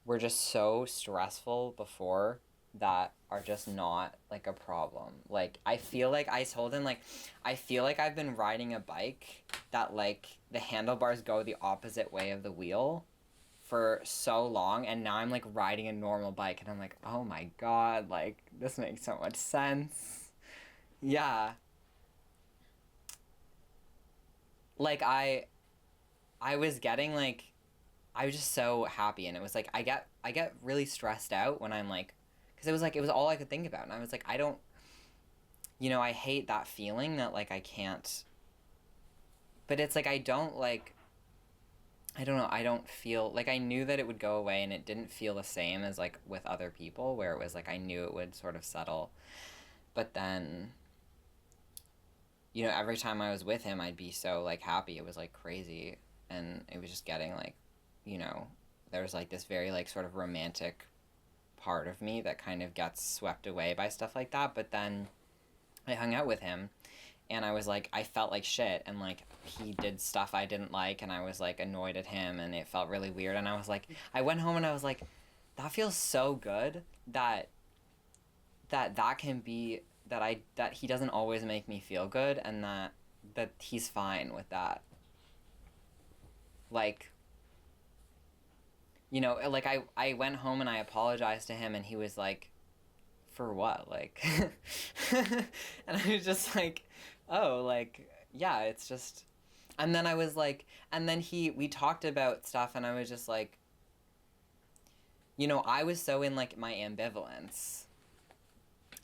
We're just so stressful before that are just not, like, a problem. Like, I feel like I told him, like, I feel like I've been riding a bike that, like, the handlebars go the opposite way of the wheel for so long, and now I'm, like, riding a normal bike, and I'm like, oh my god, like, this makes so much sense. Yeah. Like, I was getting, like, I was just so happy, and it was like, I get really stressed out when I'm like, because it was like, it was all I could think about, and I was like, I don't, I hate that feeling that, like, I can't, but it's like, I don't, like, I don't know, I don't feel, like, I knew that it would go away, and it didn't feel the same as, like, with other people, where it was like, I knew it would sort of settle, but then, every time I was with him, I'd be so, like, happy, it was, like, crazy, and it was just getting, like, there was, like, this very, like, sort of romantic part of me that kind of gets swept away by stuff like that. But then I hung out with him, and I was like, I felt like shit, and like he did stuff I didn't like, and I was like annoyed at him, and it felt really weird. And I was like, I went home and I was like, that feels so good that can be that he doesn't always make me feel good, and that he's fine with that. Like, you know, like I went home and I apologized to him, and he was like, for what? Like, and I was just like, oh, like, yeah, it's just, and then I was like, and then we talked about stuff, and I was just like, you know, I was so in like my ambivalence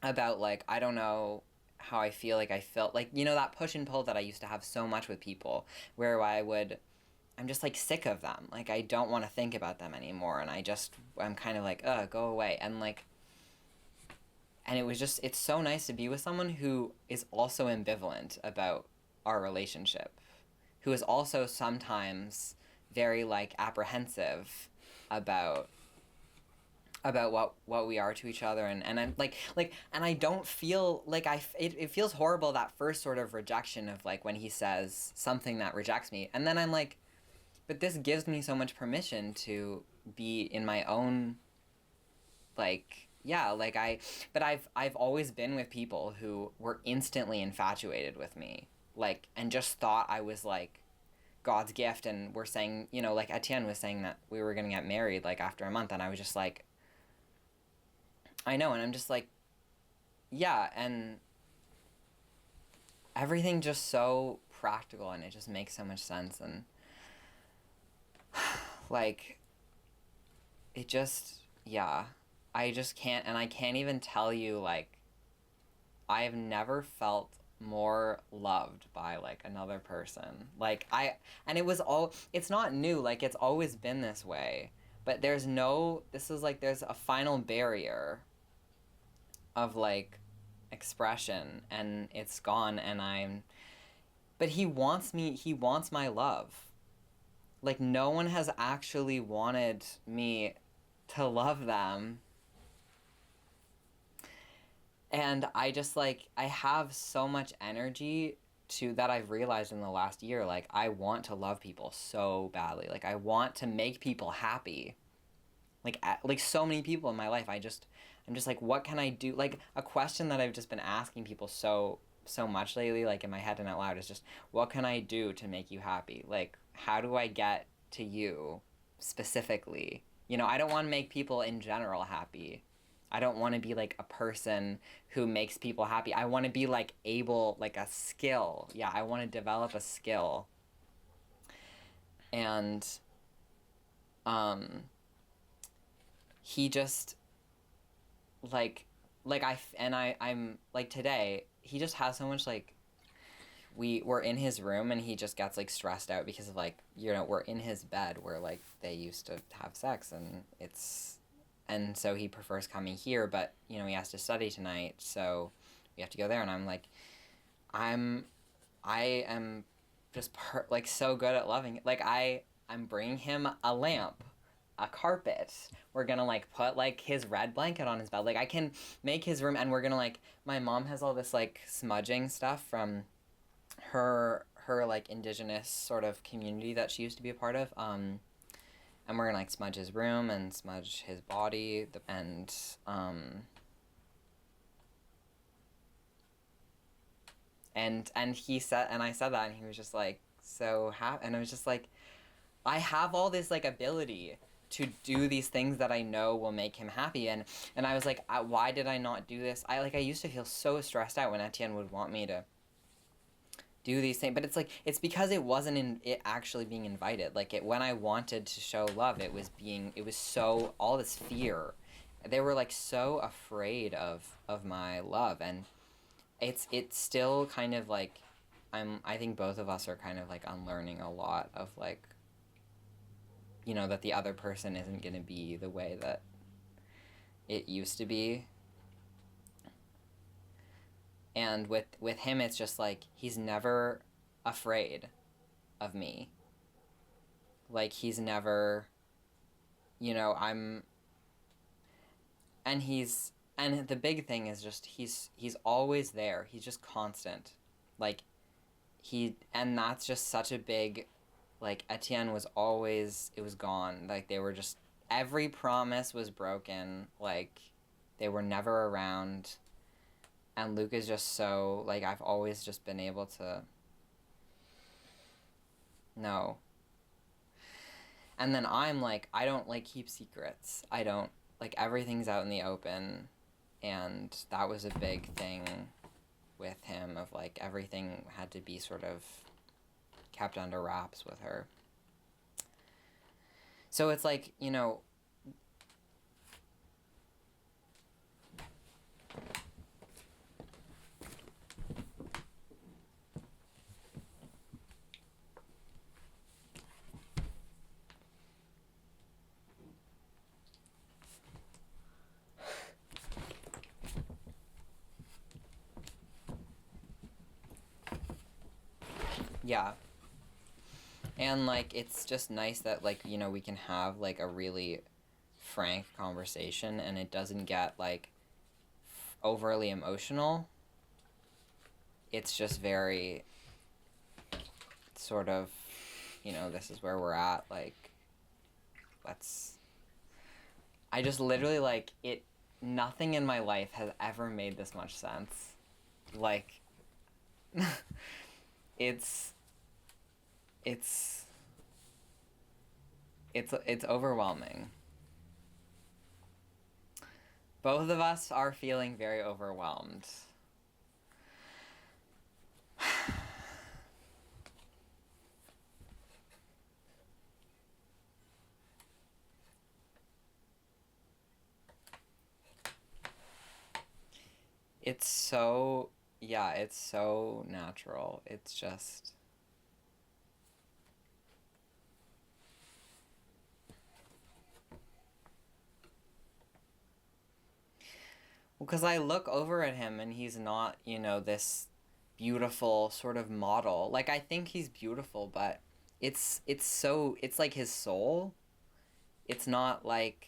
about like, I don't know how I feel. Like, I felt like, you know, that push and pull that I used to have so much with people, where I'm just like sick of them. Like, I don't want to think about them anymore, and I'm kind of like, go away. And like, and it's so nice to be with someone who is also ambivalent about our relationship, who is also sometimes very like apprehensive about what we are to each other. And I'm like and I don't feel like it feels horrible, that first sort of rejection of like when he says something that rejects me, and then I'm like, but this gives me so much permission to be in my own, like, yeah, like but I've always been with people who were instantly infatuated with me, like, and just thought I was like God's gift, and were saying, you know, like Etienne was saying that we were gonna get married like after a month, and I was just like, I know, and I'm just like, yeah, and everything just so practical, and it just makes so much sense, and like, it just, yeah, I just can't, and I can't even tell you, like, I have never felt more loved by like another person. Like, and it's not new, like it's always been this way, but this is like, there's a final barrier of like expression, and it's gone, and but he wants my love. Like, no one has actually wanted me to love them. And I just like, I have so much energy that I've realized in the last year. Like, I want to love people so badly. Like, I want to make people happy. Like so many people in my life, I'm just like, what can I do? Like, a question that I've just been asking people so much lately, like in my head and out loud, is just, what can I do to make you happy? Like, how do I get to you specifically? You know, I don't want to make people in general happy. I don't want to be like a person who makes people happy. I want to be like like a skill. Yeah, I want to develop a skill. And he just I'm like, today he just has so much, like, we're in his room, and he just gets like stressed out because of, like, you know, we're in his bed where like they used to have sex, and so he prefers coming here, but you know, he has to study tonight, so we have to go there. And I'm like, I am just like so good at loving it. Like, I'm bringing him a lamp, a carpet. We're gonna like put like his red blanket on his bed. Like, I can make his room, and we're gonna like, my mom has all this like smudging stuff from her like indigenous sort of community that she used to be a part of. And we're gonna like smudge his room and smudge his body, and he said, and I said that, and he was just like so happy, and I was just like, I have all this like ability to do these things that I know will make him happy, and I was like, why did I not do this? I used to feel so stressed out when Etienne would want me to do these things, but it's like, it's because it wasn't it actually being invited. Like, when I wanted to show love, it was so, all this fear, they were like so afraid of my love, and it's still kind of like, I think both of us are kind of like unlearning a lot of, like, you know, that the other person isn't going to be the way that it used to be. And with him, it's just like, he's never afraid of me. Like, he's never, you know, and the big thing is just he's always there. He's just constant. Like and that's just such a big, like, Etienne was always, it was gone. Like, they were just, every promise was broken. Like, they were never around. And Luke is just so, like, I've always just been able to know. And then I'm like, I don't, like, keep secrets. I don't, like, everything's out in the open. And that was a big thing with him, of, like, everything had to be sort of kept under wraps with her. So it's like, you know, yeah. And, like, it's just nice that, like, you know, we can have, like, a really frank conversation and it doesn't get, like, overly emotional. It's just very sort of, you know, this is where we're at, like, I just literally, like, nothing in my life has ever made this much sense. Like, it's overwhelming. Both of us are feeling very overwhelmed. It's so, yeah, it's so natural. It's just... Well, because I look over at him and he's not, you know, this beautiful sort of model. Like, I think he's beautiful, but it's so, it's like his soul. It's not like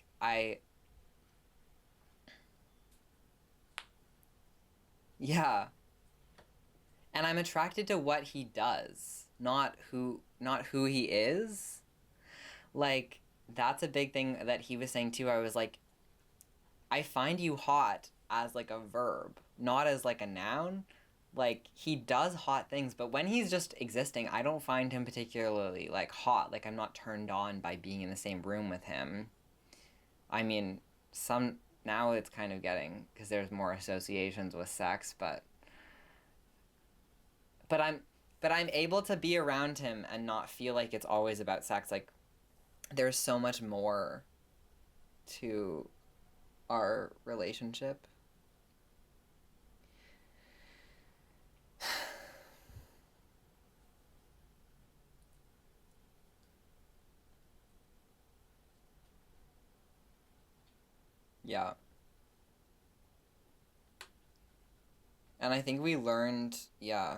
yeah. And I'm attracted to what he does, not who he is. Like, that's a big thing that he was saying too. I was like, I find you hot as, like, a verb, not as, like, a noun. Like, he does hot things, but when he's just existing, I don't find him particularly, like, hot. Like, I'm not turned on by being in the same room with him. I mean, now it's kind of getting, because there's more associations with sex, but I'm able to be around him and not feel like it's always about sex. Like, there's so much more to our relationship. Yeah. And I think we learned, yeah.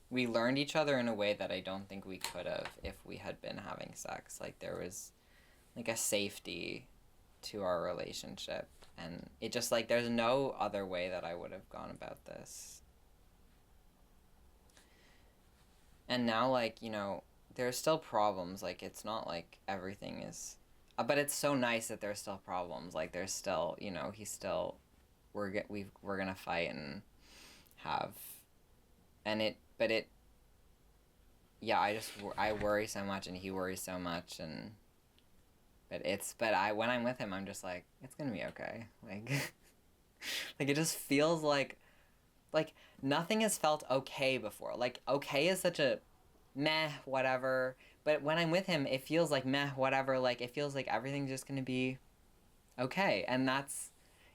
We learned each other in a way that I don't think we could have if we had been having sex. Like, there was, like, a safety to our relationship. And it just, like, there's no other way that I would have gone about this. And now, like, you know, there's still problems. Like, it's not like everything is... but it's so nice that there's still problems. Like, there's still, you know, he's still... We're gonna fight and have... Yeah, I worry so much and he worries so much, and... when I'm with him, I'm just like, it's gonna be okay. Like, like, it just feels like nothing has felt okay before. Like, okay is such a meh, whatever. But when I'm with him, it feels like meh, whatever. Like, it feels like everything's just gonna be okay. And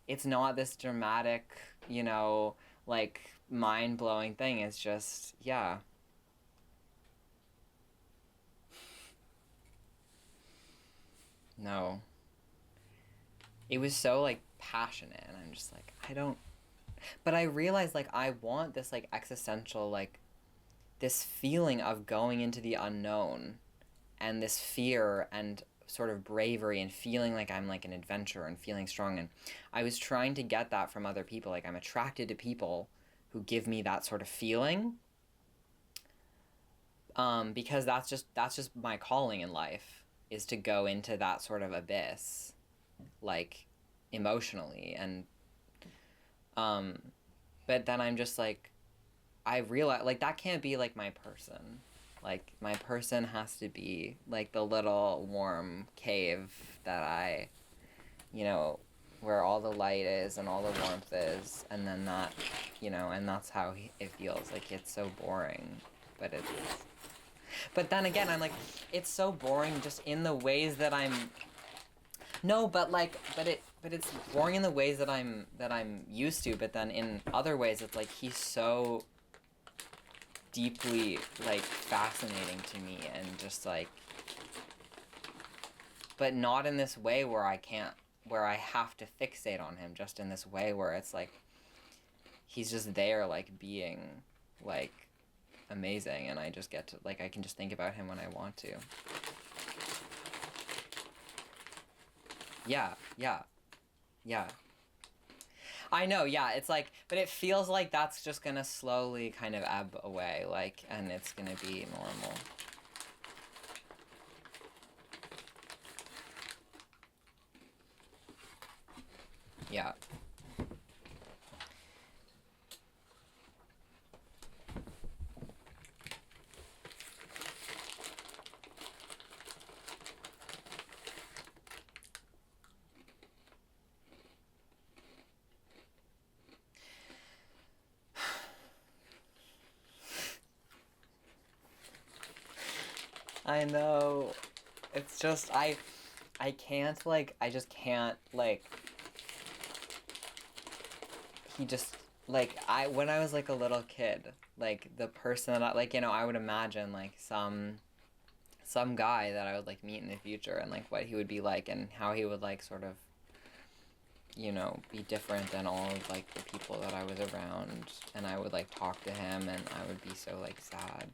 it's not this dramatic, you know, like, mind-blowing thing. It's just, yeah. No. It was so, like, passionate, and I'm just like, I don't... But I realized, like, I want this, like, existential, like, this feeling of going into the unknown, and this fear, and sort of bravery and feeling like I'm like an adventurer and feeling strong. And I was trying to get that from other people. Like, I'm attracted to people who give me that sort of feeling. Because that's just my calling in life, is to go into that sort of abyss, like, emotionally. And but then I'm just like, I realize, like, that can't be like my person. Like, my person has to be like the little warm cave that I, where all the light is and all the warmth is, and then that, and that's how it feels. Like, it's so boring, but but then again, I'm like, it's so boring just in the ways that I'm. No, but like, but it's boring in the ways that I'm used to. But then in other ways, it's like he's so deeply like fascinating to me, and just like, but not in this way where I have to fixate on him. Just in this way where it's like he's just there, like, being like amazing, and I just get to, like, I can just think about him when I want to. Yeah. I know, yeah, it's like, but it feels like that's just gonna slowly kind of ebb away, like, and it's gonna be normal. Yeah. I know. It's just, I can't, like, I just can't, like, he just, like, when I was, like, a little kid, like, the person that, like, I would imagine, like, some guy that I would, like, meet in the future, and, like, what he would be like, and how he would, like, sort of, be different than all of, like, the people that I was around, and I would, like, talk to him, and I would be so, like, sad.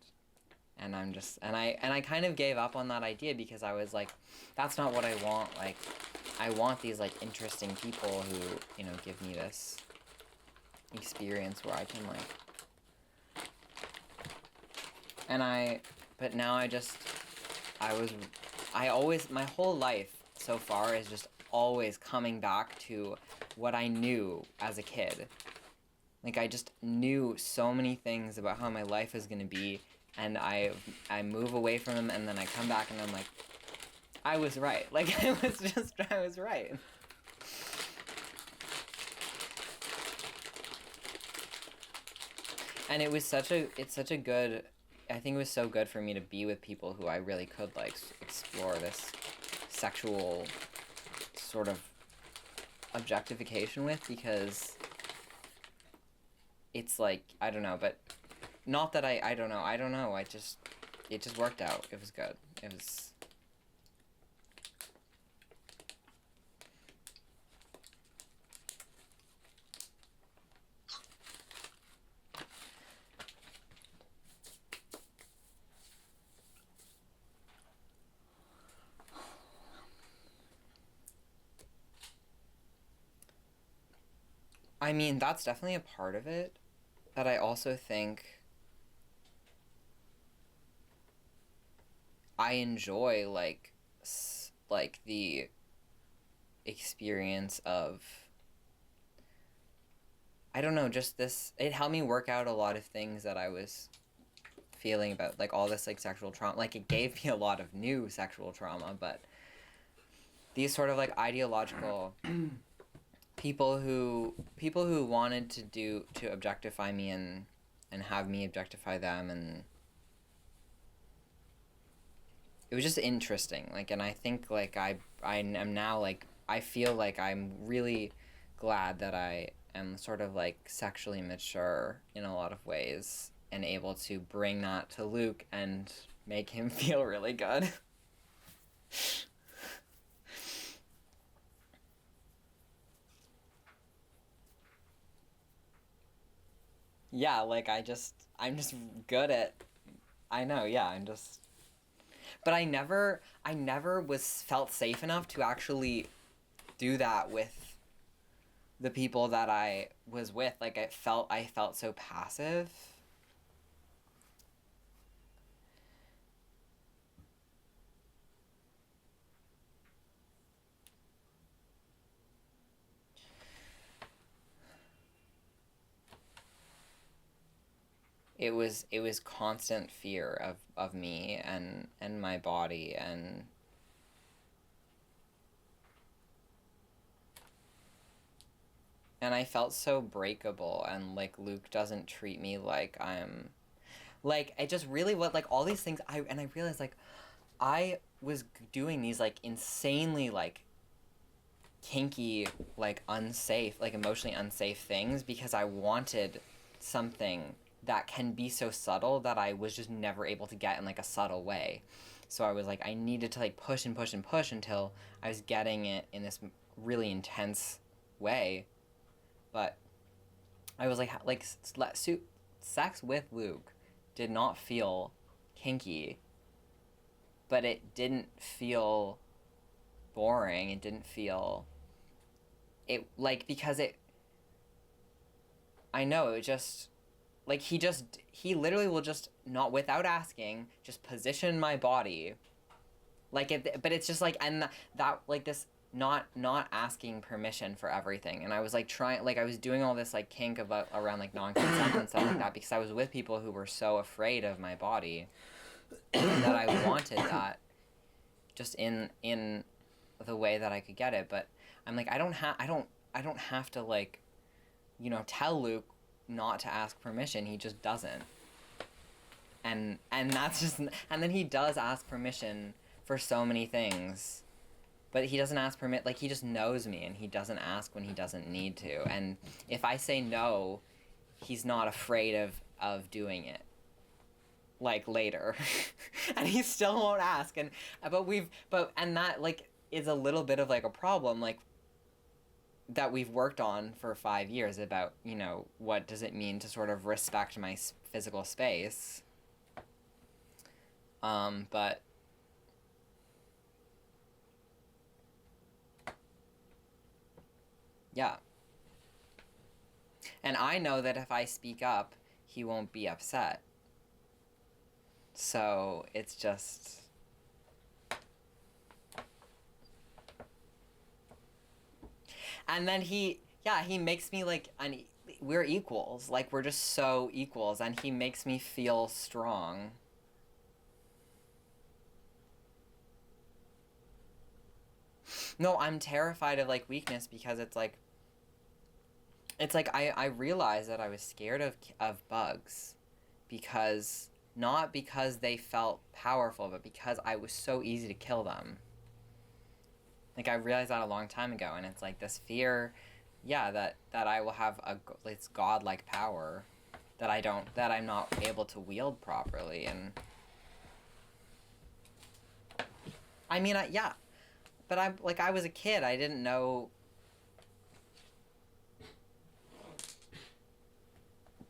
And I'm just, and I kind of gave up on that idea, because I was like, that's not what I want. Like, I want these, like, interesting people who, give me this experience where I can, like, but now I always, my whole life so far is just always coming back to what I knew as a kid. Like, I just knew so many things about how my life is gonna be, and I move away from them, and then I come back and I'm like, I was right. Like, I was right. And it's such a good, I think it was so good for me to be with people who I really could, like, explore this sexual sort of objectification with, because it's like, I don't know, but not that I don't know, it just worked out. It was good. It was... I mean, that's definitely a part of it, but I also think I enjoy, like, the experience of, I don't know, just this, it helped me work out a lot of things that I was feeling about, like, all this, like, sexual trauma. Like, it gave me a lot of new sexual trauma, but these sort of, like, ideological people who wanted to objectify me, and have me objectify them, and it was just interesting. Like, and I think, like, I am now, like, I feel like I'm really glad that I am sort of, like, sexually mature in a lot of ways, and able to bring that to Luke and make him feel really good. Yeah, like, I'm just good at, I know, yeah, I'm just, But I never was felt safe enough to actually do that with the people that I was with. Like, I felt so passive. It was constant fear of me and my body, and I felt so breakable, and like Luke doesn't treat me like I'm like, it just really, what, like, all these things, I realized, like, I was doing these like insanely like kinky, like unsafe, like emotionally unsafe things because I wanted something that can be so subtle that I was just never able to get in like a subtle way. So I was like, I needed to like push and push and push until I was getting it in this really intense way. But I was like sex with Luke did not feel kinky, but it didn't feel boring. It didn't feel it, like, because it, I know, it just, like, he literally will just, not without asking, just position my body like it, but it's just like, and that like this, not asking permission for everything. And I was like trying, like I was doing all this like kink about around like non-consent and stuff like that because I was with people who were so afraid of my body that I wanted that just in the way that I could get it. But I'm like, I don't have to, like, you know, tell Luke not to ask permission. He just doesn't. And that's just, and then he does ask permission for so many things, but he doesn't ask permit, like, he just knows me and he doesn't ask when he doesn't need to. And if I say no, he's not afraid of doing it, like, later. And he still won't ask. And and that, like, is a little bit of like a problem, like, that we've worked on for 5 years about, you know, what does it mean to sort of respect my physical space. But yeah. And I know that if I speak up, he won't be upset. So it's just, and then he makes me like, we're equals, like, we're just so equals, and he makes me feel strong. No, I'm terrified of like weakness because it's like I realized that I was scared of bugs because, not because they felt powerful, but because I was so easy to kill them. Like, I realized that a long time ago, and it's like this fear, yeah, that I will have it's godlike power that I'm not able to wield properly. And I mean, yeah, but I was a kid, I didn't know.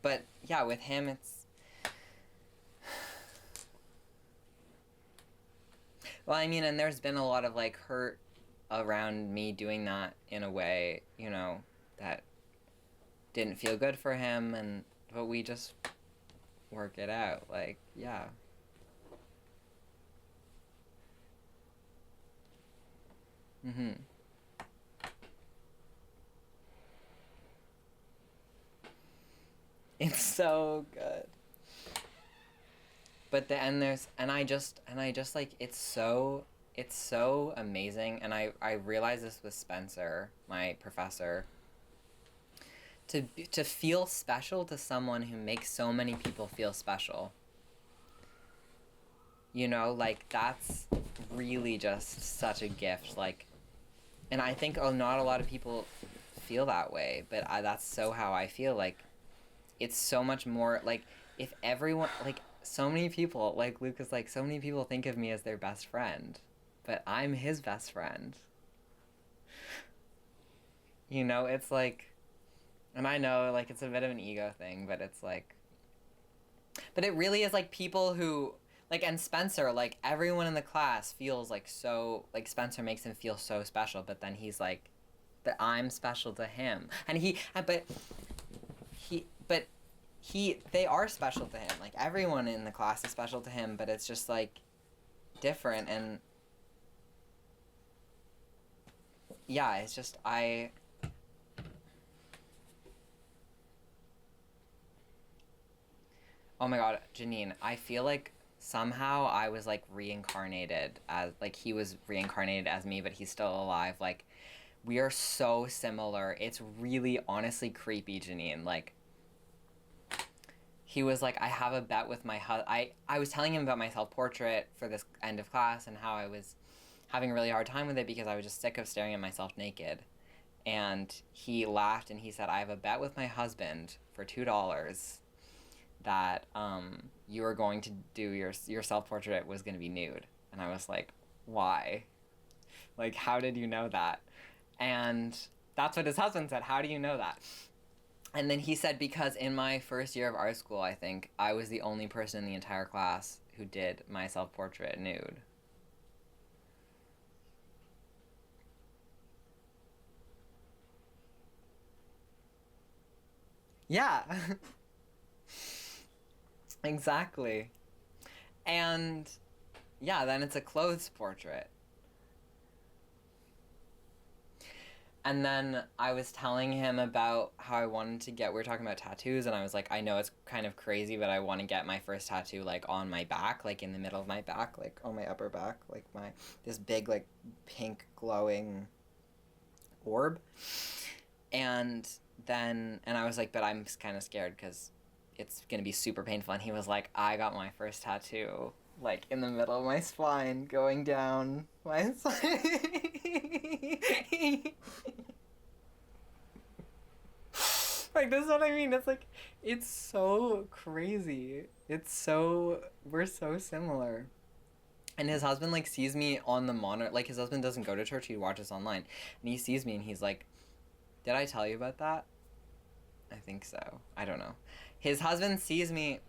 But yeah, with him, it's, well, I mean, and there's been a lot of like hurt around me doing that in a way, you know, that didn't feel good for him, but we just work it out, like, yeah. Mm-hmm. It's so good. But I just like, it's so amazing. And I realized this with Spencer, my professor, to feel special to someone who makes so many people feel special. You know, like, that's really just such a gift. Like, and I think, not a lot of people feel that way, but that's so how I feel. Like, it's so much more, like, if everyone, like, so many people, like Lucas, like, so many people think of me as their best friend, but I'm his best friend. You know, it's like, and I know, like, it's a bit of an ego thing, but it's like, but it really is like people who, Like, and Spencer, like, everyone in the class feels like so, like, Spencer makes him feel so special, but then he's like, that I'm special to him. And they are special to him. Like, everyone in the class is special to him, but it's just, like, different. And yeah, it's just, oh my god, Janine, I feel like somehow I was, like, reincarnated as, like, he was reincarnated as me, but he's still alive. Like, we are so similar. It's really honestly creepy, Janine. Like, he was like, I have a bet with my I was telling him about my self-portrait for this end of class and how I was having a really hard time with it because I was just sick of staring at myself naked. And he laughed and he said, I have a bet with my husband for $2 that you were going to do your self-portrait was going to be nude. And I was like, why? Like, how did you know that? And that's what his husband said. How do you know that? And then he said, because in my first year of art school, I think, I was the only person in the entire class who did my self-portrait nude. Yeah. Exactly. And yeah, then it's a clothes portrait. And then I was telling him about how I wanted to we were talking about tattoos, and I was like, I know it's kind of crazy, but I want to get my first tattoo, like, on my back, like, in the middle of my back, like, on my upper back, like, this big, like, pink glowing orb. And I was like, but I'm kind of scared because it's going to be super painful. And he was like, I got my first tattoo, like, in the middle of my spine, going down my spine. Like, this is what I mean. It's like, it's so crazy. We're so similar. And his husband, like, sees me on the monitor. Like, his husband doesn't go to church, he watches online. And he sees me and he's like, did I tell you about that? I think so. I don't know. His husband sees me.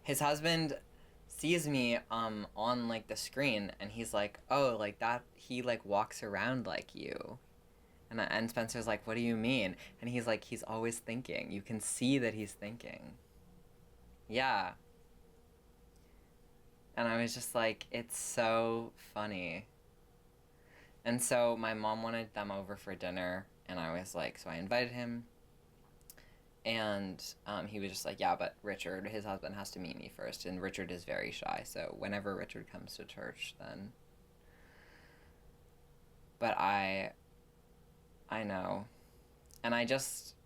His husband sees me on, like, the screen, and he's like, oh, like, that he, like, walks around like you. And Spencer's like, what do you mean? And he's like, he's always thinking. You can see that he's thinking. Yeah. And I was just like, it's so funny. And so my mom wanted them over for dinner, and I was like, so I invited him. And he was just like, yeah, but Richard, his husband, has to meet me first. And Richard is very shy, so whenever Richard comes to church, then. But I know. And I just.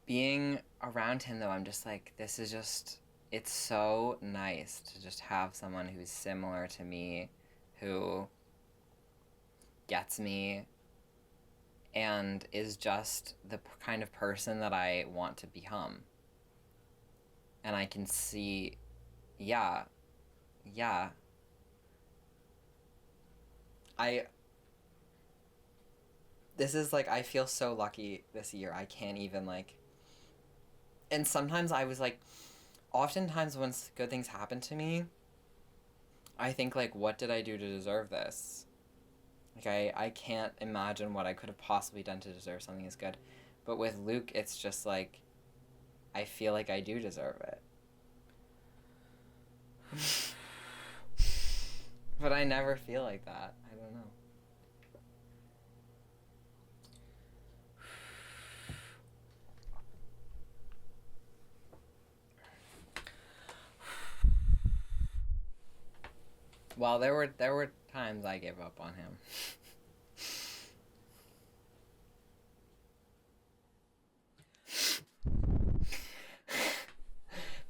Being around him, though, I'm just like, this is just. It's so nice to just have someone who's similar to me, who gets me, and is just the kind of person that I want to become. And I can see, yeah. This is like, I feel so lucky this year. I can't even, like, and sometimes I was like, oftentimes when good things happen to me, I think, like, what did I do to deserve this? Like, I can't imagine what I could have possibly done to deserve something as good. But with Luke, it's just like, I feel like I do deserve it. But I never feel like that. I don't know. Well, there were times I gave up on him.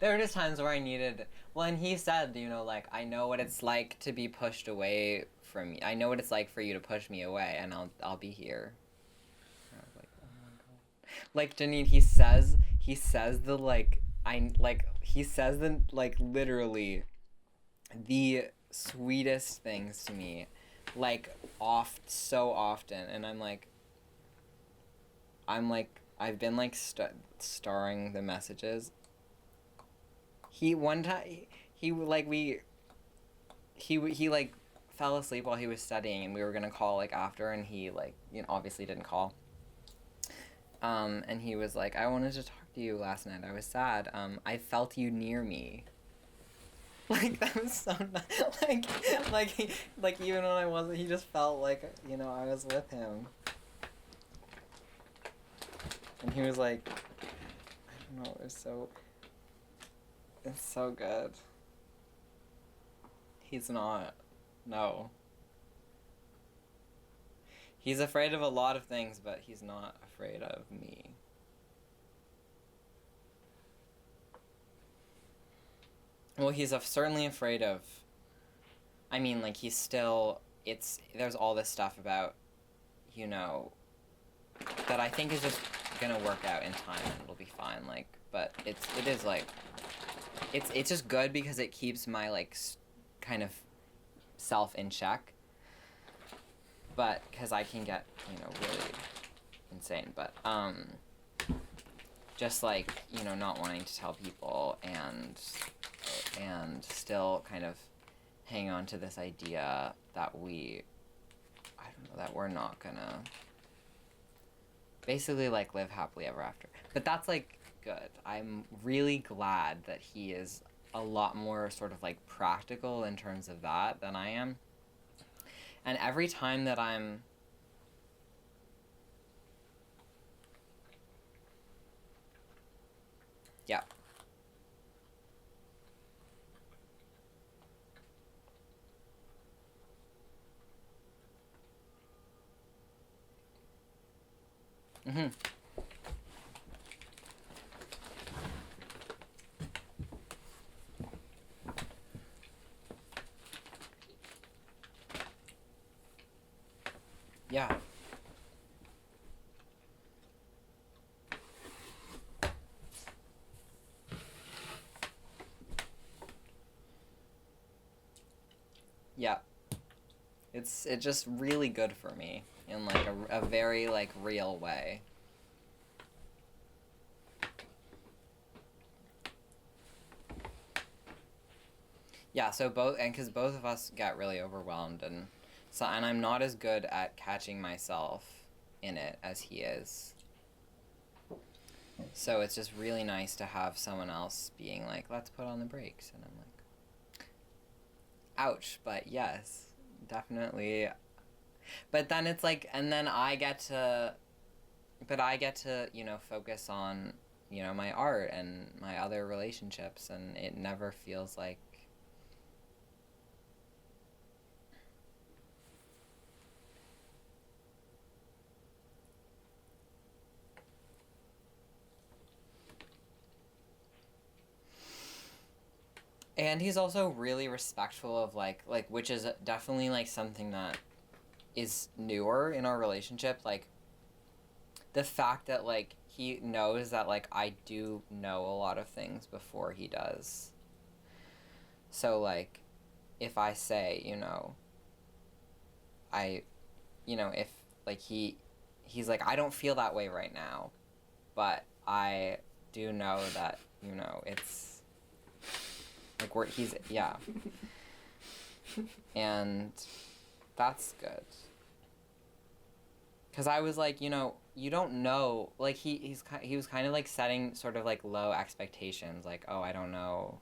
There were just times where I needed. Well, and he said, like, I know what it's like to be pushed away from you. I know what it's like for you to push me away, and I'll be here. I was like, oh my god. Like, Janine, he says the, like, he says the, like, literally the sweetest things to me, like, so often, and I'm like, I've been like starring the messages. He one time he like we he like fell asleep while he was studying, and we were gonna call like after, and he like, you know, obviously didn't call. And he was like, I wanted to talk to you last night. I was sad. I felt you near me. Like, that was so nice. Like even when I wasn't, he just felt like, you know, I was with him. And he was like, I don't know, it's so good. He's not. No. He's afraid of a lot of things, but he's not afraid of me. Well, he's certainly afraid of... I mean, like, he's still... There's all this stuff about, you know, that I think is just gonna work out in time, and it'll be fine, like, but it is, like... It's just good because it keeps my, like, kind of self in check. But, because I can get, you know, really insane, but, just, like, you know, not wanting to tell people, and still kind of hang on to this idea that that we're not gonna basically, like, live happily ever after. But that's, like, good. I'm really glad that he is a lot more sort of, like, practical in terms of that than I am. And every time that I'm... Yeah. Mm-hmm. Yeah. Yeah. It's just really good for me in, like, a very, like, real way. Yeah, so because both of us got really overwhelmed, and I'm not as good at catching myself in it as he is. So it's just really nice to have someone else being like, let's put on the brakes, and I'm like, ouch, but yes, definitely. But then it's like, and then I get to, you know, focus on, you know, my art and my other relationships, and it never feels like... And he's also really respectful of, like, which is definitely, like, something that is newer in our relationship, like, the fact that, like, he knows that, like, I do know a lot of things before he does. So, like, if I say, you know, if, like, he's like, I don't feel that way right now, but I do know that, you know, it's... Like, yeah. And that's good. Because I was like, you know, you don't know, like, he was kind of, like, setting sort of, like, low expectations, like, oh, I don't know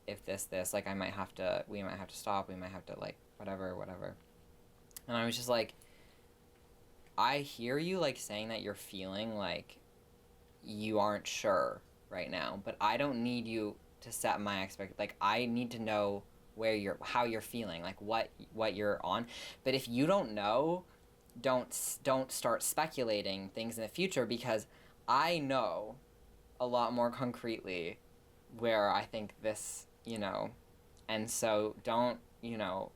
if this, like, we might have to stop, we might have to, like, whatever. And I was just like, I hear you, like, saying that you're feeling like you aren't sure right now, but I don't need you to set my like, I need to know how you're feeling, like, what you're on. But if you don't know, don't start speculating things in the future, because I know a lot more concretely where I think this, you know, and so don't, you know,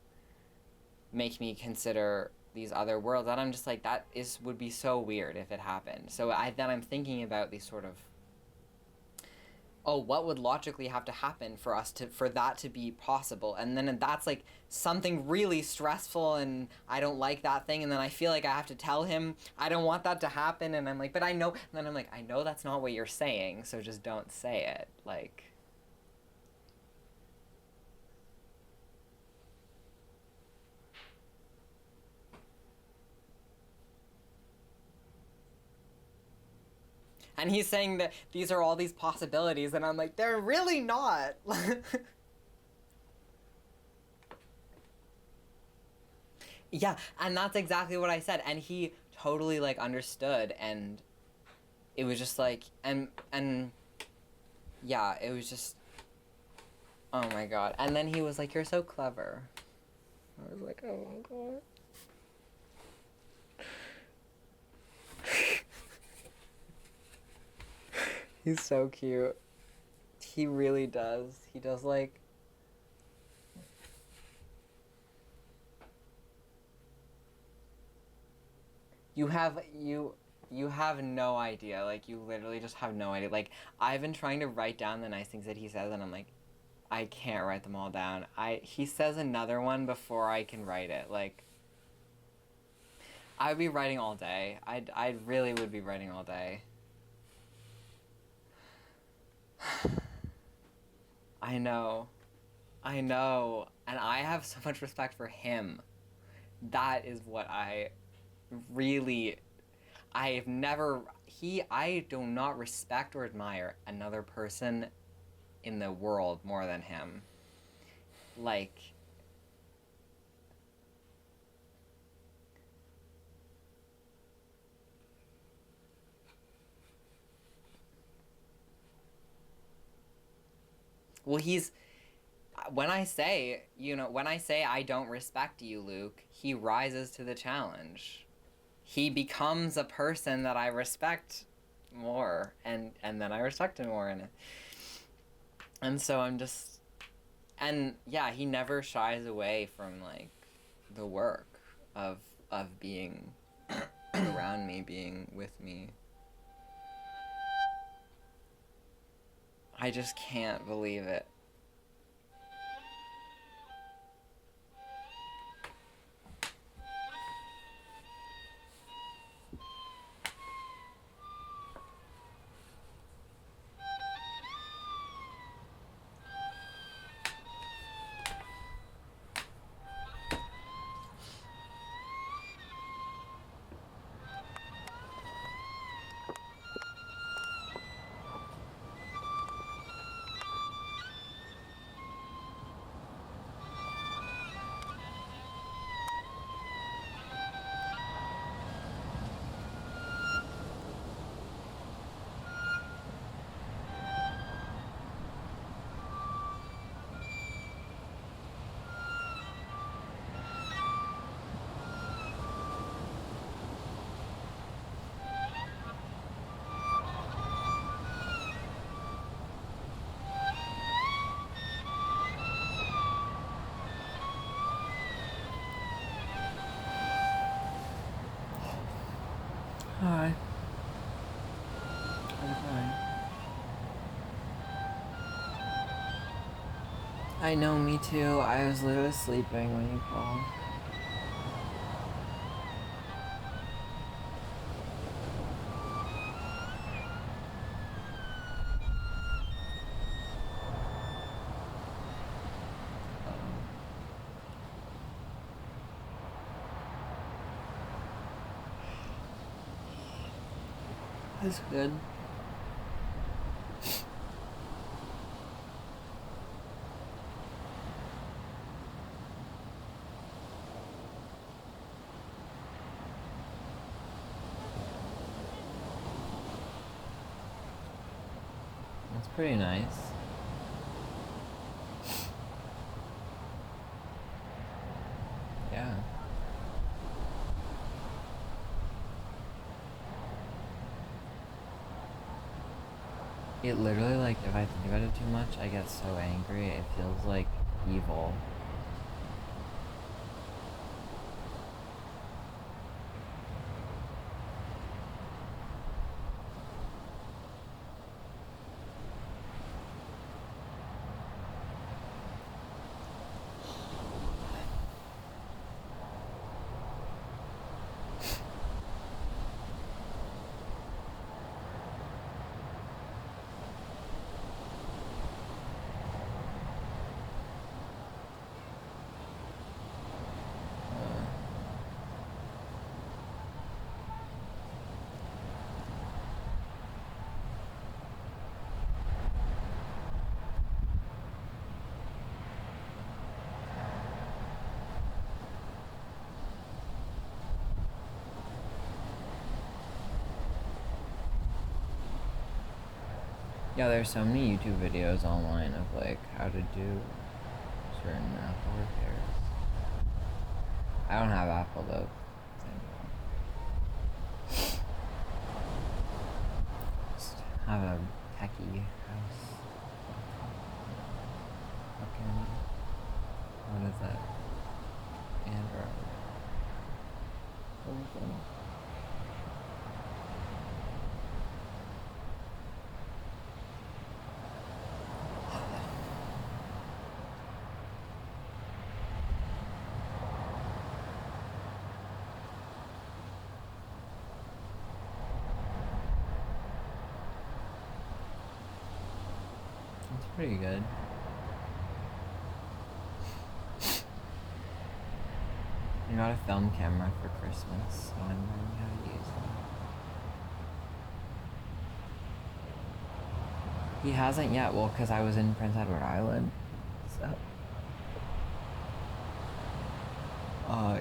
make me consider these other worlds that I'm just like, would be so weird if it happened. So then I'm thinking about these sort of oh, what would logically have to happen for that to be possible? And then that's like something really stressful, and I don't like that thing, and then I feel like I have to tell him I don't want that to happen, and I'm like, but I know, and then I'm like, I know that's not what you're saying, so just don't say it. Like, and he's saying that these are all these possibilities, and I'm like, they're really not. Yeah, and that's exactly what I said, and he totally like understood, and it was just like, and yeah, it was just, oh my god. And then he was like, you're so clever. I was like, oh my god. He's so cute. He really does. He does like, you have no idea. Like, you literally just have no idea. Like, I've been trying to write down the nice things that he says, and I'm like, I can't write them all down. He says another one before I can write it. Like, I'd be writing all day. I really would be writing all day. I know. I know. And I have so much respect for him. That is what I really, I've never, I do not respect or admire another person in the world more than him. Like, well, when I say, when I say I don't respect you, Luke, he rises to the challenge. He becomes a person that I respect more, and then I respect him more, and so I'm just, and yeah, he never shies away from like the work of being around me, being with me. I just can't believe it. Hi. I'm fine. I know, me too. I was literally sleeping when you called. That's good. That's pretty nice. Yeah. It literally, like, if I think about it too much, I get so angry. It feels like evil. Yeah, there's so many YouTube videos online of like how to do certain Apple repairs. I don't have Apple though. Just have a techie house. Fucking, what is that? Android. Something. It's pretty good. I got a film camera for Christmas, so I'm learning how to use it. He hasn't yet, well, because I was in Prince Edward Island, so.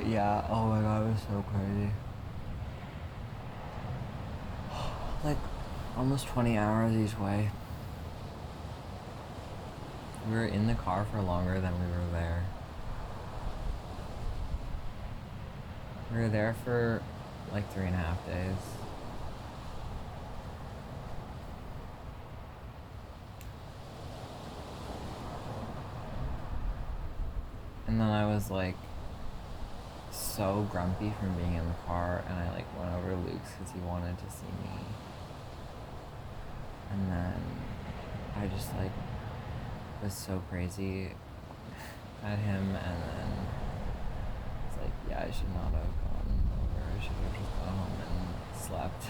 Yeah, oh my god, it was so crazy. Like, almost 20 hours each way. We were in the car for longer than we were there. We were there for like 3.5 days. And then I was like so grumpy from being in the car, and I like went over to Luke's because he wanted to see me. And then I just like was so crazy at him, and then it's like, yeah, I should not have gone over. I should have just gone home and slept.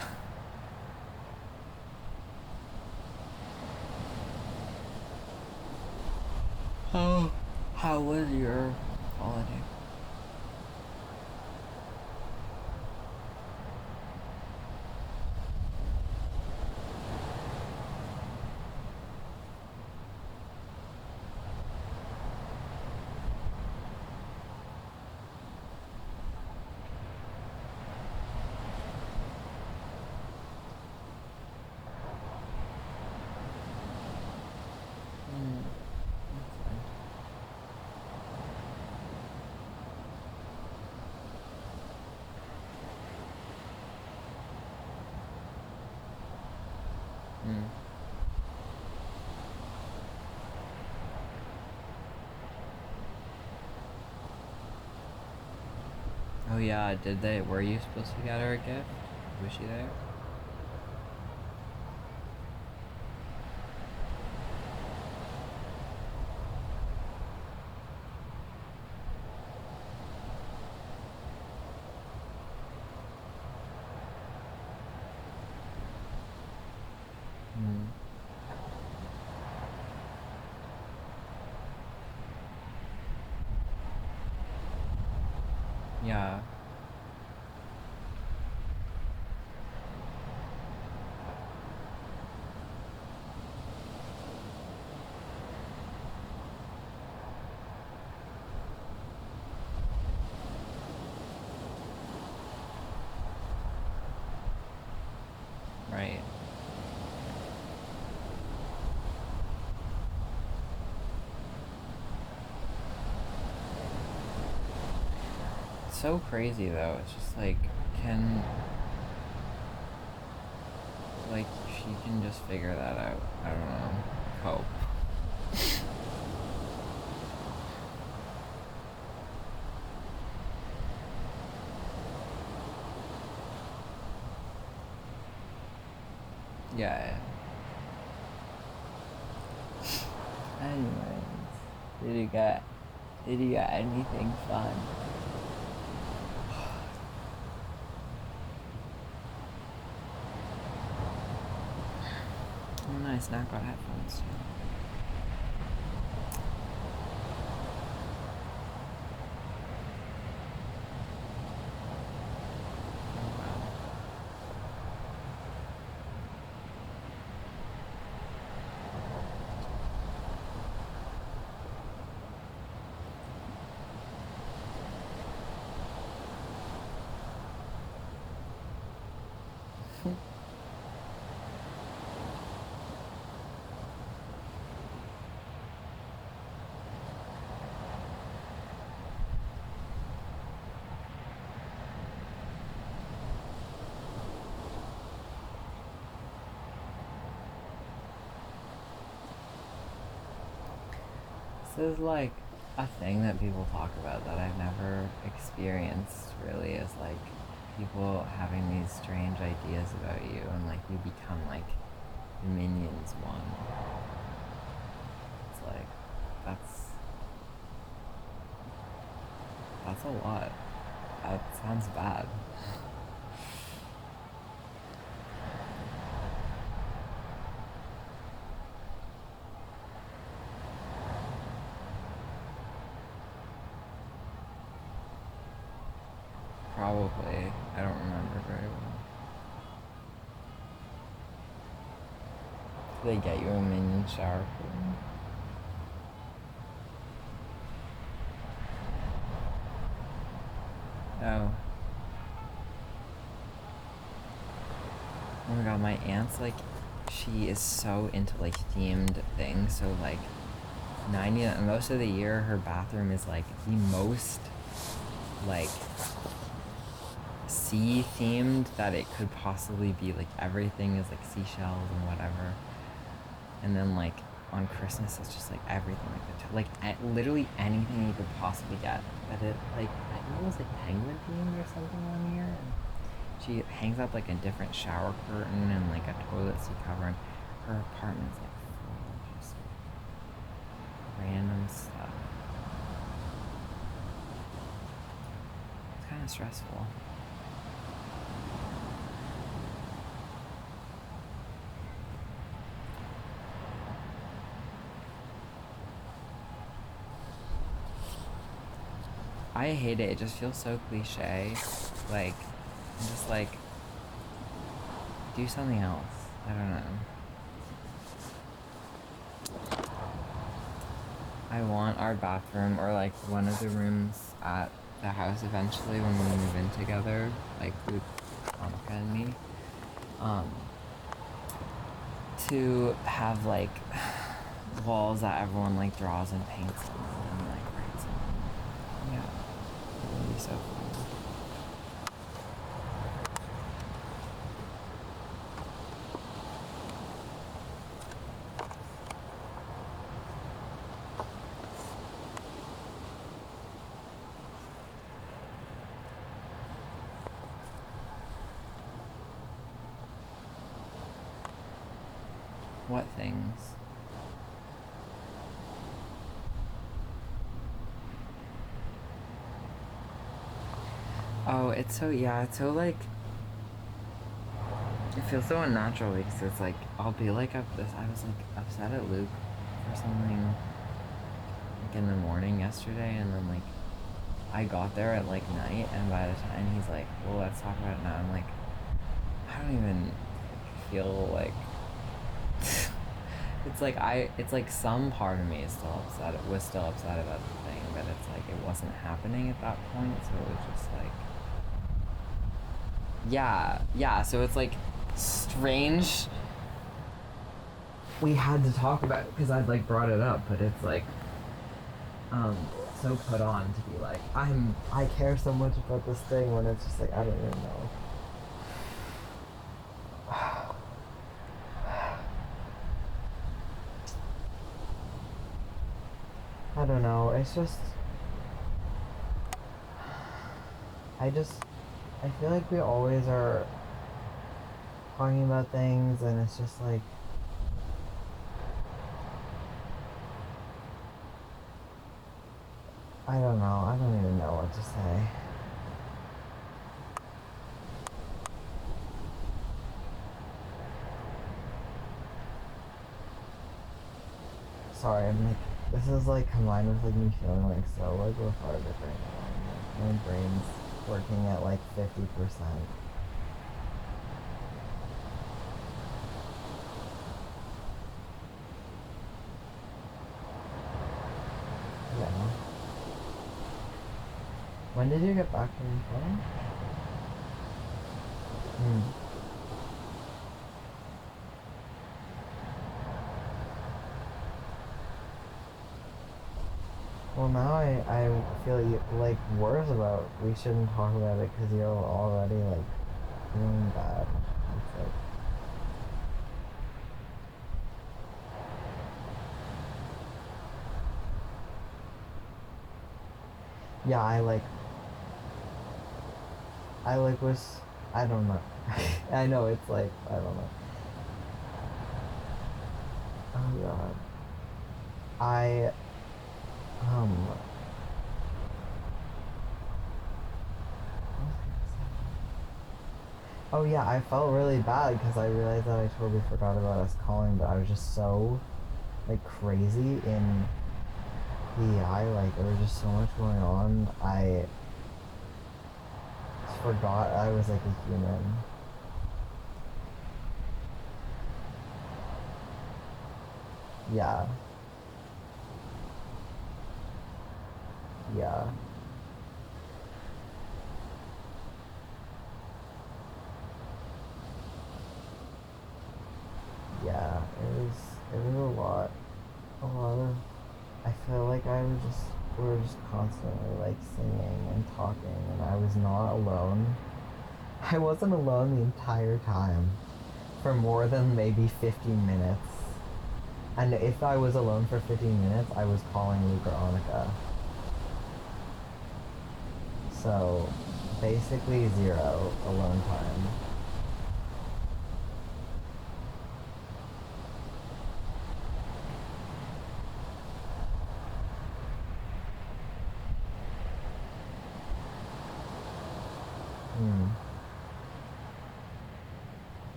How was your holiday? Oh yeah, were you supposed to get her a gift? Was she there? Yeah. Right. It's so crazy though. It's just like, she can just figure that out. I don't know. Hope. Yeah. Anyways, did you got anything fun? Oh nice, now I got headphones too. This is like a thing that people talk about that I've never experienced really, is like people having these strange ideas about you and like you become like the Minions one. It's like that's a lot. That sounds bad. Probably. I don't remember very well. Do they get you a minion shower curtain? Oh. Oh my god, my aunt's like, she is so into like themed things, so like most of the year her bathroom is like the most like sea themed that it could possibly be. Like everything is like seashells and whatever, and then like on Christmas it's just like everything, like literally anything you could possibly get. But it like, I think it was like penguin themed or something one year, and she hangs up like a different shower curtain and like a toilet seat cover, and her apartment's like full of just random stuff. It's kind of stressful. I hate it. It just feels so cliche. Like, I'm just like, do something else. I don't know. I want our bathroom, or like one of the rooms at the house eventually when we move in together, like with Monica and me, to have like walls that everyone like draws and paints on and like writes on. Yeah, it would be so fun. What things? Oh, it's so, yeah, it's so like, it feels so unnatural because it's like, I'll be like I was like upset at Luke for something like in the morning yesterday, and then like I got there at like night, and by the time he's like, well, let's talk about it now, I'm like, I don't even feel like it's like some part of me is was still upset about the thing, but it's like it wasn't happening at that point, so it was just like, yeah, so it's like strange. We had to talk about it because I'd like brought it up, but it's like, so put on to be like, I care so much about this thing, when it's just like, I don't even know. I don't know, it's just, I feel like we always are talking about things, and it's just like, I don't know, I don't even know what to say. Sorry, I'm like, this is like combined with like me feeling like so like lethargic right now. My brain's working at like 50%. Yeah. When did you get back from your phone? Well, now I feel like worse about, we shouldn't talk about it because you're already like feeling bad. It's like, Yeah, I like was, I don't know. I know it's like, I don't know. Oh god. I, um, what was I gonna say? Oh yeah, I felt really bad because I realized that I totally forgot about us calling, but I was just so, like, crazy in PEI, like, there was just so much going on, I forgot I was, like, a human. Yeah. Yeah. Yeah, it was a lot of, I feel like we were just constantly like singing and talking and I was not alone. I wasn't alone the entire time for more than maybe 15 minutes. And if I was alone for 15 minutes, I was calling Luke or Annika. So basically 0 alone time. Hmm.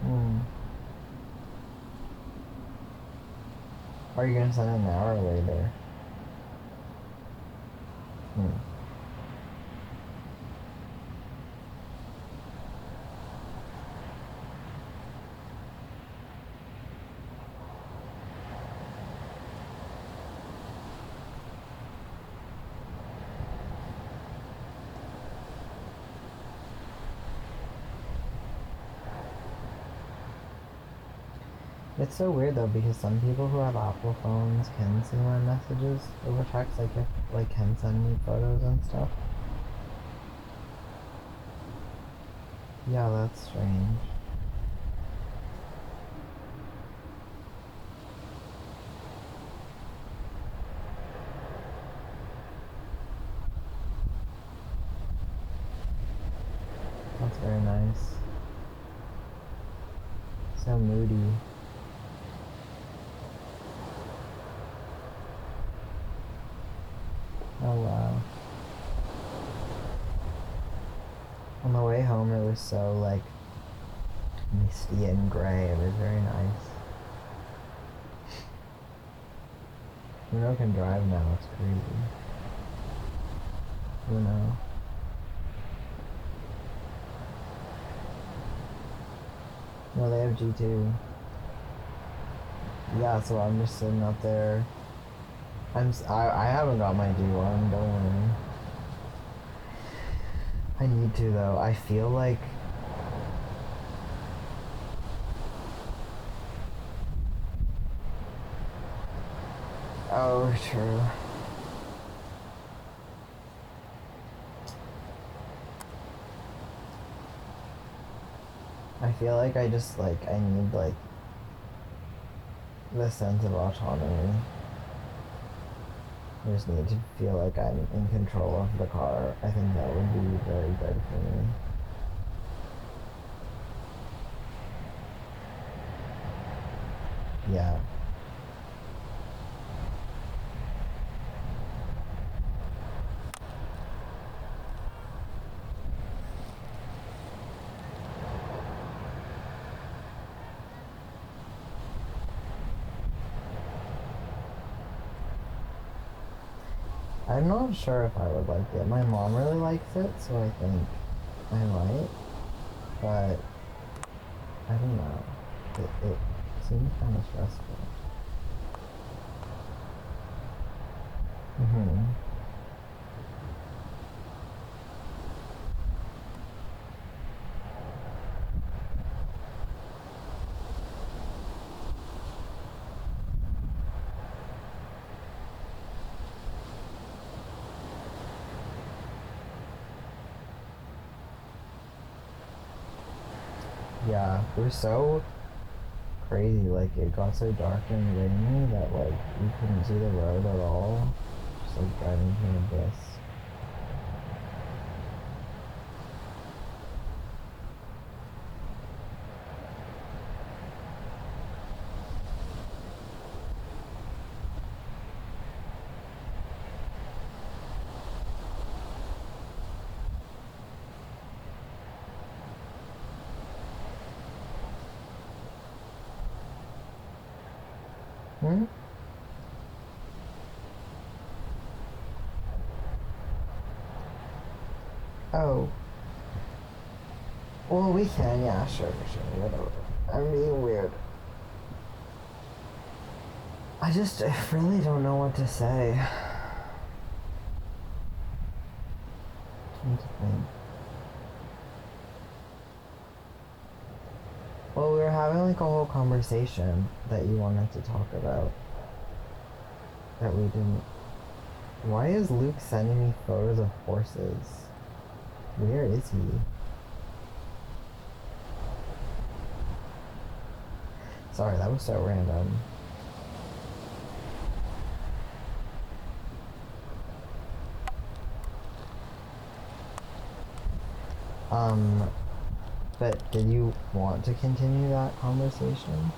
Hmm. Are you gonna send it now or later? Hmm. It's so weird though because some people who have Apple phones can see my messages over text, like if like can send me photos and stuff. Yeah, that's strange. That's very nice. So moody. Oh wow. On the way home it was so like misty and gray. It was very nice. Uno can drive now, it's crazy. Uno. No, they have G2. Yeah, so I'm just sitting up there. I haven't got my D1, don't worry. I need to though. I feel like oh true. I feel like I just like I need like the sense of autonomy. I just need to feel like I'm in control of the car. I think that would be very good for me. Yeah. I'm not sure if I would like it. My mom really likes it, so I think I might. But I don't know. It seems kind of stressful. Mm-hmm. Yeah, we're so crazy. Like, it got so dark and rainy that, like, we couldn't see the road at all. Just, like, driving through the abyss. Hmm? Oh. Well, we can, yeah, sure, whatever. I'm being weird. I really don't know what to say. Trying to think. Well, we were having like a whole conversation that you wanted to talk about that we didn't. Why is Luke sending me photos of horses? Where is he? Sorry, that was so random. But did you want to continue that conversation?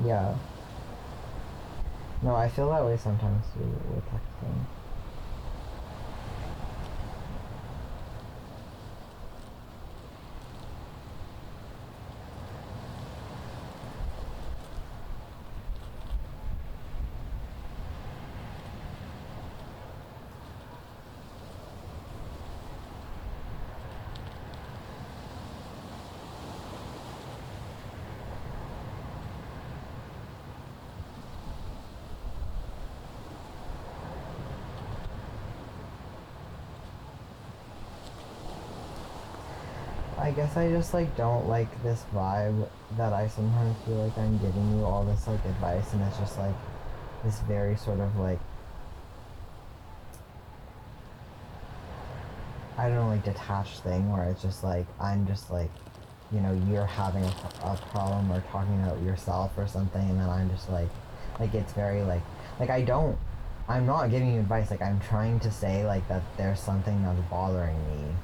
Yeah. No, I feel that way sometimes too with texting. I guess I just like don't like this vibe that I sometimes feel like I'm giving you all this like advice and it's just like this very sort of like I don't know, like detached thing where it's just like I'm just like, you know, you're having a problem or talking about yourself or something and then I'm just like it's very like I'm not giving you advice, like I'm trying to say like that there's something that's bothering me,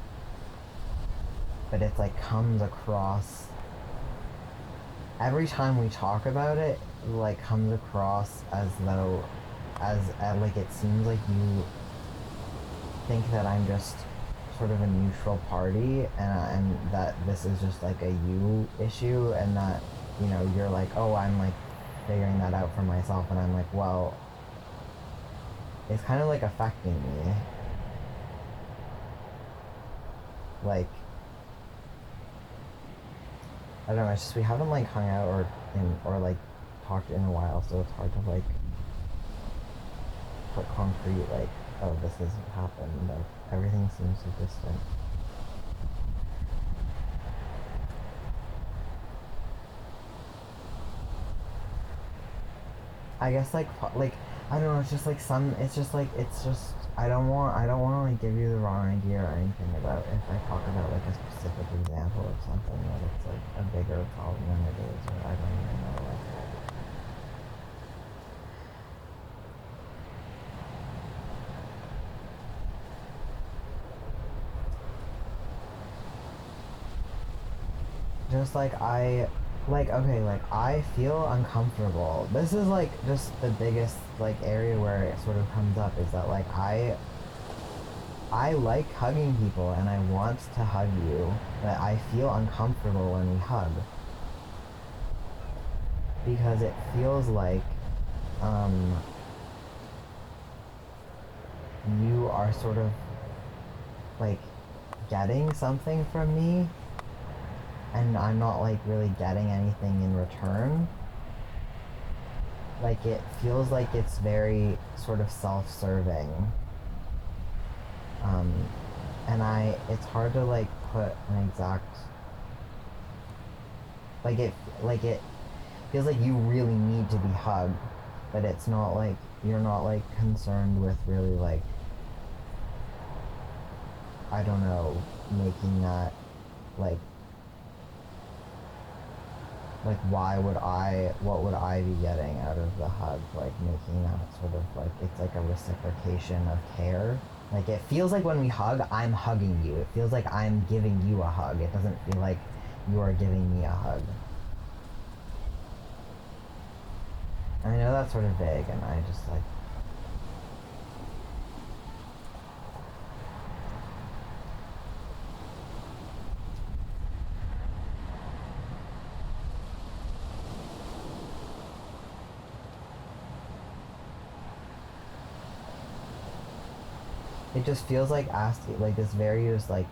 but it's like comes across every time we talk about it, like comes across as though like it seems like you think that I'm just sort of a neutral party and that this is just like a you issue and that, you know, you're like, oh, I'm like figuring that out for myself and I'm like, well, it's kind of like affecting me. Like, I don't know, it's just we haven't like hung out or like talked in a while, so it's hard to like put concrete like, oh, this has happened. Like everything seems so distant. I guess like I don't know. It's just like I don't want to like give you the wrong idea or anything about if I talk about like a specific example of something that it's like a bigger problem than it is, or I don't even know like just like okay, like I feel uncomfortable. This is like just the biggest like area where it sort of comes up, is that like I like hugging people and I want to hug you, but I feel uncomfortable when we hug because it feels like you are sort of like getting something from me and I'm not like really getting anything in return. Like it feels like it's very sort of self-serving. And it's hard to like put an exact, like it feels like you really need to be hugged, but it's not like, you're not like concerned with really like, I don't know, making that like what would I be getting out of the hug? Like making that sort of like, it's like a reciprocation of care. Like it feels like when we hug, I'm hugging you. It feels like I'm giving you a hug. It doesn't feel like you are giving me a hug. I know that's sort of vague, and I just like, it just feels like asking, like this very just like,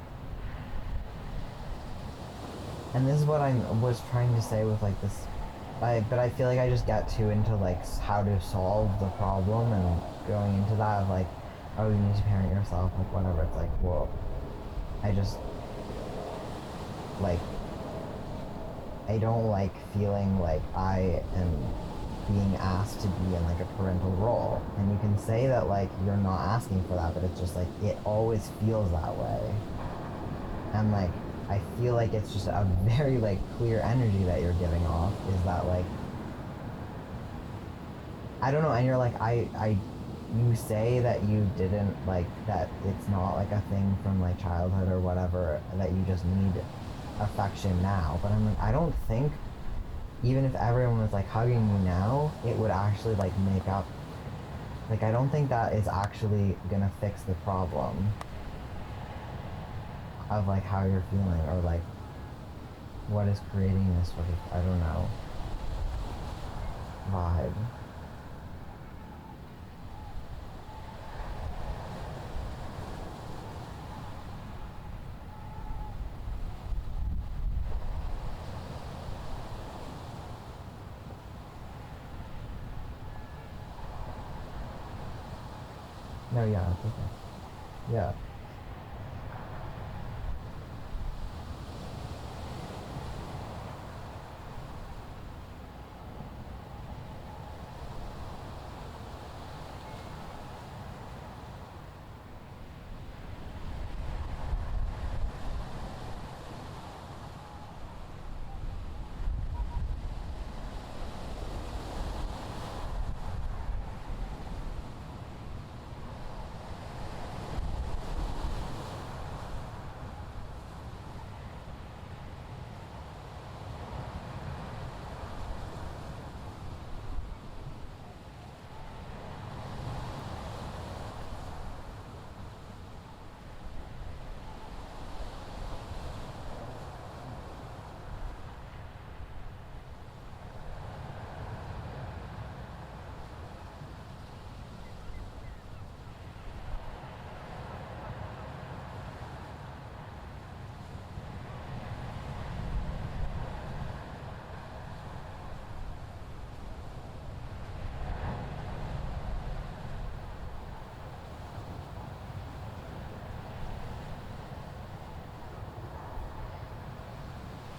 and this is what I was trying to say with like this, but I feel like I just get too into like how to solve the problem and going into that of like, oh, you need to parent yourself, like whatever. It's like, well, I just like, I don't like feeling like I am being asked to be in like a parental role. And you can say that like you're not asking for that, but it's just like it always feels that way. And like I feel like it's just a very like clear energy that you're giving off, is that like, I don't know, and you're like, you say that you didn't like, that it's not like a thing from like childhood or whatever, that you just need affection now. But I'm like, I don't think, even if everyone was like hugging you now, it would actually like make up, like I don't think that is actually gonna fix the problem of like how you're feeling, or like what is creating this sort of, I don't know, vibe. No, yeah, it's okay. Yeah.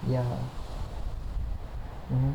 Yeah. Mm-hmm.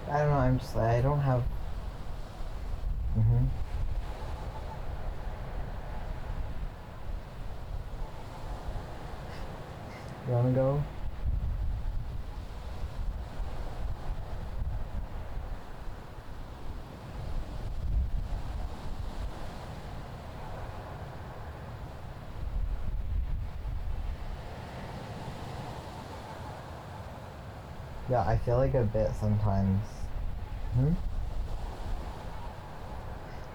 I don't know, I'm just like, I don't have... You wanna go? Yeah, I feel like a bit sometimes.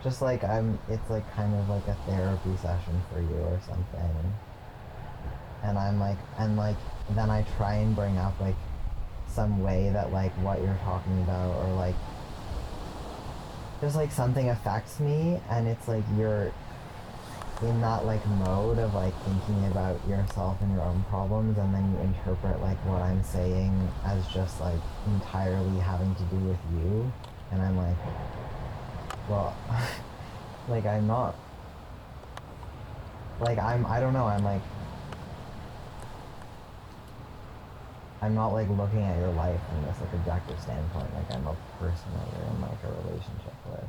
Just like it's like kind of like a therapy session for you or something. And I'm like, then I try and bring up like some way that like what you're talking about, or like just like something affects me, and it's like you're in that like mode of like thinking about yourself and your own problems, and then you interpret like what I'm saying as just like entirely having to do with you, and I'm like, well, like I'm not, like I don't know, I'm not like looking at your life from this like objective standpoint, like I'm a person that you're in like a relationship with.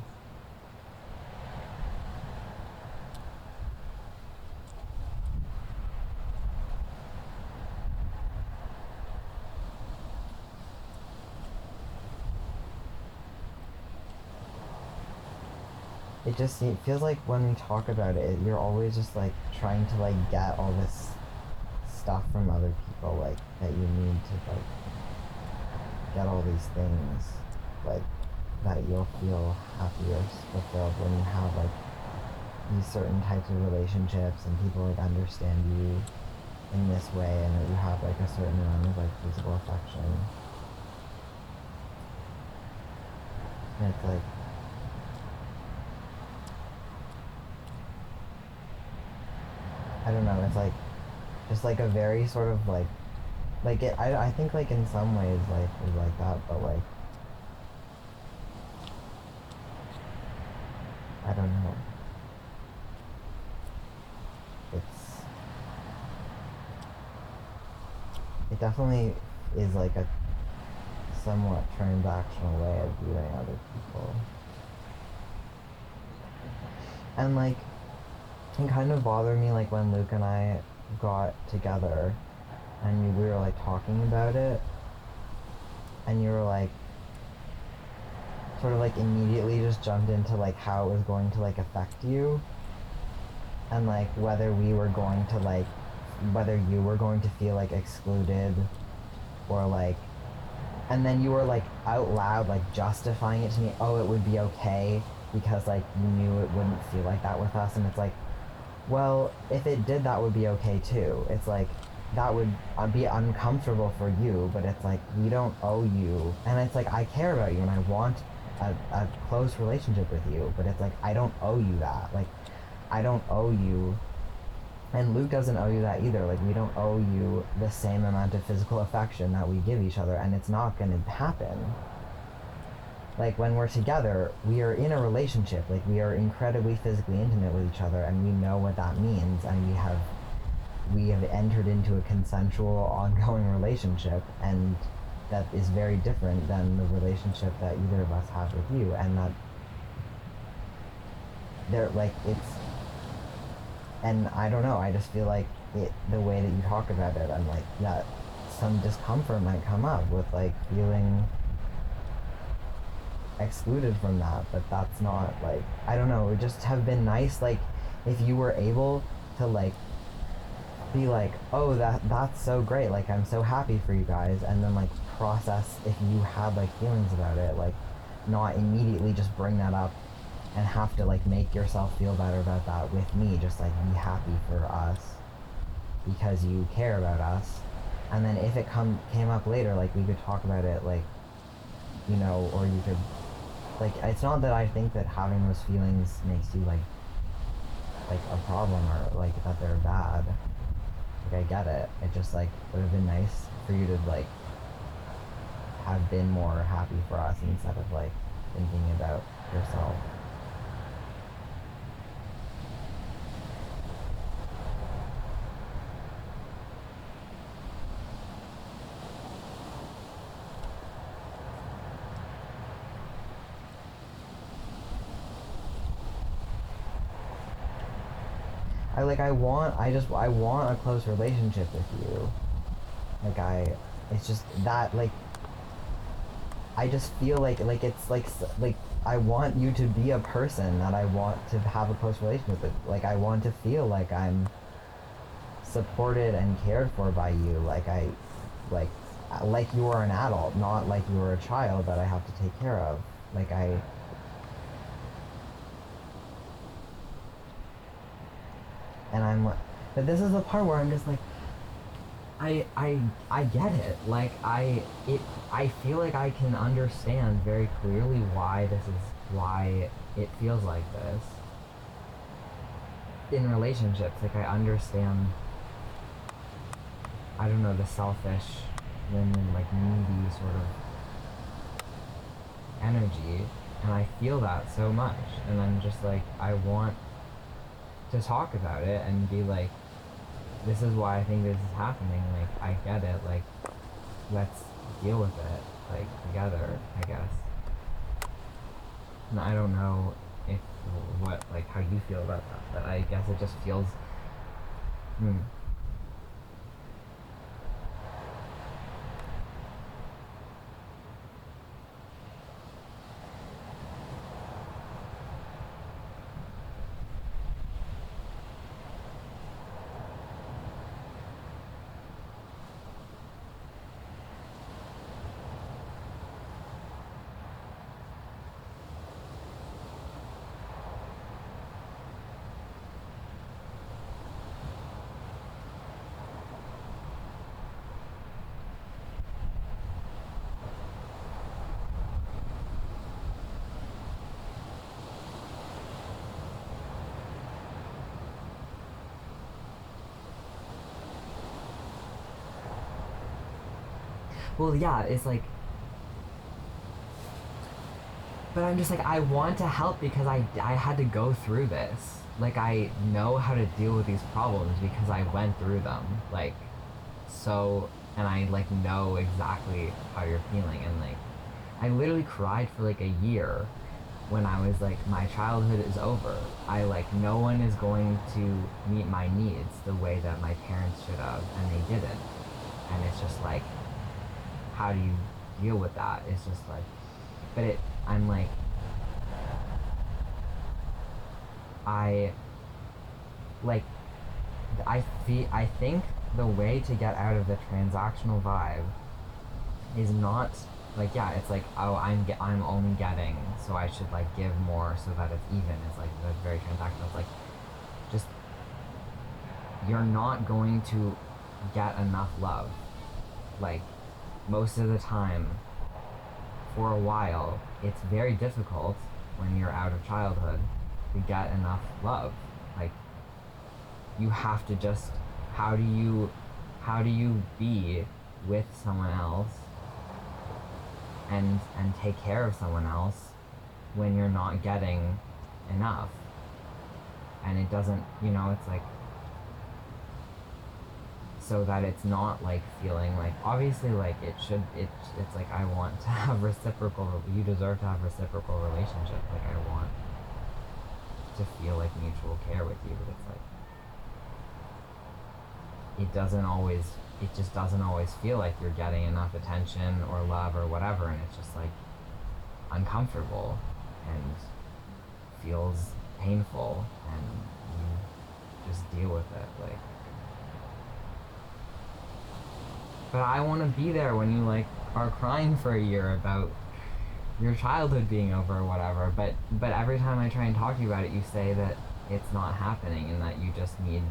It feels like when we talk about it, you're always just like trying to like get all this stuff from other people, like that you need to like get all these things, like that you'll feel happy or fulfilled when you have like these certain types of relationships, and people like understand you in this way, and that you have like a certain amount of like physical affection. And it's like, I don't know, it's like just like a very sort of like it, I think like in some ways life is like that, but like I don't know, it definitely is like a somewhat transactional way of viewing other people. And like it kind of bothered me like when Luke and I got together and we were like talking about it, and you were like sort of like immediately just jumped into like how it was going to like affect you, and like whether you were going to feel like excluded, or like, and then you were like out loud like justifying it to me, oh it would be okay because like you knew it wouldn't feel like that with us. And it's like, well, if it did, that would be okay too. It's like that would be uncomfortable for you, but it's like we don't owe you. And it's like I care about you and I want a close relationship with you, but it's like I don't owe you that. Like I don't owe you, and Luke doesn't owe you that either. Like we don't owe you the same amount of physical affection that we give each other, and it's not going to happen. Like when we're together, we are in a relationship, like we are incredibly physically intimate with each other, and we know what that means, and we have entered into a consensual ongoing relationship, and that is very different than the relationship that either of us have with you. And that they're like, it's, and I don't know, I just feel like the way that you talk about it, I'm like, that some discomfort might come up with like feeling excluded from that, but that's not like, I don't know, it would just have been nice like if you were able to like be like, oh that's so great, like I'm so happy for you guys, and then like process if you had like feelings about it, like not immediately just bring that up and have to like make yourself feel better about that with me, just like be happy for us because you care about us. And then if it came up later, like we could talk about it, like, you know, or you could like, it's not that I think that having those feelings makes you like a problem, or like that they're bad. Like I get it. It just like would have been nice for you to like have been more happy for us instead of like thinking about yourself. I want a close relationship with you. It's just that, I just feel it's like I want you to be a person that I want to have a close relationship with. Like, I want to feel like I'm supported and cared for by you. Like you are an adult, not like you are a child that I have to take care of. But this is the part where I'm just like, I get it. I feel like I can understand very clearly why it feels like this in relationships. Like, I understand, I don't know, the selfish, women, like, needy sort of energy, and I feel that so much, and I'm just like, I want to talk about it and be like, this is why I think this is happening. Like, I get it. Like, let's deal with it, like, together, I guess. And I don't know how you feel about that, but I guess it just feels, well, yeah, it's like, but I'm just like, I want to help because I had to go through this. Like, I know how to deal with these problems because I went through them. Like, so, and I, like, know exactly how you're feeling. And, like, I literally cried for, like, a year when I was like, my childhood is over. No one is going to meet my needs the way that my parents should have, and they didn't. And it's just like, how do you deal with that? It's just like, I'm like, I think the way to get out of the transactional vibe is not, like, yeah, it's like, oh, I'm only getting, so I should, like, give more so that it's even. It's like, that's very transactional. It's like, just, you're not going to get enough love. Like, most of the time, for a while, it's very difficult when you're out of childhood to get enough love. Like, you have to just, how do you be with someone else and take care of someone else when you're not getting enough? And it doesn't, it's like, so that it's not like feeling like, obviously, like, it's like, I want to have you deserve to have reciprocal relationship. Like, I want to feel like mutual care with you, but it's like, it just doesn't always feel like you're getting enough attention or love or whatever, and it's just like uncomfortable and feels painful, and you just deal with it. Like, but I want to be there when you, like, are crying for a year about your childhood being over or whatever, but every time I try and talk to you about it, you say that it's not happening and that you just need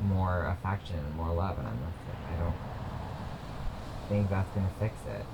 more affection and more love, and I'm like, I don't think that's gonna fix it.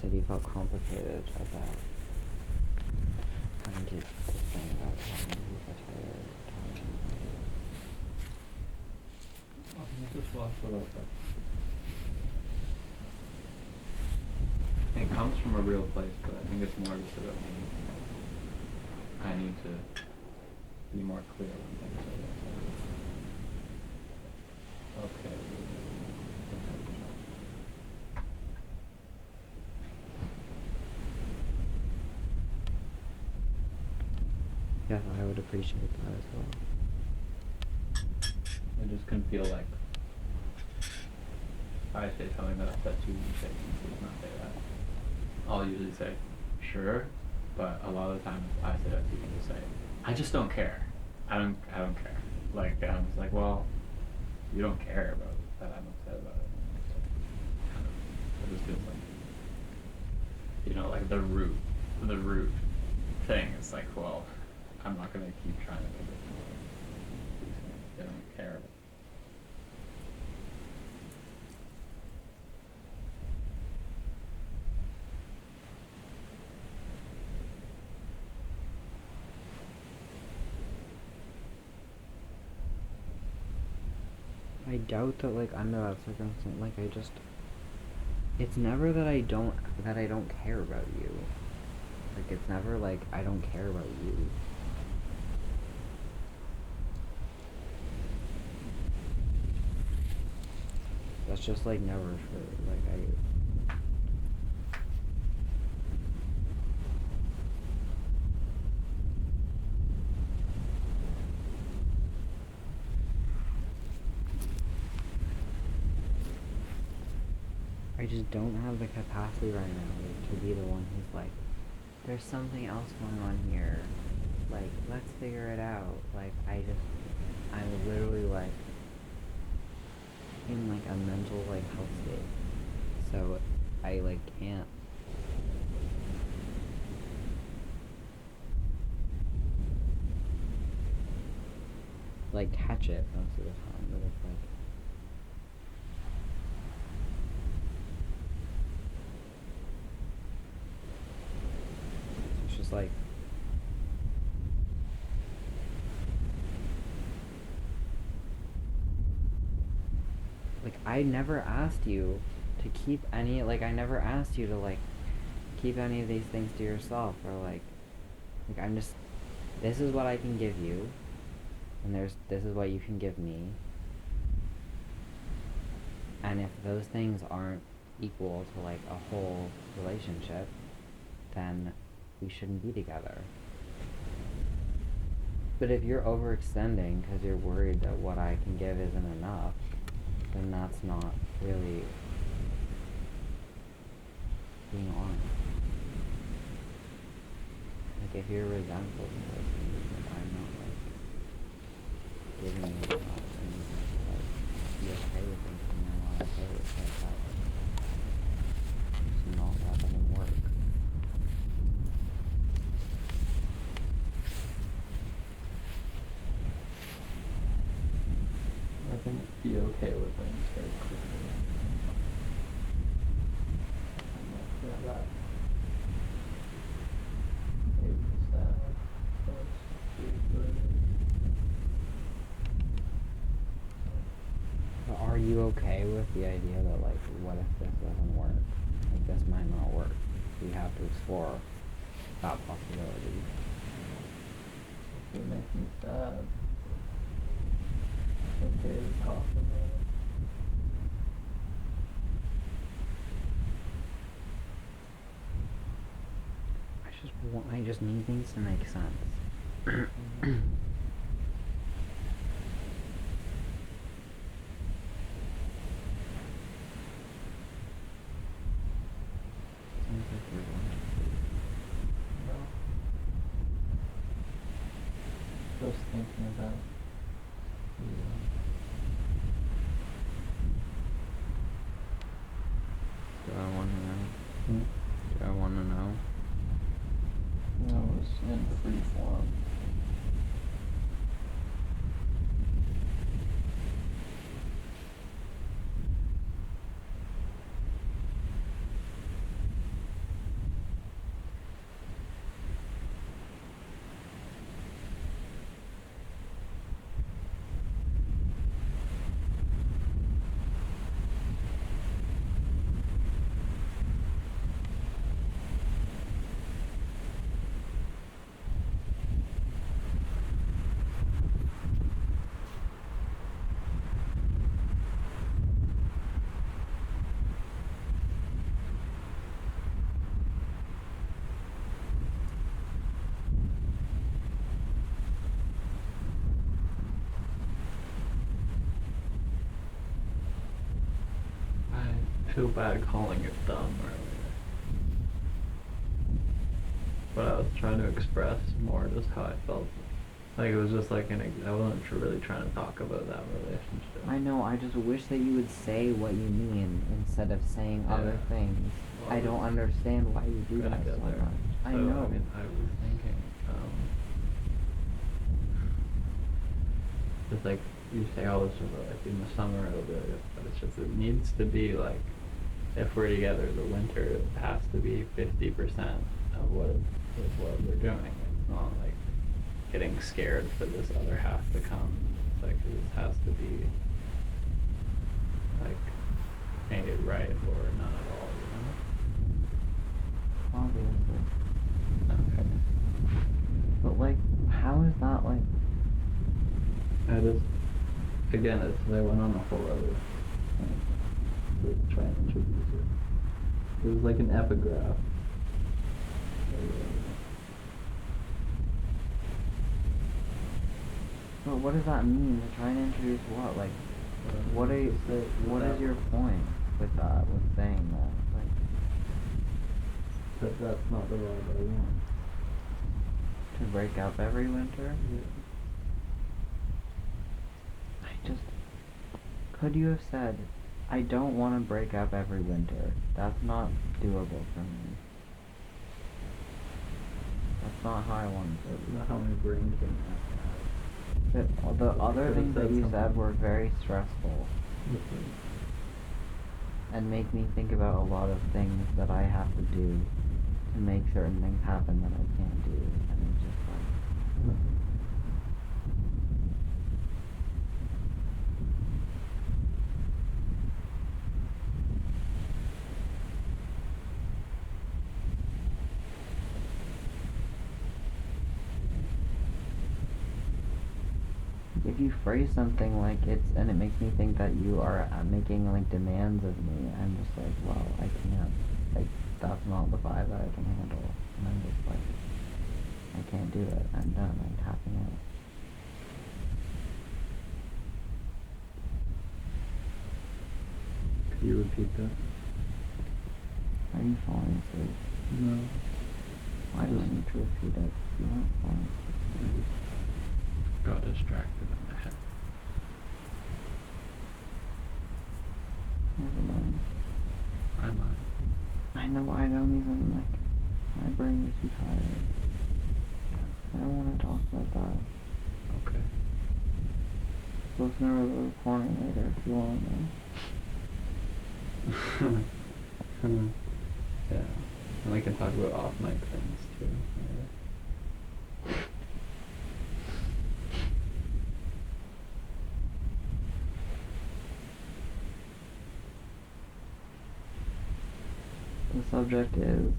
said you felt complicated about having to think about talking to people tired, Just watch a little bit. It comes from a real place, but I think it's more just about me. I need to be more clear on things. Okay. Yeah, I would appreciate that as well. I just can feel like if I say something that upsets you, you say, "Can you please not say that?" I'll usually say, "Sure," but a lot of the times I say that to you and just say, "I just don't care. I don't care." Like I'm just like, well, you don't care about that I'm upset about it. It just feels like, like the root thing. It's like, well, I'm not gonna keep trying to make it more. They don't care. I doubt that, like, under that circumstance, like, it's never that I don't care about you. Like, it's never like I don't care about you. That's just, like, never true. Like, I just don't have the capacity right now to be the one who's like, there's something else going on here. Like, let's figure it out. Like, I'm literally, like, in, like, a mental, like, health state. So, I, like, can't. Like, catch it most of the time, but it's like, it's just like, I never asked you to keep any, like, I never asked you to, like, keep any of these things to yourself, or, like, I'm just, this is what I can give you, and this is what you can give me, and if those things aren't equal to, like, a whole relationship, then we shouldn't be together. But if you're overextending because you're worried that what I can give isn't enough, then that's not really being honest. Like, if you're resentful towards me, then I'm not, like, giving you enough, and, like, be okay with things, and you're not okay with that, it's not, that doesn't work. I can be okay with things very quickly. I'm like, yeah, that. Maybe it's that. But are you okay with the idea that, like, what if this doesn't work? Like, this might not work. We have to explore that possibility. If it makes me sad, it's okay to talk about it. I just need things to make sense. Seems like you're wonderful. No. Just thinking about you. Do I want to know? Hmm? Do I want to know? No, it's in free form. feel bad calling it dumb earlier. But I was trying to express more just how I felt. Like it was just like I wasn't really trying to talk about that relationship. I know, I just wish that you would say what you mean instead of saying other things. Well, I don't understand why you do gonna that get so there. much. I So, know. I mean, I was thinking, just like you say all this about like in the summer it'll be like, but it's just it needs to be like if we're together the winter it has to be 50% of what we're doing. It's not like getting scared for this other half to come. It's like this has to be like made it right or none at all, Obviously. Okay. But like, how is that like? I just, again, I went on a whole other thing to try and introduce it. It was like an epigraph. But what does that mean? To try and introduce what? Like, what are you, what is your point with that? With saying that? Like, But that's not the vibe I want. to break up every winter? Yeah. Could you have said, I don't want to break up every winter? That's not doable for me. That's not how I wanted to. That's not how my brain came out. The other Could've things that said you something. said were very stressful and make me think about a lot of things that I have to do to make certain things happen that I can't do. And it's just like, if you phrase something like and it makes me think that you are making like demands of me, I'm just like, well, I can't, like, that's not the vibe that I can handle. And I'm just like, I can't do it. I'm done. I'm tapping out. Could you repeat that? Are you falling asleep? No. Why do I need to repeat it? You aren't falling asleep. Got distracted in my head. Never mind. I might. I know I don't even, like, my brain is too tired. I don't want to talk about that. Okay. Listen to the recording later if you want to know. Yeah. And we can talk about off mic things too. Maybe. The subject is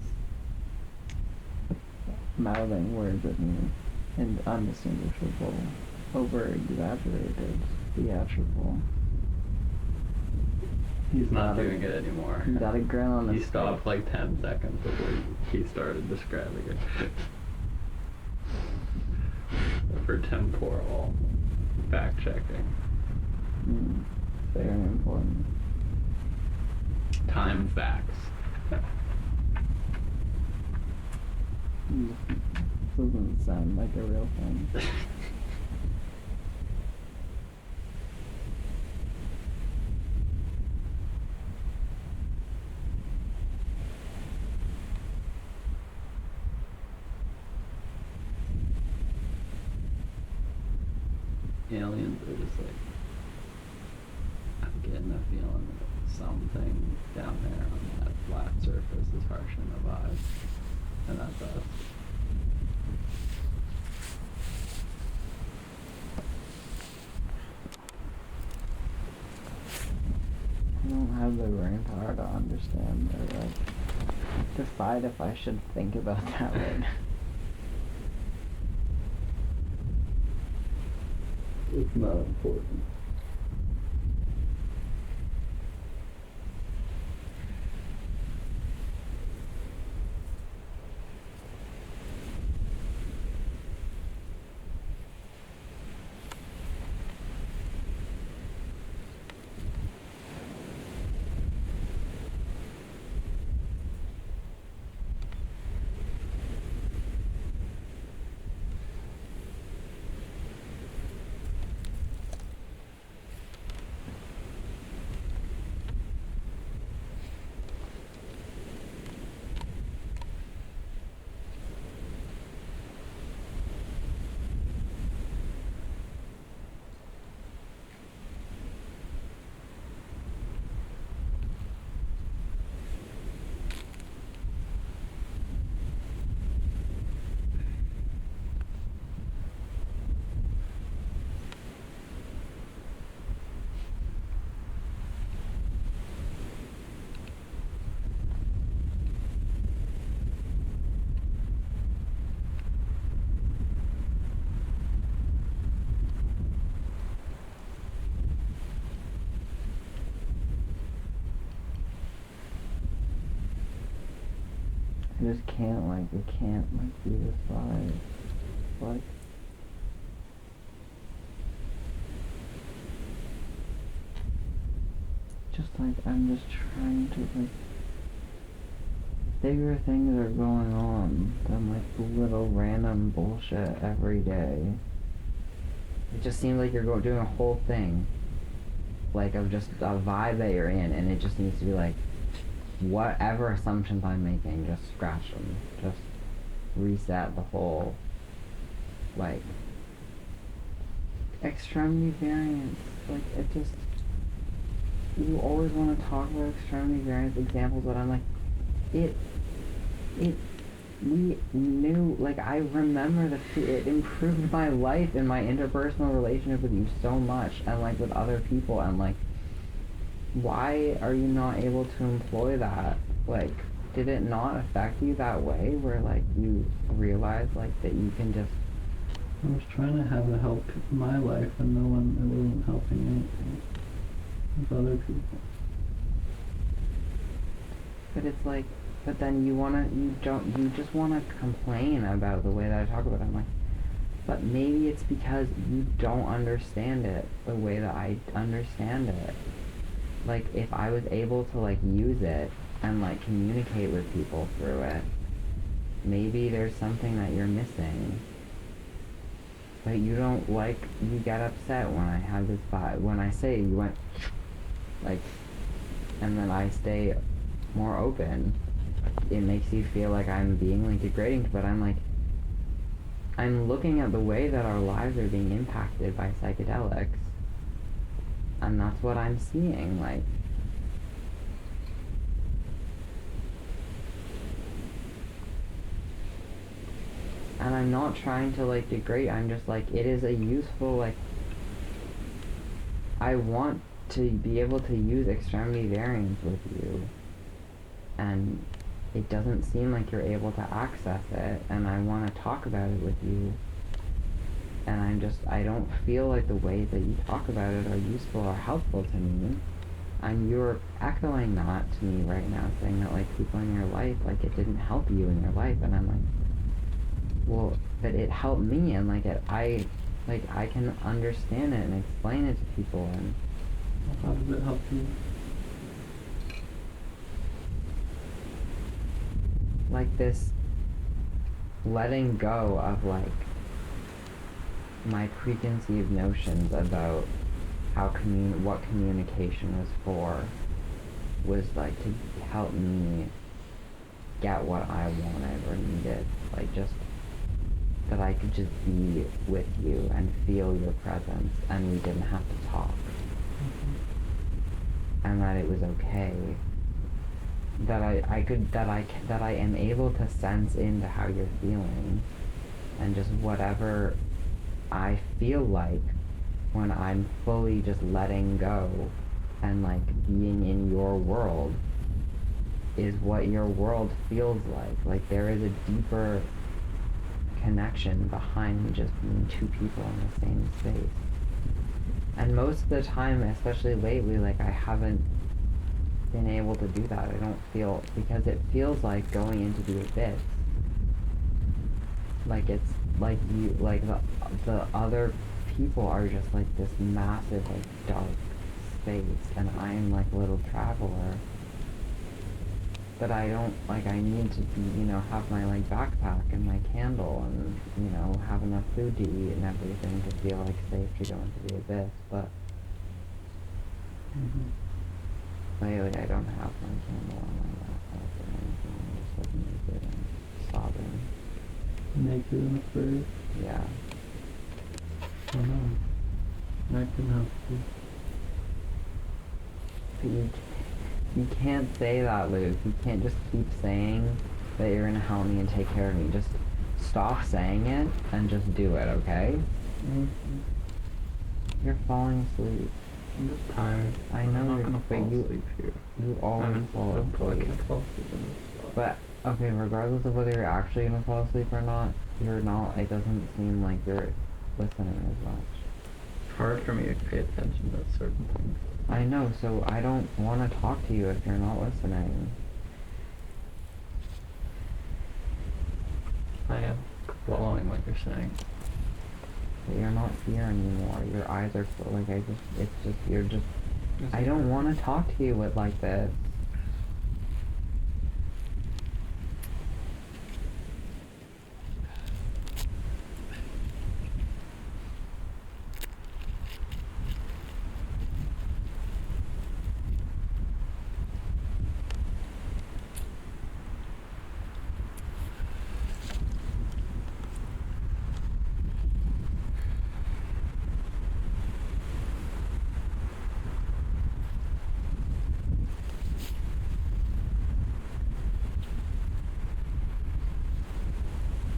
mouthing words at me and undistinguishable, over-exaggerated, theatrical. He's not got a- doing it anymore. He got a grin on his He stopped like 10 seconds before he started describing it. For temporal fact checking. Very important. Time facts. This doesn't sound like a real thing. Aliens are just like, I'm getting a feeling that something down there on that flat surface is harshing the vibe. And that's us. I don't have the brain power to understand or like decide if I should think about that right now. It's not important. I just can't, like, it can't, like, be this vibe. Like, just, like, I'm just trying to, like, bigger things are going on than, like, little random bullshit every day. It just seems like you're doing a whole thing, like, of just a vibe that you're in, and it just needs to be, like, whatever assumptions I'm making, just scratch them. Just reset the whole, like, extremity variance. Like, it just, you always want to talk about extremity variance examples, but I'm like, we knew, like, I remember it improved my life and my interpersonal relationship with you so much, and, like, with other people, and, like, why are you not able to employ that? Like, did it not affect you that way, where, like, you realize, like, that you can just... I was trying to have it help my life, and it wasn't helping anything with other people. But it's like, but then you just wanna complain about the way that I talk about it. I'm like, but maybe it's because you don't understand it the way that I understand it. Like, if I was able to, like, use it and, like, communicate with people through it, maybe there's something that you're missing. But you don't, like, you get upset when I have this vibe, when I say you went, like, and then I stay more open. It makes you feel like I'm being, like, degrading, but I'm like, I'm looking at the way that our lives are being impacted by psychedelics, and that's what I'm seeing, like. And I'm not trying to, like, degrade, I'm just like, it is a useful, like, I want to be able to use extremity variance with you, and it doesn't seem like you're able to access it, and I want to talk about it with you, and I don't feel like the ways that you talk about it are useful or helpful to me, and you're echoing that to me right now, saying that, like, people in your life, like, it didn't help you in your life, and I'm like, well, but it helped me, and, like, I can understand it and explain it to people, and... How does it help you? Like, this letting go of, like, my preconceived notions about how what communication was for was, like, to help me get what I wanted or needed. Like, just that I could just be with you and feel your presence, and we didn't have to talk. And that it was okay. That I am able to sense into how you're feeling, and just whatever I feel like when I'm fully just letting go and, like, being in your world is what your world feels like. Like, there is a deeper connection behind just being two people in the same space. And most of the time, especially lately, like, I haven't been able to do that. I don't feel, because it feels like going into the abyss. Like, it's like you, like, the other people are just, like, this massive, like, dark space, and I'm, like, a little traveler. But I don't, like, I need to be, you know, have my, like, backpack and my candle and, you know, have enough food to eat and everything to feel, like, safe to go into the abyss, but lately I don't have my candle on my laptop or anything. I'm just, like, naked and sobbing. Naked and afraid? Yeah. Oh no. That can help you. But you can't say that, Luke. You can't just keep saying that you're gonna help me and take care of me. Just stop saying it and just do it, okay? You're falling asleep. I'm just tired. I know I'm not you're, gonna but fall asleep here. you always fall I asleep. can't fall asleep in this spot. But, okay, regardless of whether you're actually gonna fall asleep or not, you're not, it doesn't seem like you're listening as much. It's hard for me to pay attention to certain things. I know, so I don't want to talk to you if you're not listening. you're saying. But you're not here anymore. Your eyes are like it's just you're just. I don't want to talk to you with like this.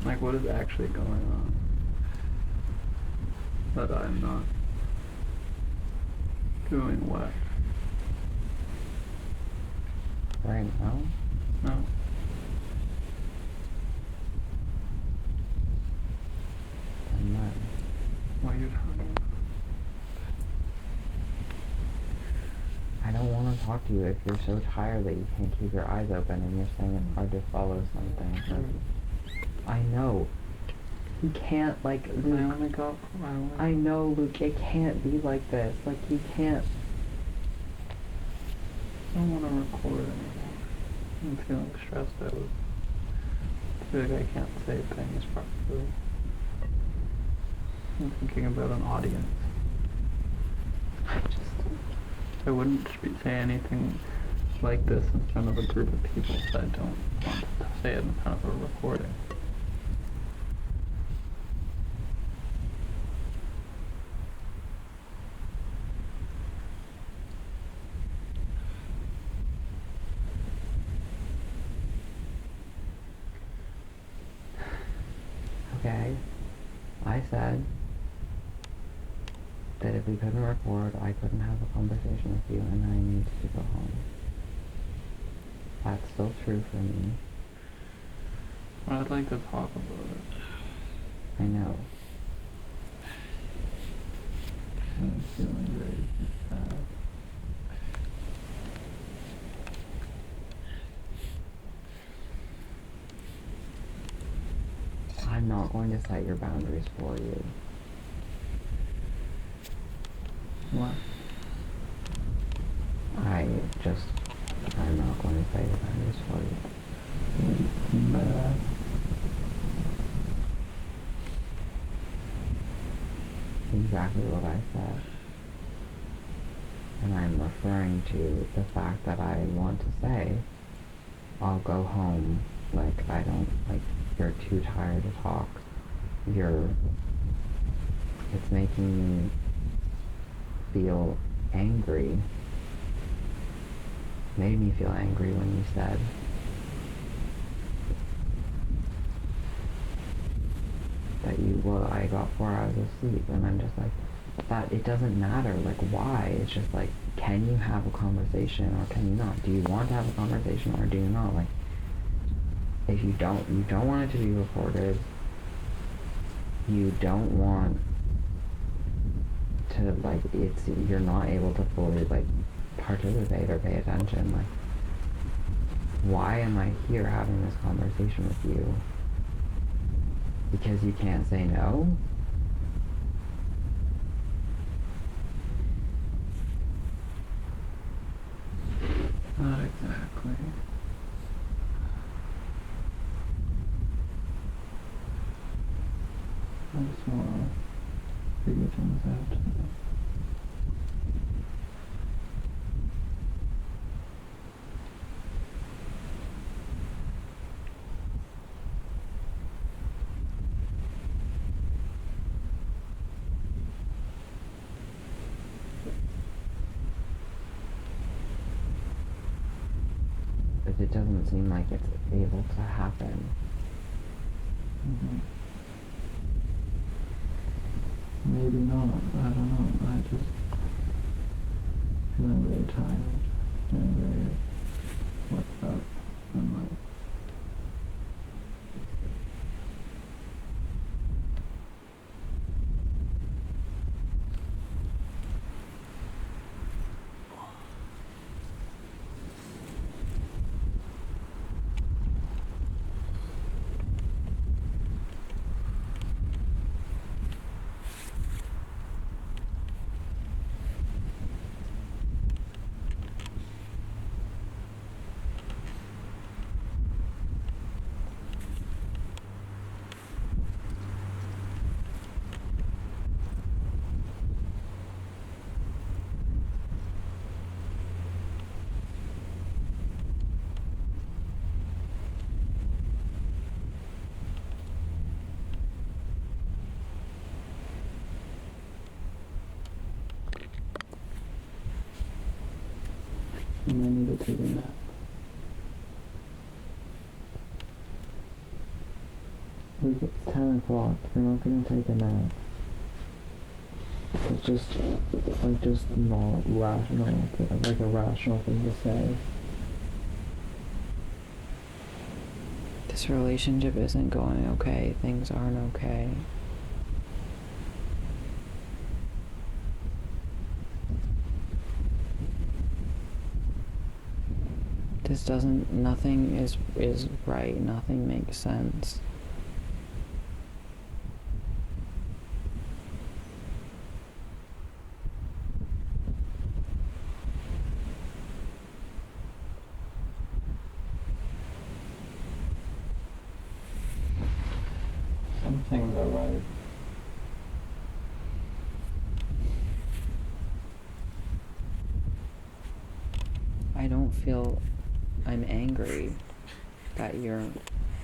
Like, what is actually going on that I'm not doing what? Right now? No. And then. What are you talking about? I don't want to talk to you if you're so tired that you can't keep your eyes open and you're saying it's hard to follow something. I know. He can't, like, Luke. I know, Luke, it can't be like this. Like, you can't. I don't want to record anymore. I'm feeling stressed out. I feel like I can't say things properly. I'm thinking about an audience. I wouldn't say anything like this in front of a group of people if I don't want to say it in front of a recording. Okay. I said that if we couldn't record, I couldn't have a conversation with you and I needed to go home. That's still true for me. Well, I'd like to talk about it. I know. I'm feeling very sad. I'm not going to set your boundaries for you. What? I'm not going to set your boundaries for you. What do you mean by that? Exactly what I said. And I'm referring to the fact that I want to say, I'll go home, like, you're too tired to talk. It's making me feel angry. Made me feel angry when you said that I got 4 hours of sleep, and I'm just like, that it doesn't matter, like, why? It's just like, can you have a conversation or can you not? Do you want to have a conversation or do you not? Like, if you don't want it to be recorded, you don't want to, like, you're not able to fully, like, participate or pay attention, like, why am I here having this conversation with you? Because you can't say no? Not exactly. I just want to figure things out today. But it doesn't seem like it's able to happen. Mm-hmm. Maybe not. I don't know. I just feeling very tired and very what's up and like and I need to take a nap. Like, it's 10 o'clock, you're not gonna take a nap. It's just, like, just not rational, like a rational thing to say. This relationship isn't going okay. Things aren't okay. This doesn't, nothing is right. Nothing makes sense. Some things are right. I don't feel I'm angry that you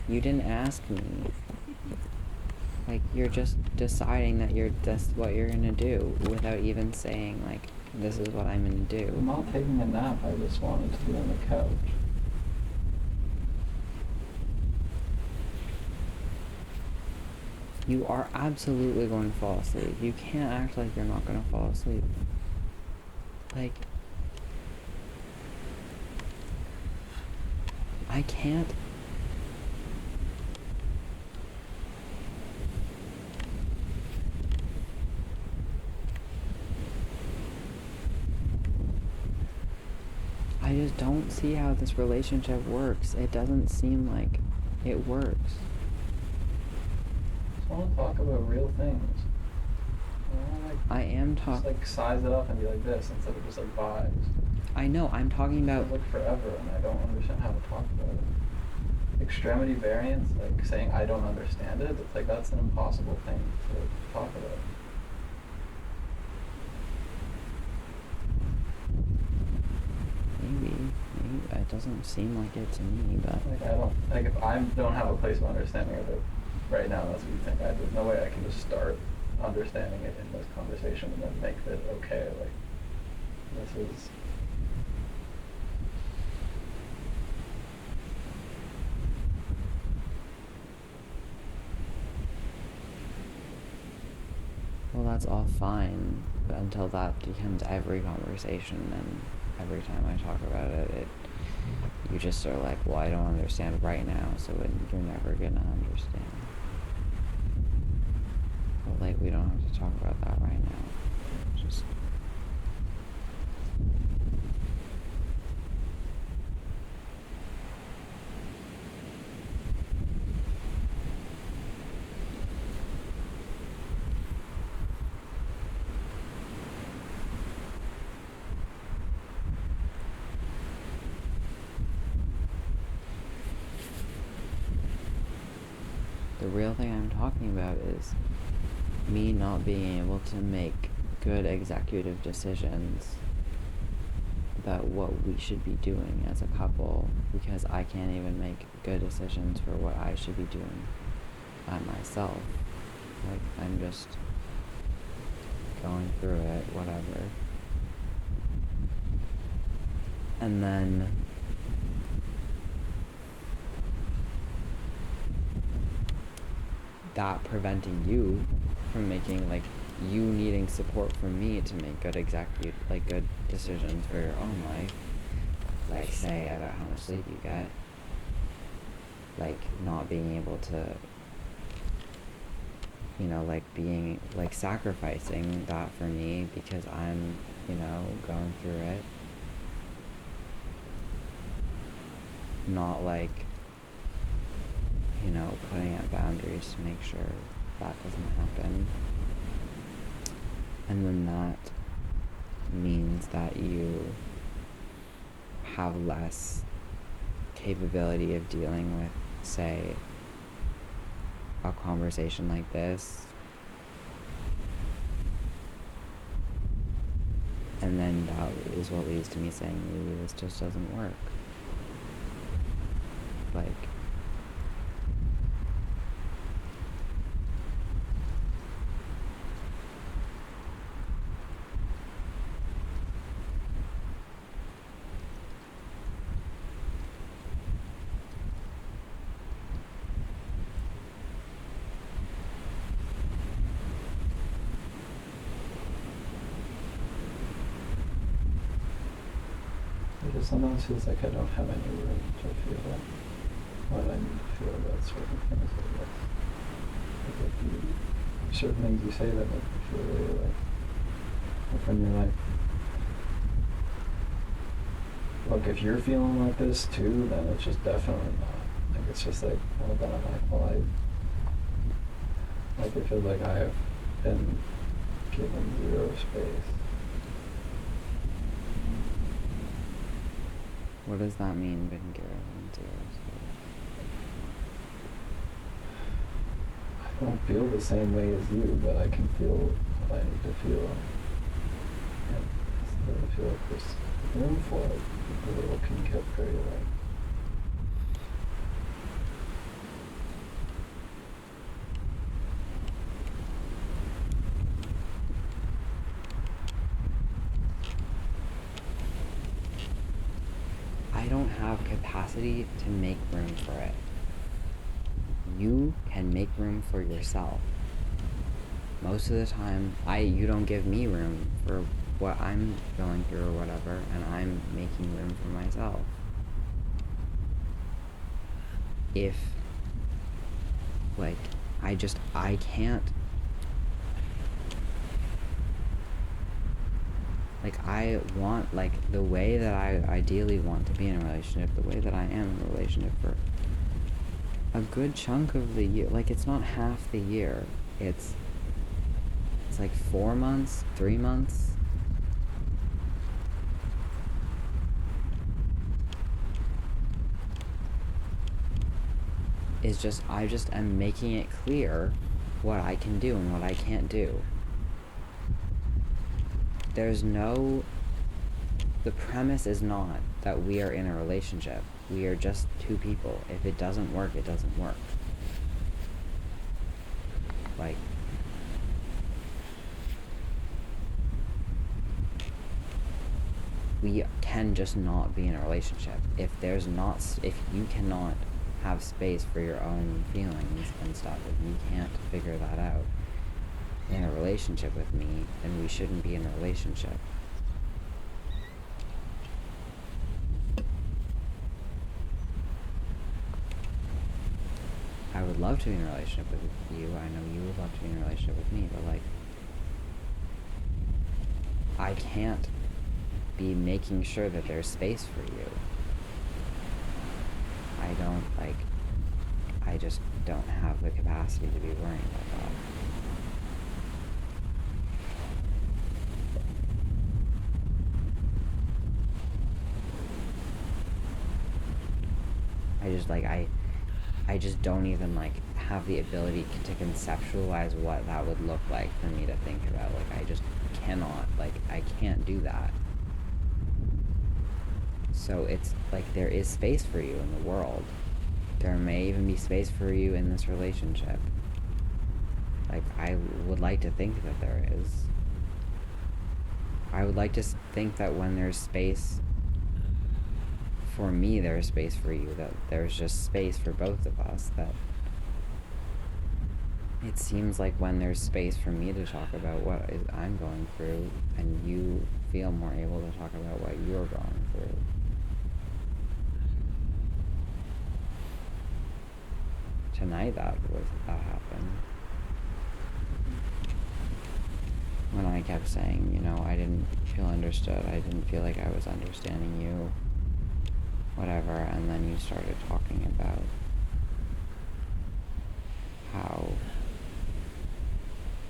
didn't ask me. Like, you're just deciding that that's what you're gonna do without even saying, like, this is what I'm gonna do. I'm not taking a nap, I just wanted to be on the couch. You are absolutely going to fall asleep. You can't act like you're not gonna fall asleep. Like, I can't. I just don't see how this relationship works. It doesn't seem like it works. I just want to talk about real things. I am Just talking. like size it up and be like this instead of just like vibes. I know, I'm talking about. It's like forever and I don't understand how to talk about it. Extremity variance, like saying I don't understand it, it's like that's an impossible thing to talk about. Maybe. It doesn't seem like it to me, but. Like I don't, like if I don't have a place of understanding of it right now, that's what you think. There's no way I can just start understanding it in this conversation and then make it okay. Like this is. Well, that's all fine until that becomes every conversation, and every time I talk about it, you just are like, well, I don't understand right now, so you're never gonna understand. But like, we don't have to talk about that right now. Just. The real thing I'm talking about is me not being able to make good executive decisions about what we should be doing as a couple because I can't even make good decisions for what I should be doing by myself. Like, I'm just going through it, whatever. And then that preventing you from making, like, you needing support from me to make good good decisions for your own life. Like, say about how much sleep you get. Like, not being able to, like, being, like, sacrificing that for me because I'm, going through it. Not, like, putting up boundaries to make sure that doesn't happen. And then that means that you have less capability of dealing with, say, a conversation like this. And then that is what leads to me saying, maybe this just doesn't work. Like, dissonance is like I don't have any room to feel what I need to feel about certain things. Like if you, certain things you say that make me feel really like when you're like, look, if you're feeling like this too, then it's just definitely not. Like it's just like, well then I'm like, well I feel like I have been given zero space. What does that mean, been given zero I don't feel the same way as you, but I can feel what I need to feel. And I feel like there's room for it. The little can get very like. I don't have capacity to make room for it. You can make room for yourself. Most of the time, you don't give me room for what I'm going through or whatever, and I'm making room for myself. If, like, I can't, like, I want, like, the way that I ideally want to be in a relationship, the way that I am in a relationship for a good chunk of the year, like, it's not half the year, it's like 4 months, 3 months. Is just, I just am making it clear what I can do and what I can't do. There's no, the premise is not that we are in a relationship. We are just two people. If it doesn't work, it doesn't work. Like, we can just not be in a relationship. If you cannot have space for your own feelings and stuff, if you can't figure that out in a relationship with me, then we shouldn't be in a relationship. I would love to be in a relationship with you. I know you would love to be in a relationship with me, but like, I can't be making sure that there's space for you. I just don't have the capacity to be worrying about that. I just don't even like have the ability to conceptualize what that would look like for me to think about. Like, I just cannot, like, I can't do that. So it's like there is space for you in the world. There may even be space for you in this relationship. Like, I would like to think that there is. I would like to think that when there's space for me, there's space for you, that there's just space for both of us, that it seems like when there's space for me to talk about what I'm going through, and you feel more able to talk about what you're going through. Tonight that happened. When I kept saying, you know, I didn't feel understood, I didn't feel like I was understanding you, whatever, and then you started talking about how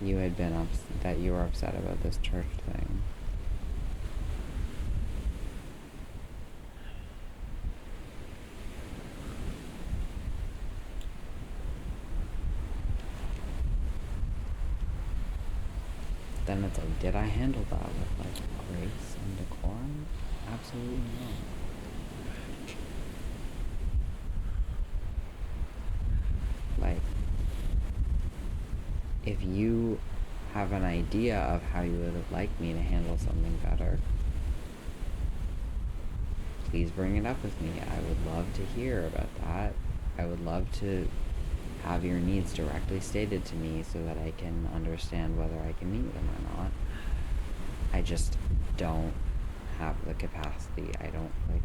you had been that you were upset about this church thing. Then it's like, did I handle that with like grace and decorum? Absolutely not. Like, if you have an idea of how you would have liked me to handle something better, please bring it up with me. I would love to hear about that. I would love to have your needs directly stated to me so that I can understand whether I can meet them or not. I just don't have the capacity. I don't, like,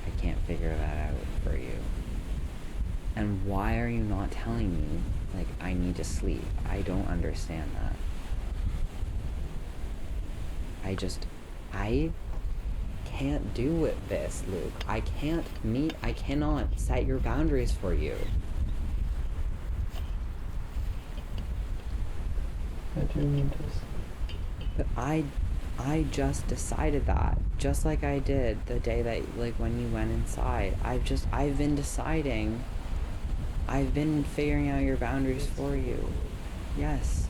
I can't figure that out for you. And why are you not telling me, like, I need to sleep? I don't understand that. I can't do with this, Luke. I cannot set your boundaries for you. I do need to sleep. But I just decided that, just like I did the day that, like, when you went inside. I've been deciding. I've been figuring out your boundaries for you. Yes.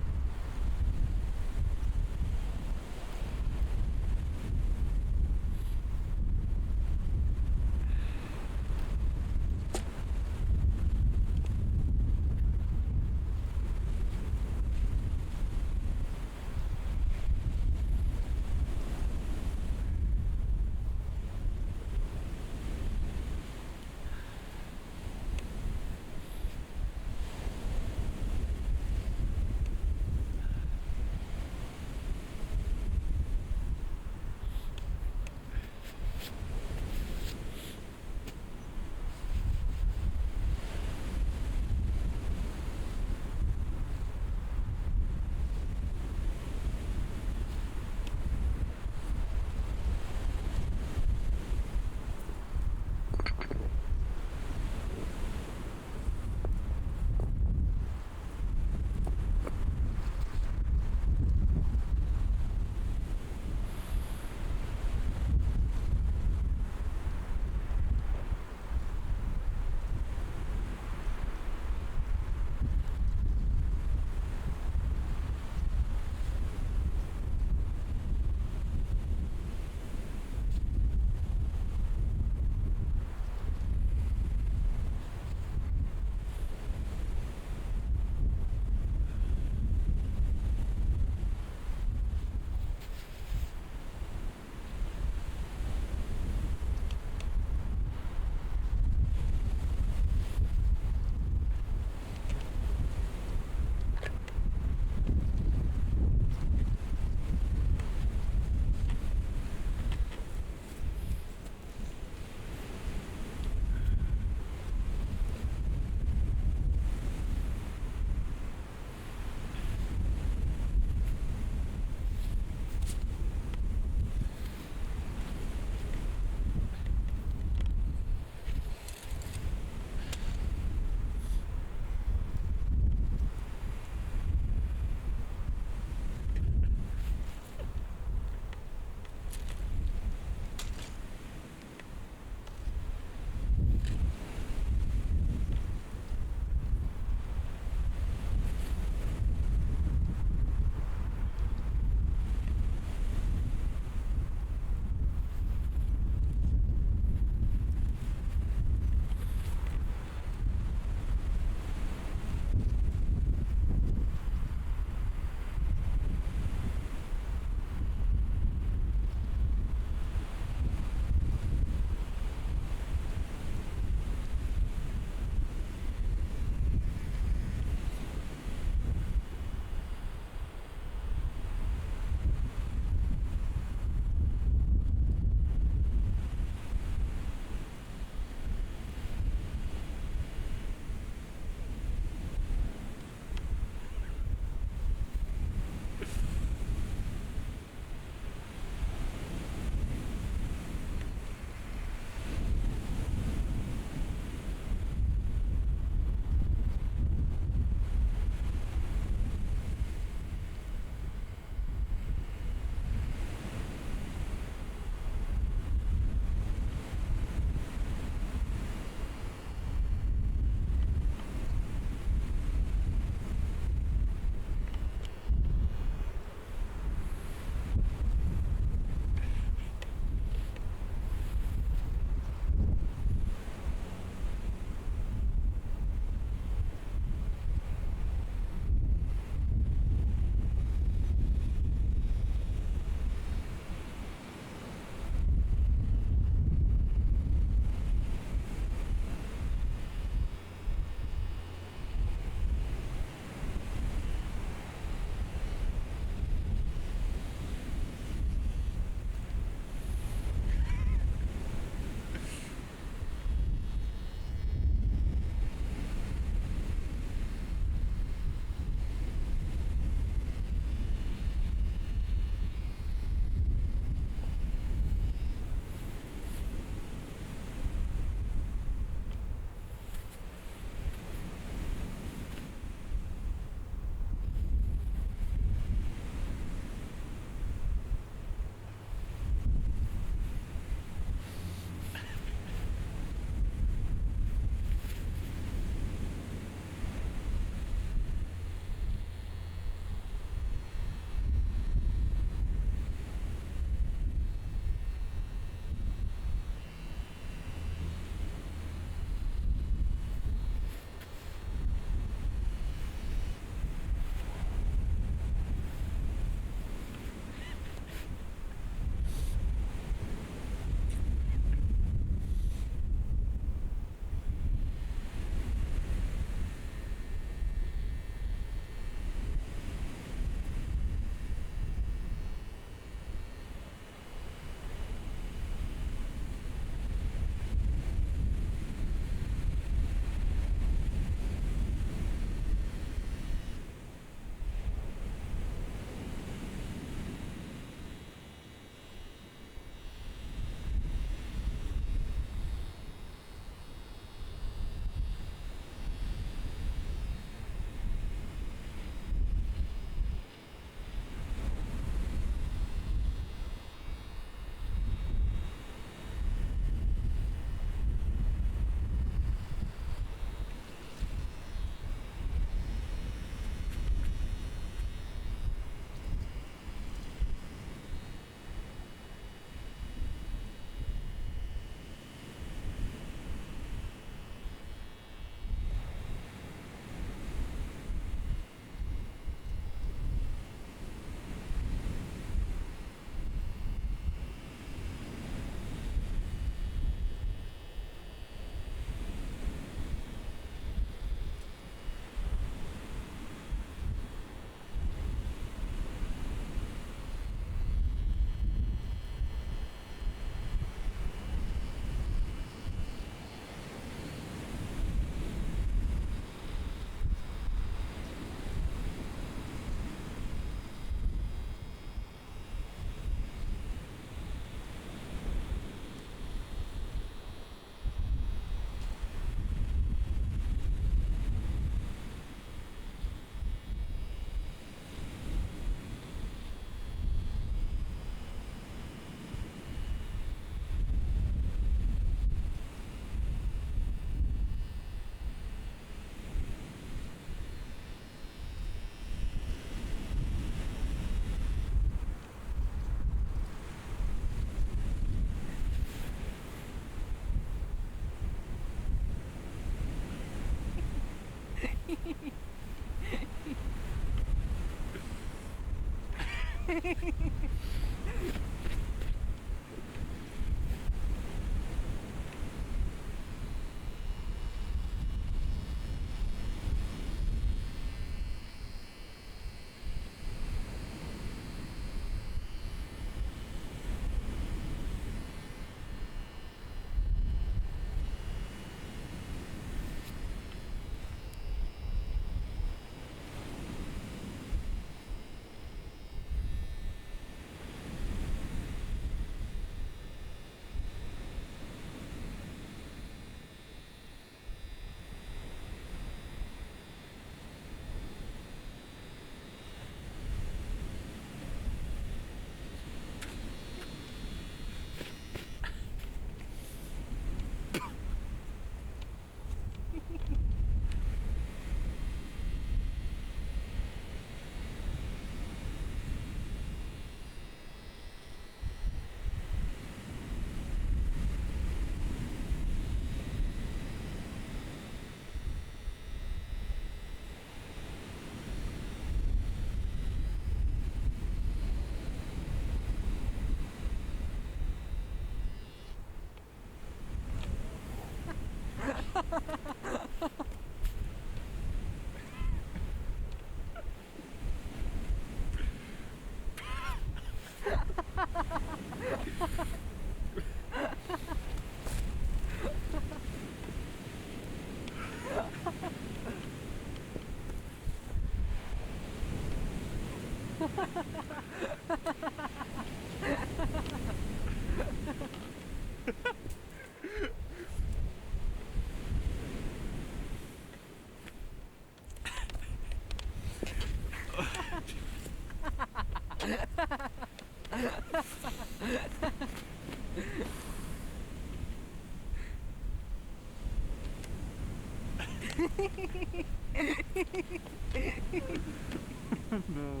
No.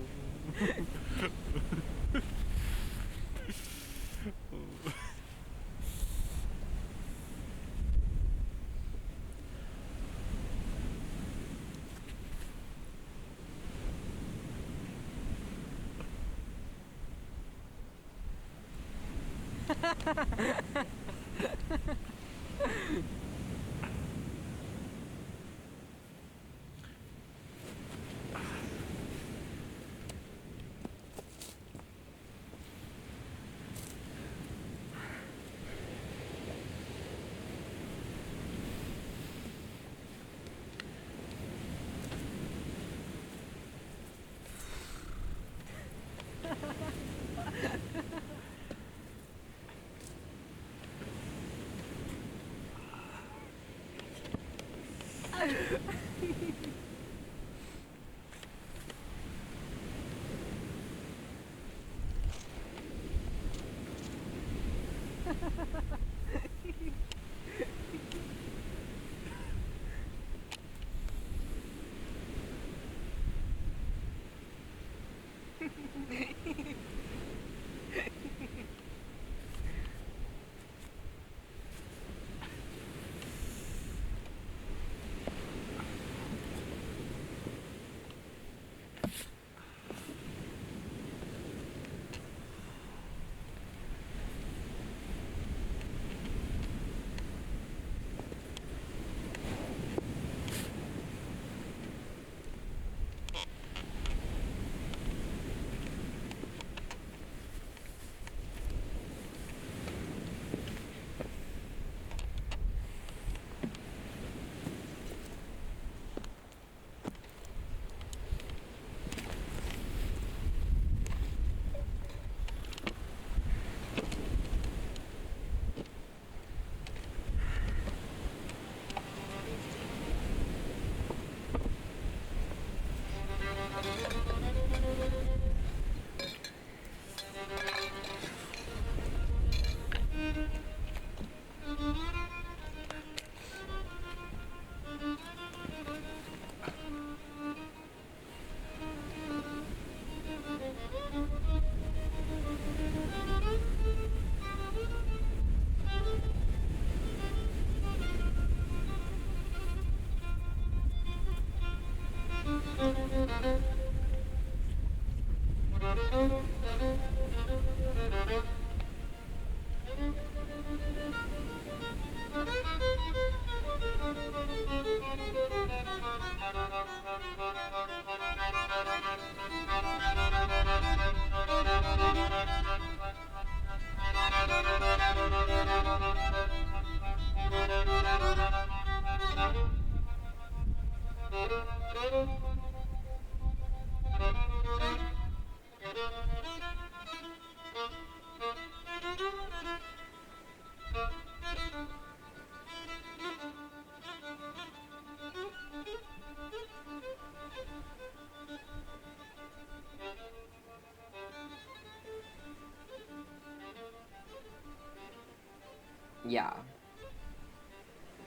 Yeah.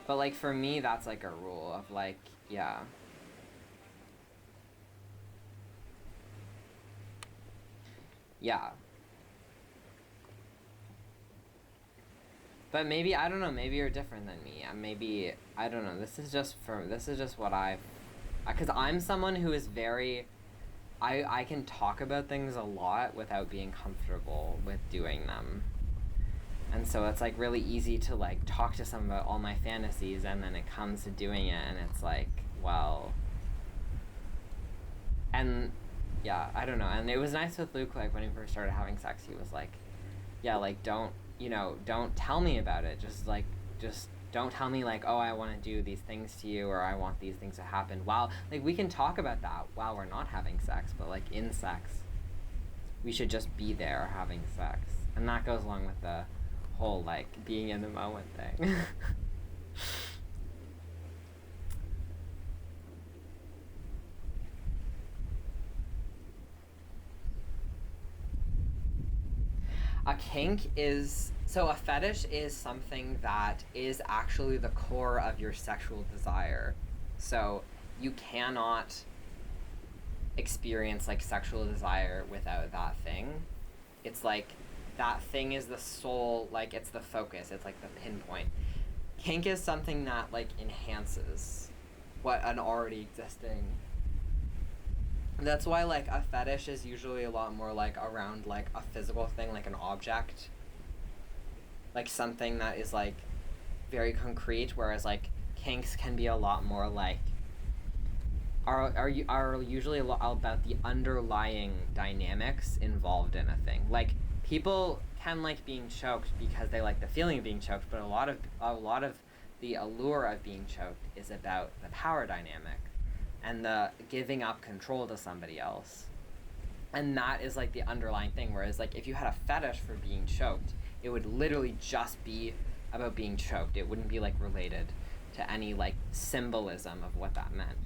But like for me, that's like a rule of like, yeah. Yeah. But maybe, I don't know, maybe you're different than me. Maybe, I don't know, this is just what because I'm someone who is very, I can talk about things a lot without being comfortable with doing them. And so it's like really easy to like talk to someone about all my fantasies, and then it comes to doing it and it's like, well, and yeah, I don't know. And it was nice with Luke, like when he first started having sex, he was like, yeah, like don't tell me about it. Just don't tell me like, oh, I want to do these things to you, or I want these things to happen. While like we can talk about that while we're not having sex, but like in sex, we should just be there having sex. And that goes along with the whole like being in the moment thing. A kink is, so a fetish is something that is actually the core of your sexual desire. So you cannot experience like sexual desire without that thing. It's like that thing is the sole, like it's the focus, it's like the pinpoint. Kink is something that like enhances what an already existing. That's why like a fetish is usually a lot more like around like a physical thing, like an object, like something that is like very concrete, whereas like kinks can be a lot more like are usually a lot about the underlying dynamics involved in a thing. Like people can like being choked because they like the feeling of being choked, but a lot of the allure of being choked is about the power dynamic and the giving up control to somebody else. And that is like the underlying thing. Whereas like if you had a fetish for being choked, it would literally just be about being choked. It wouldn't be like related to any like symbolism of what that meant.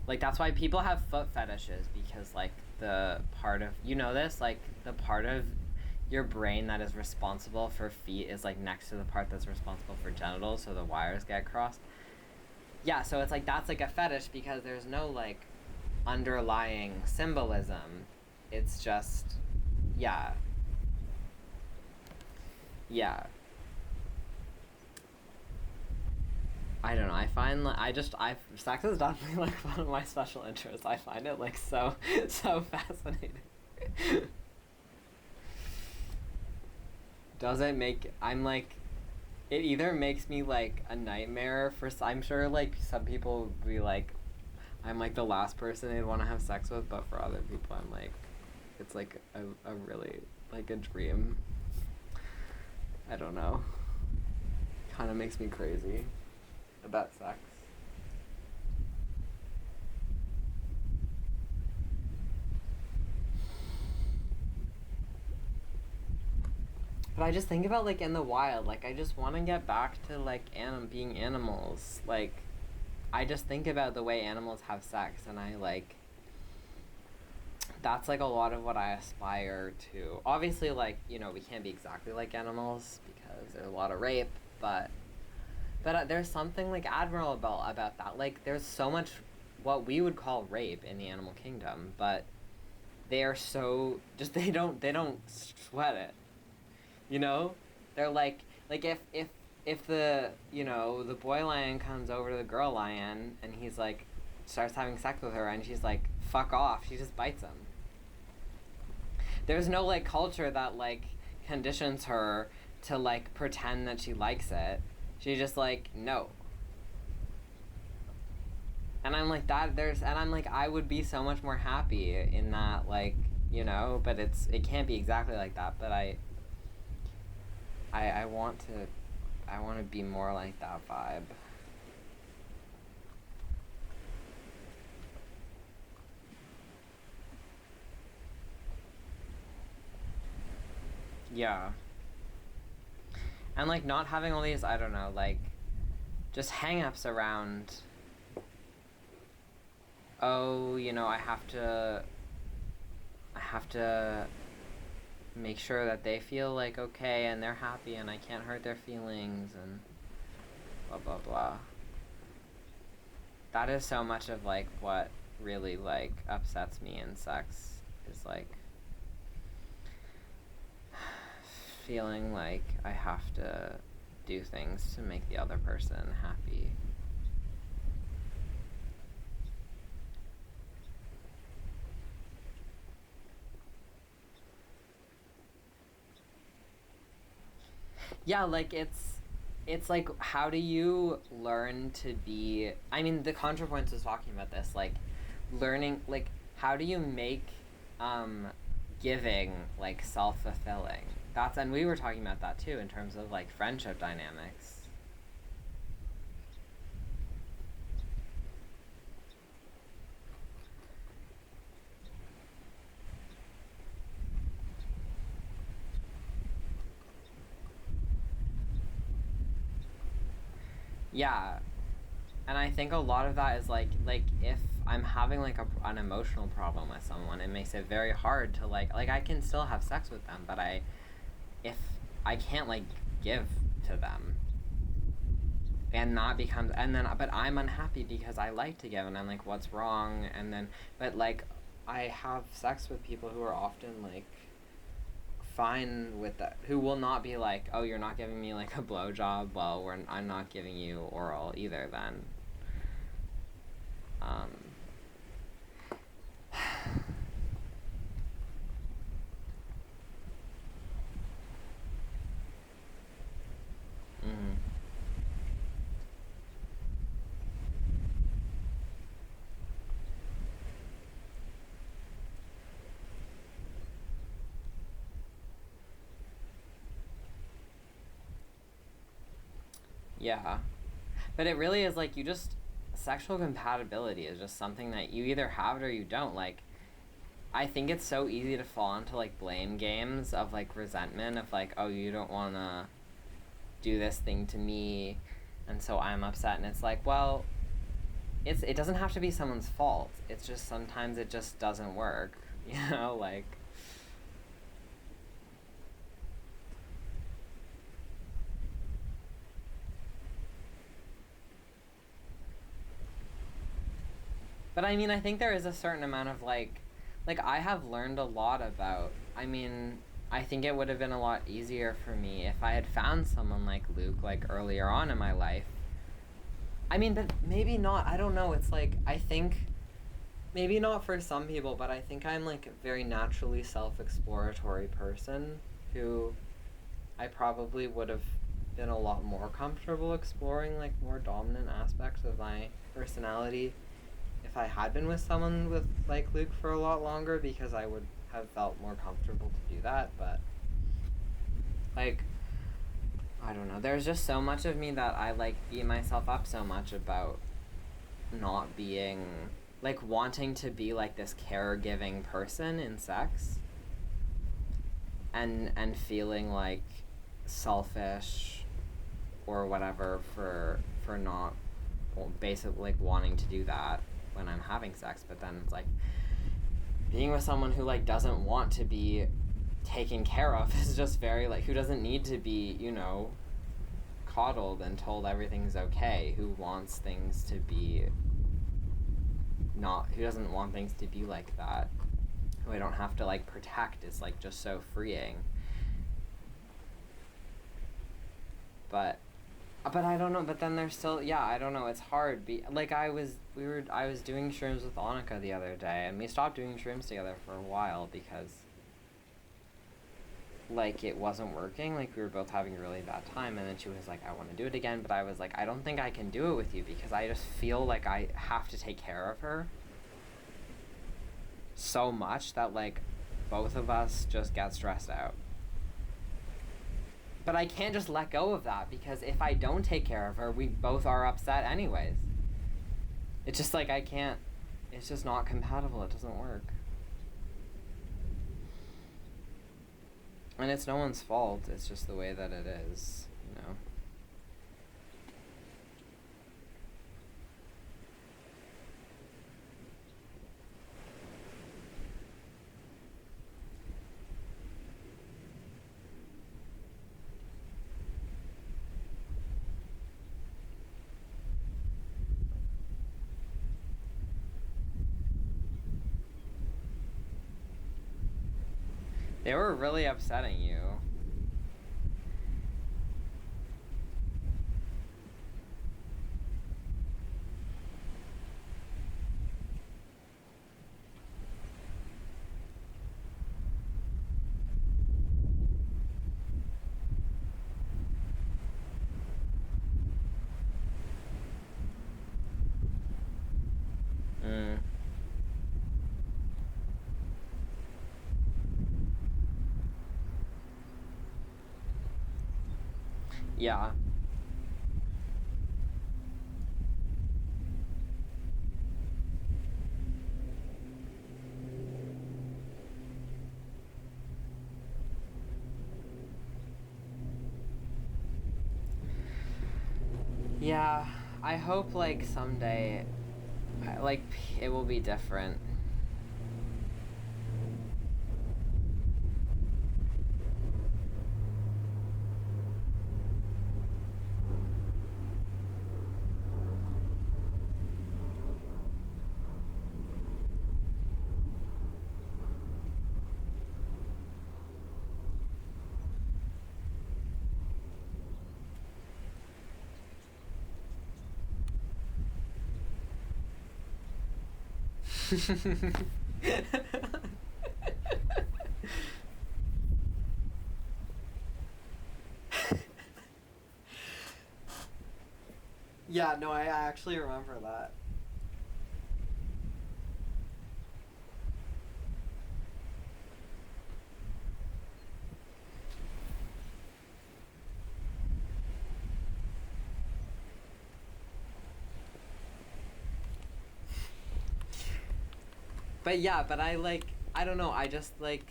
Like that's why people have foot fetishes, because like the part of, you know this, like the part of your brain that is responsible for feet is like next to the part that's responsible for genitals, so the wires get crossed. Yeah, so it's like that's like a fetish because there's no like underlying symbolism. It's just, yeah. Yeah. I don't know, I find like, sex is definitely like one of my special interests. I find it like so fascinating. Doesn't make, I'm like, it either makes me like a nightmare for, I'm sure like some people would be like, I'm like the last person they'd want to have sex with, but for other people I'm like, it's like a really like a dream. I don't know. Kind of makes me crazy about sex. But I just think about like in the wild, like I just want to get back to like being animals. Like I just think about the way animals have sex, and I like, that's like a lot of what I aspire to. Obviously, like, you know, we can't be exactly like animals because there's a lot of rape, but there's something like admirable about that. Like there's so much what we would call rape in the animal kingdom, but they are so just, they don't sweat it. You know? They're like if if the, the boy lion comes over to the girl lion and he's like starts having sex with her and she's like, fuck off, she just bites him. There's no like culture that like conditions her to like pretend that she likes it. She just like, no. And I'm like I would be so much more happy in that, like, but it can't be exactly like that, but I want to be more like that vibe. Yeah. And like not having all these, I don't know, like just hang-ups around, oh, I have to make sure that they feel like okay and they're happy and I can't hurt their feelings and blah blah blah. That is so much of like what really like upsets me in sex, is like feeling like I have to do things to make the other person happy. Yeah, like it's like, how do you learn to be, I mean, the ContraPoints was talking about this, like learning, like how do you make giving like self-fulfilling? And we were talking about that too in terms of like friendship dynamics. Yeah, and I think a lot of that is like if I'm having like an emotional problem with someone, it makes it very hard to like I can still have sex with them, but if I can't like give to them, and that becomes, and then but I'm unhappy because I like to give and I'm like, what's wrong? And then but like I have sex with people who are often like fine with that, who will not be like, oh, you're not giving me like a blowjob, well, I'm not giving you oral either then. Mm-hmm. Yeah. But it really is like, sexual compatibility is just something that you either have it or you don't. Like, I think it's so easy to fall into like blame games of like resentment of like, oh, you don't want to do this thing to me and so I'm upset. And it's like, well, it doesn't have to be someone's fault. It's just sometimes it just doesn't work, like. But I mean, I think there is a certain amount of like I have learned a lot about, I mean, I think it would have been a lot easier for me if I had found someone like Luke like earlier on in my life. I mean, but maybe not, I don't know, it's like, I think maybe not for some people, but I think I'm like a very naturally self-exploratory person who I probably would have been a lot more comfortable exploring like more dominant aspects of my personality if I had been with someone with like Luke for a lot longer, because I would have felt more comfortable to do that. But like, I don't know, there's just so much of me that I like beat myself up so much about not being like wanting to be like this caregiving person in sex and feeling like selfish or whatever for not, well, basically like wanting to do that when I'm having sex. But then it's like being with someone who like doesn't want to be taken care of is just very like, who doesn't need to be, coddled and told everything's okay, who wants things to be not, who doesn't want things to be like that, who I don't have to like protect, is like just so freeing. But But I don't know. But then there's still, yeah, I don't know. It's hard. I was doing shrooms with Annika the other day, and we stopped doing shrooms together for a while because, like, it wasn't working. Like, we were both having a really bad time, and then she was like, I want to do it again, but I was like, I don't think I can do it with you because I just feel like I have to take care of her so much that, like, both of us just get stressed out. But I can't just let go of that because if I don't take care of her, we both are upset anyways. It's just like I can't, it's just not compatible. It doesn't work. And it's no one's fault. It's just the way that it is, you know? They were really upsetting you. Yeah. Yeah, I hope, like, someday, like, it will be different. Yeah, no, I actually remember that. But yeah, but I don't know, I just, like,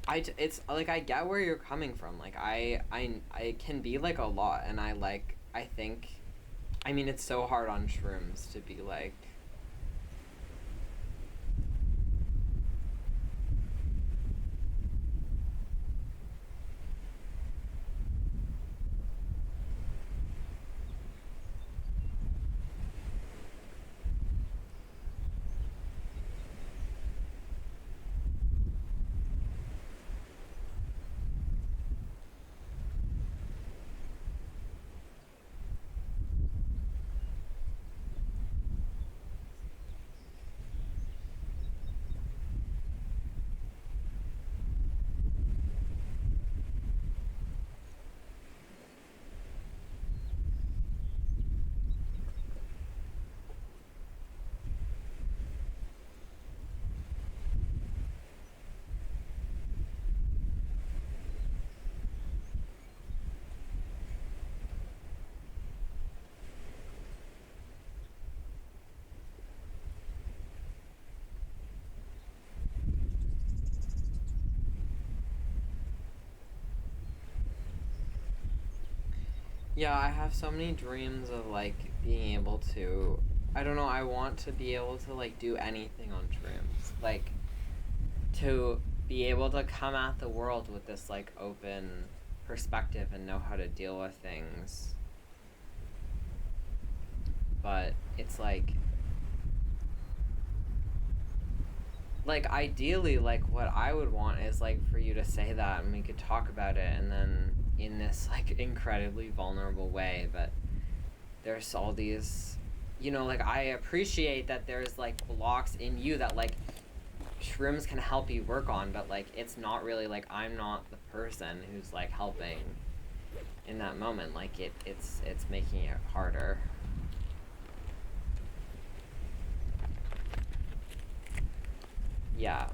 it's, like, I get where you're coming from. Like, I can be, like, a lot, and I think, I mean, it's so hard on shrooms to be, like, yeah, I have so many dreams of, like, being able to, I don't know, I want to be able to, like, do anything on shrooms. Like, to be able to come at the world with this, like, open perspective and know how to deal with things. But it's like, like, ideally, like, what I would want is, like, for you to say that and we could talk about it, and then in this, like, incredibly vulnerable way, but there's all these, you know, like, I appreciate that there's, like, blocks in you that, like, shrooms can help you work on, but, like, it's not really, like, I'm not the person who's, like, helping in that moment. Like, it's making it harder. Yeah.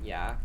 Yeah.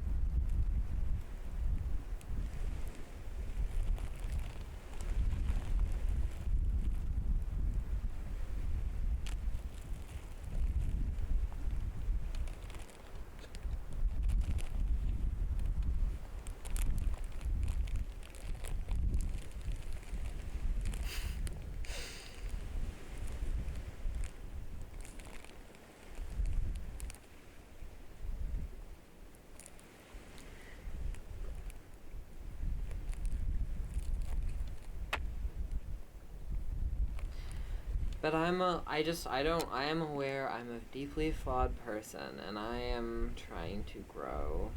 But I am aware I'm a deeply flawed person, and I am trying to grow.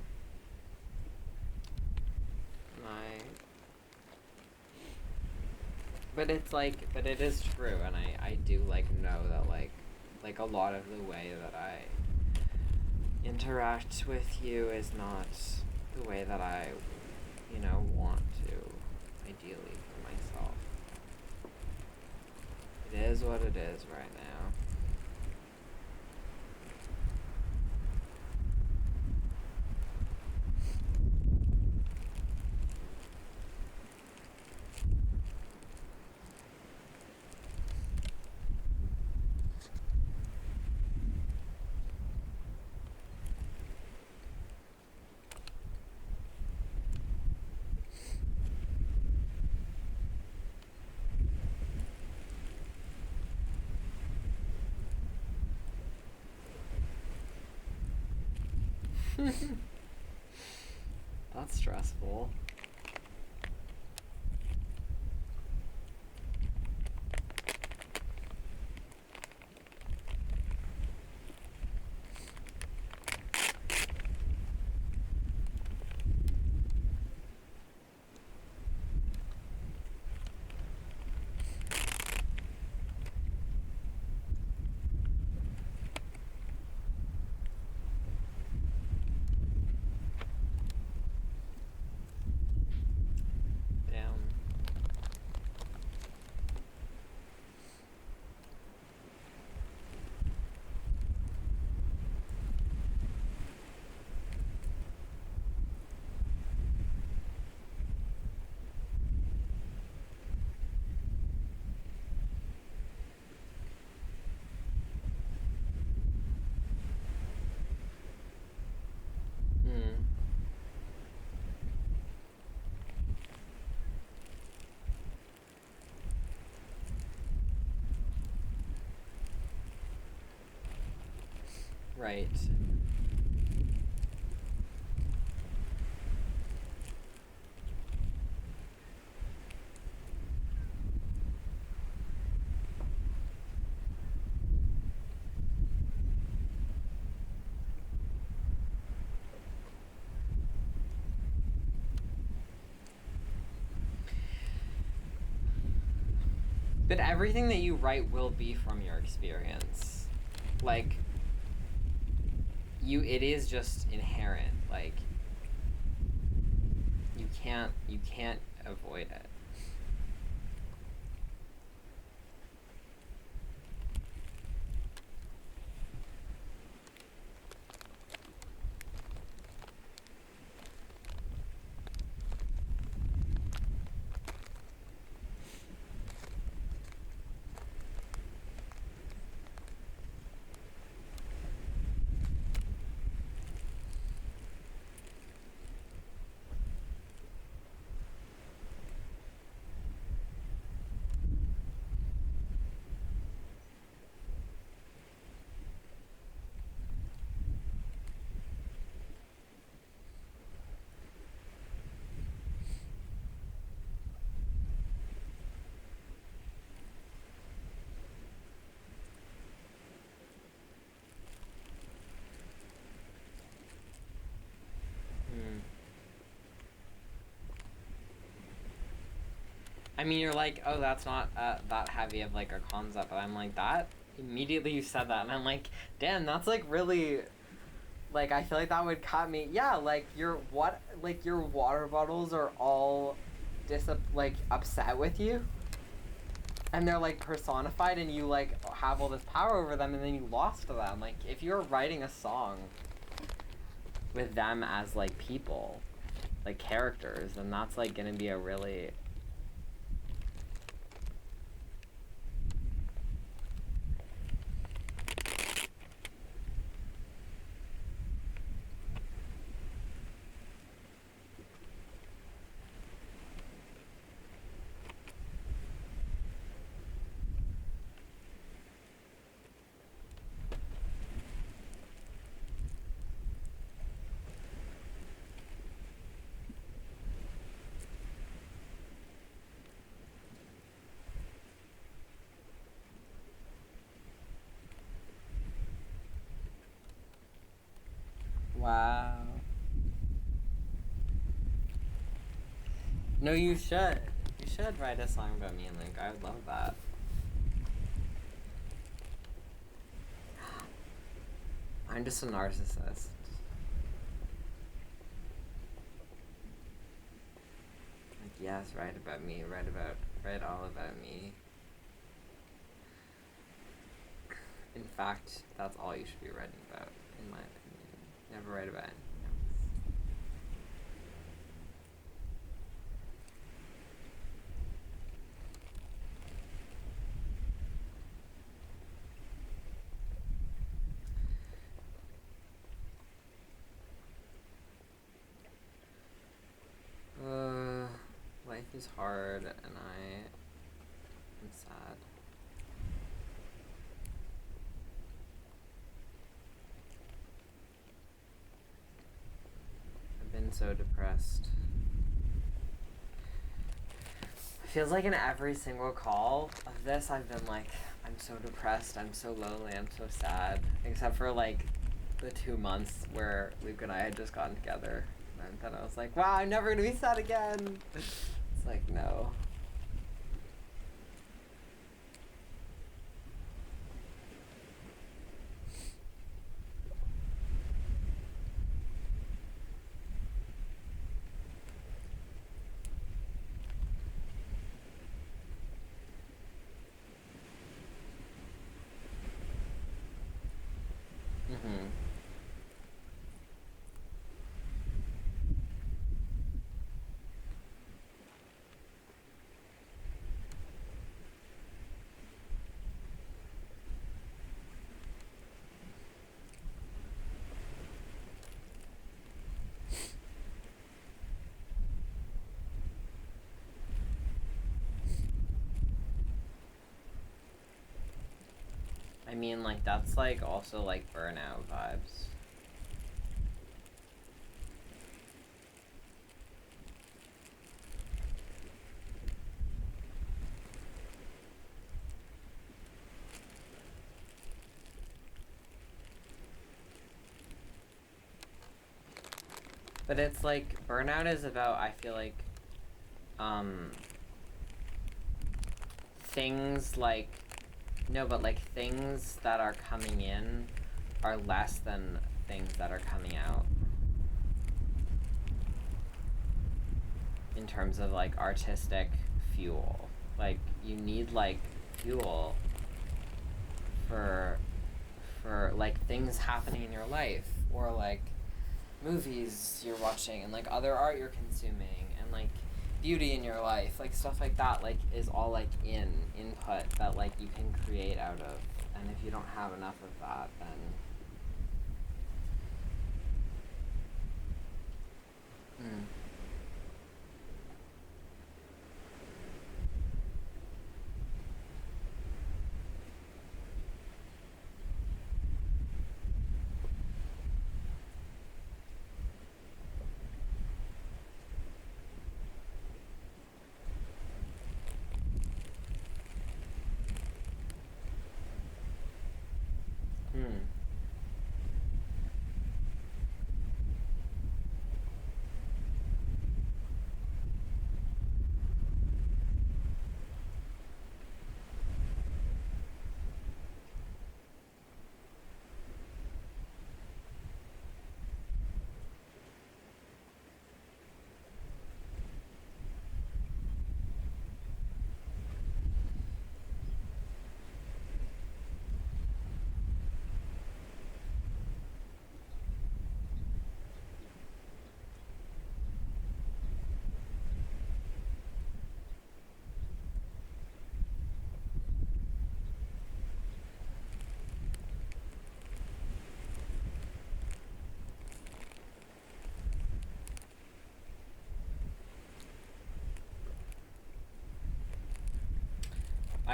But it is true, and I do, like, know that, like, a lot of the way that I interact with you is not the way that I, you know, want to, ideally, for myself. It is what it is right now. That's stressful. Damn. Hmm. Right. But everything that you write will be from your experience. Like, it is just inherent. Like, you can't avoid it. I mean, you're like, oh, that's not that heavy of like a concept, but I'm like, that immediately you said that, and I'm like, damn, that's like really, like, I feel like that would cut me. Yeah, like your water bottles are all like upset with you, and they're like personified, and you like have all this power over them, and then you lost them. Like, if you're writing a song with them as like people, like characters, then that's like gonna be a really wow. No, you should. You should write a song about me and Link. I would love that. I'm just a narcissist. Like, yes, write about me. Write all about me. In fact, that's all you should be writing about, in my opinion. Never write about anything else. Life is hard, and I am sad. I've been so depressed. It feels like in every single call of this, I've been like, I'm so depressed, I'm so lonely, I'm so sad. Except for like the 2 months where Luke and I had just gotten together. And then I was like, wow, I'm never gonna be sad again. It's like, no. Mm-hmm. I mean, like, that's like also like burnout vibes. But it's like, burnout is about, I feel like, things like, no, but like things that are coming in are less than things that are coming out. In terms of like artistic fuel. Like, you need like fuel for like things happening in your life, or like movies you're watching, and like other art you're consuming, and like beauty in your life, like stuff like that, like is all like input that like you can create out of. And if you don't have enough of that, then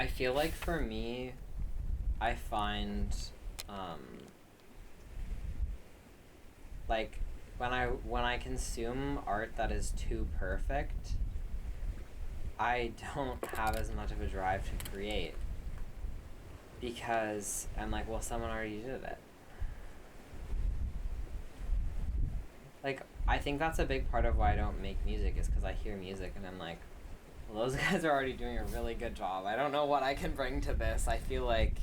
I feel like for me, I find, like, when I consume art that is too perfect, I don't have as much of a drive to create. Because I'm like, well, someone already did it. Like, I think that's a big part of why I don't make music, is because I hear music and I'm like, well, those guys are already doing a really good job. I don't know what I can bring to this. I feel like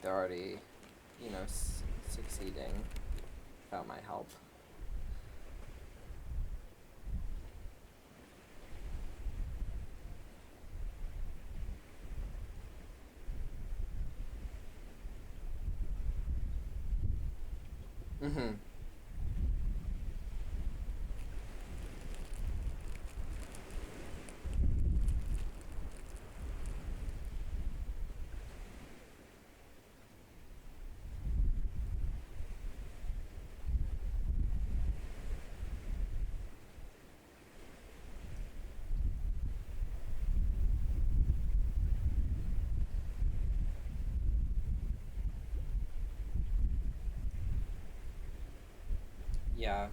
they're already, succeeding without my help. Mm-hmm. Yeah.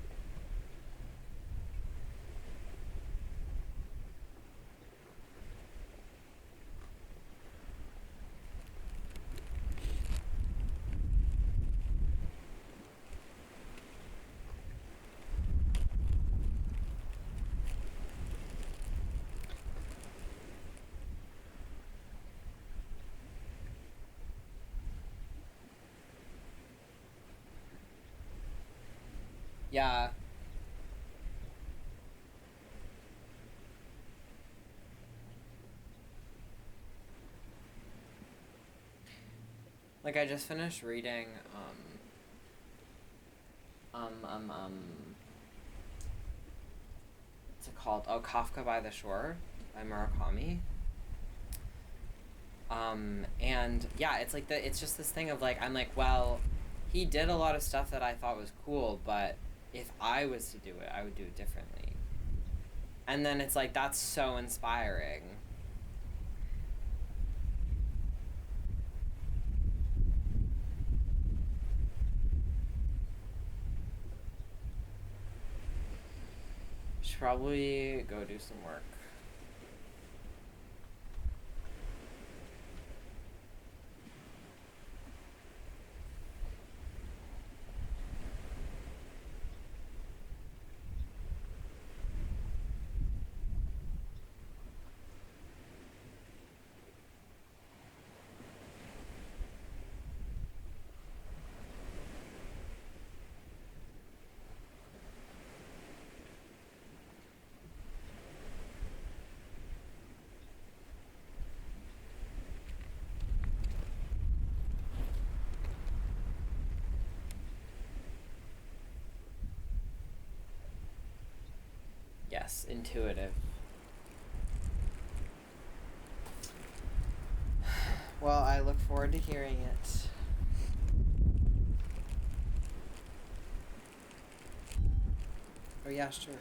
Yeah. Like, I just finished reading, what's it called? Oh, Kafka by the Shore by Murakami. And yeah, it's just this thing of like, I'm like, well, he did a lot of stuff that I thought was cool, but if I was to do it, I would do it differently. And then it's like, that's so inspiring. Should probably go do some work. Yes, intuitive. Well, I look forward to hearing it. Oh yeah, sure.